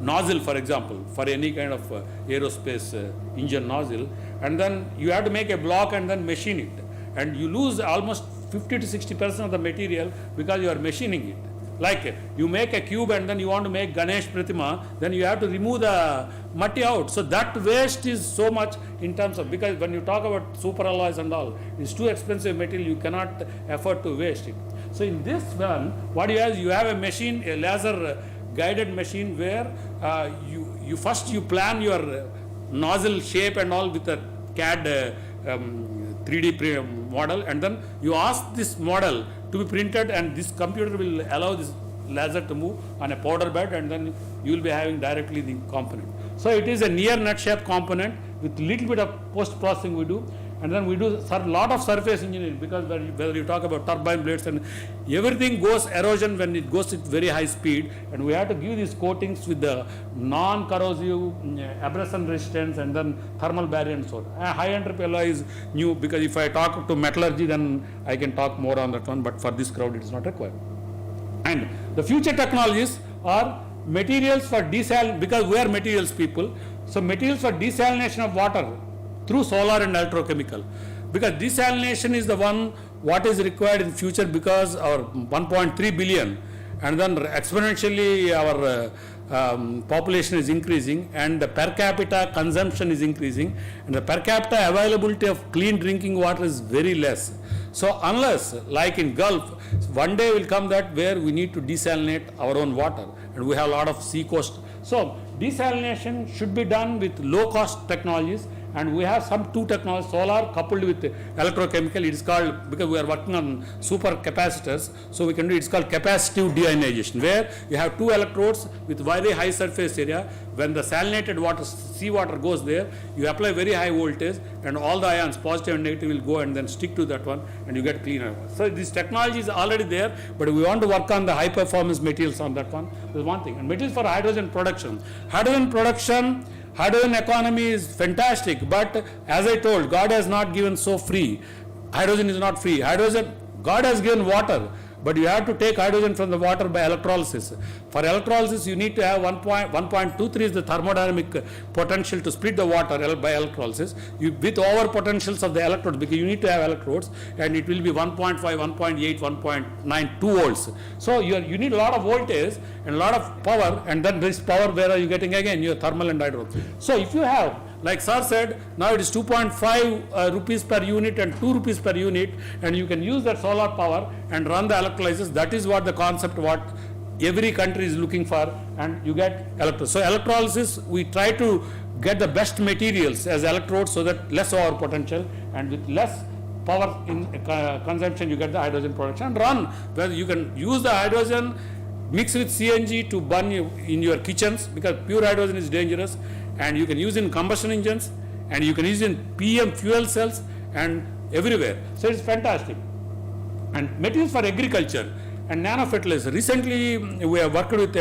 nozzle, for example, for any kind of aerospace engine nozzle, and then you have to make a block and then machine it, and you lose almost 50 to 60% of the material because you are machining it. Like you make a cube and then you want to make Ganesh Pratima, then you have to remove the matti out. So that waste is so much in terms of, because when you talk about super alloys and all, it's too expensive material, you cannot afford to waste it. So in this one, what you have a machine, a laser guided machine where you first plan your nozzle shape and all with a CAD 3D model, and then you ask this model to be printed, and this computer will allow this laser to move on a powder bed, and then you will be having directly the component. So it is a near nut shape component with little bit of post processing we do, and then we do a lot of surface engineering, because whether you talk about turbine blades and everything goes erosion when it goes at very high speed, and we have to give these coatings with the non-corrosive abrasion resistance and then thermal barrier and so on. High entropy alloy is new, because if I talk to metallurgy then I can talk more on that one, but for this crowd it is not required. And the future technologies are materials for desal, because we are materials people, so materials for desalination of water through solar and electrochemical, because desalination is the one what is required in future, because our 1.3 billion and then exponentially our population is increasing and the per capita consumption is increasing, and the per capita availability of clean drinking water is very less. So unless, like in Gulf, one day will come that where we need to desalinate our own water, and we have a lot of sea coast. So desalination should be done with low cost technologies, and we have some two technologies, solar coupled with electrochemical. It is called, because we are working on super capacitors, so we can do, it's called capacitive deionization, where you have two electrodes with very high surface area. When the salinated water, seawater goes there, you apply very high voltage, and all the ions, positive and negative, will go and then stick to that one, and you get cleaner. So this technology is already there, but we want to work on the high performance materials on that one. That's one thing. And materials for hydrogen production. Hydrogen economy is fantastic, but as I told, God has not given so free. Hydrogen is not free. Hydrogen, God has given water, but you have to take hydrogen from the water by electrolysis. For electrolysis, you need to have 1.23 is the thermodynamic potential to split the water by electrolysis. With over potentials of the electrodes, because you need to have electrodes, and it will be 1.5, 1.8, 1.92 volts. So you need a lot of voltage and a lot of power, and then this power, where are you getting again? Your thermal and hydro. So if you have, like Sir said, now it is 2.5 rupees per unit and 2 rupees per unit, and you can use that solar power and run the electrolysis. That is what the concept what every country is looking for, and you get electrolysis. So electrolysis, we try to get the best materials as electrodes, so that less over potential and with less power in consumption, you get the hydrogen production and run, where you can use the hydrogen mix with CNG to burn in your kitchens, because pure hydrogen is dangerous, and you can use in combustion engines, and you can use in PM fuel cells and everywhere. So it's fantastic. And materials for agriculture and nano fertilizer. Recently we have worked with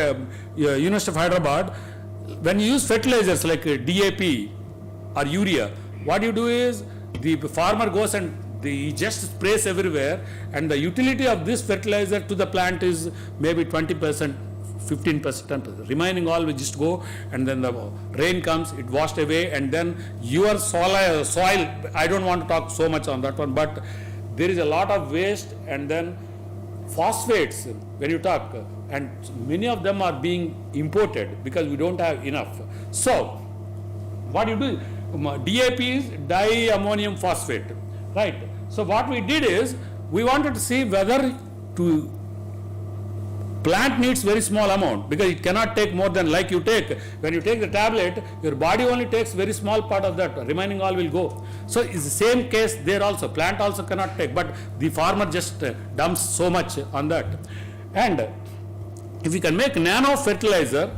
University of Hyderabad. When you use fertilizers like DAP or urea, what you do is the farmer goes and he just sprays everywhere, and the utility of this fertilizer to the plant is maybe 20%, 15%, 10%. Remaining all we just go, and then the rain comes, it washed away, and then your soil, I don't want to talk so much on that one, but there is a lot of waste, and then phosphates when you talk, and many of them are being imported because we don't have enough. So what you do, DAP is diammonium phosphate, right? So what we did is, we wanted to see whether to plant needs very small amount, because it cannot take more than, like you take, when you take the tablet, your body only takes very small part of that, remaining all will go. So it's the same case there also, plant also cannot take, but the farmer just dumps so much on that. And if you can make nano fertilizer,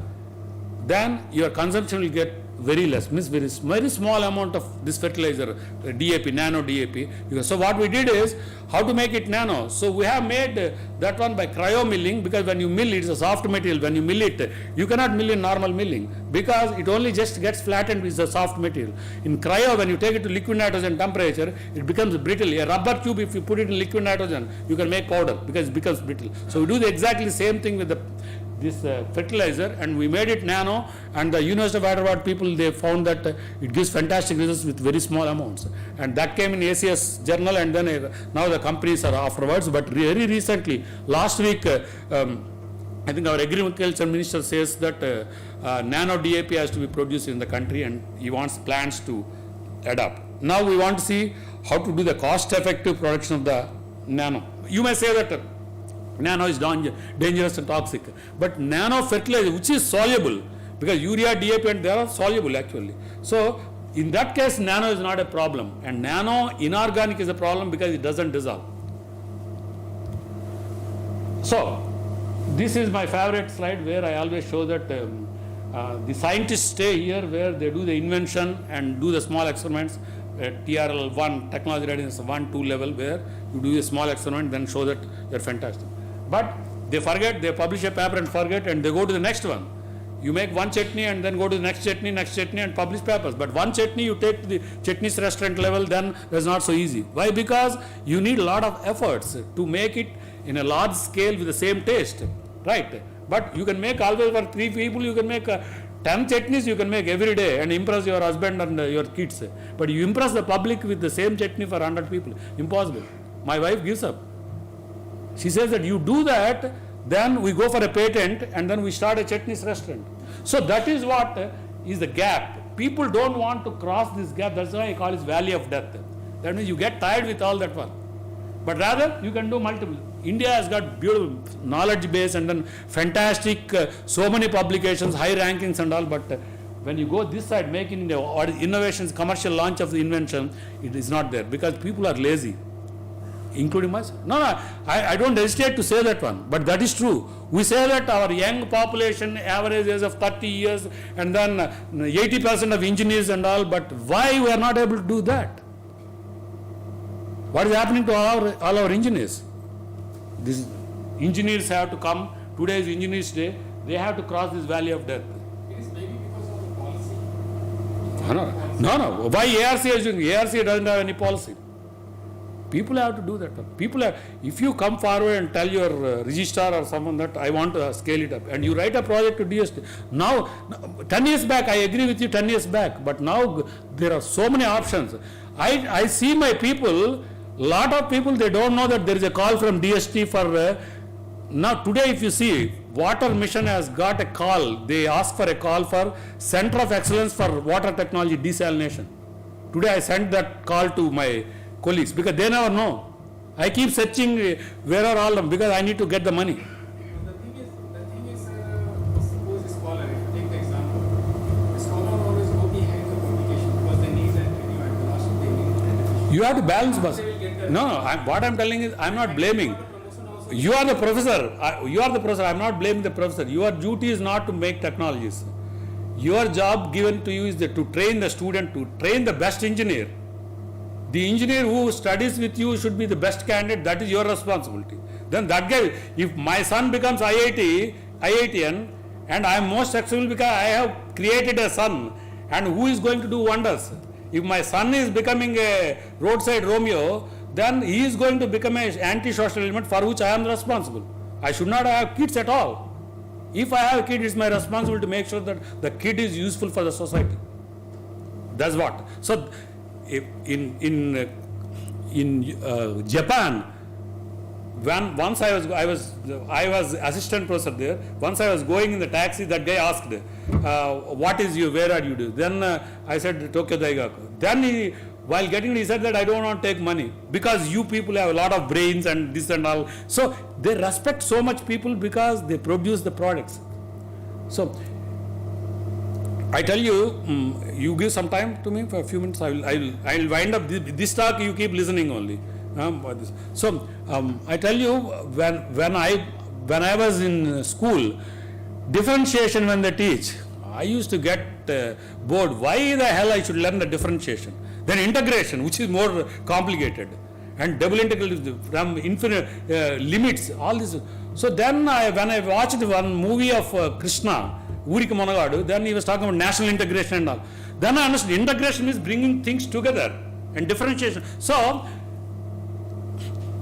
then your consumption will get very less, means very small amount of this fertilizer, DAP, nano DAP. So what we did is, how to make it nano. So we have made that one by cryo milling, because when you mill, it's a soft material. When you mill it, you cannot mill in normal milling, because it only just gets flattened with the soft material. In cryo, when you take it to liquid nitrogen temperature, it becomes brittle. A rubber tube, if you put it in liquid nitrogen, you can make powder, because it becomes brittle. So we do the exactly same thing with this fertilizer, and we made it nano, and the University of Hyderabad people, they found that it gives fantastic results with very small amounts, and that came in ACS journal, and then now the companies are afterwards. But very recently, last week, I think our agriculture minister says that nano DAP has to be produced in the country, and he wants plants to adopt. Now we want to see how to do the cost-effective production of the nano. You may say that nano is dangerous and toxic, but nano fertilizer, which is soluble, because urea, DAP, and they are soluble actually. So in that case, nano is not a problem, and nano inorganic is a problem because it doesn't dissolve. So this is my favorite slide, where I always show that the scientists stay here, where they do the invention and do the small experiments at TRL 1, technology readiness 1, 2 level, where you do a small experiment, then show that they're fantastic. But they forget, they publish a paper and forget, and they go to the next one. You make one chutney and then go to the next chutney and publish papers. But one chutney you take to the chutneys restaurant level, then that's not so easy. Why? Because you need a lot of efforts to make it in a large scale with the same taste, right? But you can make always for 3 people, you can make 10 chutneys you can make every day and impress your husband and your kids. But you impress the public with the same chutney for 100 people. Impossible. My wife gives up. She says that you do that, then we go for a patent and then we start a chutneys restaurant. So that is what is the gap. People don't want to cross this gap. That's why I call it valley of death. That means you get tired with all that work. But rather you can do multiple. India has got beautiful knowledge base and then fantastic, so many publications, high rankings and all, but when you go this side, making the innovations, commercial launch of the invention, it is not there because people are lazy, including myself. No, I don't hesitate to say that one, but that is true. We say that our young population, average age of 30 years, and then 80% of engineers and all, but why we are not able to do that? What is happening to all our engineers? These engineers have to come, today is Engineers Day, they have to cross this valley of death. It is maybe because of the policy. No. Why ARC is doing? ARC doesn't have any policy. People have to do that. People have, if you come forward and tell your registrar or someone that I want to scale it up, and you write a project to DST. Now, 10 years back, I agree with you 10 years back, but now there are so many options. I see my people, lot of people, they don't know that there is a call from DST for, now today if you see, Water Mission has got a call, they ask for a call for Center of Excellence for Water Technology Desalination. Today I sent that call to my colleagues because they never know. I keep searching where are all them because I need to get the money. The thing is, suppose a scholar, if you take the example, the scholar always go behind the publication because they need that review at the last they need. You have to balance, boss. No, what I'm telling is, I'm not blaming. You are the professor. I'm not blaming the professor. Your duty is not to make technologies. Your job given to you is to train the student, to train the best engineer. The engineer who studies with you should be the best candidate. That is your responsibility. Then that guy, if my son becomes IITian, and I am most successful because I have created a son, and who is going to do wonders? If my son is becoming a roadside Romeo, then he is going to become an anti-social element for which I am responsible. I should not have kids at all. If I have a kid, it's my responsibility to make sure that the kid is useful for the society. That's what. So, in Japan, once I was assistant professor there. Once I was going in the taxi, that guy asked, "What is you? Where are you?" Then I said Tokyo Daigaku. Then while getting it, he said that I don't want to take money because you people have a lot of brains and this and all. So they respect so much people because they produce the products. So I tell you, you give some time to me for a few minutes. I'll wind up this talk. You keep listening only. So I tell you, when I was in school, differentiation when they teach, I used to get bored. Why the hell I should learn the differentiation? Then integration, which is more complicated, and double integral from infinite limits, all this. So then when I watched one movie of Krishna, Urika Monagadu, then he was talking about national integration and all. Then I understood integration is bringing things together and differentiation. So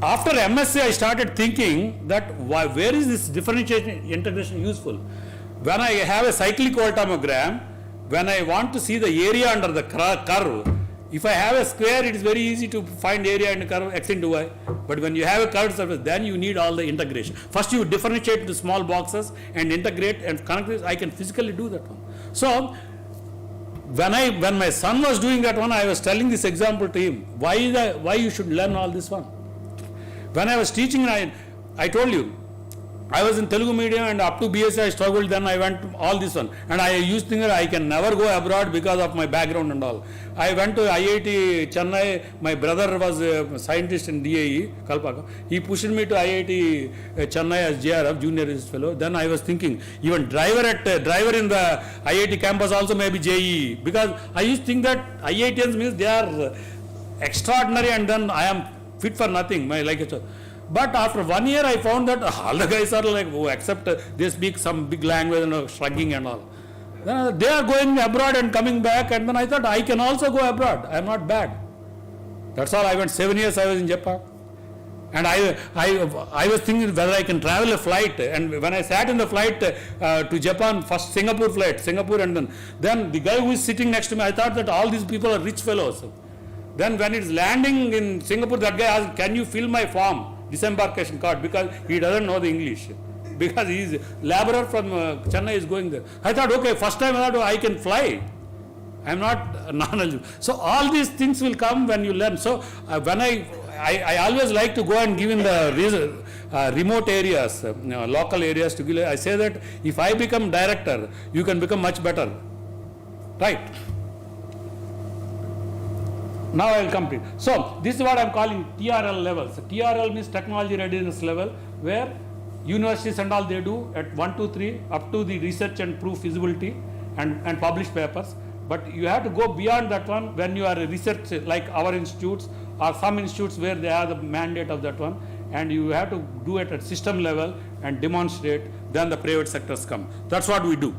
after MSc, I started thinking that where is this differentiation integration useful? When I have a cyclic voltammogram, when I want to see the area under the curve, If I have a square, it is very easy to find area and curve x into y. But when you have a curved surface, then you need all the integration. First you differentiate into small boxes and integrate and connect this. I can physically do that one. So when my son was doing that one, I was telling this example to him. Why you should learn all this one? When I was teaching, I told you, I was in Telugu medium and up to BSc I struggled, then I went to all this one. And I used to think that I can never go abroad because of my background and all. I went to IIT Chennai, my brother was a scientist in DAE, Kalpaka. He pushed me to IIT Chennai as JRF, junior research fellow. Then I was thinking, even driver in the IIT campus also may be JEE. Because I used to think that IITians means they are extraordinary and then I am fit for nothing. But after 1 year, I found that all the guys are like, oh, except they speak some big language and shrugging and all. Then they are going abroad and coming back, and then I thought I can also go abroad. I am not bad. That's all. I went 7 years. I was in Japan, and I was thinking whether I can travel a flight. And when I sat in the flight to Japan, first Singapore flight, and then the guy who is sitting next to me, I thought that all these people are rich fellows. Then when it's landing in Singapore, that guy asked, "Can you fill my form? Disembarkation card," because he doesn't know the English, because he is laborer from Chennai is going there. I thought, okay, first time I can fly. I am not knowledgeable. So all these things will come when you learn. So when I always like to go and give in the remote areas, local areas to give. I say that if I become director, you can become much better, right? Now I will complete. So this is what I am calling TRL levels. TRL means technology readiness level, where universities and all they do at 1, 2, 3 up to the research and proof feasibility and publish papers. But you have to go beyond that one when you are a research, like our institutes or some institutes where they have the mandate of that one, and you have to do it at system level and demonstrate. Then the private sectors come. That's what we do.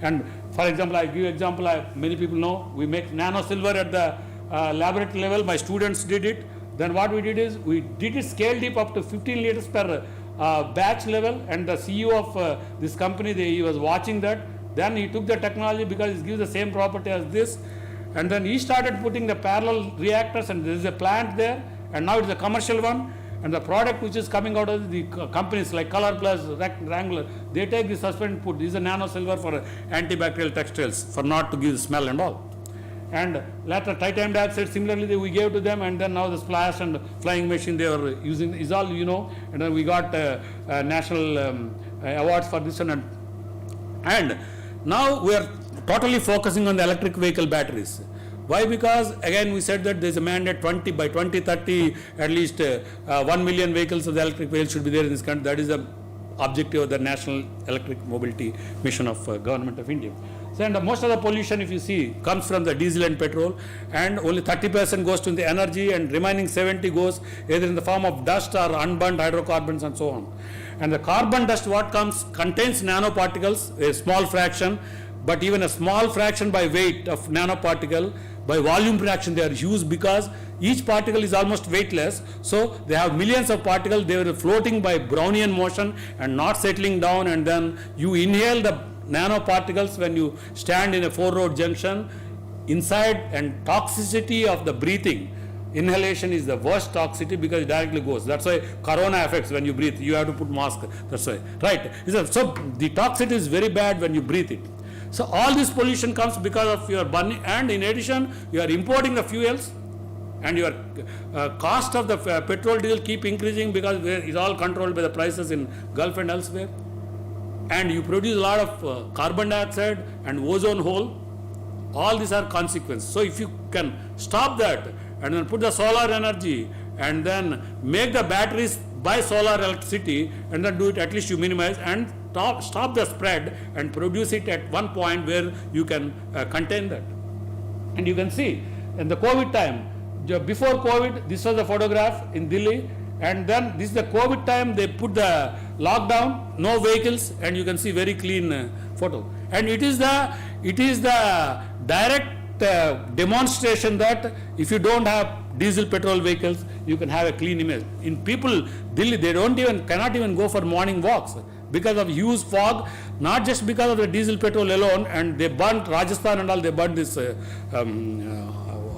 And for example, I give you example. Many people know we make nano silver at the laboratory level. My students did it. Then what we did is we did it scale deep up to 15 liters per batch level, and the CEO of this company, he was watching that. Then he took the technology because it gives the same property as this, and then he started putting the parallel reactors, and there is a plant there, and now it's a commercial one, and the product which is coming out of the companies like Color Plus, Wrangler, they take the suspended put. This is a nano silver for antibacterial textiles for not to give smell and all. And later titanium dioxide, similarly we gave to them, and then now the splash and flying machine they are using is all, and then we got national awards for this one. And now we are totally focusing on the electric vehicle batteries. Why? Because again we said that there is a mandate by 2030 at least 1 million vehicles of the electric vehicles should be there in this country. That is the objective of the National Electric Mobility Mission of Government of India. And most of the pollution, if you see, comes from the diesel and petrol, and only 30% goes to the energy, and remaining 70 goes either in the form of dust or unburned hydrocarbons and so on. And the carbon dust what contains nanoparticles, a small fraction, but even a small fraction by weight of nanoparticle, by volume fraction they are huge, because each particle is almost weightless. So they have millions of particles, they were floating by Brownian motion and not settling down, and then you inhale the nanoparticles when you stand in a 4-road junction inside, and toxicity of the breathing. Inhalation is the worst toxicity because it directly goes. That's why corona affects when you breathe. You have to put mask. That's why. Right. So the toxicity is very bad when you breathe it. So all this pollution comes because of your burning, and in addition you are importing the fuels, and your cost of the petrol, diesel keep increasing because it's all controlled by the prices in Gulf and elsewhere. And you produce a lot of carbon dioxide and ozone hole. All these are consequences. So if you can stop that and then put the solar energy and then make the batteries by solar electricity, and then do it, at least you minimize and stop the spread and produce it at one point where you can contain that. And you can see in the COVID time, before COVID, this was a photograph in Delhi, and then this is the COVID time, they put the lockdown, no vehicles, and you can see very clean photo. And it is the direct demonstration that if you don't have diesel petrol vehicles, you can have a clean image. In people, Delhi, they cannot even go for morning walks because of huge fog, not just because of the diesel petrol alone, and they burnt Rajasthan and all, they burnt this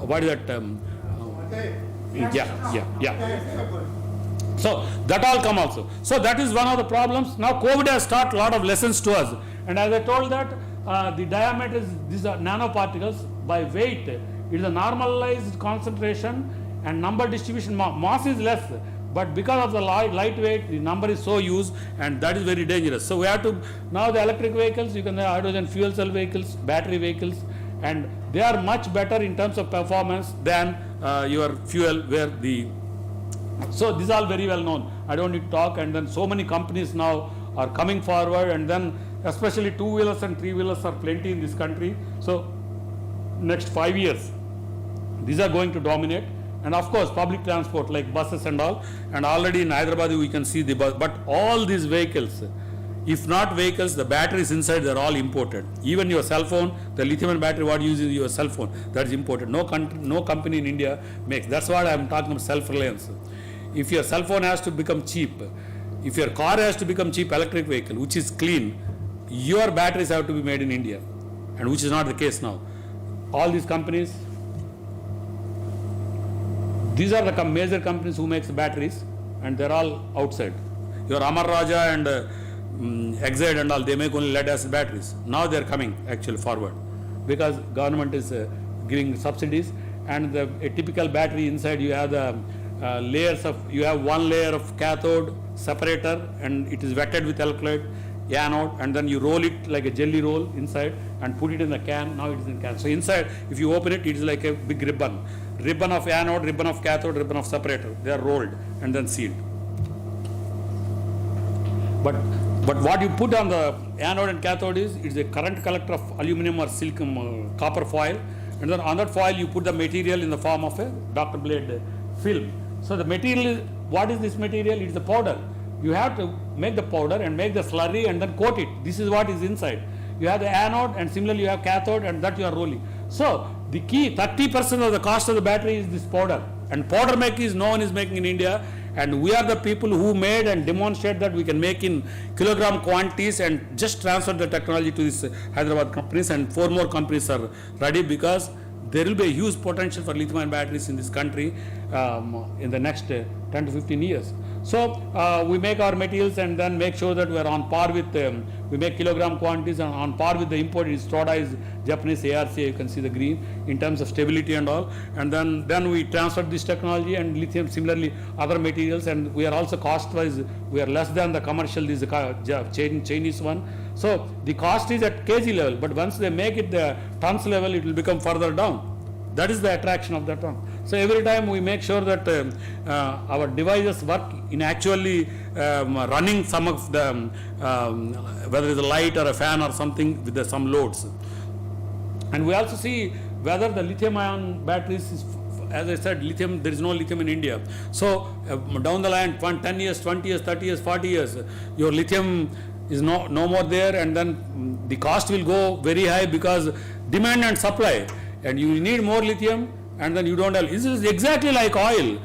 what is that? Yeah. So that all come also. So that is one of the problems. Now COVID has taught a lot of lessons to us. And as I told that, the diameter is, these are nanoparticles by weight. It is a normalized concentration and number distribution. Mass is less, but because of the light weight, the number is so used, and that is very dangerous. So we have to, now the electric vehicles, you can have hydrogen fuel cell vehicles, battery vehicles, and they are much better in terms of performance than your fuel where the, so these are all very well known. I don't need to talk, and then so many companies now are coming forward, and then especially two-wheelers and three-wheelers are plenty in this country. So next 5 years, these are going to dominate. And of course, public transport like buses and all. And already in Hyderabad, we can see the bus. But all these vehicles, if not vehicles, the batteries inside, they're all imported. Even your cell phone, the lithium-ion battery, what you use in your cell phone, that is imported. No company in India makes. That's what I'm talking about, self-reliance. If your cell phone has to become cheap, if your car has to become cheap electric vehicle, which is clean, your batteries have to be made in India, and which is not the case now. All these companies, these are the major companies who makes the batteries, and they're all outside. Your Amar Raja and Exide and all, they make only lead acid batteries. Now they're coming actually forward because government is giving subsidies, and a typical battery inside you have the layers of, you have one layer of cathode separator, and it is wetted with electrolyte, anode, and then you roll it like a jelly roll inside and put it in the can. Now it is in can. So inside, if you open it, it is like a big ribbon of anode, ribbon of cathode, ribbon of separator. They are rolled and then sealed. But what you put on the anode and cathode is a current collector of aluminum or silicon copper foil, and then on that foil you put the material in the form of a Dr. Blade film. So the material, what is this material? It's the powder. You have to make the powder and make the slurry and then coat it. This is what is inside. You have the anode, and similarly you have cathode, and that you are rolling. So the key, 30% of the cost of the battery is this powder. And powder making is no one is making in India, and we are the people who made and demonstrate that we can make in kilogram quantities and just transfer the technology to these Hyderabad companies, and 4 more companies are ready because there will be a huge potential for lithium-ion batteries in this country in the next 10 to 15 years. So we make our materials and then make sure that we are on par with, we make kilogram quantities and on par with the imported. Stroda is Japanese ARC, you can see the green in terms of stability and all. And then we transfer this technology and lithium, similarly other materials, and we are also cost-wise, we are less than the commercial, this Chinese one. So the cost is at kg level, but once they make it the tons level, it will become further down. That is the attraction of that one. So every time we make sure that our devices work in actually running some of the, whether it's a light or a fan or something with some loads. And we also see whether the lithium-ion batteries is, as I said, lithium, there is no lithium in India. So down the line, 10 years, 20 years, 30 years, 40 years, your lithium is no more there, and then the cost will go very high because demand and supply, and you need more lithium, and then you don't have. This is exactly like oil.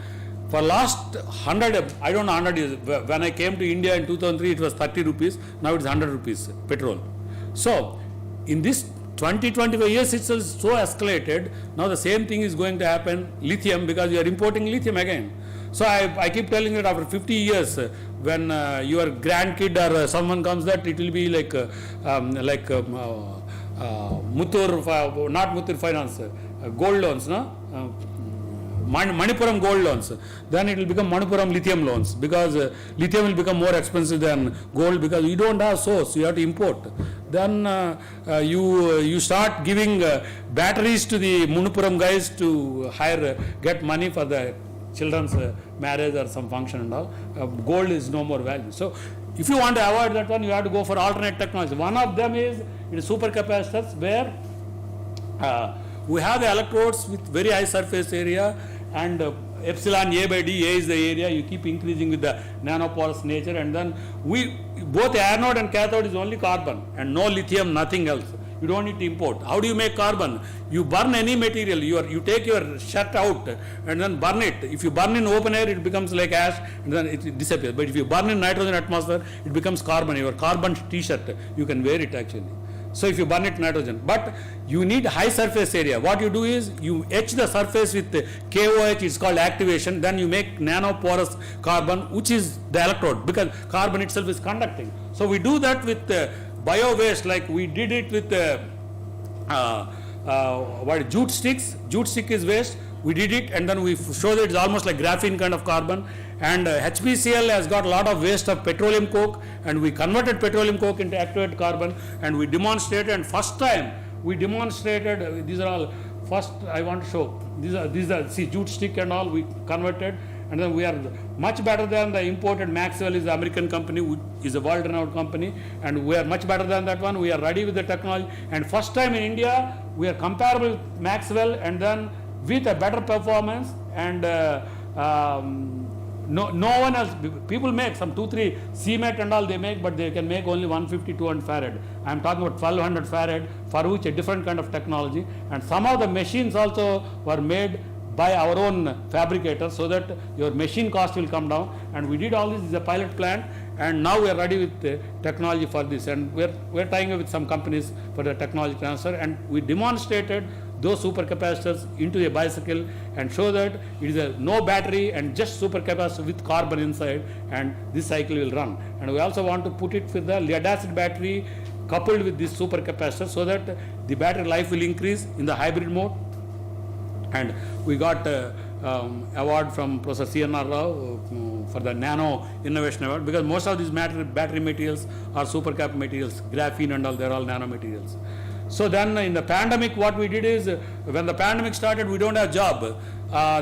For last 100, I don't know 100 years, when I came to India in 2003, it was 30 rupees, now it's 100 rupees petrol. So in this 20-25 years itself so escalated, now the same thing is going to happen, lithium, because you are importing lithium again. So I keep telling that after 50 years, when your grandkid or someone comes, that it will be like Muthoor, not Muthoor Finance, gold loans, no? Manipuram gold loans. Then it will become Manipuram lithium loans, because lithium will become more expensive than gold because you don't have source, you have to import. Then you start giving batteries to the Manipuram guys to get money for the children's marriage or some function and all. Gold is no more value. So if you want to avoid that one, you have to go for alternate technology. One of them is supercapacitors, where we have the electrodes with very high surface area, and epsilon A by D, A is the area, you keep increasing with the nanoporous nature, and then both anode and cathode is only carbon and no lithium, nothing else. You don't need to import. How do you make carbon? You burn any material. You take your shirt out and then burn it. If you burn in open air, it becomes like ash and then it disappears. But if you burn in nitrogen atmosphere, it becomes carbon. Your carbon t-shirt, you can wear it actually. So if you burn it, nitrogen. But you need high surface area. What you do is you etch the surface with KOH, it's called activation. Then you make nanoporous carbon, which is the electrode, because carbon itself is conducting. So we do that with bio waste, like we did it with jute sticks. Jute stick is waste. We did it, and then we show that it's almost like graphene kind of carbon. And HPCL has got a lot of waste of petroleum coke, and we converted petroleum coke into activated carbon, and we demonstrated. And first time we demonstrated, these are all first I want to show. These are see, jute stick and all we converted, and then we are much better than the imported. Maxwell is the American company, which is a world renowned company, and we are much better than that one. We are ready with the technology, and first time in India we are comparable with Maxwell, and then with a better performance. And no one else, people make some 2-3 CMET and all they make, but they can make only 150, 200 farad. I am talking about 1200 farad, for which a different kind of technology. And some of the machines also were made by our own fabricators, so that your machine cost will come down. And we did all this is a pilot plant, and now we are ready with technology for this. And we're tying up with some companies for the technology transfer, and we demonstrated those supercapacitors into a bicycle and show that it is a no battery and just supercapacitor with carbon inside, and this cycle will run. And we also want to put it with the lead acid battery coupled with this supercapacitor, so that the battery life will increase in the hybrid mode. And we got award from Professor C.N.R. Rao for the Nano Innovation Award, because most of these battery materials are supercap materials, graphene and all, they're all nano materials. So then in the pandemic, what we did is, when the pandemic started, we don't have job.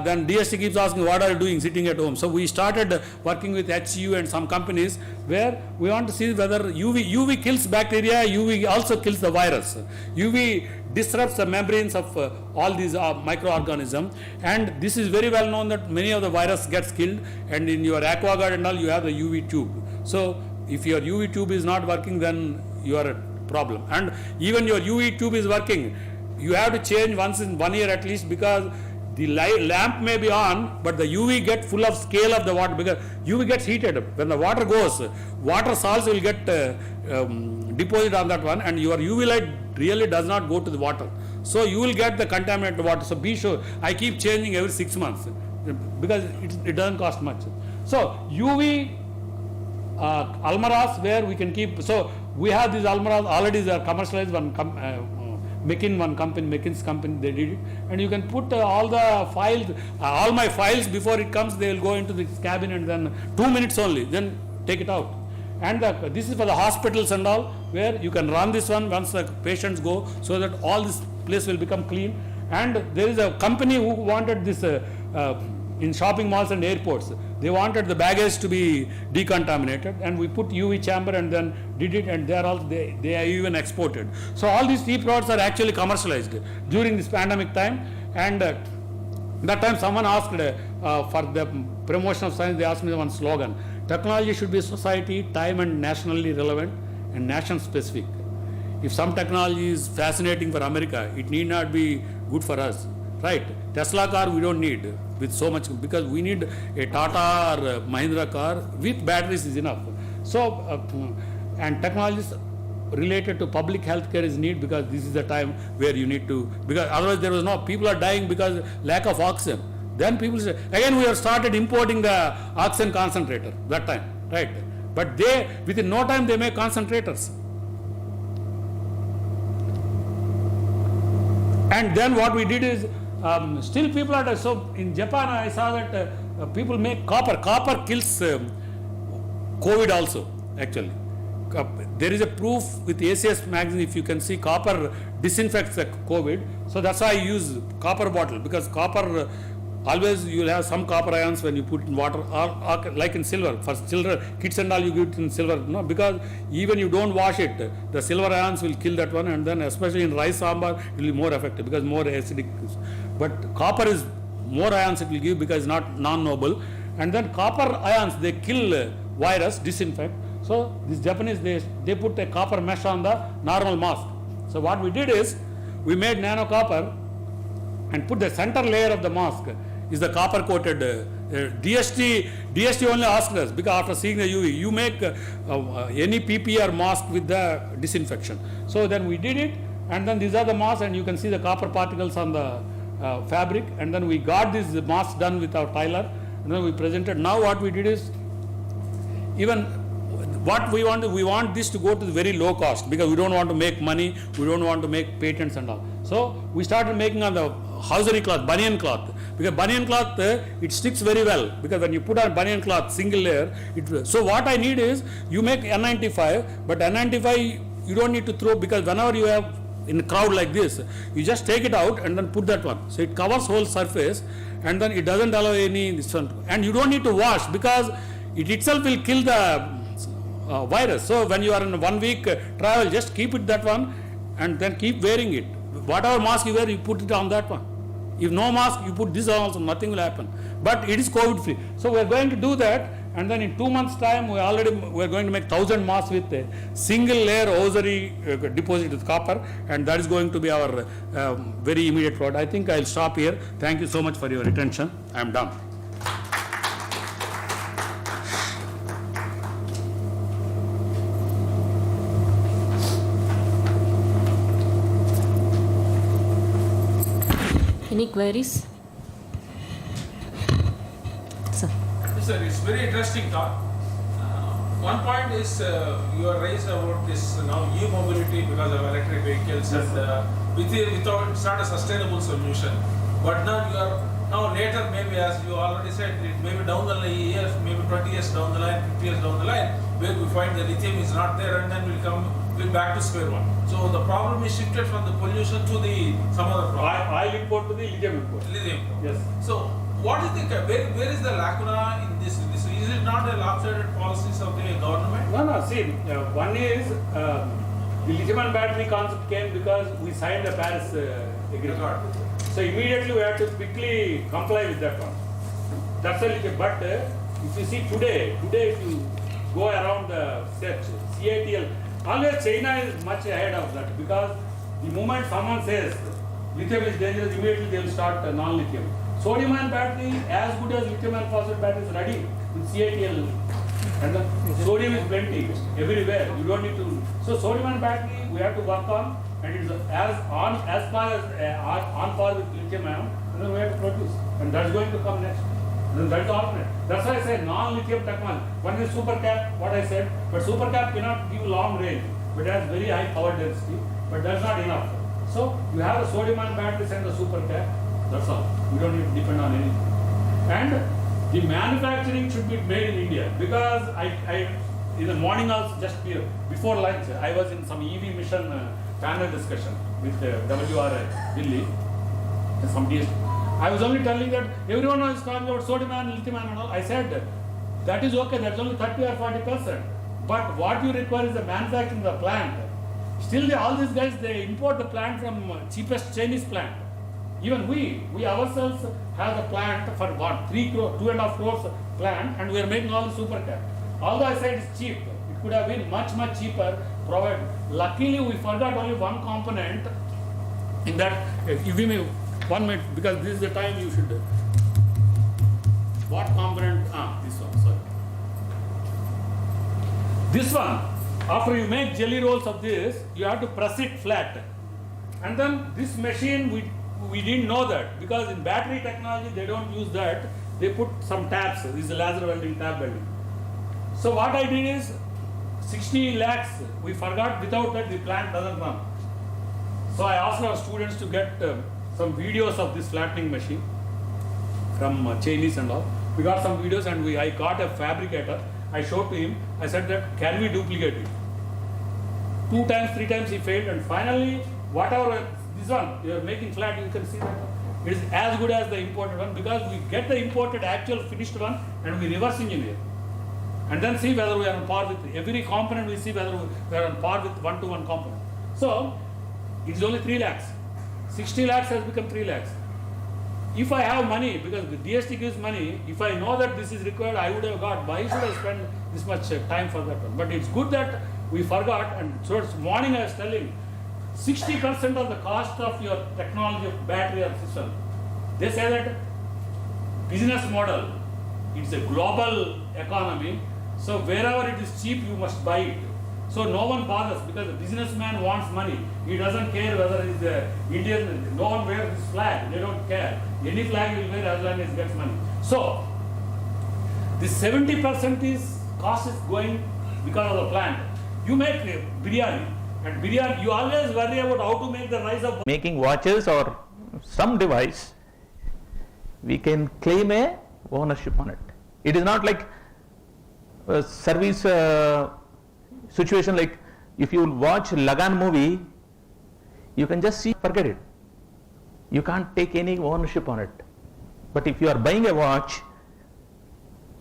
Then DST keeps asking, what are you doing sitting at home? So we started working with HCU and some companies, where we want to see whether UV kills bacteria, UV also kills the virus. UV disrupts the membranes of all these microorganisms, and this is very well known that many of the virus gets killed, and in your aquaguard and all you have the UV tube. So if your UV tube is not working, then you are a problem. And even your UV tube is working, you have to change once in 1 year at least, because the lamp may be on, but the UV get full of scale of the water, because UV gets heated. When the water goes, water salts will get deposited on that one, and your UV light really does not go to the water. So you will get the contaminated water. So be sure, I keep changing every 6 months, because it doesn't cost much. So UV almirahs where we can keep, so we have these almirahs already, they are commercialized. Mekin's company, they did it, and you can put all the files, all my files before it comes, they will go into this cabin, and then 2 minutes only, then take it out. And this is for the hospitals and all, where you can run this one once the patients go, so that all this place will become clean. And there is a company who wanted this in shopping malls and airports. They wanted the baggage to be decontaminated, and we put UV chamber and then did it, and they are even exported. So all these tea products are actually commercialized during this pandemic time. And that time someone asked for the promotion of science, they asked me one slogan: technology should be society, time and nationally relevant and nation specific. If some technology is fascinating for America, it need not be good for us, right? Tesla car we don't need with so much, because we need a Tata or a Mahindra car with batteries is enough. So and technologies related to public health care is need, because this is the time where you need to, because otherwise there was no, people are dying because lack of oxygen. Then people say, again we have started importing the oxygen concentrator that time, right? But they, within no time they make concentrators. And then what we did is, still people are, so in Japan I saw that people make copper. Copper kills COVID also, actually. There is a proof with ACS magazine, if you can see, copper disinfects the COVID. So that's why I use copper bottle, because copper, always you will have some copper ions when you put in water, or like in silver. For children, kids and all, you give it in silver, no, because even you don't wash it, the silver ions will kill that one, and then especially in rice sambar, it will be more effective because more acidic. But copper is more ions it will give, because it's not non-noble. And then copper ions, they kill virus, disinfect. So these Japanese, they put a copper mesh on the normal mask. So what we did is, we made nano copper and put the center layer of the mask is the copper coated DST only asked us, because after seeing the UV, you make any PP or mask with the disinfection. So then we did it, and then these are the masks, and you can see the copper particles on the fabric, and then we got this mask done with our tailor, and then we presented. Now what we did is, even what we want this to go to the very low cost, because we don't want to make money, we don't want to make patents and all. So we started making on the hosiery cloth, banyan cloth, because banyan cloth it sticks very well, because when you put on banyan cloth single layer, so what I need is, you make N95, but N95 you don't need to throw, because whenever you have in a crowd like this, you just take it out and then put that one, so it covers whole surface, and then it doesn't allow any this one, and you don't need to wash, because it itself will kill the virus. So when you are in a 1 week travel, just keep it that one and then keep wearing it. Whatever mask you wear, you put it on that one. If no mask, you put this on also, nothing will happen. But it is COVID free. So we are going to do that, and then in 2 months time, we are going to make 1,000 masks with a single layer hosiery deposit with copper, and that is going to be our very immediate product. I think I will stop here. Thank you so much for your attention. I am done. Any queries? Sir. Sir, it's very interesting talk. One point is you are raised about this now e-mobility because of electric vehicles, and without it's not a sustainable solution. But now you are later, maybe as you already said, maybe down the years, maybe 20 years down the line, 50 years down the line, where we find the lithium is not there, and then we'll back to square one. So the problem is shifted from the pollution to some other problem. Oil import to the lithium import. Lithium. Yes. So what do you think? Where is the lacuna in this? Is it not a lopsided policies of the government? No. See, one is the lithium and battery concept came because we signed the Paris agreement. So immediately we have to quickly comply with that one. That's a little. But if you see today if you go around the search, CATL, always China is much ahead of that, because the moment someone says lithium is dangerous, immediately they will start non-lithium. Sodium ion battery, as good as lithium ion phosphate battery, is ready with CATL. And the sodium is plenty everywhere. You don't need to. So sodium ion battery we have to work on, and it's on par with lithium ion, and then we have to produce, and that's going to come next. Then that's the alternate. That's why I say non-lithium technology. One is supercap, what I said, but supercap cannot give long range, but it has very high power density, but that's not enough. So you have the sodium ion batteries and the supercap. That's all. We don't need to depend on anything. And the manufacturing should be made in India, because I in the morning also, just before lunch, I was in some EV mission panel discussion with WRI Delhi and some DST. I was only telling that everyone is talking about sodium ion, lithium ion and all. I said that is okay, that's only 30 or 40%. But what you require is the manufacturing the plant. Still all these guys, they import the plant from cheapest Chinese plant. Even we ourselves have the plant for what, 2.5 crores plant, and we are making all the supercap. Although I said it's cheap, it could have been much cheaper provided. Luckily we forgot only one component in that. If you give me 1 minute, because this is the time you should. What component? This one, sorry. This one, after you make jelly rolls of this, you have to press it flat. And then this machine, we didn't know that, because in battery technology they don't use that. They put some tabs. This is a laser welding, tab welding. So what I did is 60 lakhs. We forgot, without that the plant doesn't run. So I asked our students to get some videos of this flattening machine from Chinese and all. We got some videos, and I got a fabricator. I showed to him. I said that, can we duplicate it? 2 times, 3 times he failed, and finally, whatever this one you are making flat, you can see that it is as good as the imported one, because we get the imported actual finished one and we reverse engineer, and then see whether we are on par with every component. We see whether we are on par with 1-to-1 component. So it is only 3 lakhs. 60 lakhs has become 3 lakhs. If I have money, because the DST gives money, if I know that this is required, I would have got. Why should I spend this much time for that one? But it's good that we forgot. And so this morning I was telling, 60% of the cost of your technology of battery or system, they say that business model, It's a global economy. So wherever it is cheap, you must buy it. So no one bothers because the businessman wants money. He doesn't care whether it is Indian. No one wears this flag. They don't care. Any flag will wear as long as it gets money. So this 70% is cost is going because of the plant. You make biryani, and biryani you always worry about how to make the rice of making watches or some device, we can claim a ownership on it. It is not like a service situation like if you watch Lagan movie, you can just see, forget it. You can't take any ownership on it. But if you are buying a watch,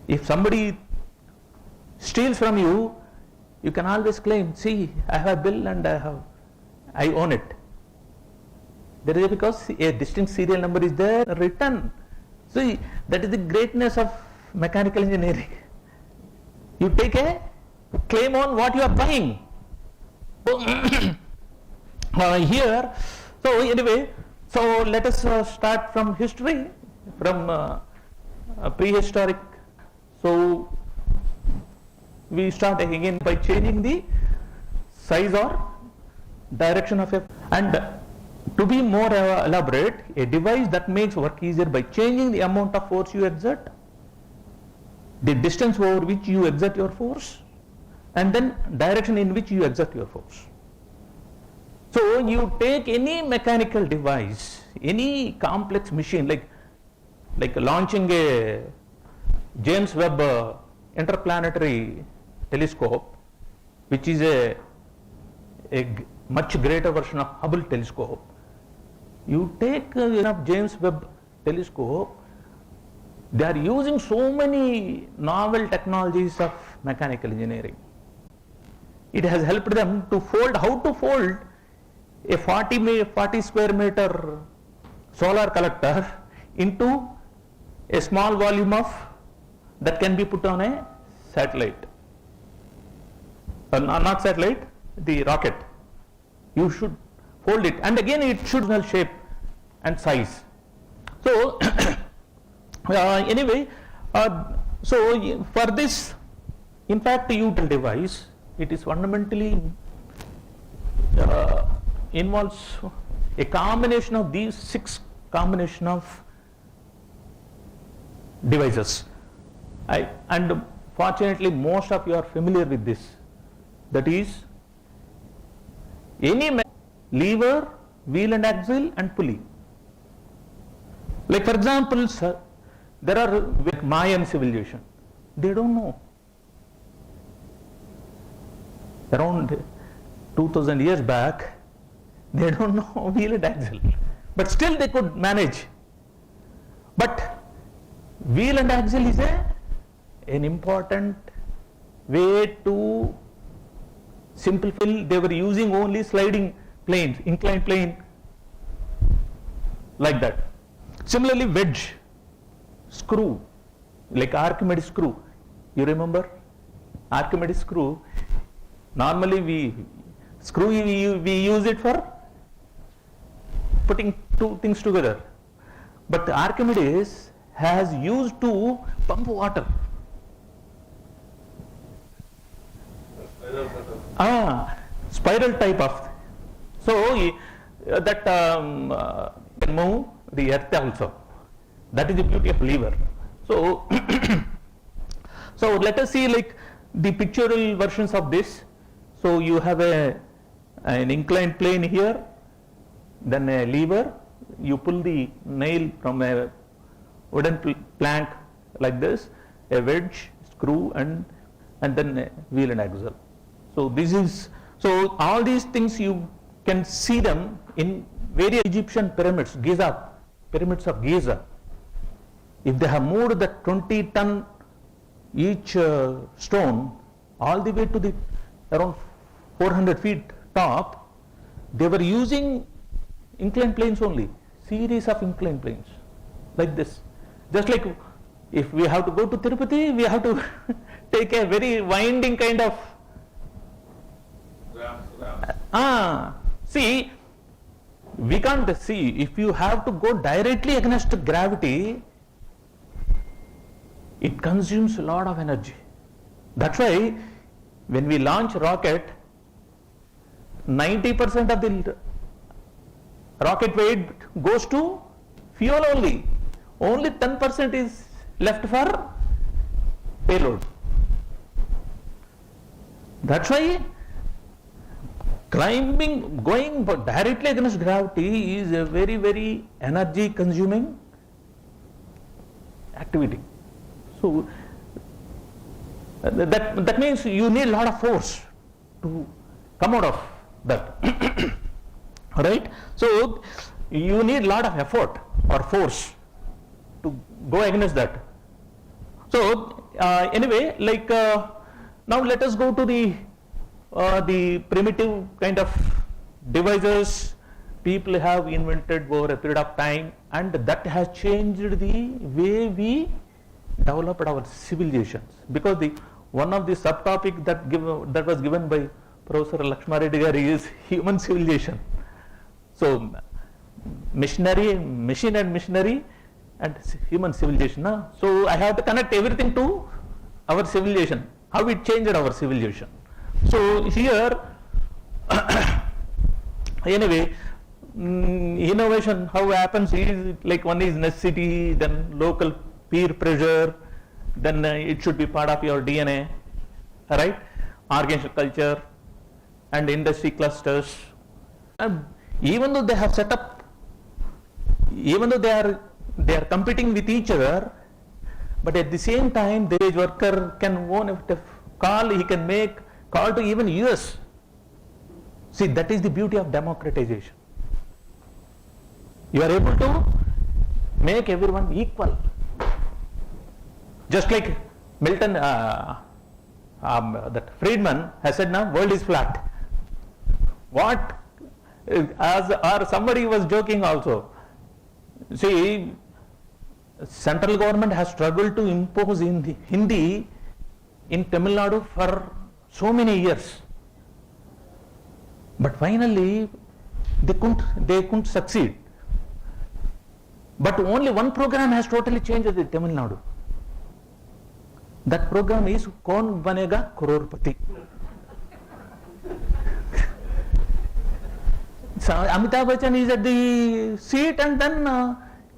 if somebody steals from you, you can always claim, see, I have a bill and I own it. That is because a distinct serial number is there written. See, that is the greatness of mechanical engineering. You take a claim on what you are buying. Here, so anyway, so let us start from history, from prehistoric. So we start again by changing the size or direction of a, and to be more elaborate, a device that makes work easier by changing the amount of force you exert, the distance over which you exert your force, and then direction in which you exert your force. So you take any mechanical device, any complex machine, like launching a James Webb interplanetary telescope, which is a much greater version of Hubble telescope. You take James Webb telescope, they are using so many novel technologies of mechanical engineering. It has helped them to fold, how to fold a 40 square meter solar collector into a small volume of that can be put on a satellite. Not satellite, the rocket. You should fold it, and again it should have shape and size. So anyway, so for this, in fact, util device, it is fundamentally involves a combination of these 6 combination of devices. And fortunately, most of you are familiar with this. That is, any lever, wheel and axle and pulley. Like for example, sir, there are Mayan civilization. They don't know. Around 2000 years back, they don't know wheel and axle. But still they could manage. But wheel and axle is an important way to simplify. They were using only sliding planes, inclined plane, like that. Similarly, wedge, screw, like Archimedes screw. You remember Archimedes screw? Normally we use it for putting 2 things together. But Archimedes has used to pump water. Spiral type of. So that can move the earth also. That is the beauty of lever. So so let us see like the pictorial versions of this. So you have an inclined plane here, then a lever. You pull the nail from a wooden plank like this, a wedge, screw, and then a wheel and axle. So this is, so all these things you can see them in various Egyptian pyramids, pyramids of Giza. If they have moved the 20-ton each stone all the way to the around 400 feet top, they were using inclined planes only, series of inclined planes like this. Just like if we have to go to Tirupati, we have to take a very winding kind of see, we can't see. If you have to go directly against gravity, it consumes a lot of energy. That's why when we launch rocket, 90% of the rocket weight goes to fuel only. Only 10% is left for payload. That's why climbing, going directly against gravity is a very, very energy consuming activity. So that means you need a lot of force to come out of that. Right? So you need a lot of effort or force to go against that. So anyway, like now let us go to the primitive kind of devices people have invented over a period of time, and that has changed the way we developed our civilizations. Because one of the subtopic that was given by Professor Lakshma Reddy Garu is human civilization. So machine and machinery and human civilization. So I have to connect everything to our civilization, how it changed our civilization. So here, anyway, innovation, how happens is like one is necessity, then local peer pressure, then it should be part of your DNA, right? Organizational culture and industry clusters. And even though they have set up, even though they are competing with each other, but at the same time, the wage worker can own a call, he can make call to even US. See, that is the beauty of democratization. You are able to make everyone equal. Just like Milton, that Friedman has said, now world is flat. What, or somebody was joking also. See, central government has struggled to impose Hindi in Tamil Nadu for so many years. But finally, they couldn't succeed. But only one program has totally changed the Tamil Nadu. That program is Kaun Banega Crorepati. So Amitabh Bachchan is at the seat, and then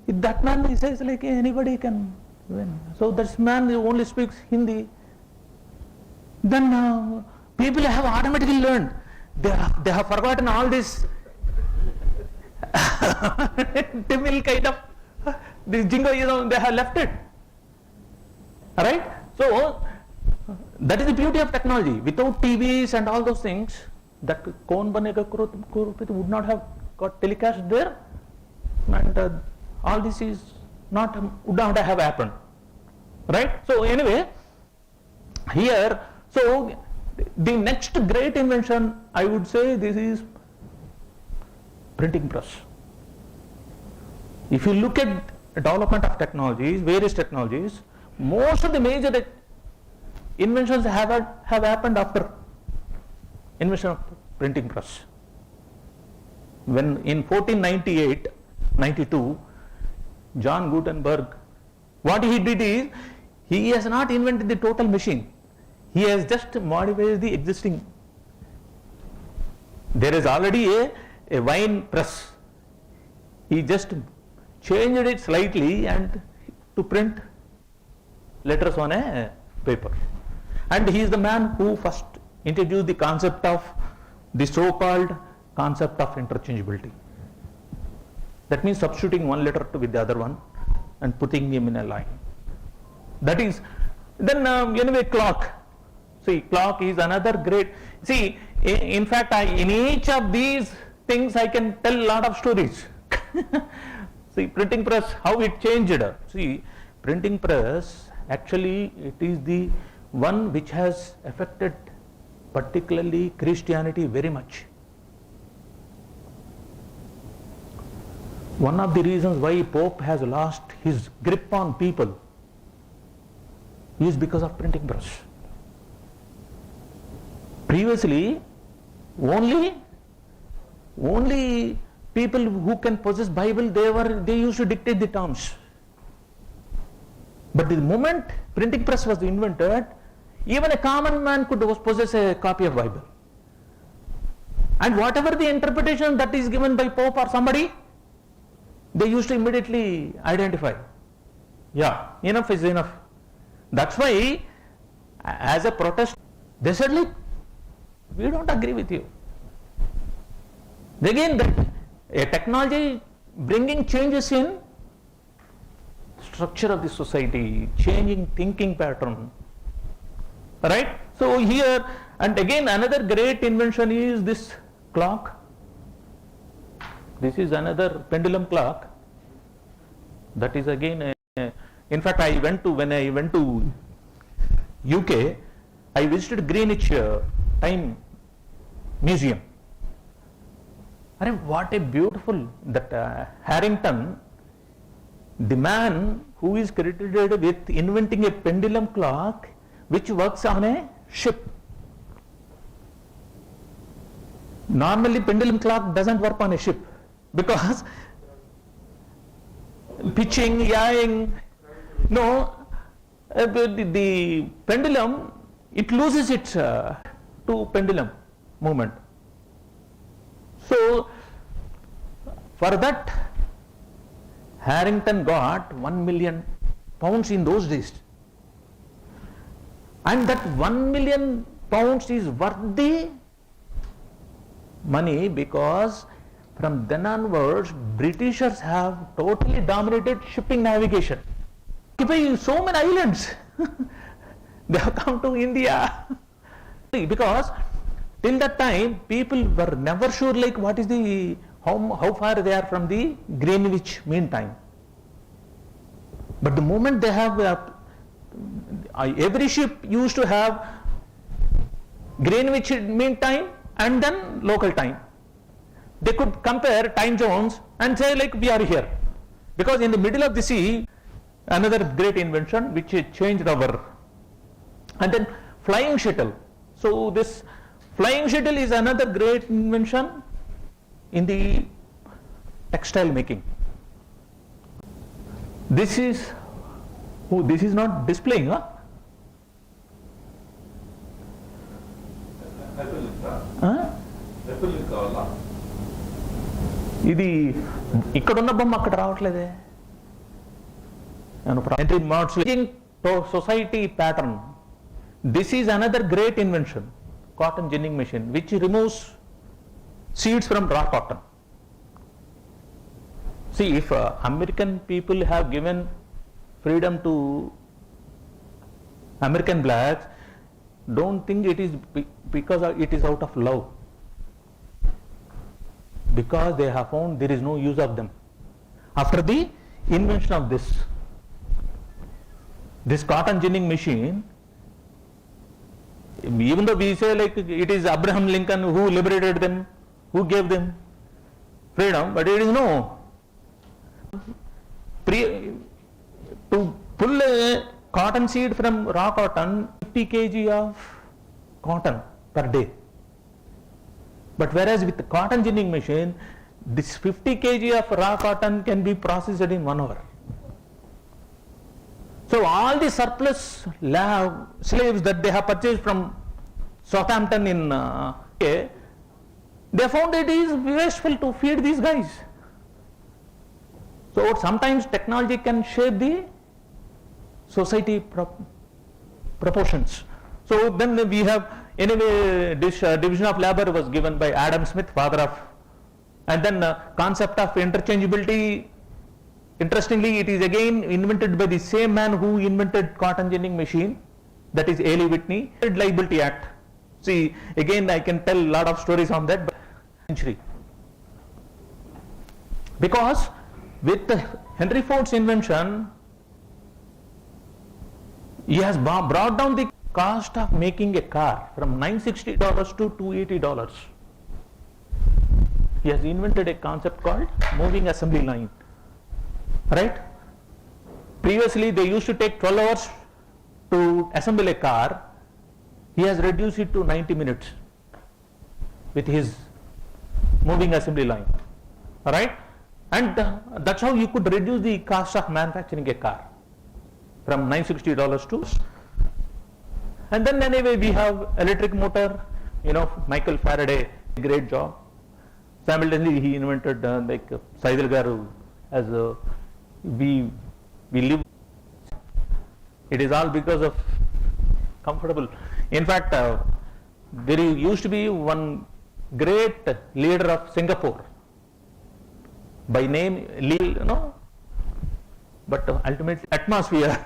that man, he says like anybody can win. So that man only speaks Hindi. Then people have automatically learned. They have forgotten all this Tamil kind of this jingoism. They have left it. Alright? So that is the beauty of technology. Without TVs and all those things, that Kaun Banega Crorepati would not have got telecast there, and all this is would not have happened. Right? So anyway, here, so the next great invention, I would say, this is printing press. If you look at the development of technologies, various technologies, most of the major inventions have happened after invention of printing press. When in 1492, John Gutenberg, what he did is, he has not invented the total machine. He has just modified the existing. There is already a wine press. He just changed it slightly and to print letters on a paper. And he is the man who first introduced the concept of the so-called concept of interchangeability. That means substituting one letter with the other one and putting them in a line. That is, then anyway, clock. See, clock is another great. See, in fact, in each of these things I can tell a lot of stories. See, printing press, how it changed. See, printing press, actually it is the one which has affected particularly Christianity very much. One of the reasons why Pope has lost his grip on people is because of printing press. Previously, only people who can possess Bible, they used to dictate the terms. But the moment printing press was invented, even a common man could possess a copy of Bible. And whatever the interpretation that is given by Pope or somebody, they used to immediately identify. Yeah, enough is enough. That's why, as a protest, they said, look, we don't agree with you. Again, a technology bringing changes in structure of the society, changing thinking pattern. Right? So here, and again another great invention is this clock. This is another pendulum clock. That is again, in fact, when I went to UK, I visited Greenwich Time Museum. What a beautiful, that Harrington, the man who is credited with inventing a pendulum clock which works on a ship. Normally pendulum clock doesn't work on a ship because pitching, yawing, no, the pendulum, it loses its to pendulum movement. So for that, Harrington got £1 million in those days. And that £1 million is worth the money because from then onwards, Britishers have totally dominated shipping navigation. Occupying so many islands. They have come to India. Because till that time, people were never sure like what is the, how far they are from the Greenwich Mean Time. But the moment they have, every ship used to have Greenwich Mean Time and then local time. They could compare time zones and say like we are here. Because in the middle of the sea, another great invention which changed our, and then flying shuttle. So this flying shuttle is another great invention in the textile making. This is, oh, this is not displaying, huh? ఇది ఇక్కడున్న బొమ్మ అక్కడ రావట్లేదే. Society pattern. This is another great invention, cotton ginning machine, which removes seeds from raw cotton. See, if American people have given freedom to American blacks, don't think it is because it is out of love. Because they have found there is no use of them. After the invention of this cotton ginning machine, even though we say like it is Abraham Lincoln who liberated them, who gave them freedom, but it is no. To pull a cotton seed from raw cotton, 50 kg of cotton per day. But whereas with the cotton ginning machine, this 50 kg of raw cotton can be processed in 1 hour. So all the surplus slaves that they have purchased from Southampton in UK, they found it is wasteful to feed these guys. So sometimes technology can shape the society proportions. So then we have, anyway, this division of labor was given by Adam Smith, father of, and then concept of interchangeability. Interestingly, it is again invented by the same man who invented cotton ginning machine, that is Ailey Whitney. Liability Act. See, again I can tell a lot of stories on that, but century. Because with Henry Ford's invention, he has brought down the cost of making a car from $960 to $280. He has invented a concept called moving assembly line. Right? Previously they used to take 12 hours to assemble a car. He has reduced it to 90 minutes with his moving assembly line. Alright? And that's how you could reduce the cost of manufacturing a car. from $960 to, and then anyway we have electric motor, Michael Faraday, great job. Simultaneously he invented like Saidal Garu, as we live. It is all because of comfortable. In fact, there used to be one great leader of Singapore by name Lee, but ultimately atmosphere.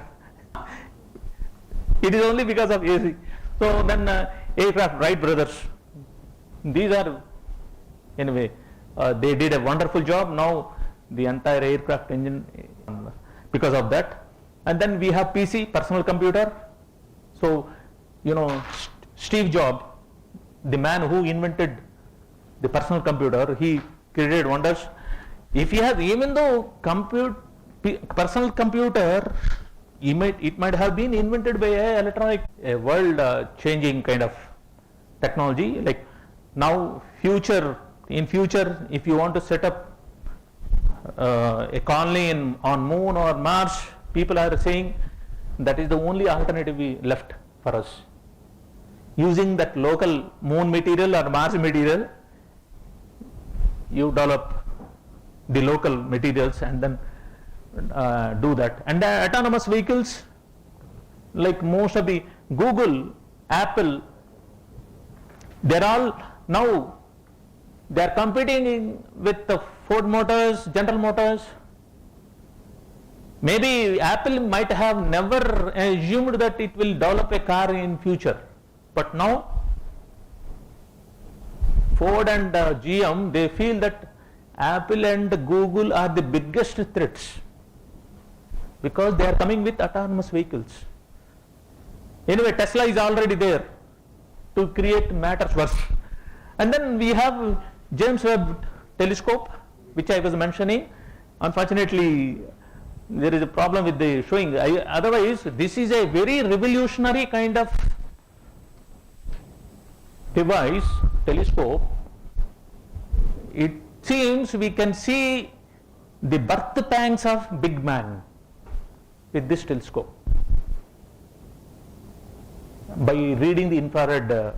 It is only because of AC. So then aircraft Wright brothers, these are, anyway, they did a wonderful job. Now the entire aircraft engine, because of that. And then we have PC, personal computer. So, Steve Jobs, the man who invented the personal computer, he created wonders. If you have, even though personal computer, it might have been invented by a world-changing kind of technology. Like now, in future, if you want to set up a colony on Moon or Mars, people are saying that is the only alternative left for us. Using that local Moon material or Mars material, you develop the local materials and then do that. And autonomous vehicles, like most of the Google, Apple, they're all now, they're competing with the Ford Motors, General Motors. Maybe Apple might have never assumed that it will develop a car in future, but now Ford and GM, they feel that Apple and Google are the biggest threats because they are coming with autonomous vehicles. Anyway, Tesla is already there to create matters worse. And then we have James Webb telescope, which I was mentioning. Unfortunately, there is a problem with the showing. Otherwise, this is a very revolutionary kind of device, telescope. It seems we can see the birth pangs of Big Man with this telescope by reading the infrared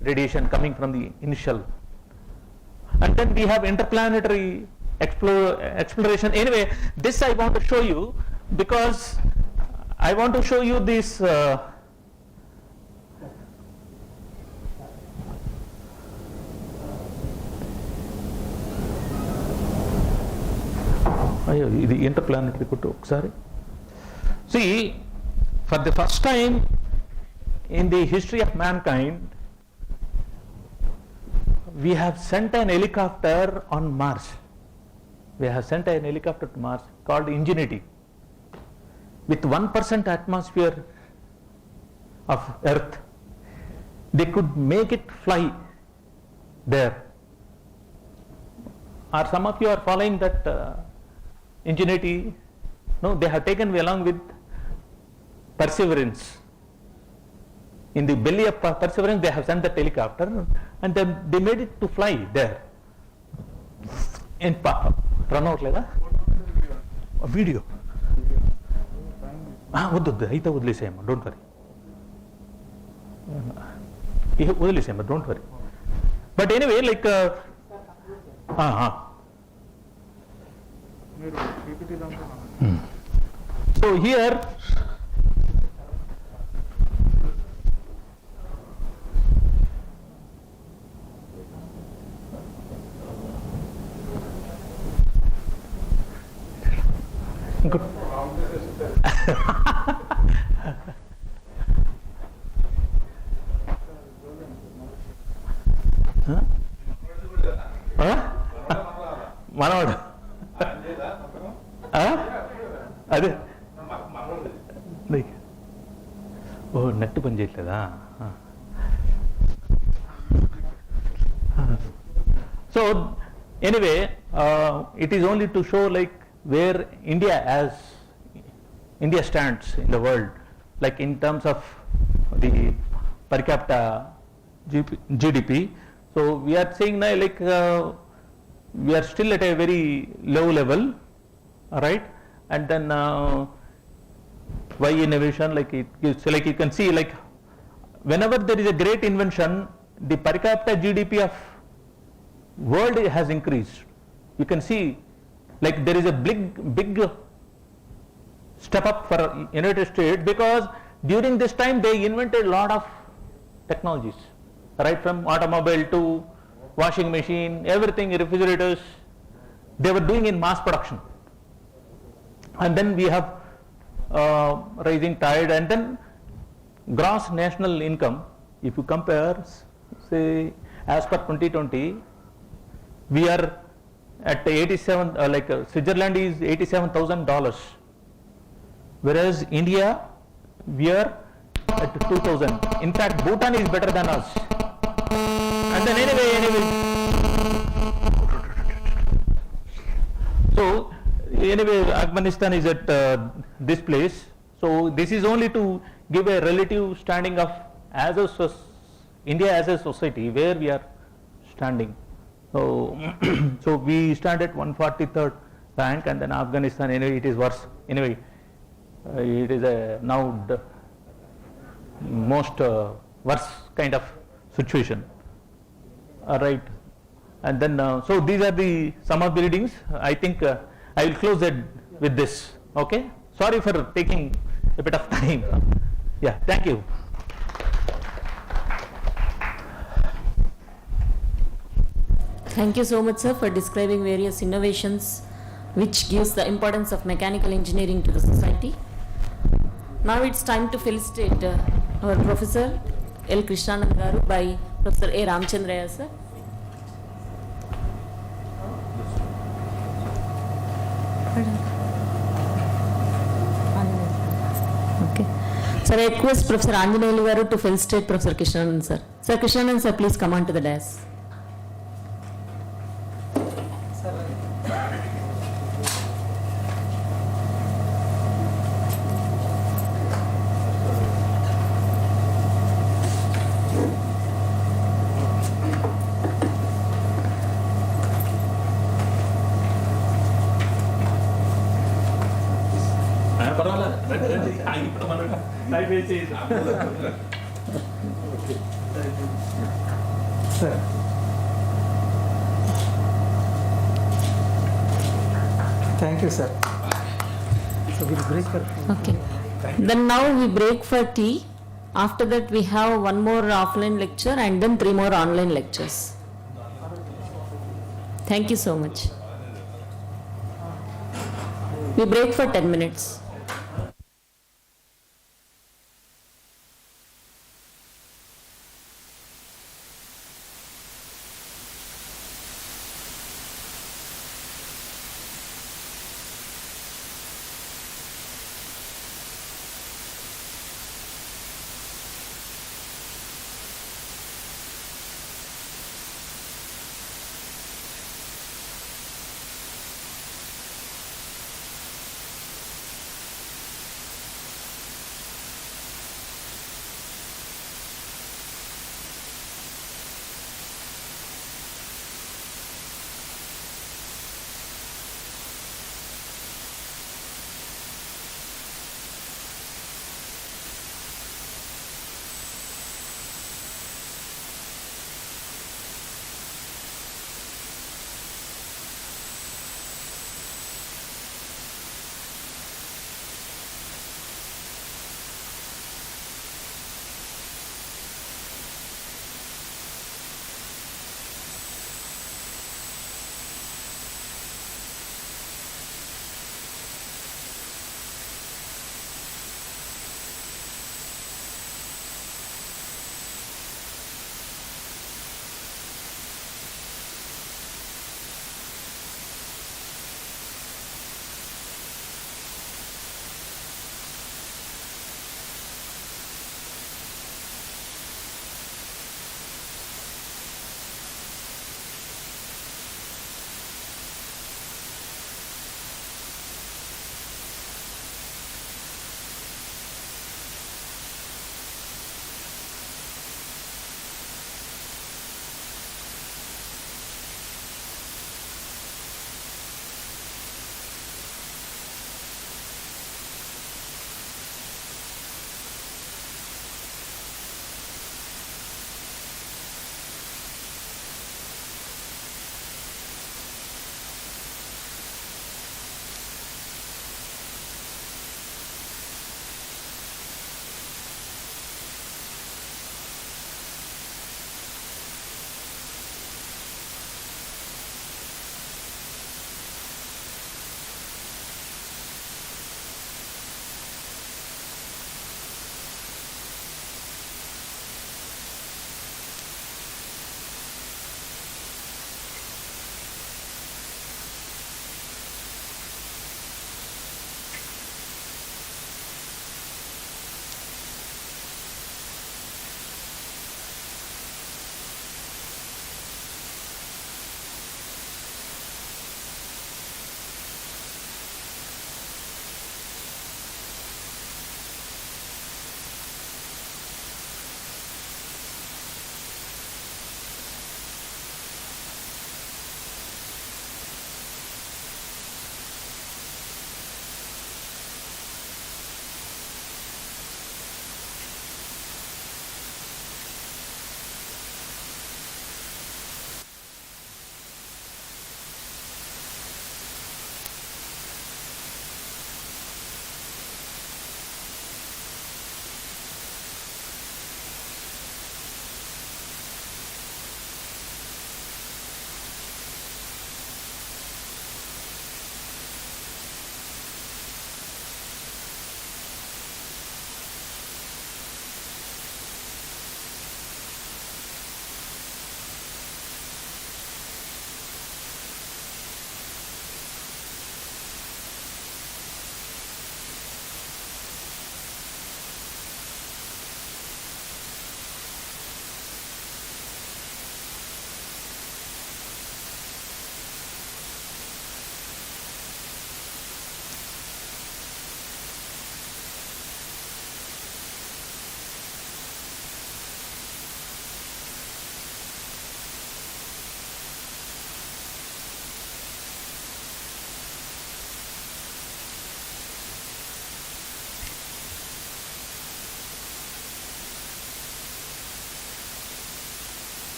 radiation coming from the initial. And then we have interplanetary exploration. Anyway, this I want to show you because I want to show you this the interplanetary sorry. See, for the first time in the history of mankind, we have sent an helicopter on Mars. We have sent an helicopter to Mars called Ingenuity with 1% atmosphere of Earth. They could make it fly there. Are some of you are following that Ingenuity? No, they have taken along with Perseverance. In the belly of Perseverance, they have sent the helicopter and then they made it to fly there. In run out like that? A video. Don't worry. Don't worry. But anyway, like so here good. మనవాడు అదే ఓ net పని చేయట్లేదా? So anyway, it is only to show like where India stands in the world, like in terms of the per capita GDP. So we are saying now like we are still at a very low level, all right, and then why innovation, like like you can see, like whenever there is a great invention, the per capita GDP of world has increased. You can see, like there is a big step up for United States, because during this time they invented a lot of technologies, right from automobile to washing machine, everything, refrigerators, they were doing in mass production. And then we have rising tide, and then gross national income, if you compare, say as per 2020, we are at 87, Switzerland is $87,000, whereas India, we are at 2,000. In fact, Bhutan is better than us. And then anyway, so anyway, Afghanistan is at this place. So this is only to give a relative standing of India as a society, where we are standing. So, so we stand at 143rd rank, and then Afghanistan, anyway, it is worse. Anyway, it is now the most worse kind of situation. Right, and then so these are some of the readings. I think I will close it with this. Okay. Sorry for taking a bit of time. Yeah. Thank you. Thank you so much, sir, for describing various innovations which gives the importance of mechanical engineering to the society. Now it's time to felicitate our Professor L. Krishnanand Garu by Professor A. Ramchandraya, sir. Okay. Sir, I request Professor Anjaneyulu Garu to felicitate Professor Krishnanand, sir. Sir, Krishnanand, sir, please come on to the dais. Thank you, sir. So we'll break for Okay. Then now we break for tea. After that we have one more offline lecture and then 3 more online lectures. Thank you so much. We break for 10 minutes.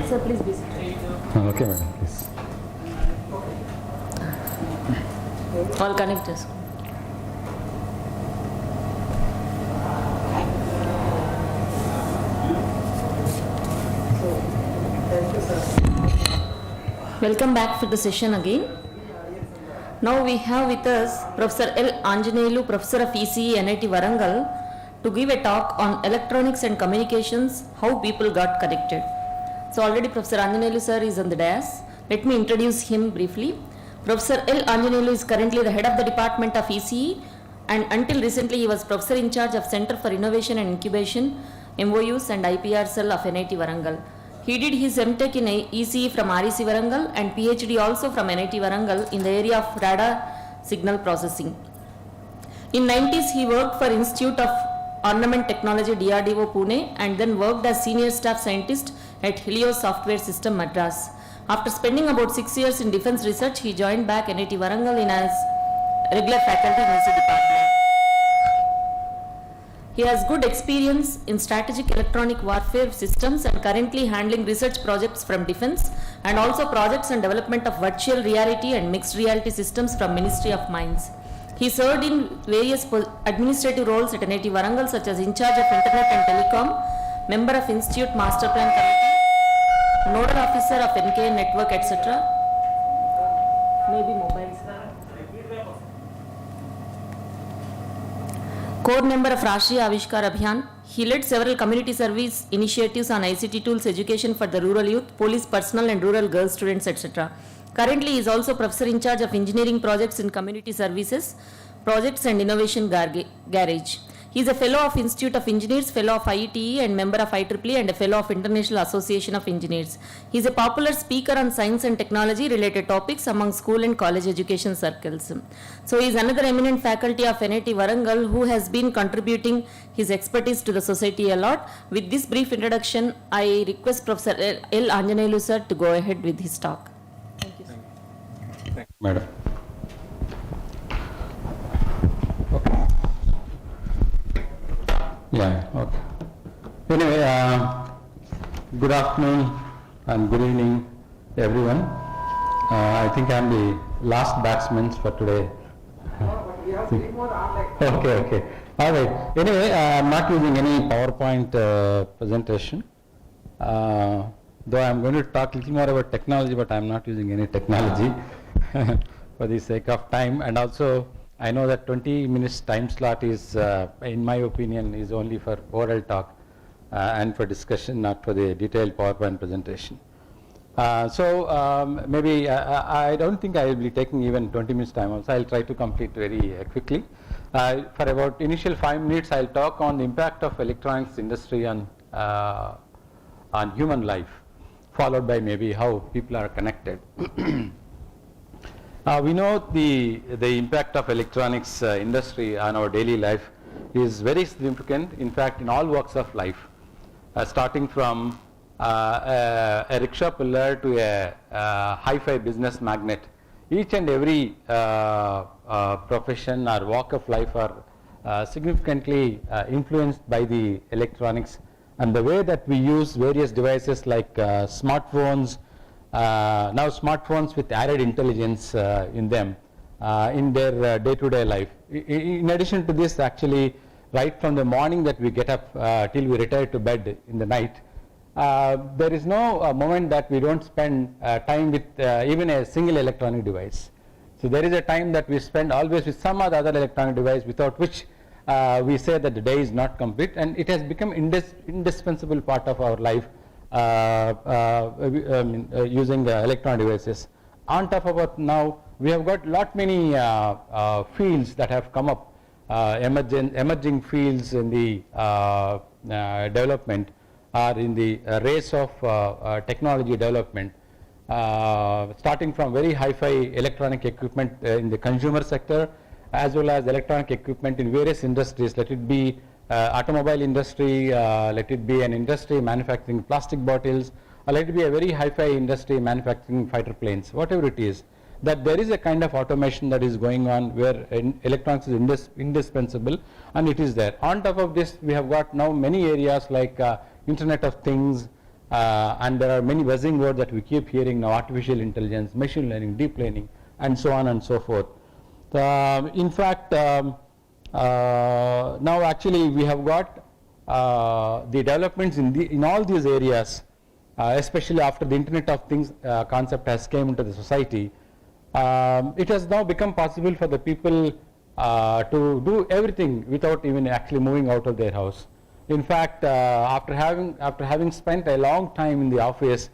Sir, please be seated. Okay, madam, please. All connectors. Welcome back for the session again. Now we have with us Professor L. Anjaneyulu, Professor of ECE, NIT Warangal, to give a talk on electronics and communications, how people got connected. So already Professor Anjaneyulu sir is on the dais. Let me introduce him briefly. Professor L. Anjaneyulu is currently the head of the Department of ECE, and until recently he was Professor in charge of Center for Innovation and Incubation, MOUs and IPR cell of NIT Warangal. He did his MTech in ECE from REC Warangal and PhD also from NIT Warangal in the area of radar signal processing. In 90s he worked for Institute of Armament Technology DRDO Pune and then worked as senior staff scientist at Helios Software System Madras. After spending about 6 years in defense research, he joined back NIT Warangal in as regular faculty in ECE department. He has good experience in strategic electronic warfare systems and currently handling research projects from defense and also projects and development of virtual reality and mixed reality systems from Ministry of Mines. He served in various administrative roles at NIT Warangal such as in charge of Internet and Telecom, member of Institute Master Plan Committee, nodal officer of NK Network, etc. Maybe mobiles. Core member of Rashtriya Avishkar Abhiyan. He led several community service initiatives on ICT tools education for the rural youth, police personnel and rural girl students, etc. Currently, he is also professor in charge of engineering projects in community services, projects and innovation garage. He is a fellow of Institute of Engineers, fellow of IETE and member of IEEE and a fellow of International Association of Engineers. He is a popular speaker on science and technology related topics among school and college education circles. So he is another eminent faculty of NIT Warangal who has been contributing his expertise to the society a lot. With this brief introduction, I request Professor L. Anjaneyulu sir to go ahead with his talk. Thank you, sir. Thank you, madam. Yeah, okay. Anyway, good afternoon and good evening, everyone. I think I'm the last batsman for today. Okay. All right. Anyway, I'm not using any PowerPoint presentation. Though I'm going to talk a little more about technology, but I'm not using any technology for the sake of time. And also, I know that 20 minutes time slot is, in my opinion, is only for oral talk and for discussion, not for the detailed PowerPoint presentation. Maybe I don't think I will be taking even 20 minutes time also. I'll try to complete very quickly. For about initial 5 minutes, I'll talk on the impact of electronics industry on human life, followed by maybe how people are connected. We know the impact of electronics industry on our daily life is very significant, in fact, in all walks of life, starting from a rickshaw puller to a hi-fi business magnate. Each and every profession or walk of life are significantly influenced by the electronics and the way that we use various devices like smartphones, now smartphones with added intelligence in them in their day-to-day life. In addition to this, actually, right from the morning that we get up till we retire to bed in the night, there is no moment that we don't spend time with even a single electronic device. So there is a time that we spend always with some other electronic device without which we say that the day is not complete, and it has become indispensable part of our life. Using electronic devices. On top of it, now we have got lot many fields that have come up, emerging fields in the development or in the race of technology development, starting from very hi-fi electronic equipment in the consumer sector, as well as electronic equipment in various industries, let it be automobile industry, let it be an industry manufacturing plastic bottles, or let it be a very hi-fi industry manufacturing fighter planes, whatever it is. that there is a kind of automation that is going on where electronics is indispensable, and it is there. On top of this, we have got now many areas like Internet of Things, and there are many buzzing words that we keep hearing now: artificial intelligence, machine learning, deep learning, and so on and so forth. In fact, now actually we have got the developments in all these areas, especially after the Internet of Things concept has came into the society. It has now become possible for the people to do everything without even actually moving out of their house. In fact, after having spent a long time in the office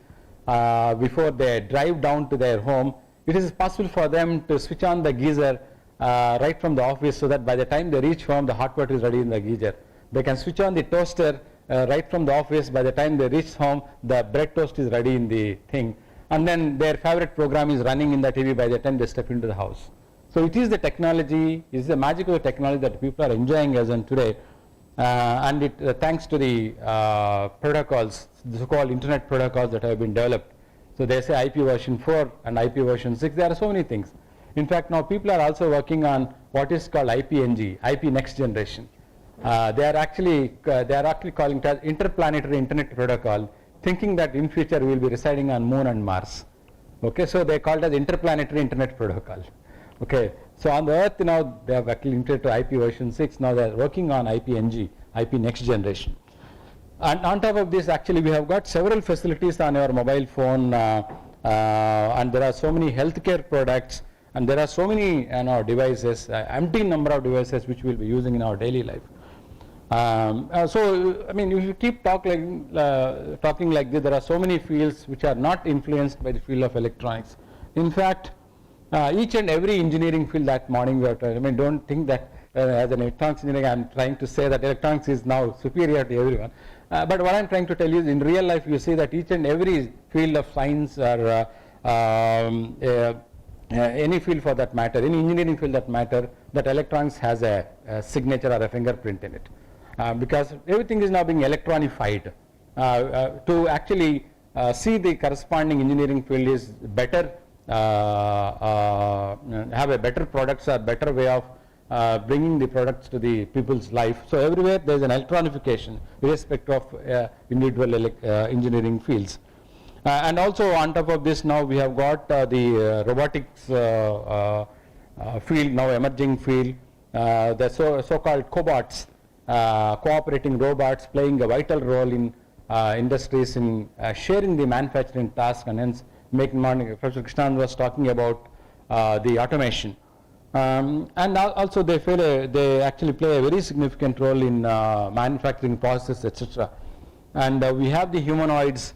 before they drive down to their home, it is possible for them to switch on the geyser right from the office, so that by the time they reach home, the hot water is ready in the geyser. They can switch on the toaster right from the office. By the time they reach home, the bread toast is ready in the thing, and then their favorite program is running in the TV by the time they step into the house. So it is the technology, it is the magic of the technology that people are enjoying as on today, and it thanks to the protocols, the so-called internet protocols that have been developed. So they say IP version 4 and IP version 6. There are so many things. In fact, now people are also working on what is called IPNG, IP next generation. They are actually calling it as interplanetary internet protocol, thinking that in future we will be residing on Moon and Mars. Okay, so they call it as interplanetary internet protocol. Okay, so on the Earth now they have actually integrated to IP version 6. Now they are working on IPNG, IP next generation. And on top of this, actually we have got several facilities on our mobile phone, and there are so many healthcare products, and there are so many devices, empty number of devices which we will be using in our daily life. So, I mean, if you keep talking like this, there are so many fields which are not influenced by the field of electronics. In fact, each and every engineering field that morning we are trying, I mean, don't think that as an electronics engineer I am trying to say that electronics is now superior to everyone. But what I am trying to tell you is, in real life you see that each and every field of science or any field for that matter, any engineering field that matter, that electronics has a signature or a fingerprint in it. Because everything is now being electronified. To actually see the corresponding engineering field is better, have a better products or better way of bringing the products to the people's life. So everywhere there is an electronification irrespective of individual engineering fields. And also on top of this, now we have got the robotics field, now emerging field, the so-called cobots, cooperating robots playing a vital role in industries in sharing the manufacturing task, and hence making money. Professor Krishnan was talking about the automation. And also they actually play a very significant role in manufacturing processes, etc. And we have the humanoids,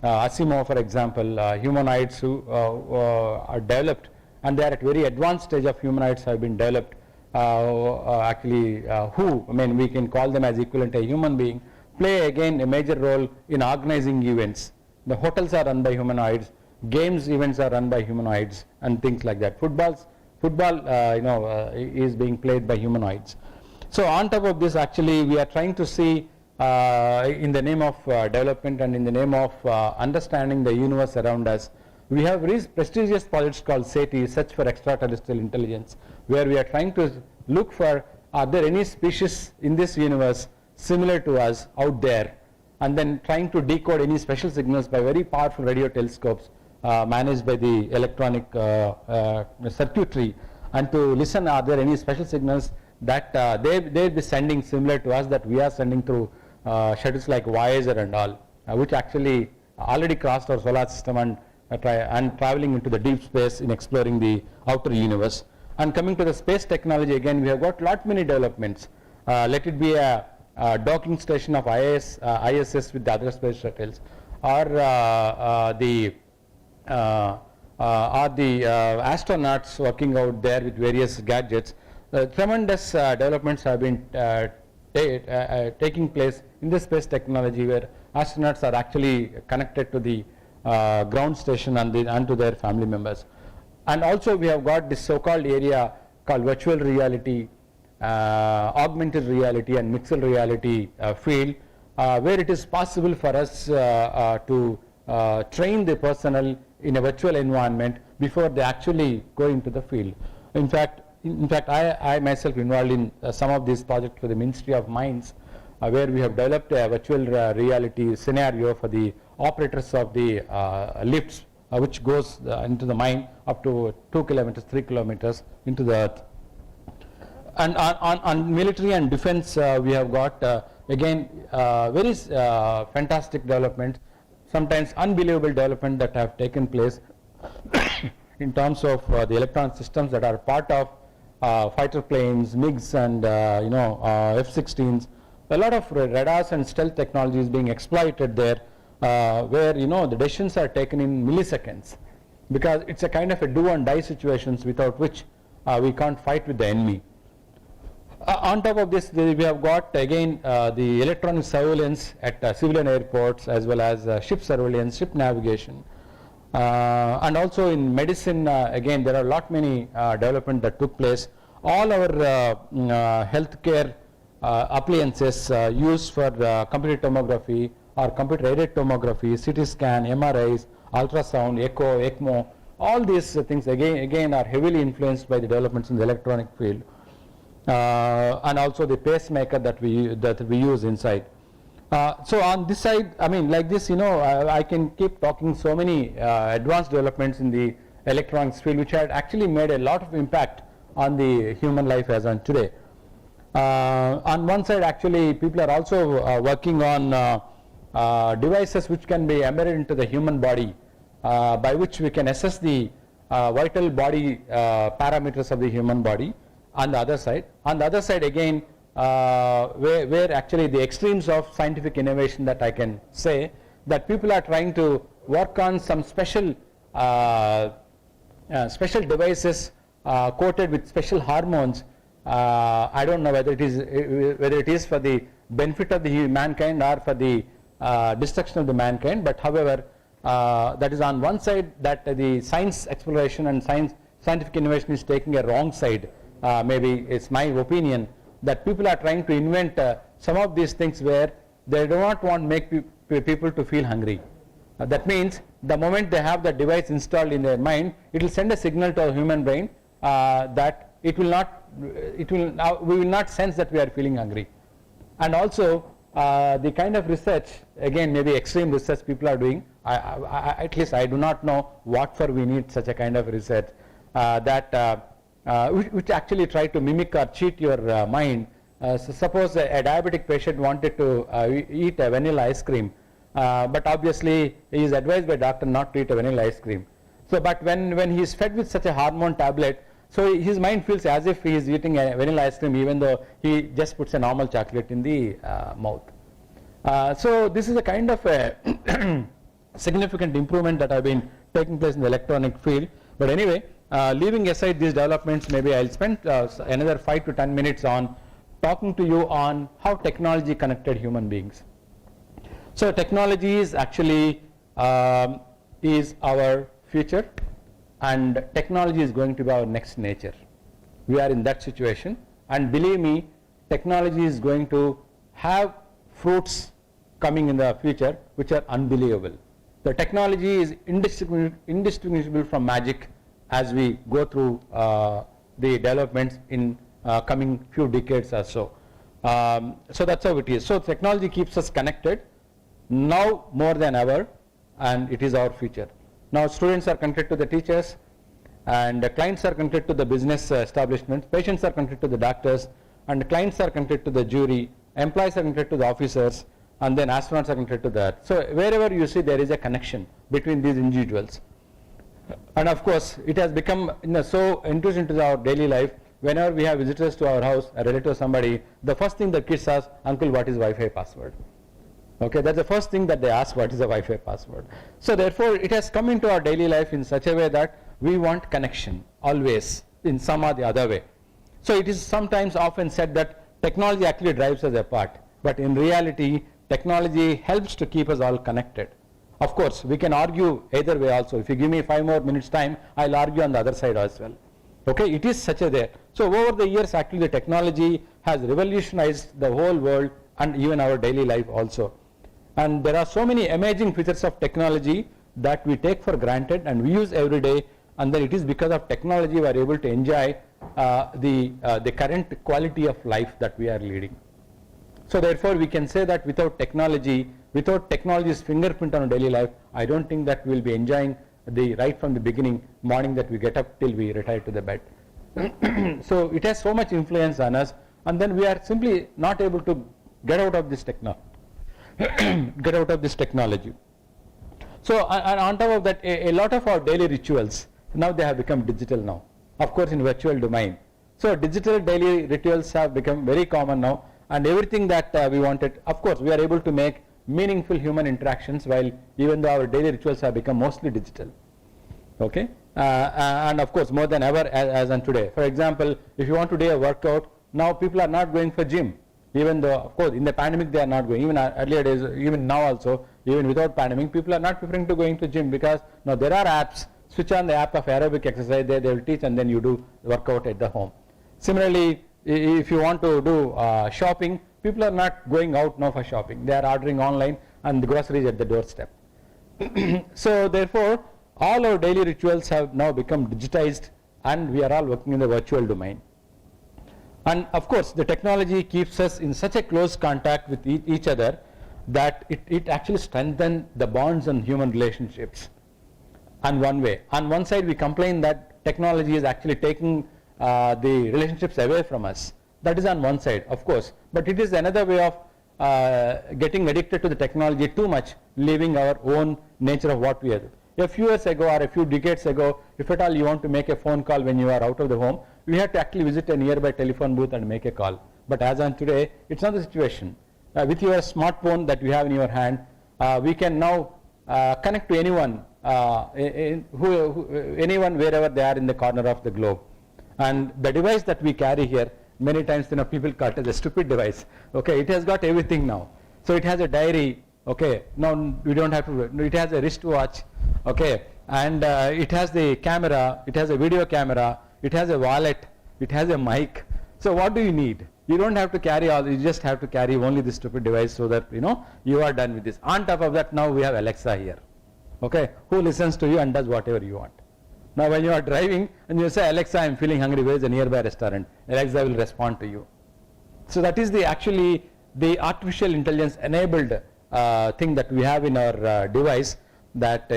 Asimov, for example, humanoids who are developed, and they are at very advanced stage of humanoids have been developed. Who, I mean, we can call them as equivalent to a human being, play again a major role in organizing events. The hotels are run by humanoids, games events are run by humanoids, and things like that. Football is being played by humanoids. So on top of this, actually, we are trying to see in the name of development and in the name of understanding the universe around us, we have prestigious projects called SETI, Search for Extraterrestrial Intelligence, where we are trying to look for, are there any species in this universe similar to us out there, and then trying to decode any special signals by very powerful radio telescopes managed by the electronic circuitry, and to listen, are there any special signals that they'll be sending similar to us that we are sending through shuttles like Voyager and all, which actually already crossed our solar system and traveling into the deep space in exploring the outer universe. And coming to the space technology, again we have got many developments. Let it be a docking station of ISS with the other space shuttles, or the astronauts working out there with various gadgets. Tremendous developments have been taking place in the space technology, where astronauts are actually connected to the ground station and to their family members. And also we have got this so-called area called virtual reality, augmented reality and mixed reality field, where it is possible for us to train the personnel in a virtual environment before they actually go into the field. In fact, I myself involved in some of these projects for the Ministry of Mines, where we have developed a virtual reality scenario for the operators of the lifts, which goes into the mine up to 2 kilometers, 3 kilometers into the earth. And on military and defense, we have got again very fantastic development, sometimes unbelievable development that have taken place in terms of the electronic systems that are part of fighter planes, MiGs, and F-16s. A lot of radars and stealth technology is being exploited there, where the decisions are taken in milliseconds, because it's a kind of a do and die situations without which we can't fight with the enemy. On top of this, we have got again the electronic surveillance at civilian airports, as well as ship surveillance, ship navigation. And also in medicine, again, there are many development that took place. All our healthcare appliances used for computed tomography or computer aided tomography, CT scan, MRIs, ultrasound, echo, ECMO, all these things again are heavily influenced by the developments in the electronic field. And also the pacemaker that we use inside. So on this side, I mean, like this, I can keep talking so many advanced developments in the electronics field, which had actually made a lot of impact on the human life as on today. On one side, actually, people are also working on devices which can be embedded into the human body, by which we can assess the vital body parameters of the human body. On the other side again, where actually the extremes of scientific innovation that I can say, that people are trying to work on some special devices coated with special hormones. I don't know whether it is for the benefit of the mankind or for the destruction of the mankind, but however, that is on one side that the science exploration and scientific innovation is taking a wrong side. Maybe it's my opinion that people are trying to invent some of these things where they do not want to make people to feel hungry. That means the moment they have the device installed in their mind, it will send a signal to our human brain that we will not sense that we are feeling hungry. And also the kind of research, again maybe extreme research people are doing, at least I do not know what for we need such a kind of research, which actually try to mimic or cheat your mind. So suppose a diabetic patient wanted to eat a vanilla ice cream, but obviously he is advised by doctor not to eat a vanilla ice cream. So but when he is fed with such a hormone tablet, so his mind feels as if he is eating a vanilla ice cream, even though he just puts a normal chocolate in the mouth. So this is a kind of a significant improvement that have been taking place in the electronic field. But anyway, leaving aside these developments, maybe I'll spend another 5 to 10 minutes on talking to you on how technology connected human beings. So technology is actually is our future, and technology is going to be our next nature. We are in that situation, and believe me, technology is going to have fruits coming in the future which are unbelievable. The technology is indistinguishable from magic as we go through the developments in coming few decades or so. So that's how it is. So technology keeps us connected now more than ever, and it is our future. Now students are connected to the teachers, and the clients are connected to the business establishments, patients are connected to the doctors, and the clients are connected to the jury, employees are connected to the officers, and then astronauts are connected to that. So wherever you see there is a connection between these individuals. And of course, it has become so introduced into our daily life. Whenever we have visitors to our house, a relative or somebody, the first thing the kids ask, "Uncle, what is Wi-Fi password?" Okay, that's the first thing that they ask, what is the Wi-Fi password? So therefore, it has come into our daily life in such a way that we want connection always in some or the other way. So it is sometimes often said that technology actually drives us apart, but in reality, technology helps to keep us all connected. Of course, we can argue either way also. If you give me 5 more minutes time, I'll argue on the other side as well. Okay, it is such a there. So over the years, actually the technology has revolutionized the whole world and even our daily life also. And there are so many amazing features of technology that we take for granted and we use every day, and then it is because of technology we are able to enjoy the current quality of life that we are leading. So therefore we can say that without technology's fingerprint on our daily life, I don't think that we will be enjoying right from the beginning, morning that we get up till we retire to the bed. So it has so much influence on us, and then we are simply not able to get out of this technology. So and on top of that, a lot of our daily rituals, now they have become digital now, of course in virtual domain. So digital daily rituals have become very common now, and everything that we wanted, of course we are able to make meaningful human interactions, while even though our daily rituals have become mostly digital. Okay, and of course more than ever as on today. For example, if you want to do a workout, now people are not going for gym, even though of course in the pandemic they are not going. Even earlier days, even now also, even without pandemic, people are not preferring to going to gym, because now there are apps. Switch on the app of aerobic exercise, they will teach, and then you do workout at the home. Similarly, if you want to do shopping, people are not going out now for shopping. They are ordering online and the groceries at the doorstep. So therefore, all our daily rituals have now become digitized, and we are all working in the virtual domain. And of course, the technology keeps us in such a close contact with each other that it actually strengthens the bonds and human relationships. And one way, on one side we complain that technology is actually taking the relationships away from us. That is on one side, of course, but it is another way of getting addicted to the technology too much, leaving our own nature of what we are. A few years ago or a few decades ago, if at all you want to make a phone call when you are out of the home, we had to actually visit a nearby telephone booth and make a call. But as on today, it's not the situation. With your smartphone that you have in your hand, we can now connect to anyone, anyone wherever they are in the corner of the globe. And the device that we carry here, many times people call it a stupid device. Okay, it has got everything now. So it has a diary. Okay, now we don't have to. It has a wristwatch. Okay, and it has the camera. It has a video camera. It has a wallet. It has a mic. So what do you need? You don't have to carry all. You just have to carry only this stupid device, so that you are done with this. On top of that, now we have Alexa here. Okay, who listens to you and does whatever you want. Now when you are driving and you say, Alexa, I am feeling hungry, where is a nearby restaurant? Alexa will respond to you. So that is actually the artificial intelligence enabled thing that we have in our device, that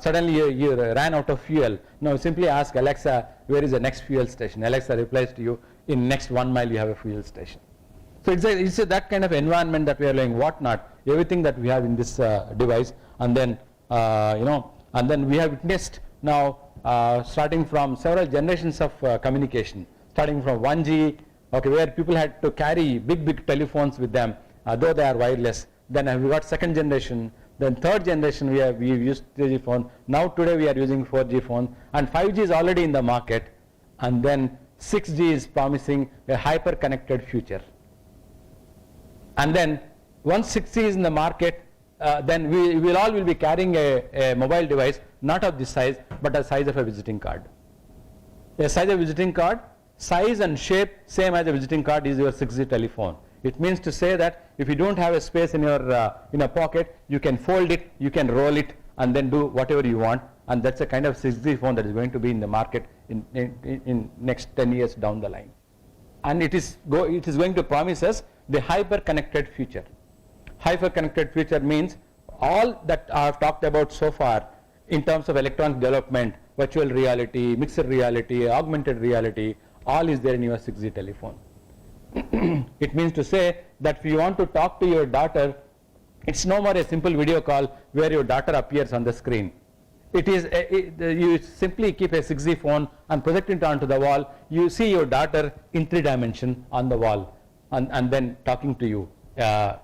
suddenly you ran out of fuel. Now simply ask Alexa, where is the next fuel station? Alexa replies to you, in next 1 mile you have a fuel station. So it's that kind of environment that we are doing, what not, everything that we have in this device. And then and then we have witnessed now starting from several generations of communication, starting from 1G, okay, where people had to carry big telephones with them, though they are wireless. Then we got second generation, then third generation we used 3G phone. Now today we are using 4G phone, and 5G is already in the market, and then 6G is promising a hyper connected future. And then once 6G is in the market, then we will be carrying a mobile device, not of this size, but the size of a visiting card. A size of visiting card, size and shape same as a visiting card is your 6G telephone. It means to say that if you don't have a space in your in a pocket, you can fold it, you can roll it, and then do whatever you want. And that's a kind of 6G phone that is going to be in the market in next 10 years down the line. And it is going to promise us the hyper connected future. Hyper connected future means all that I have talked about so far in terms of electronic development, virtual reality, mixed reality, augmented reality, all is there in your 6G telephone. It means to say that if you want to talk to your daughter, it's no more a simple video call where your daughter appears on the screen. It is you simply keep a 6G phone and project it onto the wall. You see your daughter in 3 dimensions on the wall, and then talking to you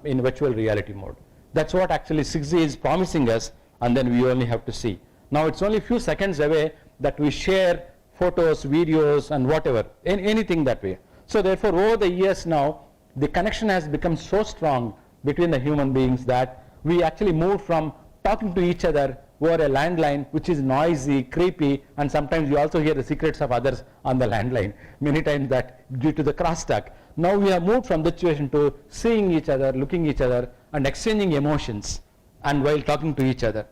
in virtual reality mode. That's what actually 6G is promising us, and then we only have to see. Now it's only a few seconds away that we share photos, videos, and whatever, anything that way. So therefore, over the years now, the connection has become so strong between the human beings that we actually moved from talking to each other over a landline, which is noisy, creepy, and sometimes you also hear the secrets of others on the landline. Many times that due to the crosstalk. Now we have moved from the situation to seeing each other, looking each other, and exchanging emotions, and while talking to each other.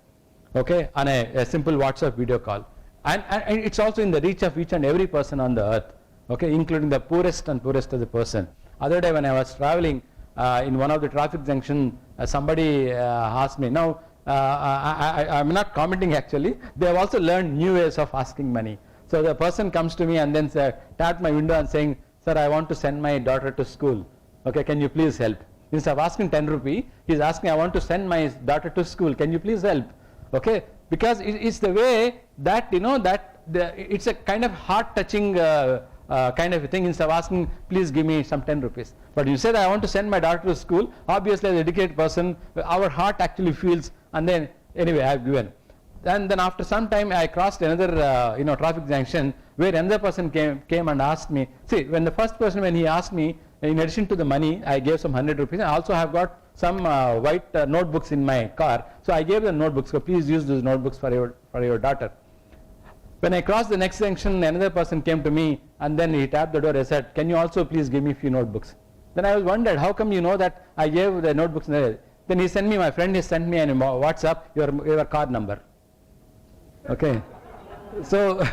okay, on a simple WhatsApp video call. And it's also in the reach of each and every person on the earth, okay, including the poorest of the person. Other day when I was traveling in one of the traffic junction, somebody asked me, now I'm not commenting actually, they have also learned new ways of asking money. So the person comes to me and then tapped my window and saying, sir, I want to send my daughter to school, okay, can you please help? Instead of asking 10 rupee, he's asking, I want to send my daughter to school, can you please help? Okay, because it's the way that, you know, that it's a kind of heart-touching kind of a thing. Instead of asking, please give me some 10 rupees. But you said, I want to send my daughter to school, obviously as an educated person, our heart actually feels, and then anyway, I have given. And then after some time, I crossed another traffic junction where another person came and asked me, see, when the first person, when he asked me, in addition to the money, I gave some 100 rupees. I also have got some white notebooks in my car. So I gave the notebooks, so please use those notebooks for your daughter. When I crossed the next junction, another person came to me and then he tapped the door and said, can you also please give me a few notebooks? Then I was wondered, how come you know that I gave the notebooks? Then he sent me, my friend, he sent me on WhatsApp your card number. Okay. So,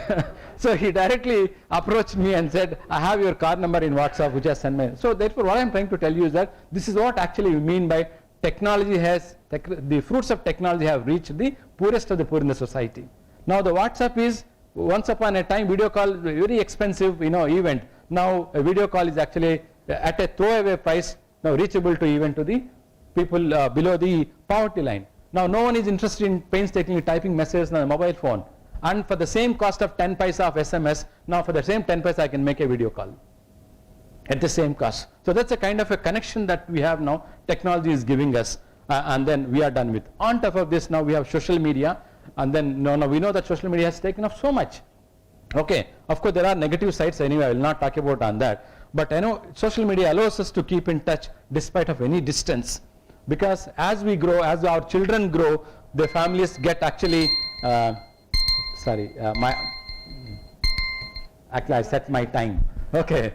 so he directly approached me and said, I have your card number in WhatsApp, which I sent me. So therefore, what I'm trying to tell you is that this is what actually we mean by technology the fruits of technology have reached the poorest of the poor in the society. Now the WhatsApp is, once upon a time, video call is a very expensive, event. Now a video call is actually at a throwaway price, now reachable to even to the people below the poverty line. Now no one is interested in painstakingly typing messages on a mobile phone. And for the same cost of 10 paisa of SMS, now for the same 10 paisa I can make a video call at the same cost. So that's a kind of a connection that we have now, technology is giving us, and then we are done with. On top of this, now we have social media, and then we know that social media has taken up so much. Okay, of course there are negative sides anyway, I will not talk about on that. But I know social media allows us to keep in touch despite of any distance. Because as we grow, as our children grow, the families get actually, actually I set my time. Okay,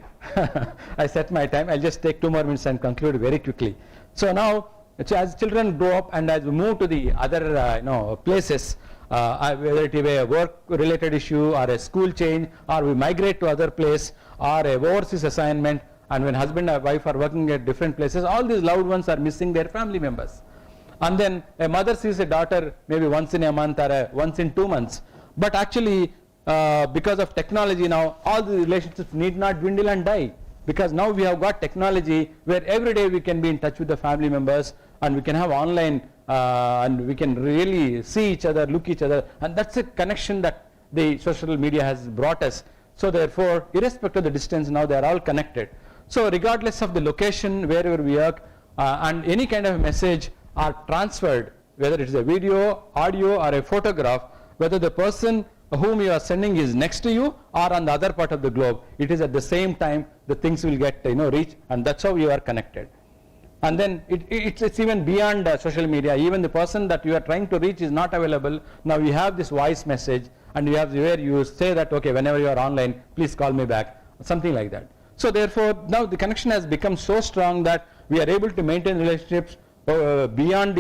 I set my time. I'll just take 2 more minutes and conclude very quickly. So now, as children grow up and as we move to the other places, whether it be a work-related issue or a school change, or we migrate to other place, or a overseas assignment, and when husband and wife are working at different places, all these loved ones are missing their family members. And then a mother sees a daughter maybe once in a month or once in 2 months. But actually, because of technology now, all the relationships need not dwindle and die. Because now we have got technology where every day we can be in touch with the family members, and we can have online, and we can really see each other, look each other, and that's a connection that the social media has brought us. So therefore, irrespective of the distance, now they are all connected. So regardless of the location, wherever we work, and any kind of message are transferred, whether it is a video, audio, or a photograph, whether the person whom you are sending is next to you or on the other part of the globe, it is at the same time the things will get reached, and that's how you are connected. And then it's even beyond social media. Even the person that you are trying to reach is not available. Now you have this voice message, and you have where you say that, okay, whenever you are online, please call me back, something like that. So therefore, now the connection has become so strong that we are able to maintain relationships beyond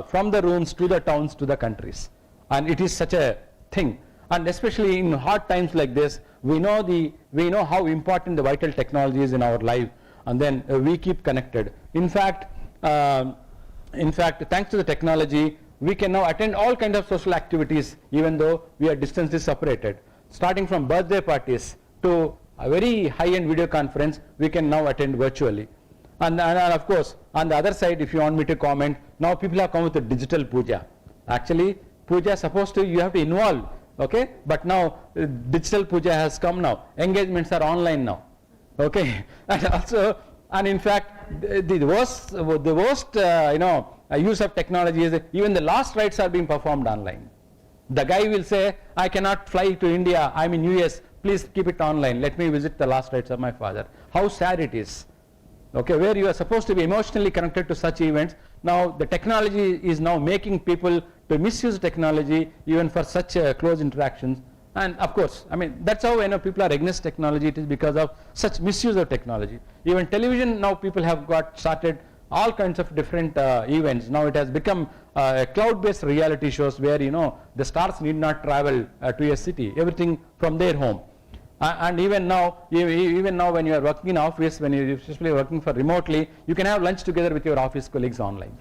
from the rooms to the towns to the countries. And it is such a thing. And especially in hard times like this, we know how important the vital technology is in our life, and then we keep connected. In fact, thanks to the technology, we can now attend all kinds of social activities, even though we are distantly separated. Starting from birthday parties to a very high-end video conference, we can now attend virtually. And of course, on the other side, if you want me to comment, now people have come with a digital puja. Actually, puja is supposed to, you have to involve, okay? But now, digital puja has come now. Engagements are online now, okay? And also, and in fact, the worst use of technology is that even the last rites are being performed online. The guy will say, I cannot fly to India, I'm in US, please keep it online, let me visit the last rites of my father. How sad it is. Okay, where you are supposed to be emotionally connected to such events, now the technology is now making people to misuse technology even for such close interactions. And of course, I mean, that's how people are against technology. It is because of such misuse of technology. Even television now people have got started all kinds of different events. Now it has become cloud-based reality shows where the stars need not travel to a city, everything from their home. And even now when you are working in office, when you are especially working for remotely, you can have lunch together with your office colleagues online.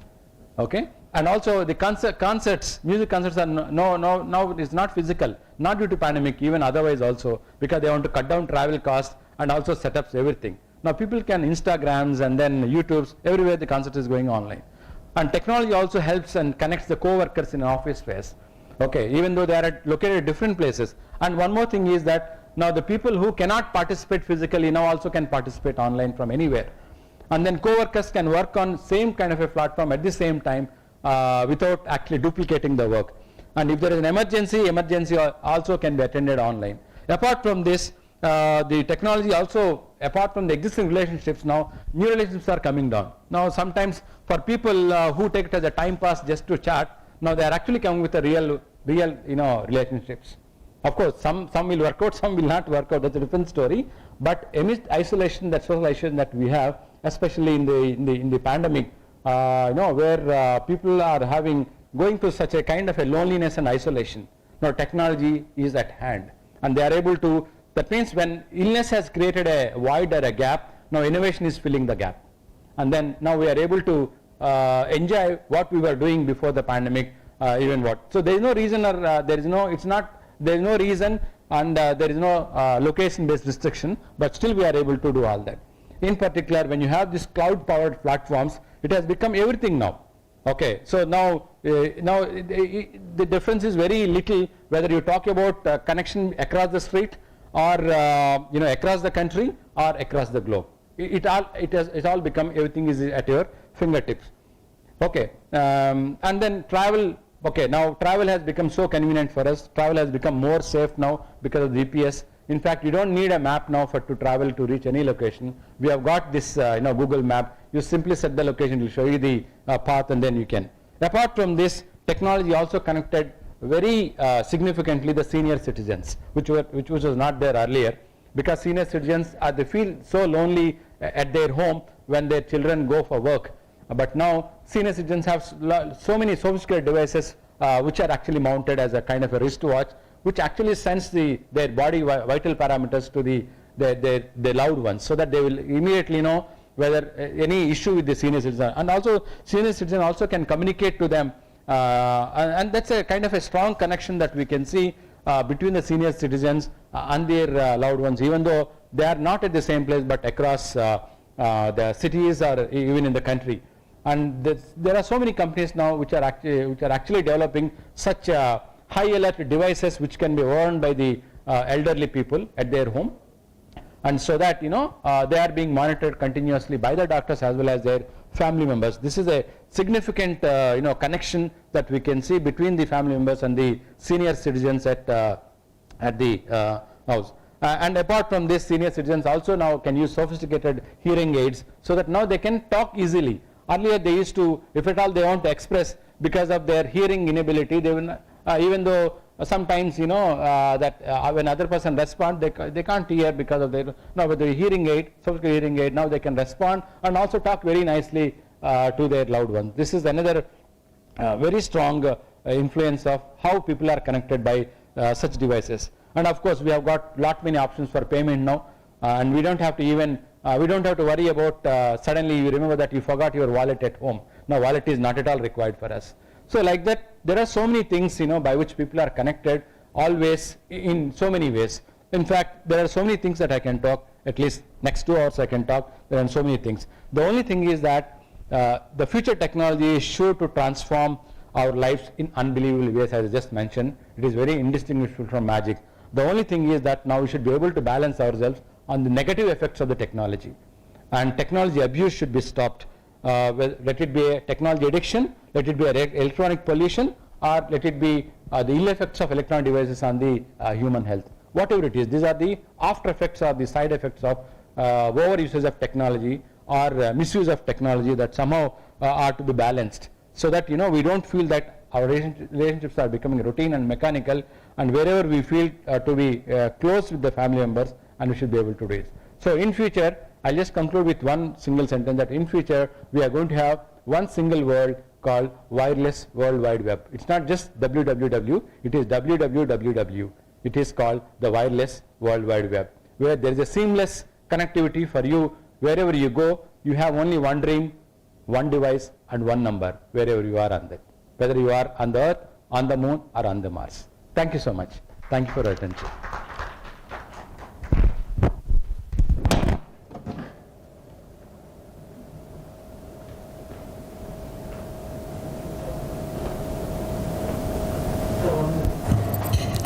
Okay, and also the concerts, music concerts are now it's not physical, not due to pandemic, even otherwise also, because they want to cut down travel costs and also setups, everything. Now people can Instagrams and then YouTubes, everywhere the concert is going online. And technology also helps and connects the co-workers in an office space. Okay, even though they are located at different places. And one more thing is that now the people who cannot participate physically now also can participate online from anywhere. And then co-workers can work on same kind of a platform at the same time without actually duplicating the work. And if there is an emergency also can be attended online. Apart from this, the technology also, apart from the existing relationships, now new relationships are coming down. Now sometimes for people who take it as a time pass just to chat, now they are actually coming with a real relationships. Of course, some will work out, some will not work out. That's a different story. But amidst isolation, that social isolation that we have, especially in the pandemic, where people are going through such a kind of a loneliness and isolation. Now technology is at hand, and they are able to. That means when illness has created a void or a gap, now innovation is filling the gap, and then now we are able to enjoy what we were doing before the pandemic. So there is no reason, or there is no reason, and there is no location-based restriction, but still we are able to do all that. In particular, when you have these cloud-powered platforms, it has become everything now. Okay, so now the difference is very little whether you talk about connection across the street or across the country or across the globe. It all become, everything is at your fingertips. Okay, and then travel. Okay, now travel has become so convenient for us. Travel has become more safe now because of GPS. In fact, you don't need a map now to travel to reach any location. We have got this Google map. You simply set the location, it will show you the path, and then you can. Apart from this, technology also connected very significantly the senior citizens, which was not there earlier, because senior citizens they feel so lonely at their home when their children go for work. But now senior citizens have so many sophisticated devices which are actually mounted as a kind of a wristwatch, which actually sends their body vital parameters to their loved ones, so that they will immediately know whether any issue with the senior citizen. And also senior citizen also can communicate to them, and that's a kind of a strong connection that we can see between the senior citizens and their loved ones, even though they are not at the same place but across the cities or even in the country. And there are so many companies now which are actually developing such high alert devices which can be worn by the elderly people at their home, and so that they are being monitored continuously by the doctors as well as their family members. This is a significant connection that we can see between the family members and the senior citizens at the house. And apart from this, senior citizens also now can use sophisticated hearing aids, so that now they can talk easily. Earlier they used to, if at all they want to express, because of their hearing inability, they will even though sometimes that when other person respond, they can't hear because of their, now with the hearing aid, sophisticated hearing aid, now they can respond and also talk very nicely to their loved ones. This is another very strong influence of how people are connected by such devices. And of course we have got many options for payment now, and we don't have to even we don't have to worry about suddenly you remember that you forgot your wallet at home. Now wallet is not at all required for us. So like that, there are so many things by which people are connected always in so many ways. In fact, there are so many things that I can talk, at least next 2 hours I can talk. There are so many things. The only thing is that the future technology is sure to transform our lives in unbelievable ways, as I just mentioned. It is very indistinguishable from magic. The only thing is that now we should be able to balance ourselves on the negative effects of the technology, and technology abuse should be stopped. Let it be a technology addiction, let it be electronic pollution, or let it be the ill effects of electronic devices on the human health. Whatever it is, these are the after effects or the side effects of over usage of technology or misuse of technology that somehow are to be balanced, so that we don't feel that our relationships are becoming routine and mechanical, and wherever we feel to be close with the family members, and we should be able to do it. So in future, I'll just conclude with one single sentence that in future we are going to have one single word called wireless World Wide Web. It's not just www, it is www. It is called the wireless World Wide Web, where there is a seamless connectivity for you. Wherever you go, you have only one dream, one device and one number, wherever you are on that, whether you are on the Earth, on the Moon or on the Mars. Thank you so much. Thank you for your attention.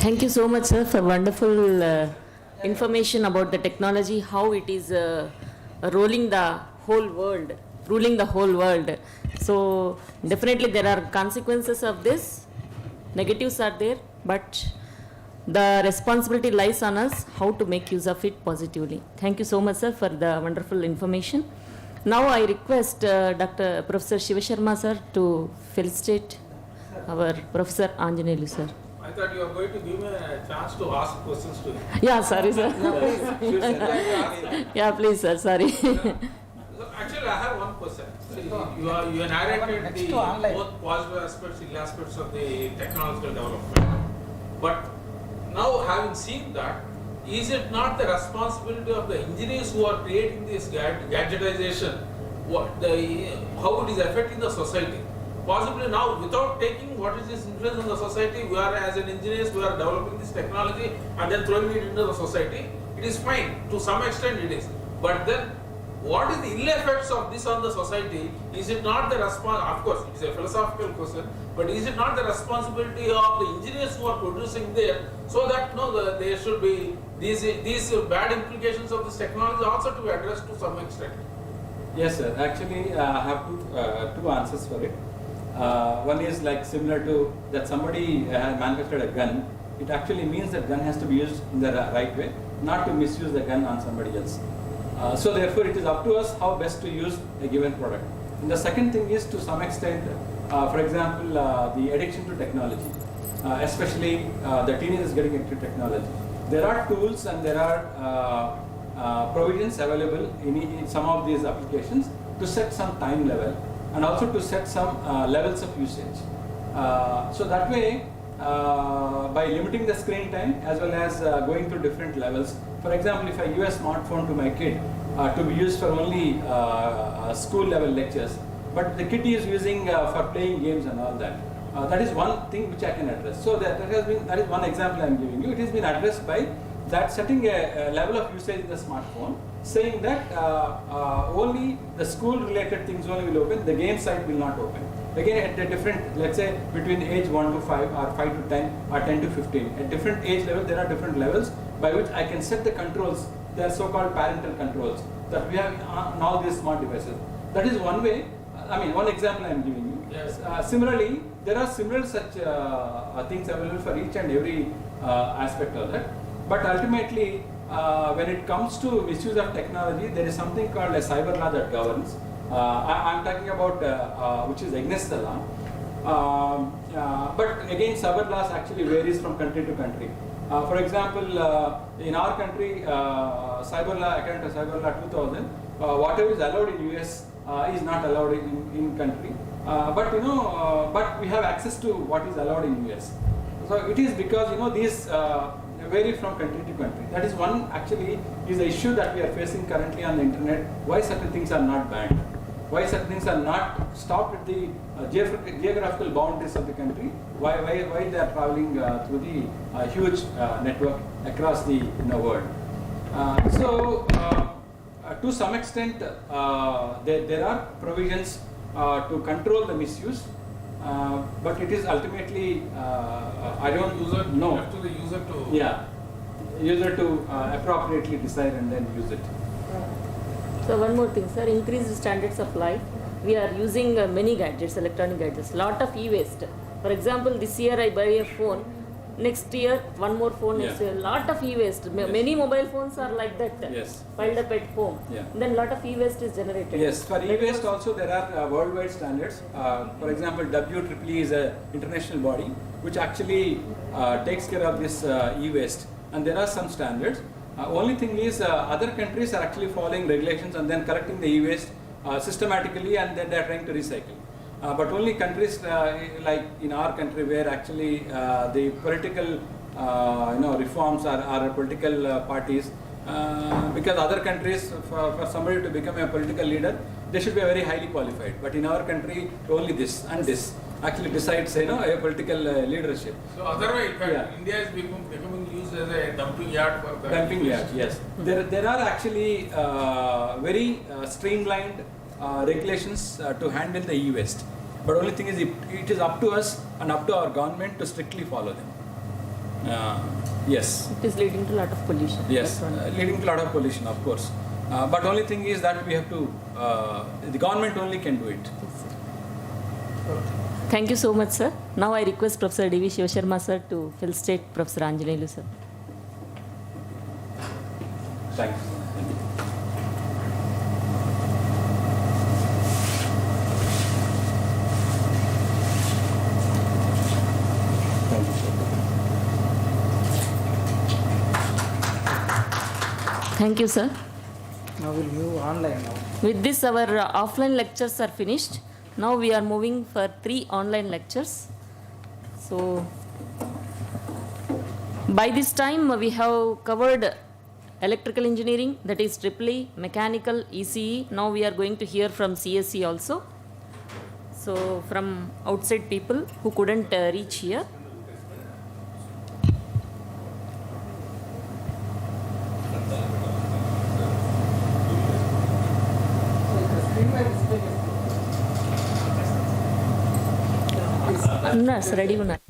Thank you so much, sir, for wonderful information about the technology, how it is ruling the whole world. So definitely there are consequences of this. Negatives are there, but the responsibility lies on us how to make use of it positively. Thank you so much, sir, for the wonderful information. Now I request Dr. Professor Shiva Sharma, sir, to felicitate our Professor Anjaneyulu, sir. I thought you were going to give me a chance to ask questions to him. Yeah, sorry, sir. Yeah, please, sir, sorry. Actually, I have one question. You narrated the both positive aspects, ill aspects of the technological development. But now, having seen that, is it not the responsibility of the engineers who are creating this gadgetization, how it is affecting the society? Possibly now, without taking what is its influence on the society, we are as an engineers, we are developing this technology and then throwing it into the society. It is fine, to some extent it is. But then, what is the ill effects of this on the society? Is it not the of course, it is a philosophical question, but is it not the responsibility of the engineers who are producing there, so that there should be these bad implications of this technology also to be addressed to some extent? Yes, sir. Actually, I have two answers for it. One is like similar to that somebody manufactured a gun. It actually means that gun has to be used in the right way, not to misuse the gun on somebody else. So therefore, it is up to us how best to use a given product. And the second thing is to some extent, for example, the addiction to technology, especially the teenagers getting into technology. There are tools and there are provisions available in some of these applications to set some time level and also to set some levels of usage. So that way, by limiting the screen time as well as going through different levels. For example, if I give a smartphone to my kid to be used for only school level lectures, but the kid is using for playing games and all that. That is one thing which I can address. So that is one example I am giving you. It has been addressed by that setting a level of usage in the smartphone, saying that only the school related things only will open, the game side will not open. Again, at a different, let's say between age 1 to 5 or 5 to 10 or 10 to 15, at different age level there are different levels by which I can set the controls. They are so-called parental controls that we have on all these smart devices. That is one way, one example I am giving you. Yes. Similarly, there are similar such things available for each and every aspect of that. But ultimately, when it comes to misuse of technology, there is something called a cyber law that governs. I am talking about which is against the law. But again, cyber laws actually varies from country to country. For example, in our country, cyber law, according to cyber law 2000, whatever is allowed in US is not allowed in country. But we have access to what is allowed in US. So it is because these vary from country to country. That is one actually is the issue that we are facing currently on the internet. Why certain things are not banned? Why certain things are not stopped at the geographical boundaries of the country? Why they are traveling through the huge network across the world? To some extent, there are provisions to control the misuse, but it is ultimately I don't know. Up to the user to User to appropriately decide and then use it. So one more thing, sir, increased standards of life. We are using many gadgets, electronic gadgets, lot of e-waste. For example, this year I buy a phone, next year one more phone, next year, lot of e-waste. Many mobile phones are like that, piled up at home. Then lot of e-waste is generated. Yes, for e-waste also there are worldwide standards. For example, WEEE is an international body which actually takes care of this e-waste, and there are some standards. Only thing is other countries are actually following regulations and then collecting the e-waste systematically, and then they are trying to recycle. But only countries like in our country where actually the political reforms are political parties, because other countries for somebody to become a political leader they should be very highly qualified, but in our country only this and this actually decides a political leadership. So otherwise, in fact, India is becoming used as a dumping yard for the dumping yard. Yes, there are actually very streamlined regulations to handle the e-waste, but only thing is it is up to us and up to our government to strictly follow them. Yes. It is leading to a lot of pollution. Yes, leading to a lot of pollution, of course. But only thing is that we have to, the government only can do it. Thank you so much, sir. Now I request Professor D.V. Shivasharma, sir, to felicitate Professor Anjaneyulu, sir. Thanks. Thank you, sir. Now we'll move online now. With this, our offline lectures are finished. Now we are moving for 3 online lectures. So, by this time we have covered electrical engineering, that is EEE, mechanical, ECE. Now we are going to hear from CSE also. So, from outside people who couldn't reach here. Ready uన్నా.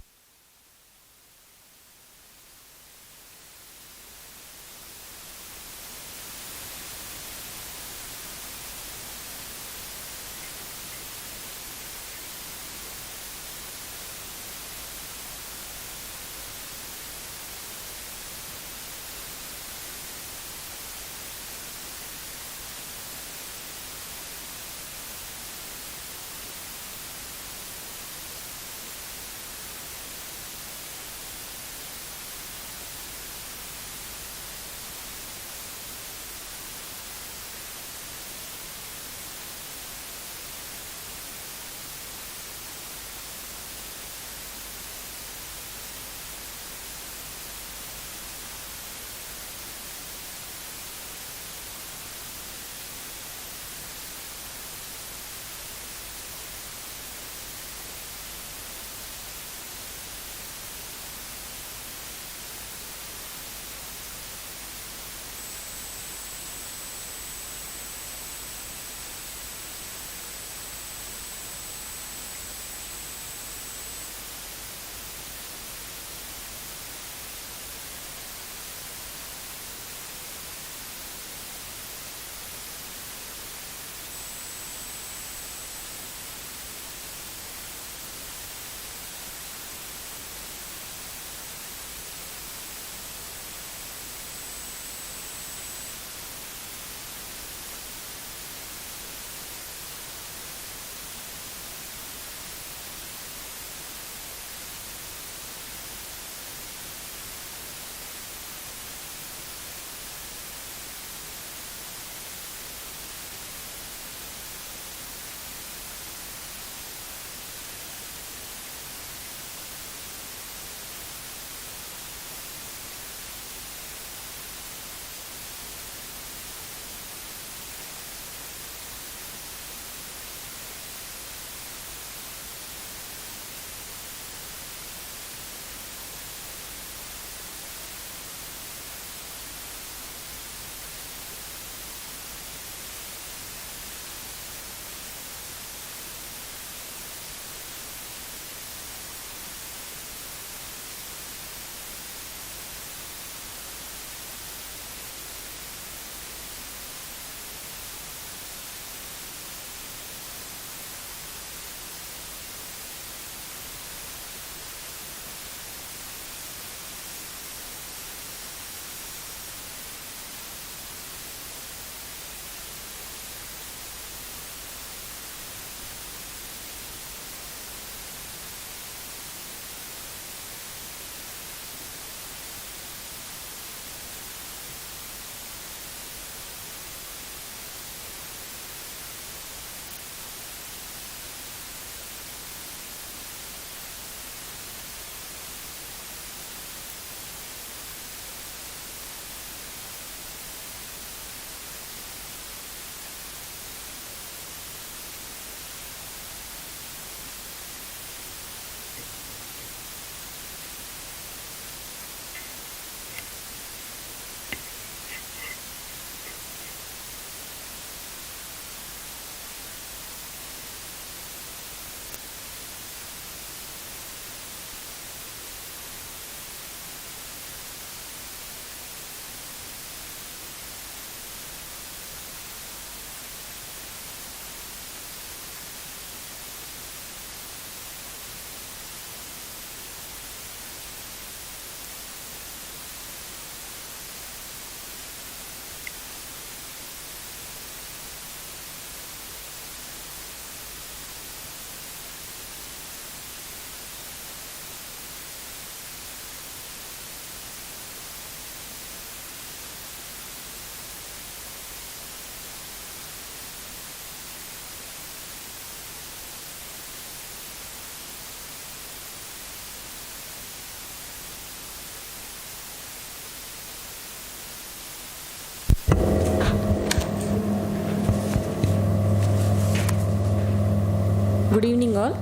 Good evening all.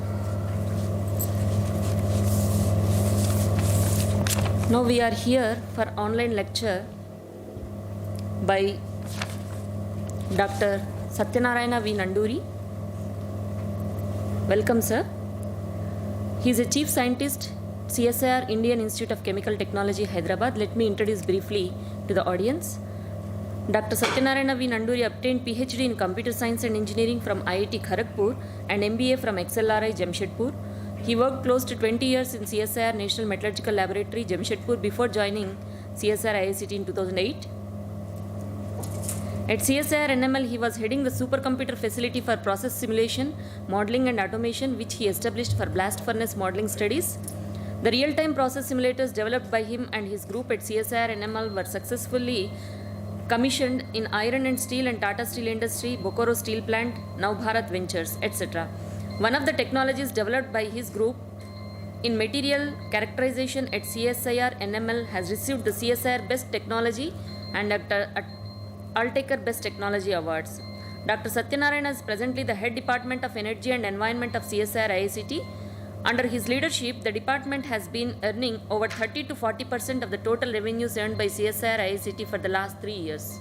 Now we are here for online lecture by Dr. Satyanarayana V. Nanduri. Welcome sir. He is a Chief Scientist, CSIR, Indian Institute of Chemical Technology, Hyderabad. Let me introduce briefly to the audience. Dr. Satyanarayana V. Nanduri obtained PhD in Computer Science and Engineering from IIT Kharagpur and MBA from XLRI, Jamshedpur. He worked close to 20 years in CSIR National Metallurgical Laboratory, Jamshedpur, before joining CSIR IICT in 2008. At CSIR NML, he was heading the supercomputer facility for process simulation, modeling and automation, which he established for blast furnace modeling studies. The real-time process simulators developed by him and his group at CSIR NML were successfully commissioned in iron and steel and Tata Steel Industry, Bokaro Steel Plant, Now Bharat Ventures, etc. One of the technologies developed by his group in material characterization at CSIR NML has received the CSIR Best Technology and Altaker Best Technology Awards. Dr. Satyanarayana is presently the Head Department of Energy and Environment of CSIR IICT. Under his leadership, the department has been earning over 30 to 40% of the total revenues earned by CSIR IICT for the last 3 years.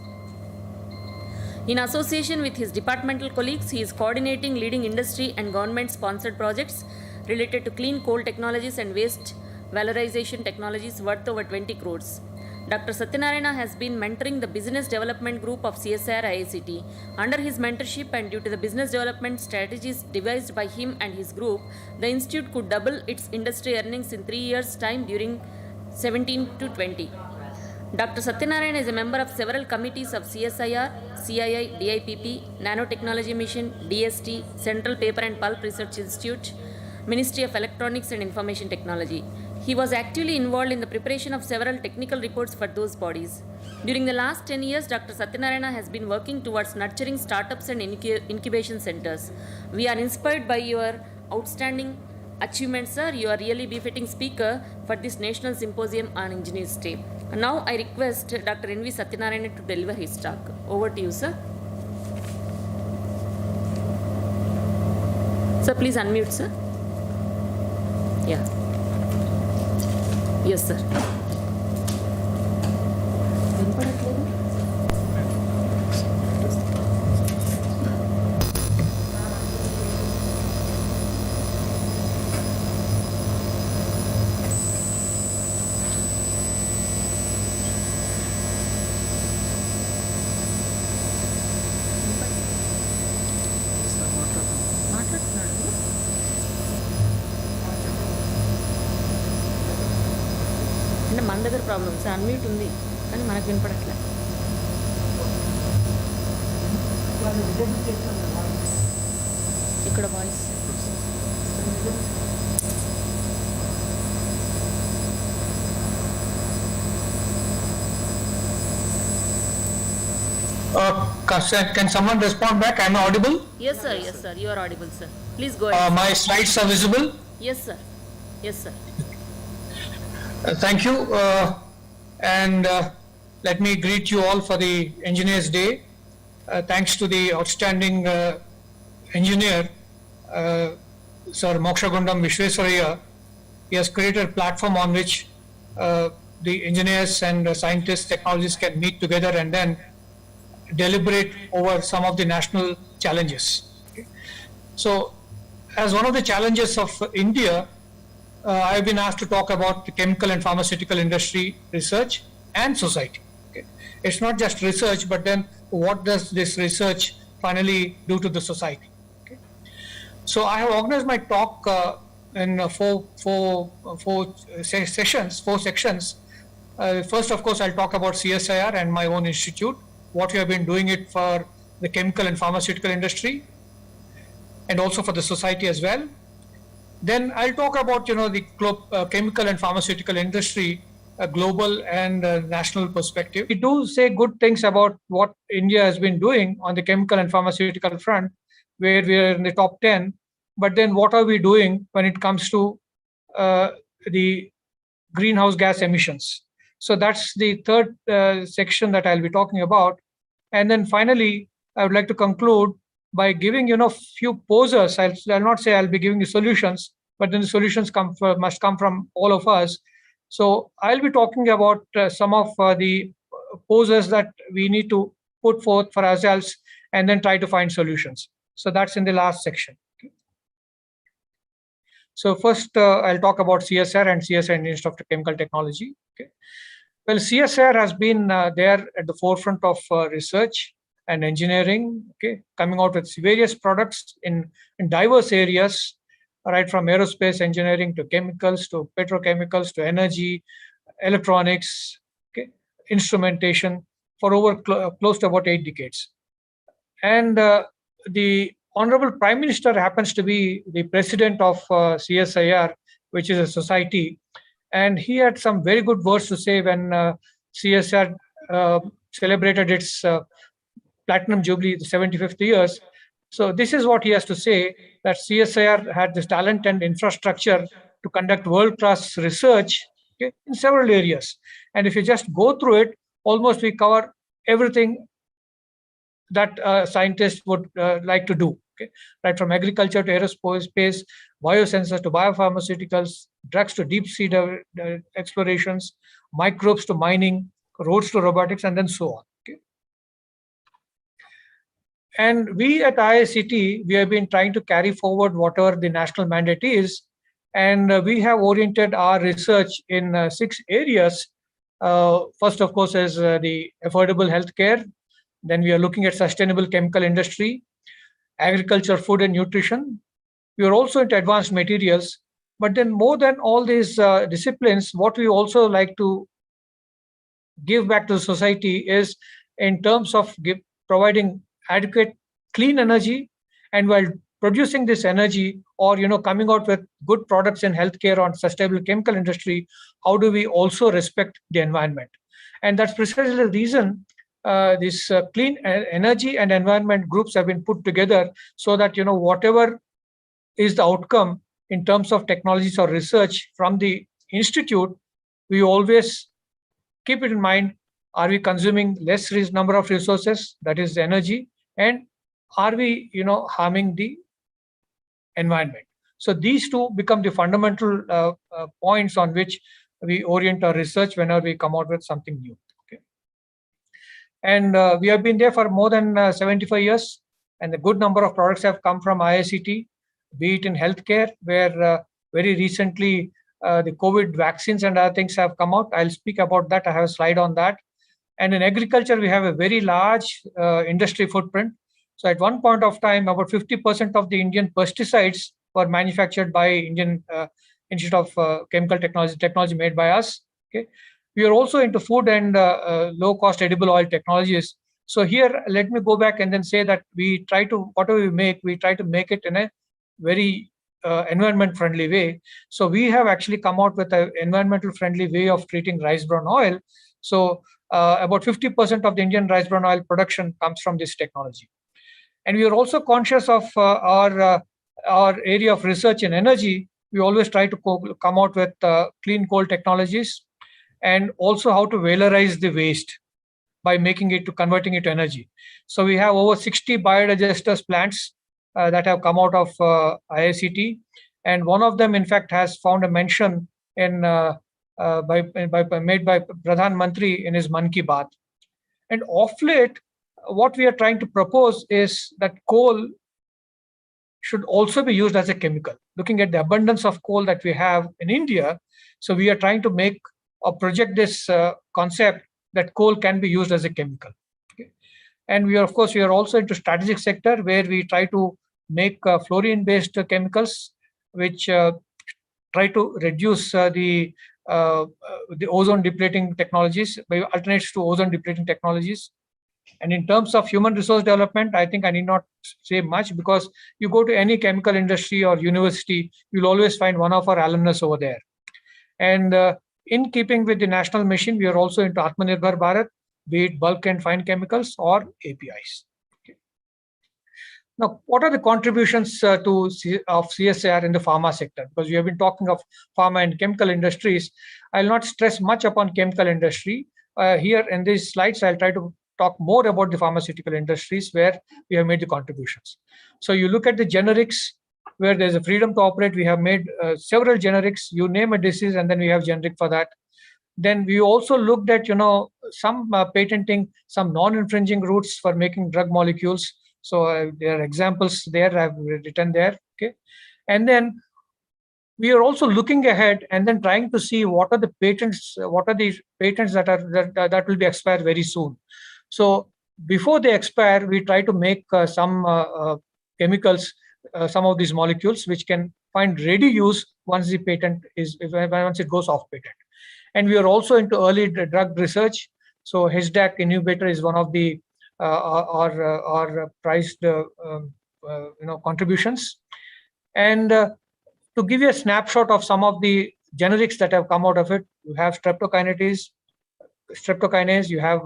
In association with his departmental colleagues, he is coordinating leading industry and government-sponsored projects related to clean coal technologies and waste valorization technologies worth over 20 crores. Dr. Satyanarayana has been mentoring the Business Development Group of CSIR IICT. Under his mentorship and due to the business development strategies devised by him and his group, the institute could double its industry earnings in 3 years' time during 17 to 20. Dr. Satyanarayana is a member of several committees of CSIR, CII, DIPP, Nanotechnology Mission, DST, Central Paper and Pulp Research Institute, Ministry of Electronics and Information Technology. He was actively involved in the preparation of several technical reports for those bodies. During the last 10 years, Dr. Satyanarayana has been working towards nurturing startups and incubation centers. We are inspired by your outstanding achievements, sir. You are really befitting speaker for this National Symposium on Engineers Day. And now I request Dr. N.V. Satyanarayana to deliver his talk. Over to you, sir. Sir, please unmute, sir. Yeah. Yes, sir. అంటే మన దగ్గర problems unmute ఉంది కానీ మనకు వినపడట్లే. ఇక్కడ voice Can someone respond back? I'm audible? Yes sir, yes sir, you are audible sir. Please go ahead. My slides are visible? Yes sir, yes sir. Thank you, and let me greet you all for the Engineers Day. Thanks to the outstanding engineer, Sir Mokshagundam Vishweswaraya. He has created a platform on which the engineers and scientists, technologists can meet together and then deliberate over some of the national challenges. Okay. So, as one of the challenges of India, I've been asked to talk about the chemical and pharmaceutical industry, research and society. Okay. It's not just research, but then what does this research finally do to the society? Okay. So I have organized my talk in four sections. First, of course, I'll talk about CSIR and my own institute, what we have been doing it for the chemical and pharmaceutical industry, and also for the society as well. Then I'll talk about, the chemical and pharmaceutical industry, global and national perspective. We do say good things about what India has been doing on the chemical and pharmaceutical front, where we are in the top 10. But then what are we doing when it comes to the greenhouse gas emissions? So that's the third section that I'll be talking about. And then finally, I would like to conclude by giving, few posers. I'll not say I'll be giving you solutions, but then the solutions must come from all of us. So I'll be talking about some of the posers that we need to put forth for ourselves and then try to find solutions. So that's in the last section. So first, I'll talk about CSR and CSR in the Institute of Chemical Technology. Okay. Well, CSR has been there at the forefront of research and engineering, okay, coming out with various products in diverse areas, right from aerospace engineering to chemicals to petrochemicals to energy, electronics, okay, instrumentation for over close to about 8 decades. And the Honorable Prime Minister happens to be the president of CSIR, which is a society. And he had some very good words to say when CSR celebrated its Platinum Jubilee, the 75th years. So this is what he has to say, that CSIR had this talent and infrastructure to conduct world-class research, okay, in several areas. And if you just go through it, almost we cover everything that scientists would like to do, okay? Right from agriculture to aerospace, biosensors to biopharmaceuticals, drugs to deep sea explorations, microbes to mining, roads to robotics, and then so on. Okay? And we at IICT, we have been trying to carry forward whatever the national mandate is, and we have oriented our research in 6 areas. First, of course, is the affordable healthcare. Then we are looking at sustainable chemical industry, agriculture, food and nutrition. We are also into advanced materials. But then more than all these disciplines, what we also like to give back to the society is in terms of providing adequate clean energy, and while producing this energy or coming out with good products in healthcare or sustainable chemical industry, how do we also respect the environment? And that's precisely the reason this clean energy and environment groups have been put together, so that whatever is the outcome in terms of technologies or research from the institute, we always keep it in mind: are we consuming less number of resources, that is energy, and are we harming the environment? So these two become the fundamental points on which we orient our research whenever we come out with something new. And we have been there for more than 75 years, and a good number of products have come from IICT, be it in healthcare, where very recently the COVID vaccines and other things have come out. I'll speak about that. I have a slide on that. And in agriculture, we have a very large industry footprint. So at one point of time, about 50% of the Indian pesticides were manufactured by Indian Institute of Chemical Technology made by us. Okay. We are also into food and low-cost edible oil technologies. So here, let me go back and then say that we try to, whatever we make, we try to make it in a very environment-friendly way. So we have actually come out with an environmental-friendly way of treating rice bran oil. So about 50% of the Indian rice bran oil production comes from this technology. And we are also conscious of our area of research in energy. We always try to come out with clean coal technologies, and also how to valorize the waste by converting it to energy. So we have over 60 biodigesters plants that have come out of IICT, and one of them, in fact, has found a mention in made by Pradhan Mantri in his Man Ki Baat. And of late, what we are trying to propose is that coal should also be used as a chemical. Looking at the abundance of coal that we have in India, so we are trying to make or project this concept that coal can be used as a chemical. Okay. And we are also into strategic sector, where we try to make fluorine-based chemicals, which try to reduce the ozone depleting technologies, by alternates to ozone depleting technologies. And in terms of human resource development, I think I need not say much, because you go to any chemical industry or university, you'll always find one of our alumnus over there. And in keeping with the national mission, we are also into Atmanirbhar Bharat, be it bulk and fine chemicals or APIs. Okay. Now, what are the contributions of CSIR in the pharma sector? Because we have been talking of pharma and chemical industries. I'll not stress much upon chemical industry. Here in these slides, I'll try to talk more about the pharmaceutical industries where we have made the contributions. So you look at the generics, where there's a freedom to operate. We have made several generics. You name a disease, and then we have generic for that. Then we also looked at, some patenting, some non-infringing routes for making drug molecules. So there are examples there I've written there. Okay, and then we are also looking ahead and then trying to see what are the patents that will be expired very soon. So before they expire, we try to make some chemicals, some of these molecules which can find ready use once the patent is once it goes off patent. And we are also into early drug research. So HDAC inhibitor is one of the our prized contributions. And to give you a snapshot of some of the generics that have come out of it, you have streptokinase, you have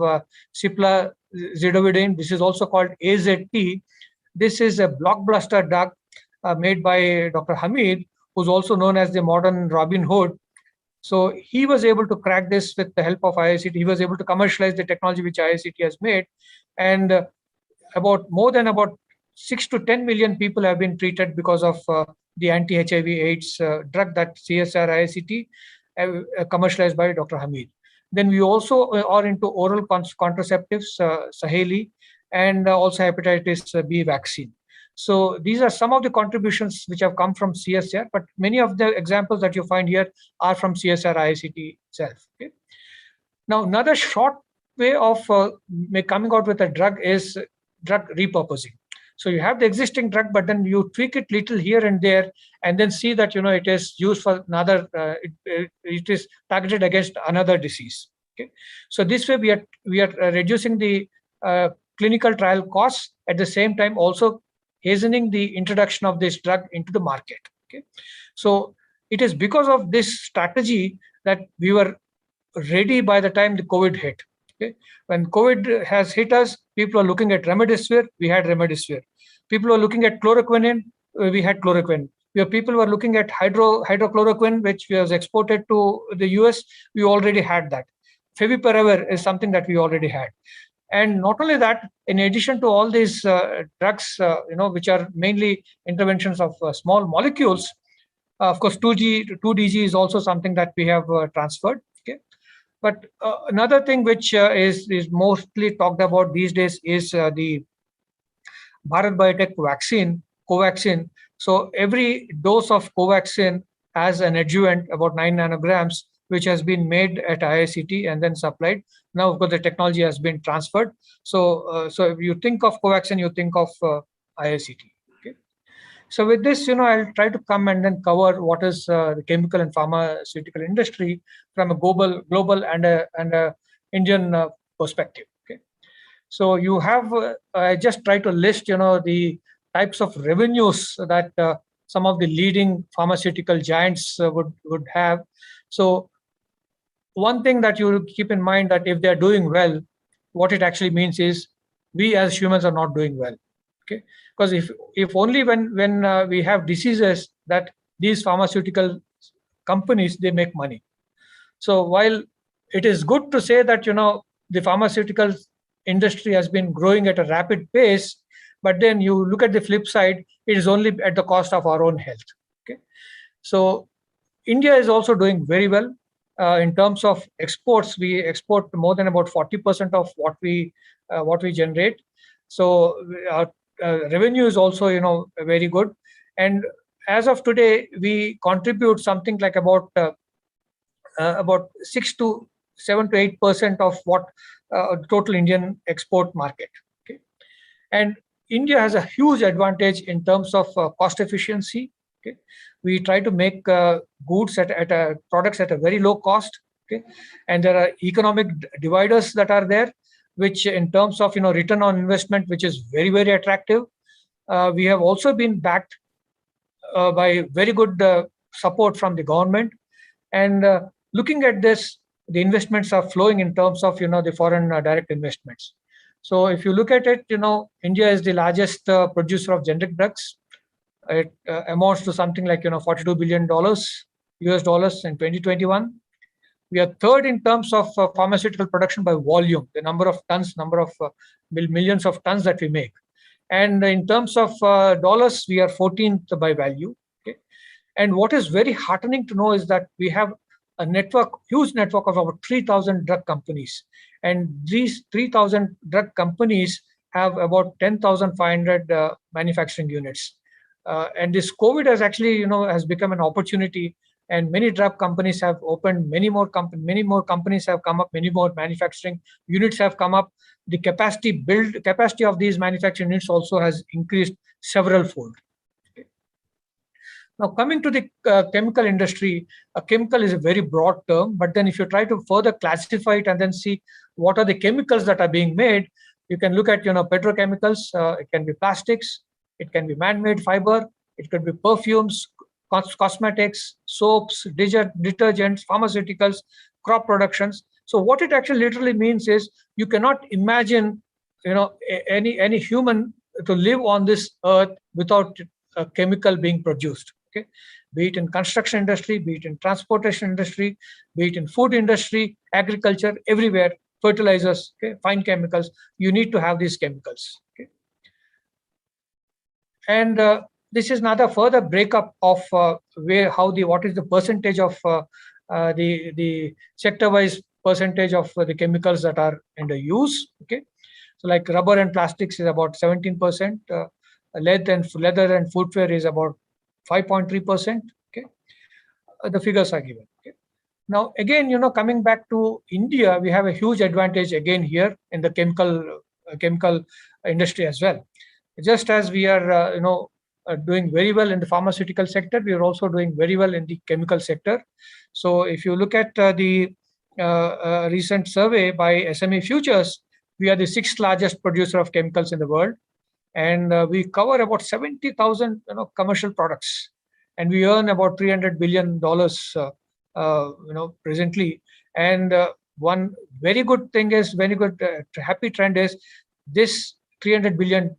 ciplazidovudine. This is also called AZT. This is a blockbuster drug made by Dr. Hamid, who's also known as the modern Robin Hood. So he was able to crack this with the help of IICT. He was able to commercialize the technology which IICT has made. And more than 6 to 10 million people have been treated because of the anti-HIV AIDS drug that CSR IICT commercialized by Dr. Hamid. Then we also are into oral contraceptives, Saheli, and also hepatitis B vaccine. So these are some of the contributions which have come from CSR, but many of the examples that you find here are from CSR IICT itself. Okay? Now, another short way of coming out with a drug is drug repurposing. So you have the existing drug, but then you tweak it little here and there, and then see that it is used for another. It is targeted against another disease. Okay, so this way we are reducing the clinical trial costs, at the same time also hastening the introduction of this drug into the market. Okay, so it is because of this strategy that we were ready by the time the COVID hit. Okay, when COVID has hit us, people are looking at remdesivir. We had remdesivir. People are looking at chloroquine. We had chloroquine. People were looking at hydrochloroquine, which was exported to the US. We already had that. Favipiravir is something that we already had. And not only that, in addition to all these drugs, which are mainly interventions of small molecules, of course, 2DG is also something that we have transferred. Okay, but another thing which is mostly talked about these days is the Bharat Biotech vaccine, Covaxin. So every dose of Covaxin has an adjuvant, about 9 nanograms, which has been made at IICT and then supplied. Now, of course, the technology has been transferred. So if you think of Covaxin, you think of IICT. Okay. So with this, I'll try to come and then cover what is the chemical and pharmaceutical industry from a global and a Indian perspective. Okay. So you have, I just try to list, the types of revenues that some of the leading pharmaceutical giants would have. So one thing that you keep in mind, that if they're doing well, what it actually means is we as humans are not doing well. Okay, because if only when we have diseases that these pharmaceutical companies, they make money. So while it is good to say that the pharmaceutical industry has been growing at a rapid pace, but then you look at the flip side, it is only at the cost of our own health. Okay, so India is also doing very well in terms of exports. We export more than about 40% of what we generate. So our revenue is also very good. And as of today, we contribute something like about 6 to 7 to 8% of what total Indian export market. Okay, and India has a huge advantage in terms of cost efficiency. Okay, we try to make goods products at a very low cost. Okay, and there are economic dividers that are there, which in terms of return on investment, which is very, very attractive. We have also been backed by very good support from the government. And looking at this, the investments are flowing in terms of the foreign direct investments. So if you look at it, India is the largest producer of generic drugs. It amounts to something like $42 billion US dollars in 2021. We are third in terms of pharmaceutical production by volume, the number of tons, millions of tons that we make. And in terms of dollars, we are 14th by value. Okay? And what is very heartening to know is that we have a huge network of about 3,000 drug companies. And these 3,000 drug companies have about 10,500 manufacturing units. And this COVID has actually, has become an opportunity, and many drug companies have opened, many more companies have come up, many more manufacturing units have come up. The capacity of these manufacturing units also has increased several fold. Okay. Now, coming to the chemical industry, a chemical is a very broad term, but then if you try to further classify it and then see what are the chemicals that are being made, you can look at, petrochemicals. It can be plastics, it can be man-made fiber, it could be perfumes, cosmetics, soaps, detergents, pharmaceuticals, crop productions. So what it actually literally means is you cannot imagine, any human to live on this earth without a chemical being produced. Okay, be it in construction industry, be it in transportation industry, be it in food industry, agriculture, everywhere, fertilizers, okay, fine chemicals. You need to have these chemicals. Okay, and this is another further breakup of what is the percentage of the sector-wise percentage of the chemicals that are under use. Okay, so like rubber and plastics is about 17%, leather and footwear is about 5.3%. Okay, the figures are given. Okay. Now again, coming back to India, we have a huge advantage again here in the chemical industry as well. Just as we are, doing very well in the pharmaceutical sector, we are also doing very well in the chemical sector. So if you look at the recent survey by SME Futures, we are the 6th largest producer of chemicals in the world, and we cover about 70,000 commercial products, and we earn about $300 billion presently. And one very good thing is, happy trend is this 300 billion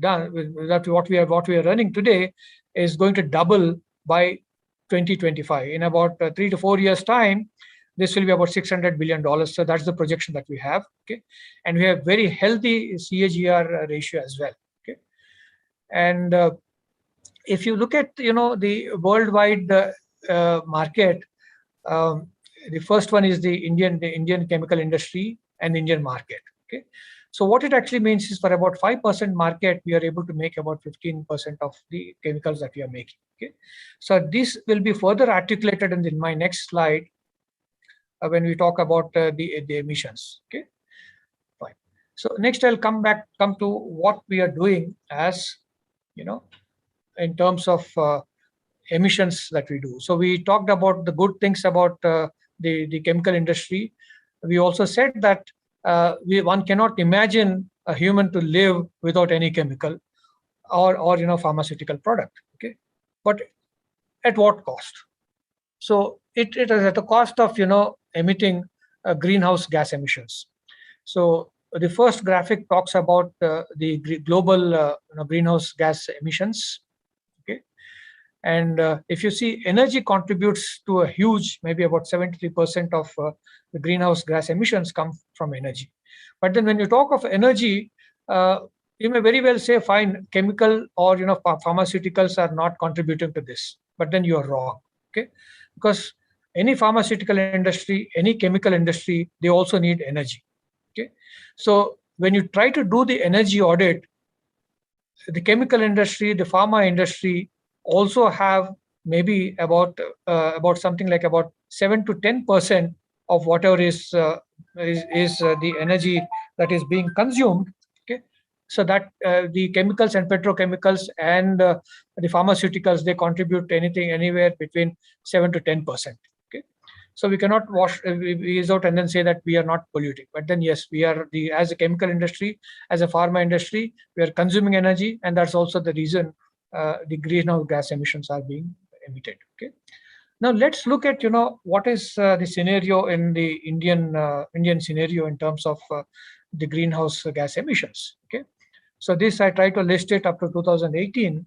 done that what we are running today is going to double by 2025. In about 3 to 4 years time, this will be about $600 billion. So that's the projection that we have. Okay, and we have very healthy CAGR ratio as well. Okay, and if you look at the worldwide market, the first one is the Indian chemical industry and Indian market. Okay, so what it actually means is for about 5% market, we are able to make about 15% of the chemicals that we are making. Okay, so this will be further articulated in my next slide when we talk about the emissions. Okay, fine. So next I'll come to what we are doing as in terms of emissions that we do. So we talked about the good things about the chemical industry. We also said that one cannot imagine a human to live without any chemical or pharmaceutical product. Okay, but at what cost? So it is at the cost of emitting greenhouse gas emissions. So the first graphic talks about the global greenhouse gas emissions. Okay, and if you see, energy contributes to a huge, maybe about 73% of the greenhouse gas emissions come from energy. But then when you talk of energy, you may very well say, fine, chemical or pharmaceuticals are not contributing to this. But then you are wrong. Okay, because any pharmaceutical industry, any chemical industry, they also need energy. Okay, so when you try to do the energy audit, the chemical industry, the pharma industry also have maybe about something like about 7 to 10% of whatever is the energy that is being consumed. Okay, so that the chemicals and petrochemicals and the pharmaceuticals, they contribute anywhere between 7 to 10%. Okay, so we cannot wash these out and then say that we are not polluting. But then yes, we are as a chemical industry, as a pharma industry, we are consuming energy, and that's also the reason the greenhouse gas emissions are being emitted. Okay, now let's look at what is the scenario in the Indian scenario in terms of the greenhouse gas emissions. Okay, so this I try to list it up to 2018.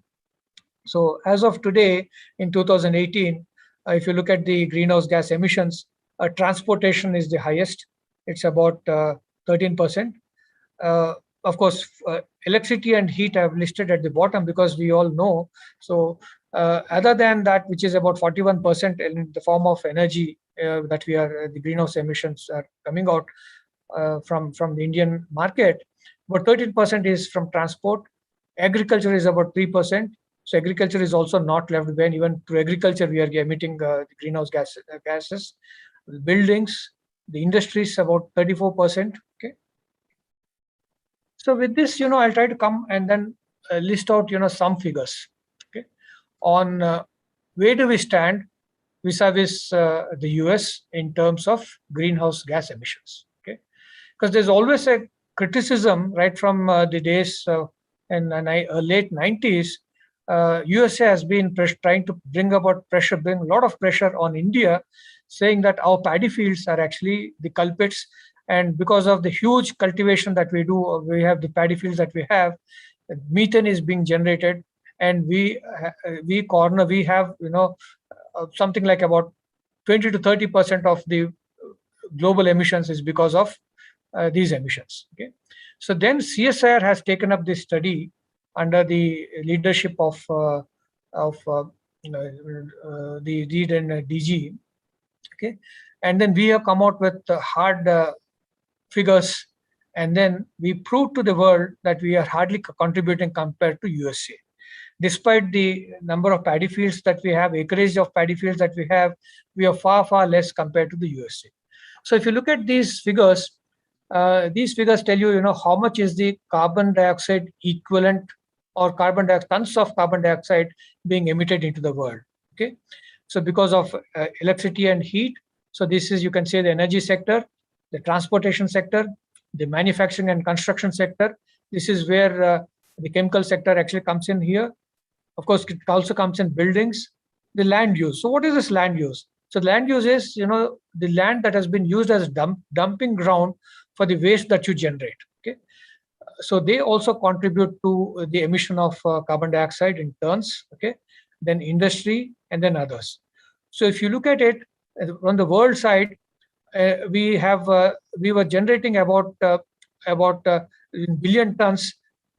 So as of today in 2018, if you look at the greenhouse gas emissions, transportation is the highest. It's about 13%. Of course, electricity and heat I have listed at the bottom because we all know. So other than that, which is about 41% in the form of energy that we are, the greenhouse emissions are coming out from the Indian market, but 13% is from transport. Agriculture is about 3%. So agriculture is also not left behind. Even through agriculture, we are emitting the greenhouse gases. Buildings, the industries about 34%. Okay. So with this, I'll try to come and then list out, some figures. Okay, on where do we stand vis-a-vis the US in terms of greenhouse gas emissions. Okay, because there's always a criticism right from the days in late 90s. USA has been trying to bring a lot of pressure on India, saying that our paddy fields are actually the culprits. And because of the huge cultivation that we do, we have the paddy fields that we have, methane is being generated, and we have something like about 20 to 30% of the global emissions is because of these emissions. Okay, so then CSIR has taken up this study under the leadership of the lead and DG. Okay, and then we have come out with hard figures, and then we proved to the world that we are hardly contributing compared to USA. Despite the number of paddy fields that we have, acreage of paddy fields that we are far, far less compared to the USA. So if you look at these figures tell you, how much is the carbon dioxide equivalent or tons of carbon dioxide being emitted into the world. Okay, so because of electricity and heat, so this is, you can say, the energy sector, the transportation sector, the manufacturing and construction sector. This is where the chemical sector actually comes in here. Of course, it also comes in buildings, the land use. So what is this land use? So land use is, the land that has been used as dumping ground for the waste that you generate. Okay, so they also contribute to the emission of carbon dioxide in tons. Okay, then industry, and then others. So if you look at it on the world side, we were generating about in billion tons,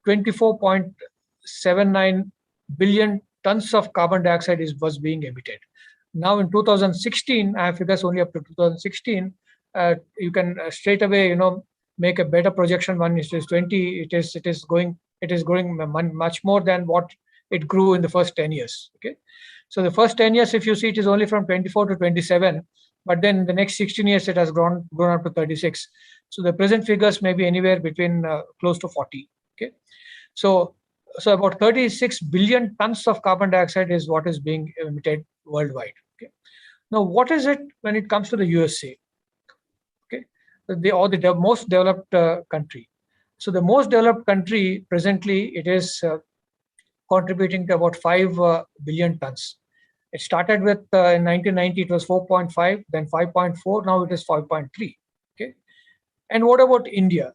24.79 billion tons of carbon dioxide was being emitted. Now in 2016, I have figures only up to 2016. You can straight away, make a better projection. One is 20. It is growing much more than what it grew in the first 10 years. Okay, so the first 10 years, if you see, it is only from 24 to 27. But then the next 16 years, it has grown up to 36. So the present figures may be anywhere between close to 40. Okay, so about 36 billion tons of carbon dioxide is what is being emitted worldwide. Okay, now what is it when it comes to the USA? Okay, the most developed country. So the most developed country presently, it is contributing to about 5 billion tons. It started with in 1990, it was 4.5, then 5.4, now it is 5.3. Okay, and what about India?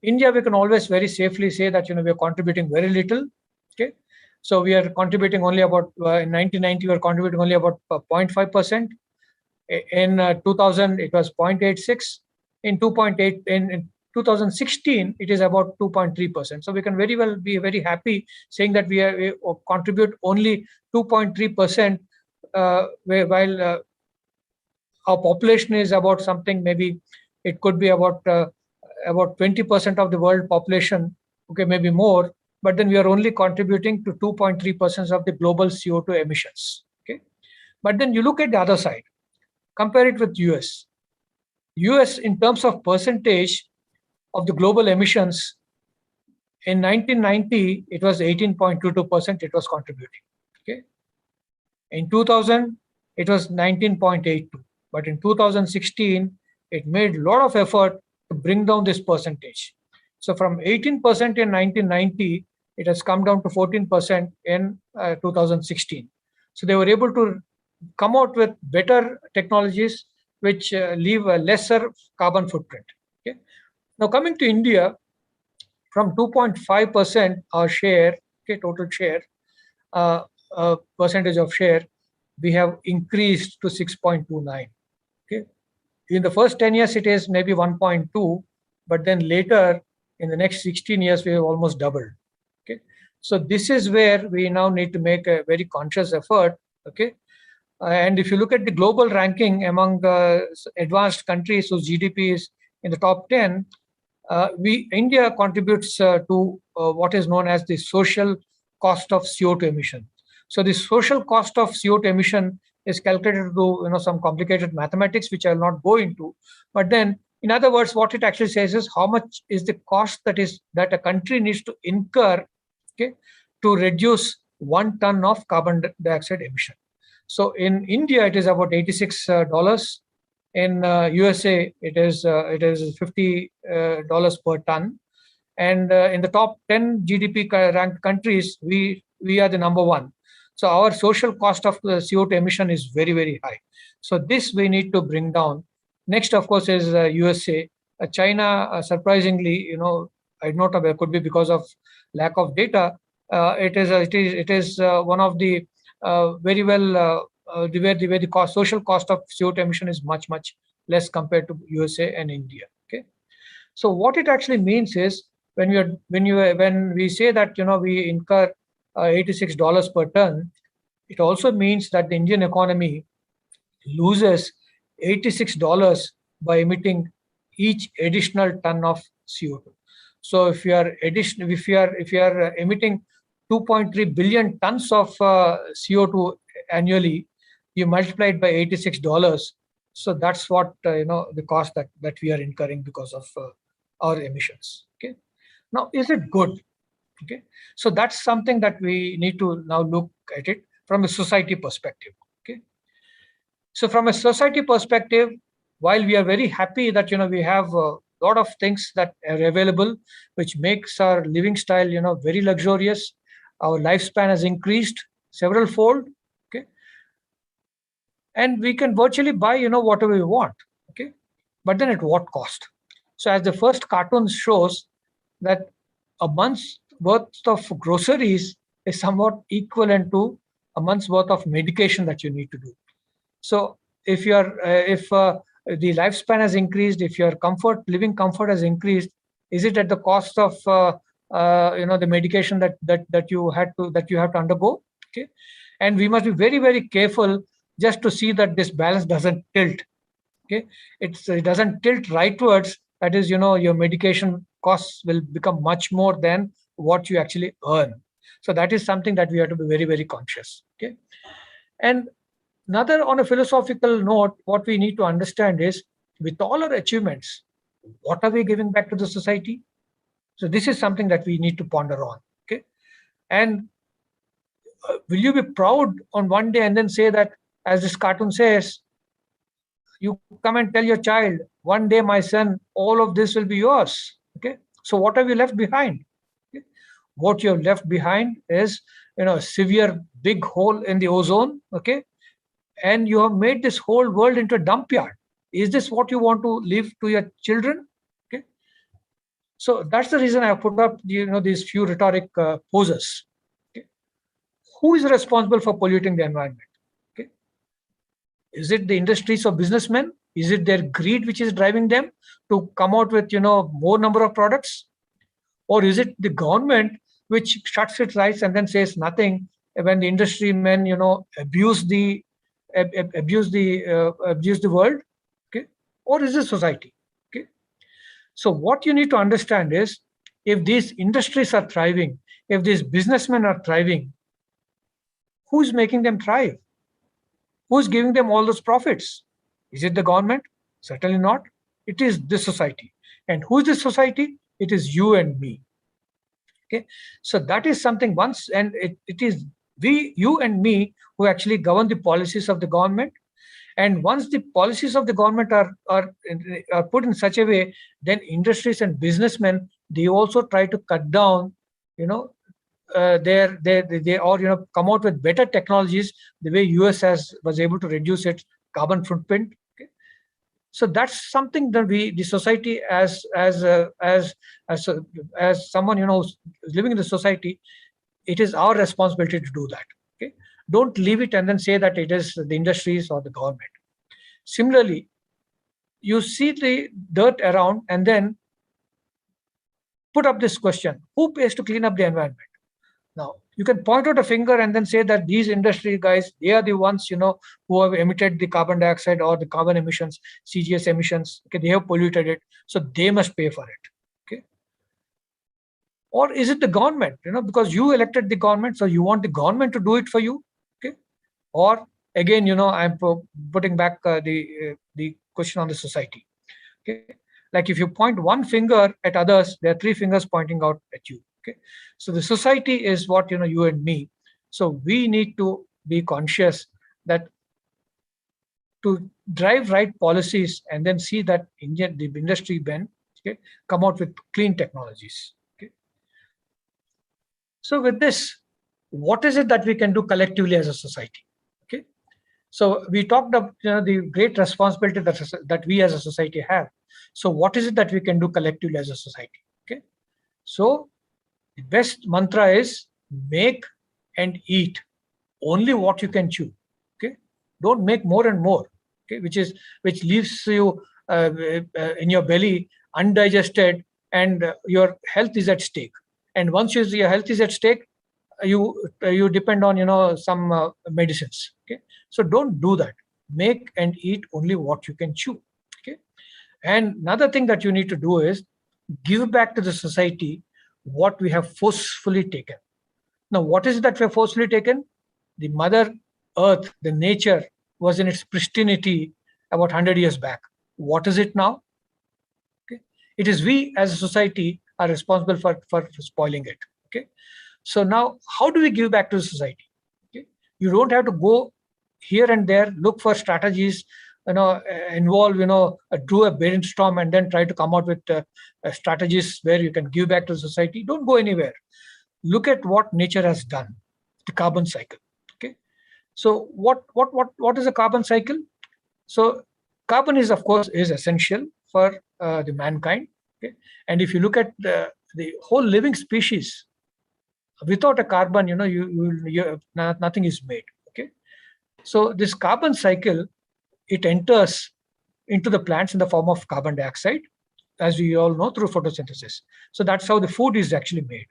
India, we can always very safely say that we are contributing very little. Okay, so we are contributing only about in 1990 we were contributing only about 0.5%. In 2000 it was 0.86. In 2016 it is about 2.3%. So we can very well be very happy saying that we contribute only 2.3%, while our population is about something, maybe it could be about 20% of the world population. Okay, maybe more, but then we are only contributing to 2.3% of the global CO2 emissions. Okay, but then you look at the other side, compare it with US. US in terms of percentage of the global emissions, in 1990 it was 18.22% it was contributing. Okay, in 2000 it was 19.82, but in 2016 it made a lot of effort to bring down this percentage. So from 18% in 1990 it has come down to 14% in 2016. So they were able to come out with better technologies which leave a lesser carbon footprint. Okay, now coming to India, from 2.5% our share, okay, total share, percentage of share, we have increased to 6.29. Okay, in the first 10 years, it is maybe 1.2, but then later in the next 16 years, we have almost doubled. Okay. So this is where we now need to make a very conscious effort. Okay. And if you look at the global ranking among advanced countries whose GDP is in the top 10, India contributes to what is known as the social cost of CO2 emission. So the social cost of CO2 emission is calculated through some complicated mathematics, which I will not go into. But then, in other words, what it actually says is how much is the cost that a country needs to incur, okay, to reduce 1 ton of carbon dioxide emission. So in India, it is about $86. In USA, it is $50 per ton. And in the top 10 GDP ranked countries, we are the number 1. So our social cost of the CO2 emission is very, very high. So this we need to bring down. Next, of course, is USA. China, surprisingly, I don't know, it could be because of lack of data. It is one of the very well where the social cost of CO2 emission is much, much less compared to USA and India. Okay. So what it actually means is when we say that we incur $86 per ton, it also means that the Indian economy loses $86 by emitting each additional ton of CO2. So if you are emitting 2.3 billion tons of CO2 annually, you multiply it by $86. So that's what the cost that we are incurring because of our emissions. Okay. Now, is it good? Okay. So that's something that we need to now look at it from a society perspective. Okay. So from a society perspective, while we are very happy that we have a lot of things that are available, which makes our living style very luxurious, our lifespan has increased several fold. Okay. And we can virtually buy whatever we want. Okay. But then at what cost? So as the first cartoon shows, that a month's worth of groceries is somewhat equivalent to a month's worth of medication that you need to do. So if the lifespan has increased, if your living comfort has increased, is it at the cost of the medication that you have to undergo? Okay. And we must be very, very careful just to see that this balance doesn't tilt. Okay. It doesn't tilt rightwards. That is, your medication costs will become much more than what you actually earn. So that is something that we have to be very, very conscious. Okay. And another, on a philosophical note, what we need to understand is, with all our achievements, what are we giving back to the society? So this is something that we need to ponder on. Okay. And will you be proud on one day and then say that, as this cartoon says, you come and tell your child, one day, my son, all of this will be yours. Okay. So what have you left behind? Okay. What you have left behind is, a severe big hole in the ozone. Okay. And you have made this whole world into a dump yard. Is this what you want to leave to your children? Okay. So that's the reason I put up, these few rhetoric poses. Okay. Who is responsible for polluting the environment? Okay. Is it the industries or businessmen? Is it their greed which is driving them to come out with, more number of products? Or is it the government which shuts its eyes and then says nothing when the industry men, abuse the world? Okay. Or is it society? Okay. So what you need to understand is, if these industries are thriving, if these businessmen are thriving, who's making them thrive? Who's giving them all those profits? Is it the government? Certainly not. It is the society. And who is the society? It is you and me. Okay. So that is something and it is you and me who actually govern the policies of the government. And once the policies of the government are put in such a way, then industries and businessmen, they also try to cut down, they come out with better technologies, the way US was able to reduce its carbon footprint. Okay. So that's something that the society, as someone who's living in the society, it is our responsibility to do that. Okay. Don't leave it and then say that it is the industries or the government. Similarly, you see the dirt around and then put up this question: who pays to clean up the environment? Now, you can point out a finger and then say that these industry guys, they are the ones, who have emitted the carbon dioxide or the carbon emissions, CGS emissions. Okay, they have polluted it, so they must pay for it. Okay. Or is it the government? Because you elected the government, so you want the government to do it for you. Okay. Or again, I'm putting back the question on the society. Okay. Like if you point one finger at others, there are three fingers pointing out at you. Okay. So the society is what, you and me. So we need to be conscious that to drive right policies and then see that the industry bend, okay, come out with clean technologies. Okay. So with this, what is it that we can do collectively as a society? Okay. So we talked about the great responsibility that we as a society have. So what is it that we can do collectively as a society? Okay. So the best mantra is make and eat only what you can chew. Okay. Don't make more and more. Okay. Which leaves you in your belly undigested, and your health is at stake. And once your health is at stake, you depend on some medicines. Okay. So don't do that. Make and eat only what you can chew. Okay. And another thing that you need to do is give back to the society what we have forcefully taken. Now, what is it that we have forcefully taken? The Mother Earth, the nature, was in its pristinity about 100 years back. What is it now? Okay. It is we as a society are responsible for spoiling it. Okay. So now, how do we give back to the society? Okay. You don't have to go here and there, look for strategies, involve, do a brainstorm and then try to come out with strategies where you can give back to society. Don't go anywhere. Look at what nature has done, the carbon cycle. Okay. So what is a carbon cycle? So carbon is, of course, is essential for the mankind. Okay. And if you look at the whole living species, without a carbon, nothing is made. Okay. So this carbon cycle, it enters into the plants in the form of carbon dioxide, as we all know, through photosynthesis. So that's how the food is actually made.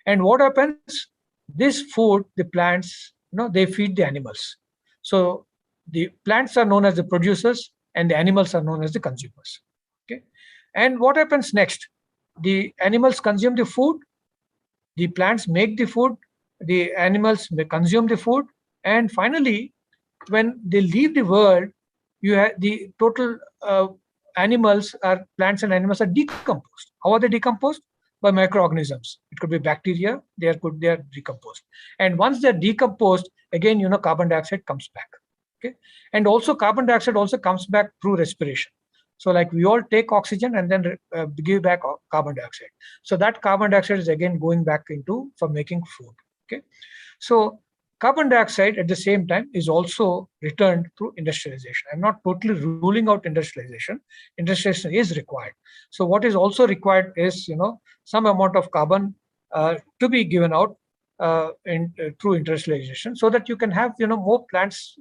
And what happens? This food, the plants, they feed the animals. So the plants are known as the producers and the animals are known as the consumers. Okay. And what happens next? The animals consume the food, the plants make the food, the animals may consume the food, and finally, when they leave the world, you have the total plants and animals are decomposed. How are they decomposed? By microorganisms. It could be bacteria. They are decomposed. And once they're decomposed, again, carbon dioxide comes back. Okay. And also carbon dioxide also comes back through respiration. So like we all take oxygen and then give back carbon dioxide. So that carbon dioxide is again going back for making food. Okay. So carbon dioxide at the same time is also returned through industrialization. I'm not totally ruling out industrialization. Industrialization is required. So what is also required is, some amount of carbon to be given out through industrialization, so that you can have, more plants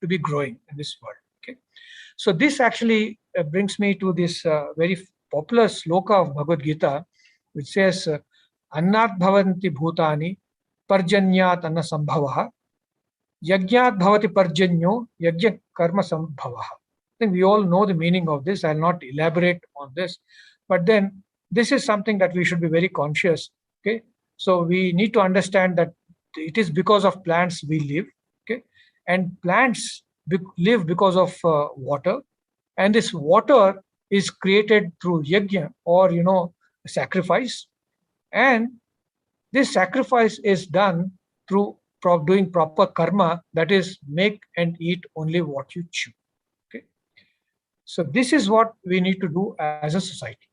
to be growing in this world. Okay. So this actually brings me to this very popular sloka of Bhagavad Gita, which says, Annat bhavanti bhutani parjanyat anna sambhavaha yajñat bhavati parjanyo yajña karma sambhavaha. I think we all know the meaning of this. I'll not elaborate on this, but then this is something that we should be very conscious. Okay, so we need to understand that it is because of plants we live. Okay, and plants live because of water, and this water is created through yajna, or sacrifice, and this sacrifice is done through doing proper karma, that is, make and eat only what you chew. Okay. So this is what we need to do as a society.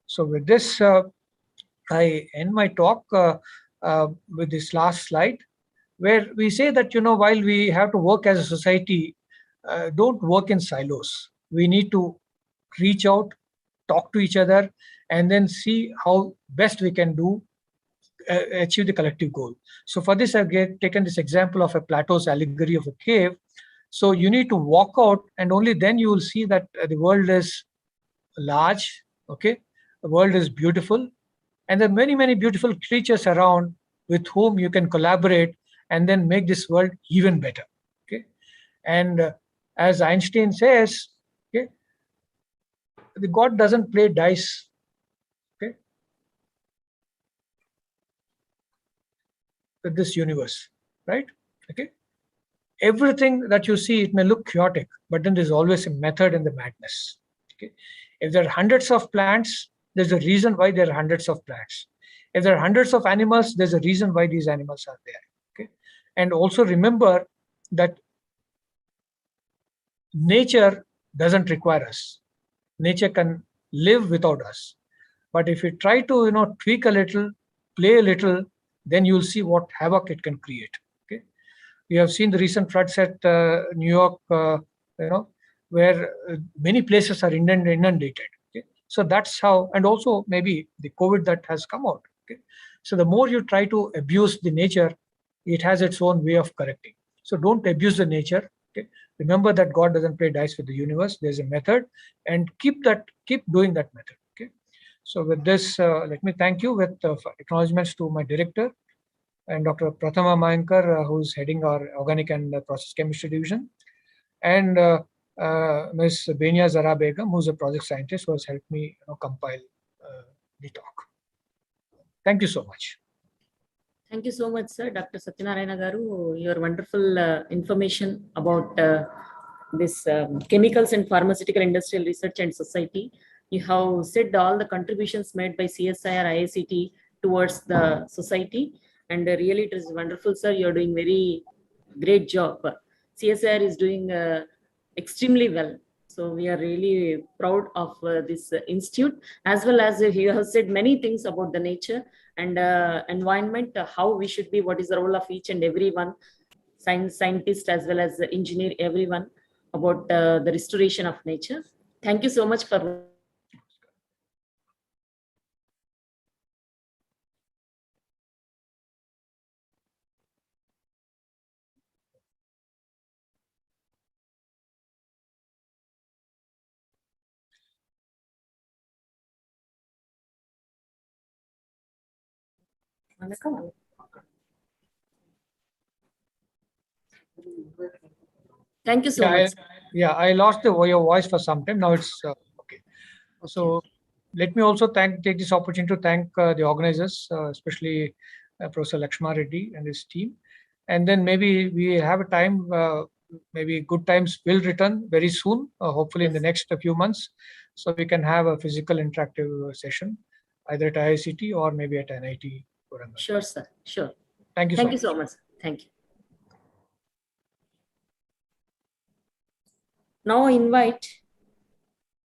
So with this, I end my talk with this last slide, where we say that, while we have to work as a society, don't work in silos. We need to reach out, talk to each other, and then see how best we can achieve the collective goal. So for this, I've taken this example of a Plato's allegory of a cave. So you need to walk out, and only then you will see that the world is large, okay? The world is beautiful, and there are many, many beautiful creatures around with whom you can collaborate and then make this world even better, okay? And as Einstein says, okay, the God doesn't play dice, okay, with this universe, right? Okay. Everything that you see, it may look chaotic, but then there's always a method in the madness. Okay. If there are hundreds of plants, there's a reason why there are hundreds of plants. If there are hundreds of animals, there's a reason why these animals are there. Okay. And also remember that nature doesn't require us. Nature can live without us. But if you try to, tweak a little, play a little, then you'll see what havoc it can create. Okay. We have seen the recent floods at New York, where many places are inundated. Okay. So that's how, and also maybe the COVID that has come out. Okay. So the more you try to abuse the nature, it has its own way of correcting. So don't abuse the nature. Okay. Remember that God doesn't play dice with the universe. There's a method, and keep doing that method. Okay. So with this, let me thank you with acknowledgements to my director and Dr. Prathama Mayankar, who's heading our Organic and Process Chemistry Division, and Ms. Benia Zara Begum, who's a project scientist who has helped me compile the talk. Thank you so much. Thank you so much, sir. Dr. Satyanarayana Garu, your wonderful information about this chemicals and pharmaceutical industrial research and society. You have said all the contributions made by CSIR IICT towards the society, and really it is wonderful, sir. You're doing very great job. CSIR is doing extremely well. So we are really proud of this institute, as well as you have said many things about the nature and environment, how we should be, what is the role of each and every one, scientist as well as engineer, everyone, about the restoration of nature. Thank you so much for Thank you so much. I lost your voice for some time. Now it's okay. So let me also take this opportunity to thank the organizers, especially Professor Lakshma Reddy and his team. And then maybe we have a time, maybe good times will return very soon, hopefully in the next few months. So we can have a physical interactive session, either at IICT or maybe at NIT Warangal. Sure, sir. Sure. Thank you. Thank you so much. Thank you. Now I invite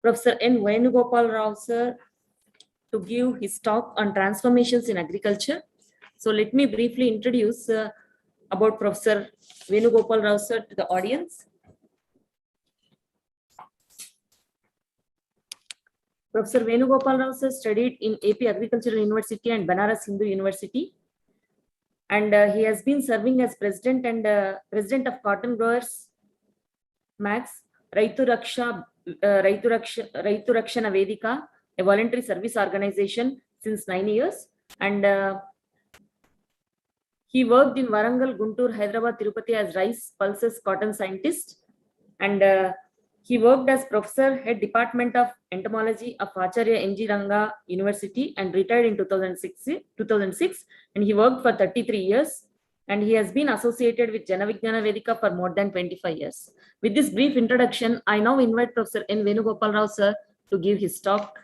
Professor N. Venugopal Rao, sir, to give his talk on transformations in agriculture. So let me briefly introduce about Professor Venugopal Rao, sir, to the audience. Professor Venugopal Rao, sir, studied in AP Agricultural University and Banaras Hindu University. And he has been serving as president of Cotton Growers Max, Raitu Rakshana Vedika, a voluntary service organization, since 9 years. And he worked in Warangal, Guntur, Hyderabad, Tirupati as rice, pulses, cotton scientist. And he worked as professor, head department of entomology of Acharya N.G. Ranga University, and retired in 2006. And he worked for 33 years. And he has been associated with Vijnana Vedika for more than 25 years. With this brief introduction, I now invite Professor N. Venugopal Rao, sir, to give his talk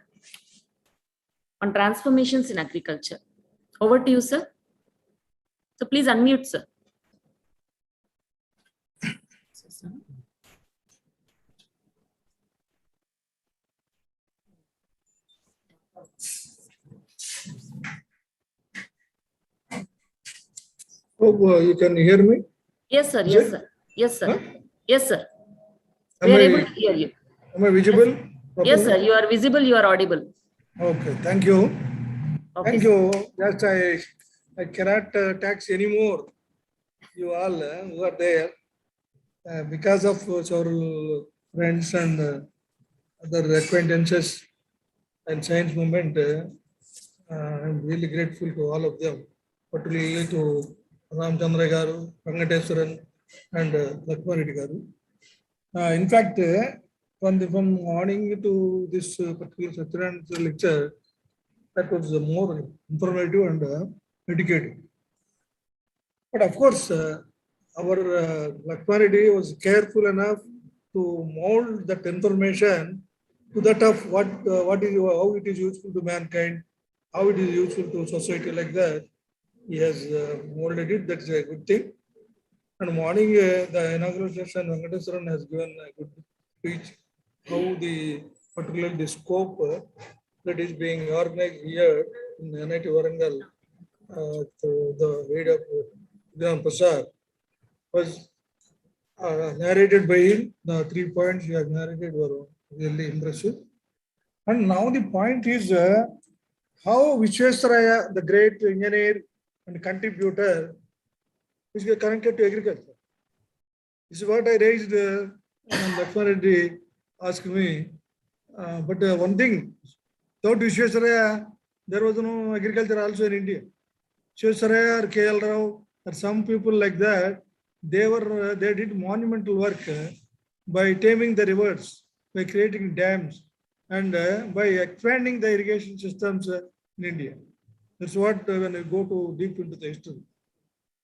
on transformations in agriculture. Over to you, sir. So please unmute, sir. Hope you can hear me. Yes, sir. Yes, sir. Yes, sir. Huh? Yes, sir. We are able to hear you. Am I visible? Yes, yes, sir. You are visible. You are audible. Okay. Thank you. Okay, thank you. Just I cannot tax anymore. You all who are there. because of several friends and other acquaintances and science movement, I'm really grateful to all of them, particularly to Ramchandra Garu, Venkateswaran, and Lakshman Reddy Garu. In fact, from morning to this particular Satyanarayana lecture, that was more informative and educative. But of course, our Lakshman Reddy was careful enough to mold that information to that of what is how it is useful to mankind, how it is useful to society, like that. He has molded it. That's a good thing. And morning, the inaugural session, Venkateswaran has given a good speech how the particularly the scope that is being organized here in NIT Warangal through the aid of Vigyan Prasar was narrated by him. The 3 points he has narrated were really impressive. And now the point is how Vishwesvaraya, the great engineer and contributor, is connected to agriculture. This is what I raised when Lakshman Reddy asked me. But one thing, without Vishwesvaraya, there was no agriculture also in India. Vishwesvaraya or K.L. Rao or some people like that, they did monumental work by taming the rivers, by creating dams, and by expanding the irrigation systems in India. That's what when we go to deep into the history.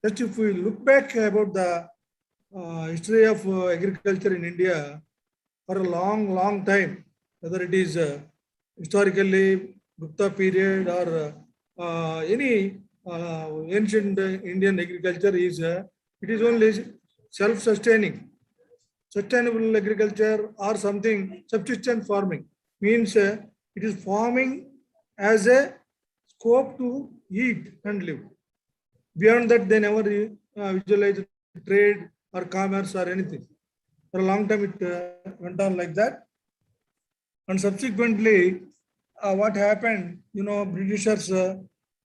Just if we look back about the history of agriculture in India for a long, long time, whether it is historically Gupta period or any ancient Indian agriculture is it is only self-sustaining. Sustainable agriculture or something subsistence farming means it is farming as a scope to eat and live. Beyond that, they never visualize trade or commerce or anything. For a long time, it went on like that. And subsequently, what happened, Britishers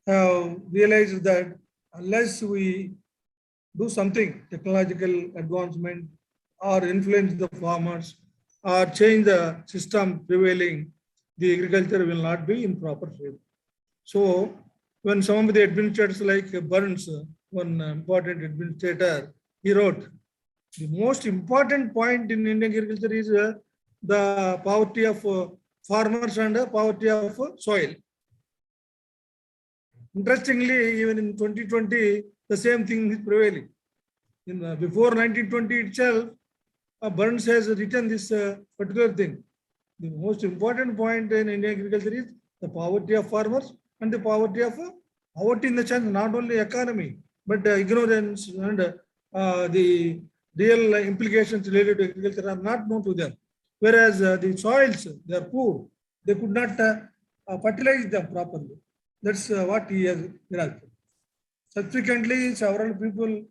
have realized that unless we do something, technological advancement, or influence the farmers, or change the system prevailing, the agriculture will not be in proper shape. So, when some of the administrators like Burns, one important administrator, he wrote, the most important point in Indian agriculture is the poverty of farmers and poverty of soil. Interestingly, even in 2020, the same thing is prevailing. Before 1920 itself, Burns has written this particular thing. The most important point in Indian agriculture is the poverty of farmers and the poverty in the sense not only economy, but ignorance and the real implications related to agriculture are not known to them. Whereas the soils, they are poor. They could not fertilize them properly. That's what he has grasped. Subsequently, several people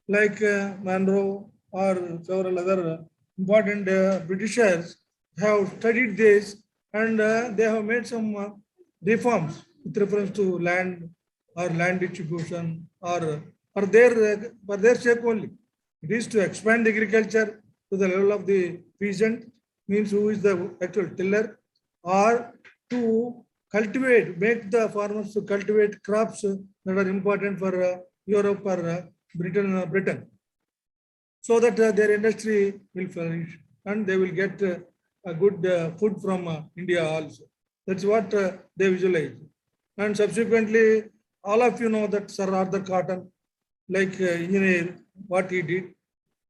like Monroe or several other important Britishers have studied this, and they have made some reforms with reference to land or land distribution or for their sake only. It is to expand agriculture to the level of the peasant, means who is the actual tiller, or to cultivate, make the farmers to cultivate crops that are important for Europe or Britain, so that their industry will flourish and they will get a good food from India also. That's what they visualize. And subsequently, all of you know that Sir Arthur Cotton, like engineer, what he did,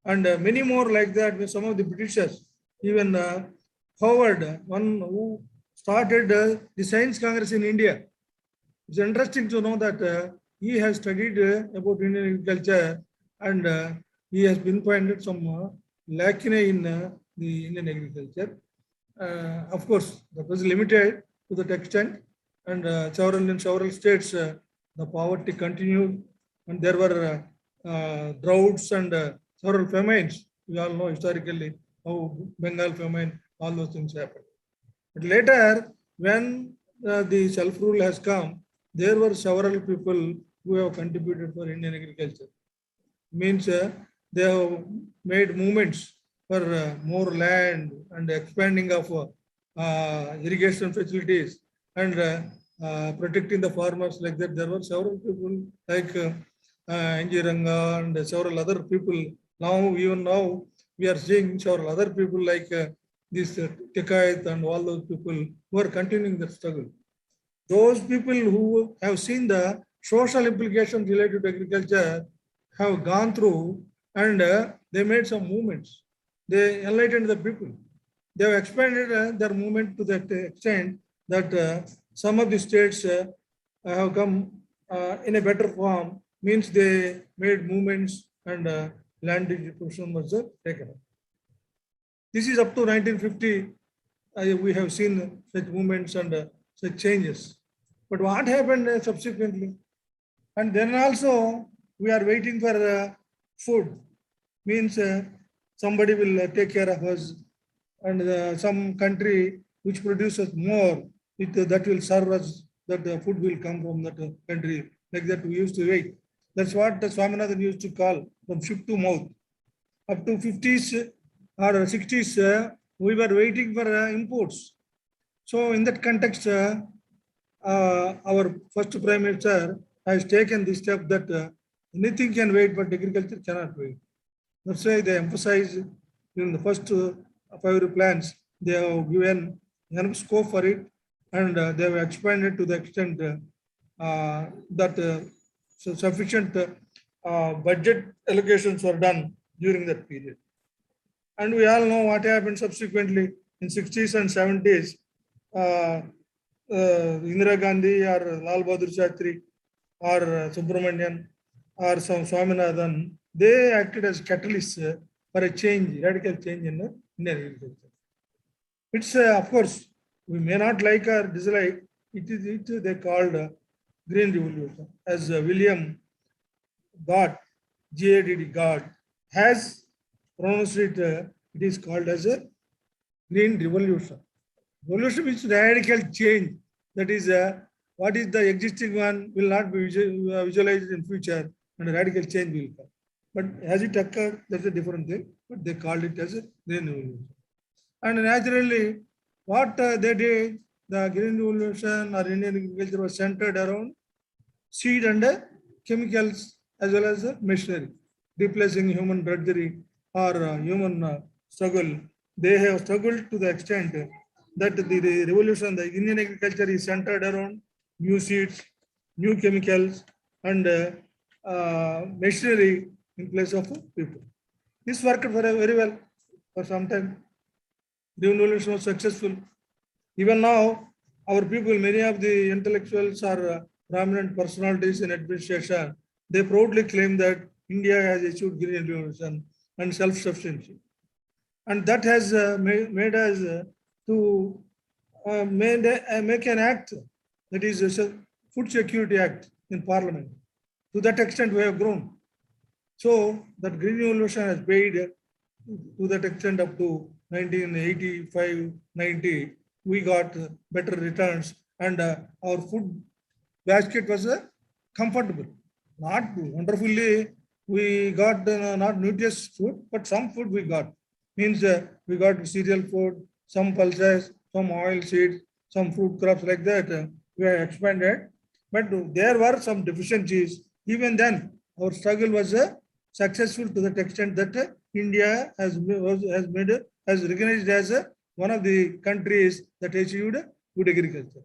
and many more like that with some of the Britishers, even Howard, one who started the Science Congress in India. It's interesting to know that he has studied about Indian agriculture, and he has pinpointed some lacunae in the Indian agriculture. Of course, that was limited to that extent, and in several states, the poverty continued, and there were droughts and several famines. We all know historically how Bengal famine, all those things happened. But later, when the self-rule has come, there were several people who have contributed for Indian agriculture. Means they have made movements for more land and expanding of irrigation facilities and protecting the farmers like that. There were several people like NIT Warangal and several other people. Now, even now, we are seeing several other people like this Tekayat and all those people who are continuing the struggle. Those people who have seen the social implications related to agriculture have gone through and they made some movements. They enlightened the people. They have expanded their movement to that extent that some of the states have come in a better form, means they made movements and land distribution was taken up. This is up to 1950. We have seen such movements and such changes. But what happened subsequently? And then also we are waiting for food. Means somebody will take care of us, and some country which produces more, that will serve us, that the food will come from that country. Like that we used to wait. That's what the Swaminathan used to call from ship to mouth. Up to 50s or 60s, we were waiting for imports. So in that context, our first Prime Minister has taken this step that anything can wait, but agriculture cannot wait. That's why they emphasize in the first 5 plans, they have given enough scope for it, and they have expanded to the extent that sufficient budget allocations were done during that period. And we all know what happened subsequently in 60s and 70s. Indira Gandhi or Lal Bahadur Shastri or Subramanian or some Swaminathan, they acted as catalysts for a change, radical change in Indian agriculture. It's of course, we may not like or dislike, it they called Green Revolution. As William Govt, G-A-D-D, Govt, has pronounced it, it is called as a Green Revolution. Revolution means radical change. That is, what is the existing one will not be visualized in future, and a radical change will come. But has it occurred? That's a different thing. But they called it as a Green Revolution. And naturally, what they did, the Green Revolution or Indian agriculture was centered around seed and chemicals as well as machinery, replacing human drudgery or human struggle. They have struggled to the extent that the revolution, the Indian agriculture is centered around new seeds, new chemicals, and machinery in place of people. This worked very well for some time. The revolution was successful. Even now, our people, many of the intellectuals or prominent personalities in administration, they proudly claim that India has achieved green revolution and self-sufficiency. And that has made us to make an act, that is a Food Security Act in Parliament. To that extent, we have grown. So that green revolution has paid to that extent up to 1985-90. We got better returns, and our food basket was comfortable. Not wonderfully, we got not nutritious food, but some food we got. Means we got cereal food, some pulses, some oil seeds, some fruit crops like that. We have expanded, but there were some deficiencies. Even then, our struggle was successful to that extent that India has recognized as one of the countries that achieved good agriculture.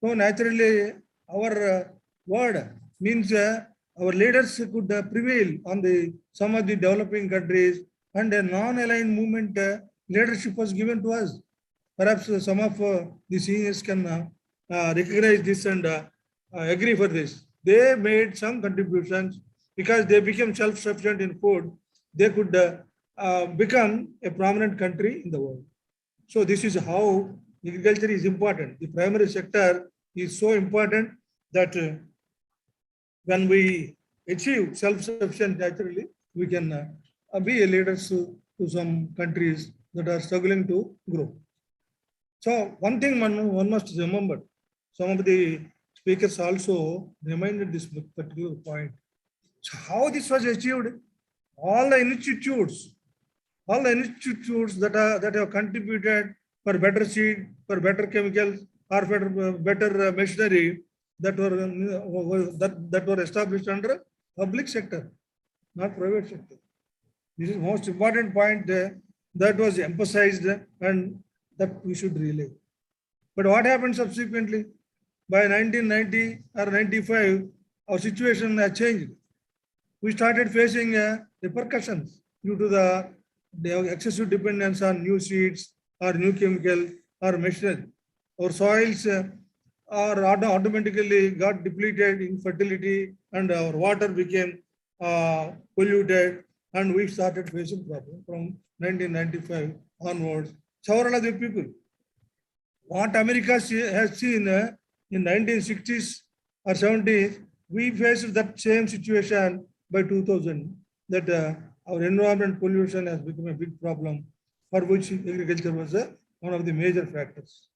So naturally, our word means our leaders could prevail on some of the developing countries, and a non-aligned movement leadership was given to us. Perhaps some of the seniors can recognize this and agree for this. They made some contributions because they became self-sufficient in food. They could become a prominent country in the world. So this is how agriculture is important. The primary sector is so important that when we achieve self-sufficiency, naturally, we can be a leader to some countries that are struggling to grow. So one thing one must remember, some of the speakers also reminded this particular point. So how this was achieved? all the institutes that have contributed for better seed, for better chemicals, or for better machinery that were established under public sector, not private sector. This is most important point that was emphasized and that we should relay. But what happened subsequently? By 1990 or 95, our situation has changed. We started facing repercussions due to the excessive dependence on new seeds or new chemicals or machinery. Our soils are automatically got depleted in fertility, and our water became polluted, and we started facing problems from 1995 onwards. Several other people. What America has seen in 1960s or 70s, we faced that same situation by 2000, that our environment pollution has become a big problem, for which agriculture was one of the major factors.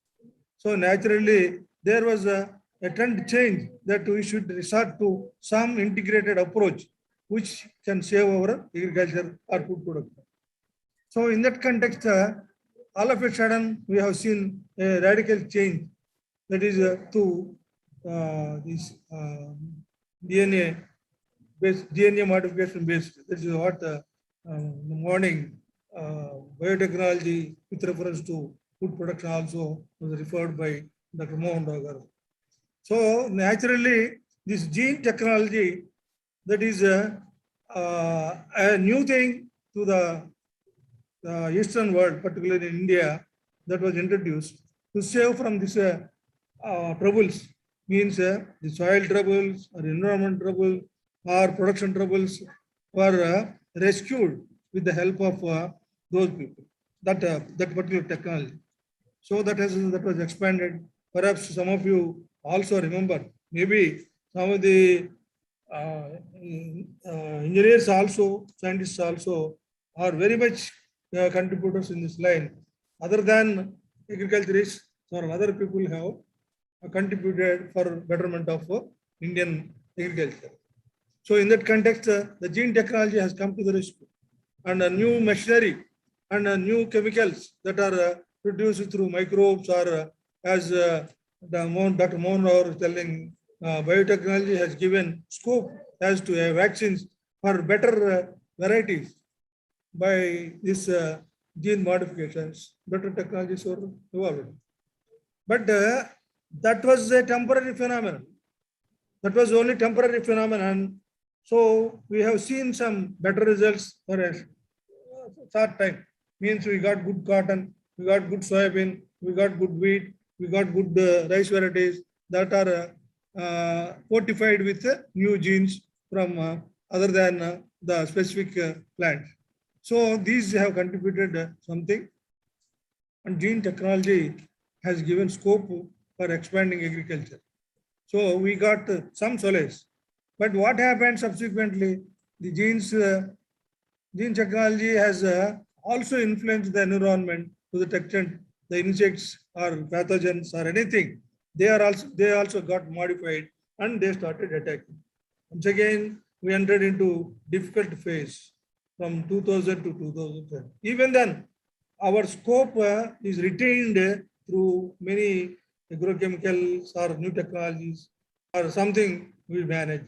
So naturally, there was a trend change that we should resort to some integrated approach which can save our agriculture or food production. So in that context, all of a sudden, we have seen a radical change, that is to this DNA modification based. This is what in the morning biotechnology with reference to food production also was referred by Dr. Mohan Rao. So naturally, this gene technology, that is a new thing to the Eastern world, particularly in India, that was introduced to save from this troubles, means the soil troubles or environment trouble or production troubles were rescued with the help of those people, that particular technology. So that was expanded. Perhaps some of you also remember, maybe some of the engineers also, scientists also are very much contributors in this line. Other than agriculturists, or other people have contributed for betterment of Indian agriculture. So in that context, the gene technology has come to the rescue, and a new machinery and new chemicals that are produced through microbes, or as Dr. Mohan Rao was telling, biotechnology has given scope as to vaccines for better varieties by this gene modifications. Better technologies were evolved. But that was a temporary phenomenon. That was only temporary phenomenon. So we have seen some better results for a short time. Means we got good cotton, we got good soybean, we got good wheat, we got good rice varieties that are fortified with new genes from other than the specific plants. So these have contributed something, and gene technology has given scope for expanding agriculture. So we got some solace. But what happened subsequently? The gene technology has also influenced the environment to the extent the insects or pathogens or anything, they also got modified and they started attacking. Once again, we entered into difficult phase from 2000 to 2010. Even then, our scope is retained through many agrochemicals or new technologies or something we manage.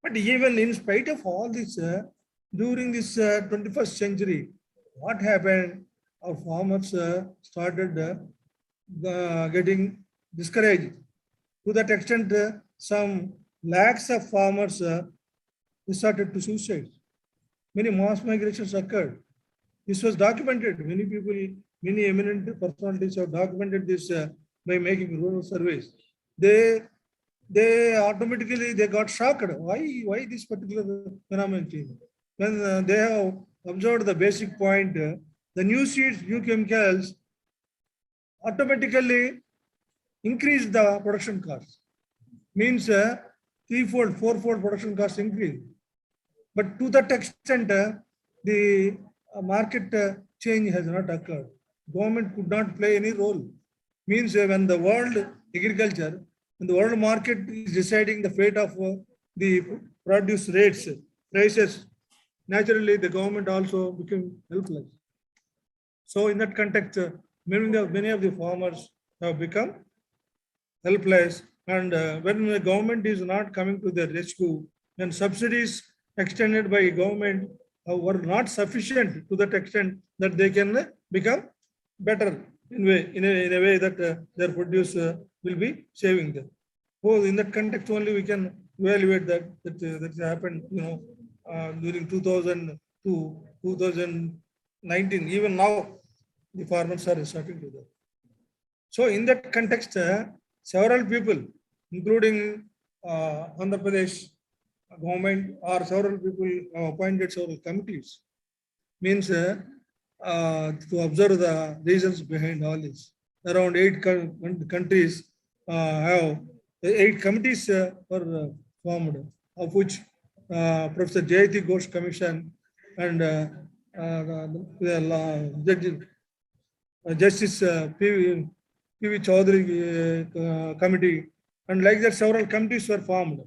But even in spite of all this, during this 21st century, what happened? Our farmers started getting discouraged. To that extent, some lakhs of farmers started to suicide. Many mass migrations occurred. This was documented. Many people, many eminent personalities have documented this by making rural surveys. They automatically got shocked. Why this particular phenomenon changed? When they have observed the basic point, the new seeds, new chemicals automatically increase the production cost. Means threefold, fourfold production cost increase. But to that extent, the market change has not occurred. Government could not play any role. Means when the world agriculture, when the world market is deciding the fate of the produce rates, prices, naturally the government also became helpless. So in that context, many of the farmers have become helpless, and when the government is not coming to their rescue, then subsidies extended by government were not sufficient to that extent that they can become better in a way that their produce will be saving them. So in that context only we can evaluate that happened, during 2000 to 2019. Even now, the farmers are starting to that. So in that context, several people, including Andhra Pradesh government, or several people appointed several committees, means to observe the reasons behind all this. Around 8 countries have 8 committees were formed, of which Professor J.T. Ghosh Commission and Justice P.V. Chaudhary committee, and like that several committees were formed.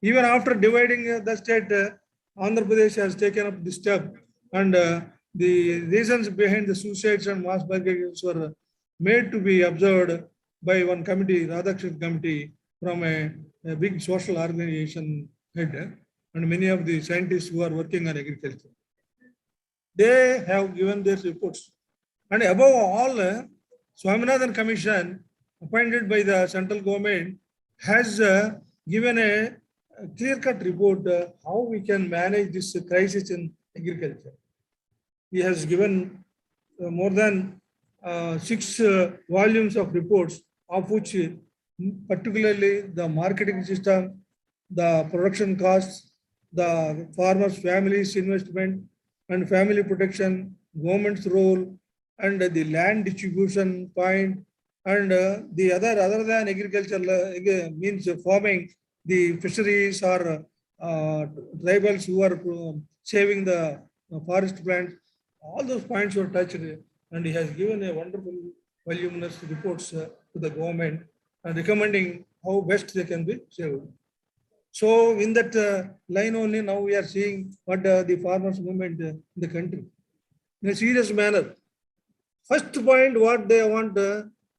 Even after dividing the state, Andhra Pradesh has taken up this step, and the reasons behind the suicides and mass murderings were made to be observed by one committee, Radhakrishnan committee, from a big social organization head, and many of the scientists who are working on agriculture. They have given their reports. And above all, Swaminathan Commission, appointed by the central government, has given a clear-cut report how we can manage this crisis in agriculture. He has given more than 6 volumes of reports, of which particularly the marketing system, the production costs, the farmers' families' investment and family protection, government's role, and the land distribution point, and the other than agriculture means farming, the fisheries or tribals who are saving the forest plants, all those points were touched, and he has given a wonderful voluminous reports to the government recommending how best they can be saved. So in that line only now we are seeing what the farmers movement in the country in a serious manner. First point, what they want,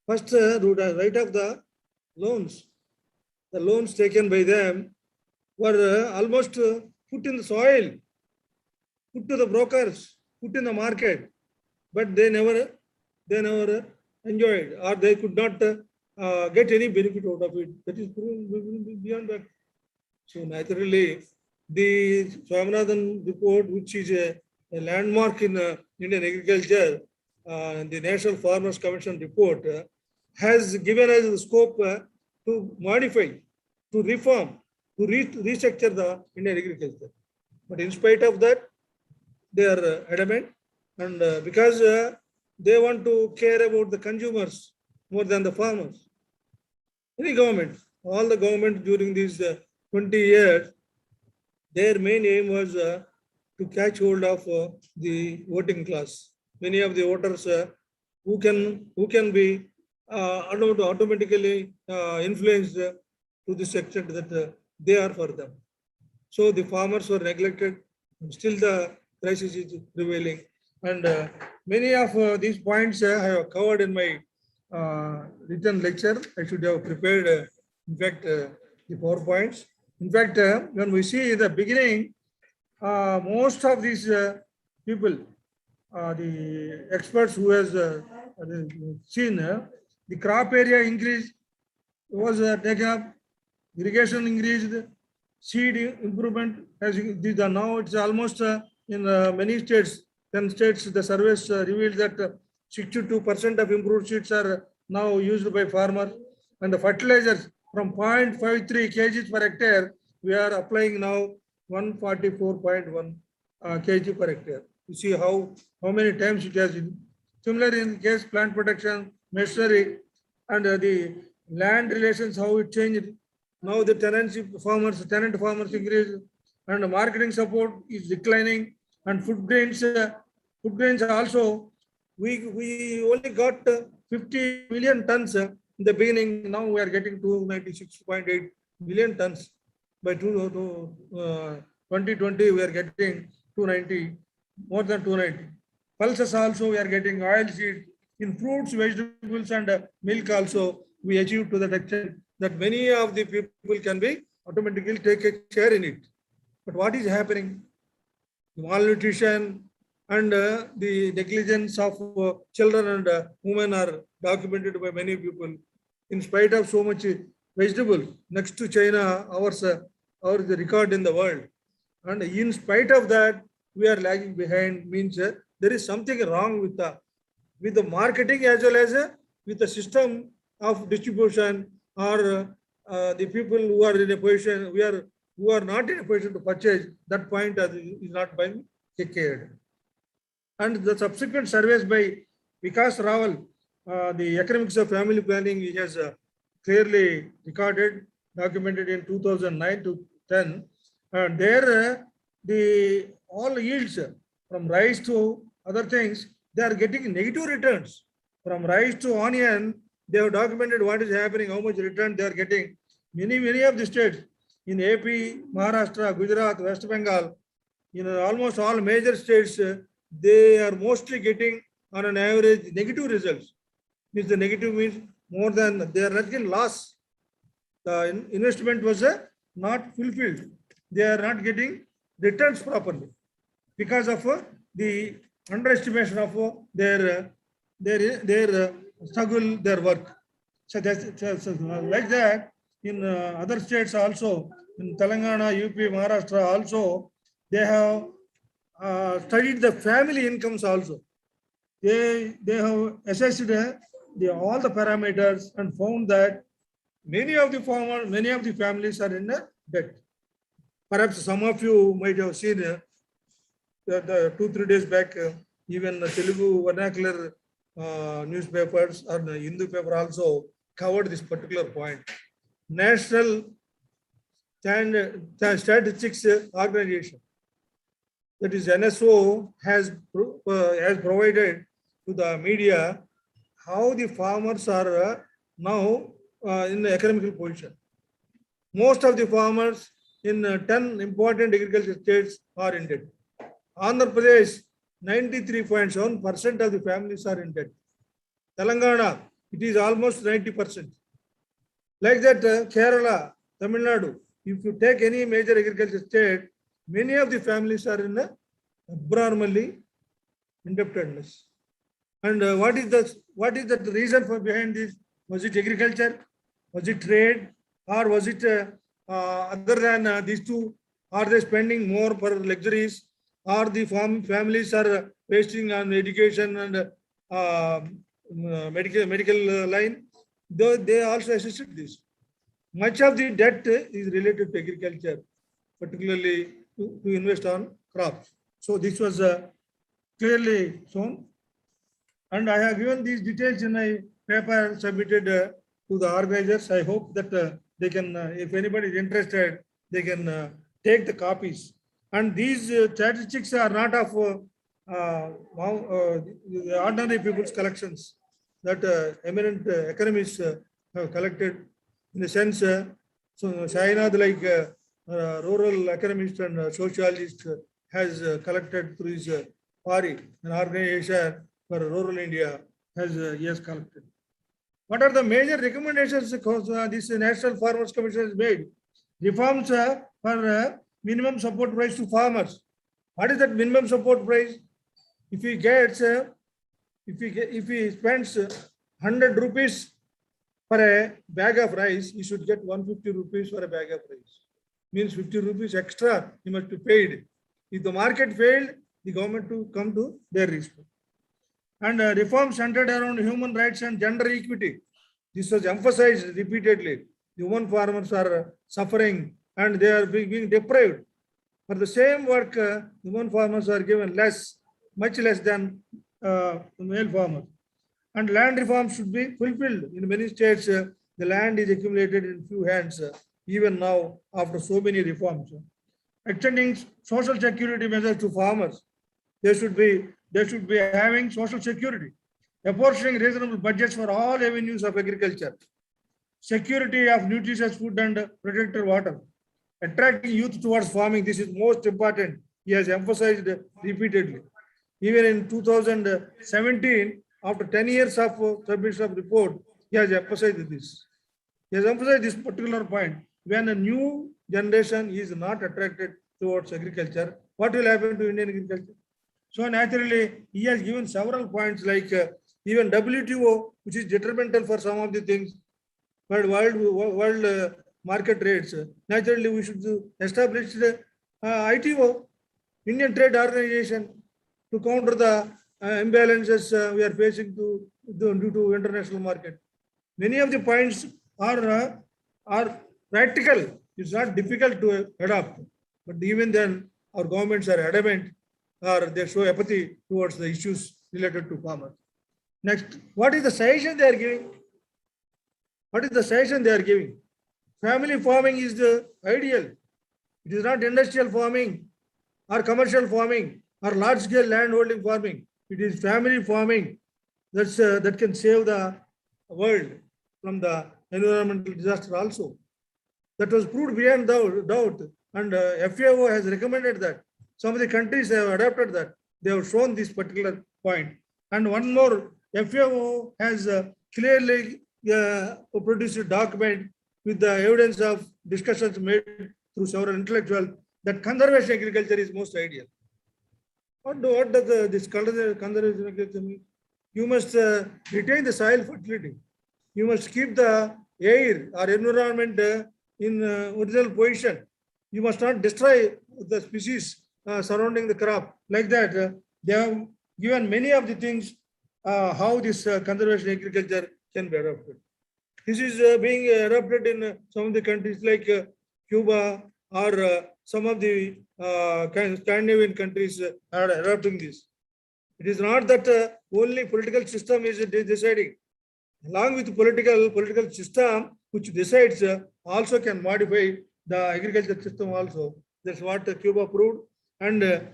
first right of the loans. The loans taken by them were almost put in the soil, put to the brokers, put in the market, but they never enjoyed, or they could not get any benefit out of it. That is proven beyond that. So naturally, the Swaminathan report, which is a landmark in Indian agriculture, the National Farmers Commission report, has given us the scope to modify, to reform, to restructure the Indian agriculture. But in spite of that, they are adamant, and because they want to care about the consumers more than the farmers. Any government, all the governments during these 20 years, their main aim was to catch hold of the voting class. Many of the voters who can be automatically influenced to this extent that they are for them. So the farmers were neglected. Still the crisis is prevailing, and many of these points I have covered in my written lecture. I should have prepared, in fact, the PowerPoints. In fact, when we see in the beginning, most of these people, the experts who has seen the crop area increase was taken up, irrigation increased, seed improvement has increased. Now it's almost in many states, 10 states, the surveys revealed that 62% of improved seeds are now used by farmers, and the fertilizers from 0.53 kg per hectare, we are applying now 144.1 kg per hectare. You see how many times it has been. Similarly, in case plant protection, machinery, and the land relations, how it changed. Now the tenant farmers increase, and the marketing support is declining, and food grains also, we only got 50 million tons in the beginning. Now we are getting 296.8 million tons. By 2020, we are getting 290, more than 290. Pulses also we are getting oil seed. In fruits, vegetables and milk also we achieve to that extent that many of the people can be automatically take a share in it. But what is happening? Malnutrition and the negligence of children and women are documented by many people. In spite of so much vegetable, next to China, ours the record in the world. And in spite of that, we are lagging behind. Means there is something wrong with the marketing as well as with the system of distribution, or the people who are in a position who are not in a position to purchase. That point is not being cared. And the subsequent surveys by Vikas Rawal, the economics of family planning, he has clearly recorded, documented in 2009 to 10. And there, the all yields from rice to other things, they are getting negative returns. From rice to onion, they have documented what is happening, how much return they are getting. Many of the states in AP, Maharashtra, Gujarat, West Bengal, almost all major states, they are mostly getting on an average negative results. Means the negative means more than they are not getting loss. The investment was not fulfilled. They are not getting returns properly because of the underestimation of their struggle, their work. So that's like that in other states also, in Telangana, UP, Maharashtra also, they have studied the family incomes also. They have assessed all the parameters and found that many of the families are in debt. Perhaps some of you might have seen the 2-3 days back, even the Telugu vernacular newspapers or the Hindu paper also covered this particular point. National Statistics Organization, that is NSO, has provided to the media how the farmers are now in the economical position. Most of the farmers in 10 important agricultural states are in debt. Andhra Pradesh, 93.7% of the families are in debt. Telangana, it is almost 90%. Like that, Kerala, Tamil Nadu, if you take any major agricultural state, many of the families are in abnormally indebtedness. And what is the reason for behind this? Was it agriculture? Was it trade? Or was it other than these two? Are they spending more for luxuries? Or the families are wasting on education and medical line? They also assisted this. Much of the debt is related to agriculture, particularly to invest on crops. So this was clearly shown. And I have given these details in a paper submitted to the organizers. I hope that they can, if anybody is interested, they can take the copies. And these statistics are not of the ordinary people's collections that eminent economists have collected. In a sense, so Shahinad, like rural economist and sociologist, has collected through his PARI, an organization for rural India, has collected. What are the major recommendations this National Farmers Commission has made? Reforms for minimum support price to farmers. What is that minimum support price? If he gets, if he spends 100 rupees for a bag of rice, he should get 150 rupees for a bag of rice. Means 50 rupees extra he must be paid. If the market failed, the government to come to their rescue. And reforms centered around human rights and gender equity. This was emphasized repeatedly. The women farmers are suffering and they are being deprived. For the same work, the women farmers are given less, much less than the male farmers. And land reforms should be fulfilled. In many states, the land is accumulated in few hands, even now after so many reforms. Extending social security measures to farmers. They should be having social security. Apportioning reasonable budgets for all avenues of agriculture. Security of nutritious food and protected water. Attracting youth towards farming. This is most important. he has emphasized repeatedly. Even in 2017, after 10 years of submission of report, he has emphasized this. He has emphasized this particular point. When a new generation is not attracted towards agriculture, what will happen to Indian agriculture? So naturally, he has given several points like even WTO, which is detrimental for some of the things, but world market rates. Naturally, we should establish the ITO, Indian Trade Organization, to counter the imbalances we are facing due to international market. Many of the points are practical. It's not difficult to adopt, but even then, our governments are adamant or they show apathy towards the issues related to farmers. Next, what is the suggestion they are giving? What is the suggestion they are giving? Family farming is the ideal. It is not industrial farming or commercial farming or large scale land holding farming. It is family farming that can save the world from the environmental disaster also. That was proved beyond doubt, and FAO has recommended that. Some of the countries have adopted that. They have shown this particular point. And one more, FAO has clearly produced a document with the evidence of discussions made through several intellectuals that conservation agriculture is most ideal. What does this conservation agriculture mean? You must retain the soil fertility. You must keep the air or environment in original position. You must not destroy the species surrounding the crop. Like that, they have given many of the things how this conservation agriculture can be adopted. This is being adopted in some of the countries like Cuba or some of the Scandinavian countries are adopting this. It is not that only political system is deciding. Along with political system which decides also can modify the agriculture system also. That's what Cuba proved. And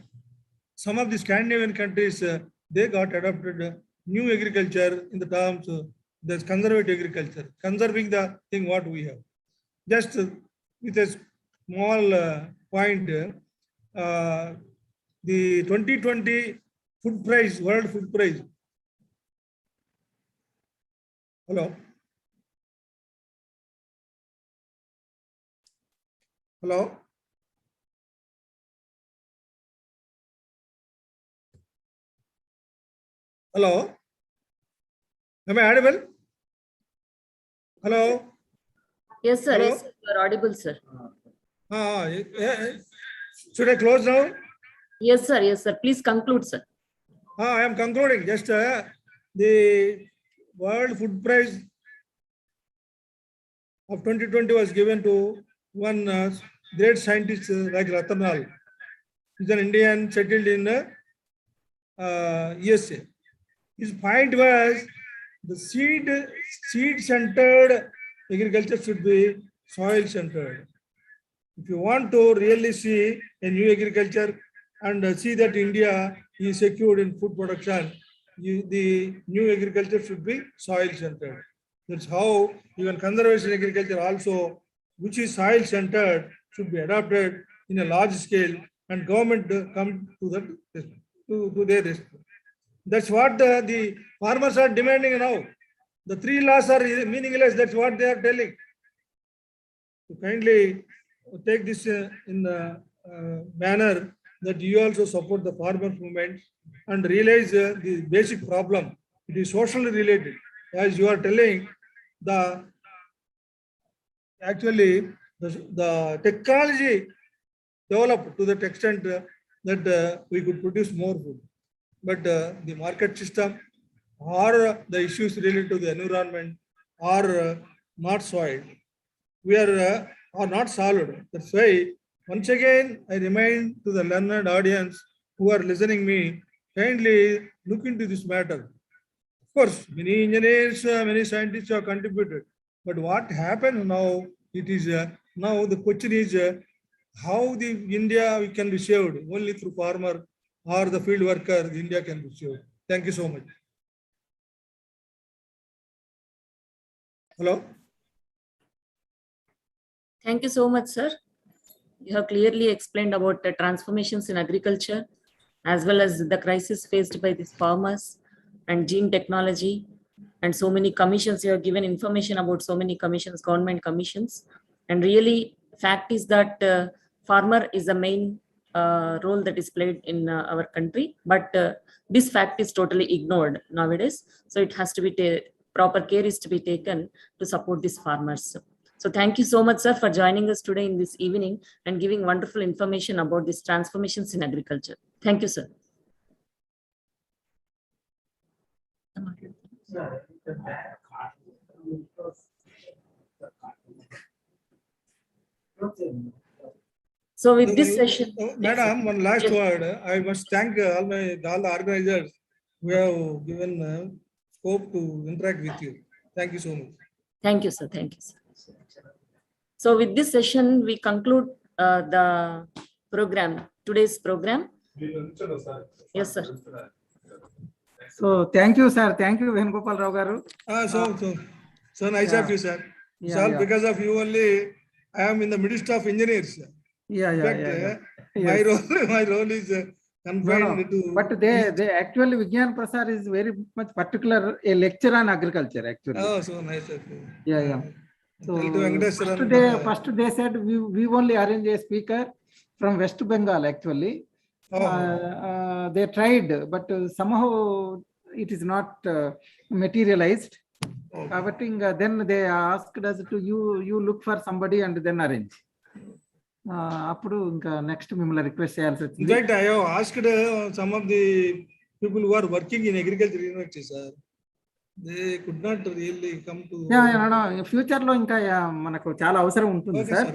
some of the Scandinavian countries, they got adopted new agriculture in the terms of the conservative agriculture, conserving the thing what we have. Just with a small point, the 2020 food price, world food price. Hello. Hello. Hello. Am I audible? Hello. Yes, sir. Hello? Yes, sir. You are audible, sir. Should I close now? Yes, sir. Yes, sir. Please conclude, sir. I am concluding. Just the world food price of 2020 was given to one great scientist like Ratanlal. He's an Indian settled in USA. His point was the seed-centered agriculture should be soil-centered. If you want to really see a new agriculture and see that India is secured in food production, the new agriculture should be soil-centered. That's how even conservation agriculture also, which is soil-centered, should be adopted in a large scale, and government come to their rescue. That's what the farmers are demanding now. The 3 laws are meaningless. That's what they are telling. So kindly take this in the manner that you also support the farmers movement and realize the basic problem. It is socially related. As you are telling, actually the technology developed to that extent that we could produce more food. But the market system or the issues related to the environment are not solved. We are not solved. That's why once again I remind to the learned audience who are listening me, kindly look into this matter. Of course, many engineers, many scientists have contributed. But what happened now? It is now the question is how the India can be saved only through farmer or the field worker. The India can be saved. Thank you so much. Hello. Thank you so much, sir. You have clearly explained about the transformations in agriculture, as well as the crisis faced by these farmers and gene technology, and so many commissions. You have given information about so many commissions, government commissions. And really, fact is that farmer is the main role that is played in our country. But this fact is totally ignored nowadays. So it has to be proper care is to be taken to support these farmers. So thank you so much, sir, for joining us today in this evening and giving wonderful information about these transformations in agriculture. Thank you, sir. So with this session, Madam, one last word. I must thank all the organizers who have given scope to interact with you. Thank you so much. Thank you, sir. Thank you, sir. So with this session, we conclude the program, today's program. Yes, sir. So thank you, sir. Thank you, Venugopal Rao garu. So nice of you, sir. It's all because of you only. I am in the midst of engineers. Yeah. My role is confined to. But they actually Vigyan Prasar is very much particular a lecture on agriculture actually. Oh, so nice of you. Yeah. So Venkateswaran, first they said we only arrange a speaker from West Bengal actually. They tried, but somehow it is not materialized. But then they asked us to you look for somebody and then arrange. అప్పుడు ఇంకా next మిమ్మల్ని request చేయాల్సి వచ్చింది. In fact, I have asked some of the people who are working in agriculture university, sir. They could not really come to. Future లో ఇంకా మనకు చాలా అవసరం ఉంటుంది sir.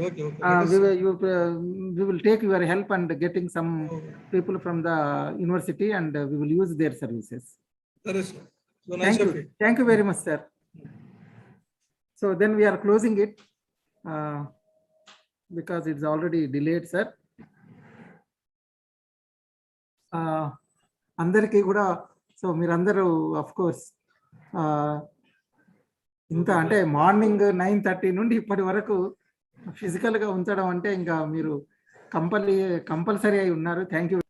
We will take your help and getting some people from the university and we will use their services. So nice of you. Thank you very much, sir. So then we are closing it because it's already delayed, sir. అందరికీ కూడా so మీరందరూ of course ఇంత అంటే morning 9:30 నుండి ఇప్పటి వరకు ఫిజికల్గా ఉంచడం అంటే ఇంకా మీరు కంపల్సరీ అయి ఉన్నారు. Thank you.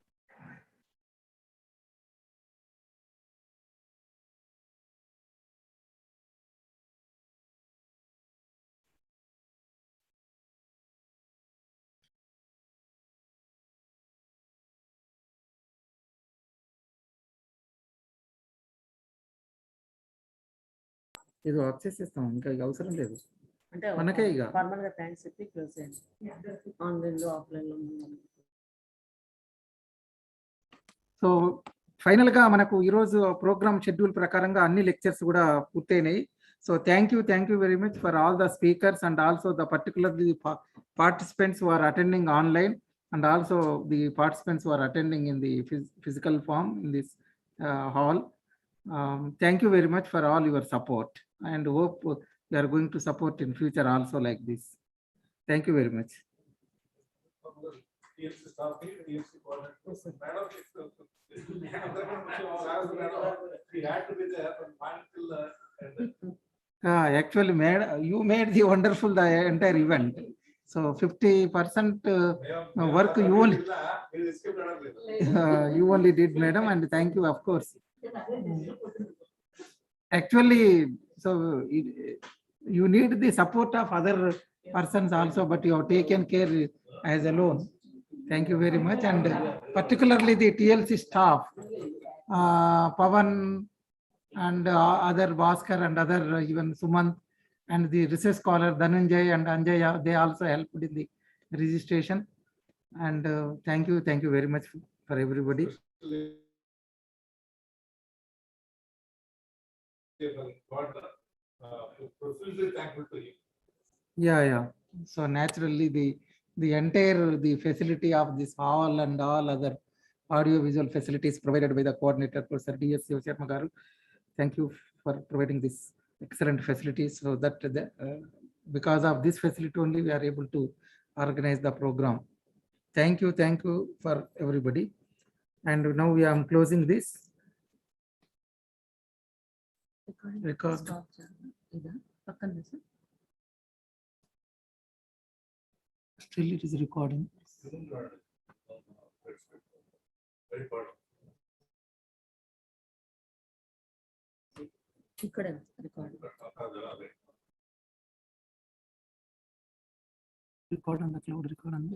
ఇది వర్క్ చేసేస్తాం, ఇంకా అవసరం లేదు అంటే మనకే ఇక ఫార్మల్ గా థాంక్స్ చెప్పి క్లోజ్ చేయండి. ఆన్లైన్ లో ఆఫ్లైన్ లో. సో ఫైనల్ గా మనకు ఈరోజు ప్రోగ్రామ్ షెడ్యూల్ ప్రకారంగా అన్ని లెక్చర్స్ కూడా పూర్తయినాయి. So thank you very much for all the speakers and also the particularly participants who are attending online and also the participants who are attending in the physical form in this hall. Thank you very much for all your support and hope you are going to support in future also like this. Thank you very much. Actually, you made the wonderful the entire event. So 50% work you only did, madam, and thank you, of course. Actually, so you need the support of other persons also, but you have taken care as alone. Thank you very much, and particularly the TLC staff, Pavan and other Bhaskar and other even Sumant and the research scholar Dhananjay and Anjaya, they also helped in the registration. And thank you very much for everybody. Profusely thankful to you. Yeah. So naturally, the entire facility of this hall and all other audio visual facilities provided by the coordinator, Professor D.S. Sharma garu. Thank you for providing this excellent facilities. So that because of this facility only we are able to organize the program. Thank you for everybody. And now we are closing this. Record. Still it is recording. ఇక్కడ record Record on the cloud, record on the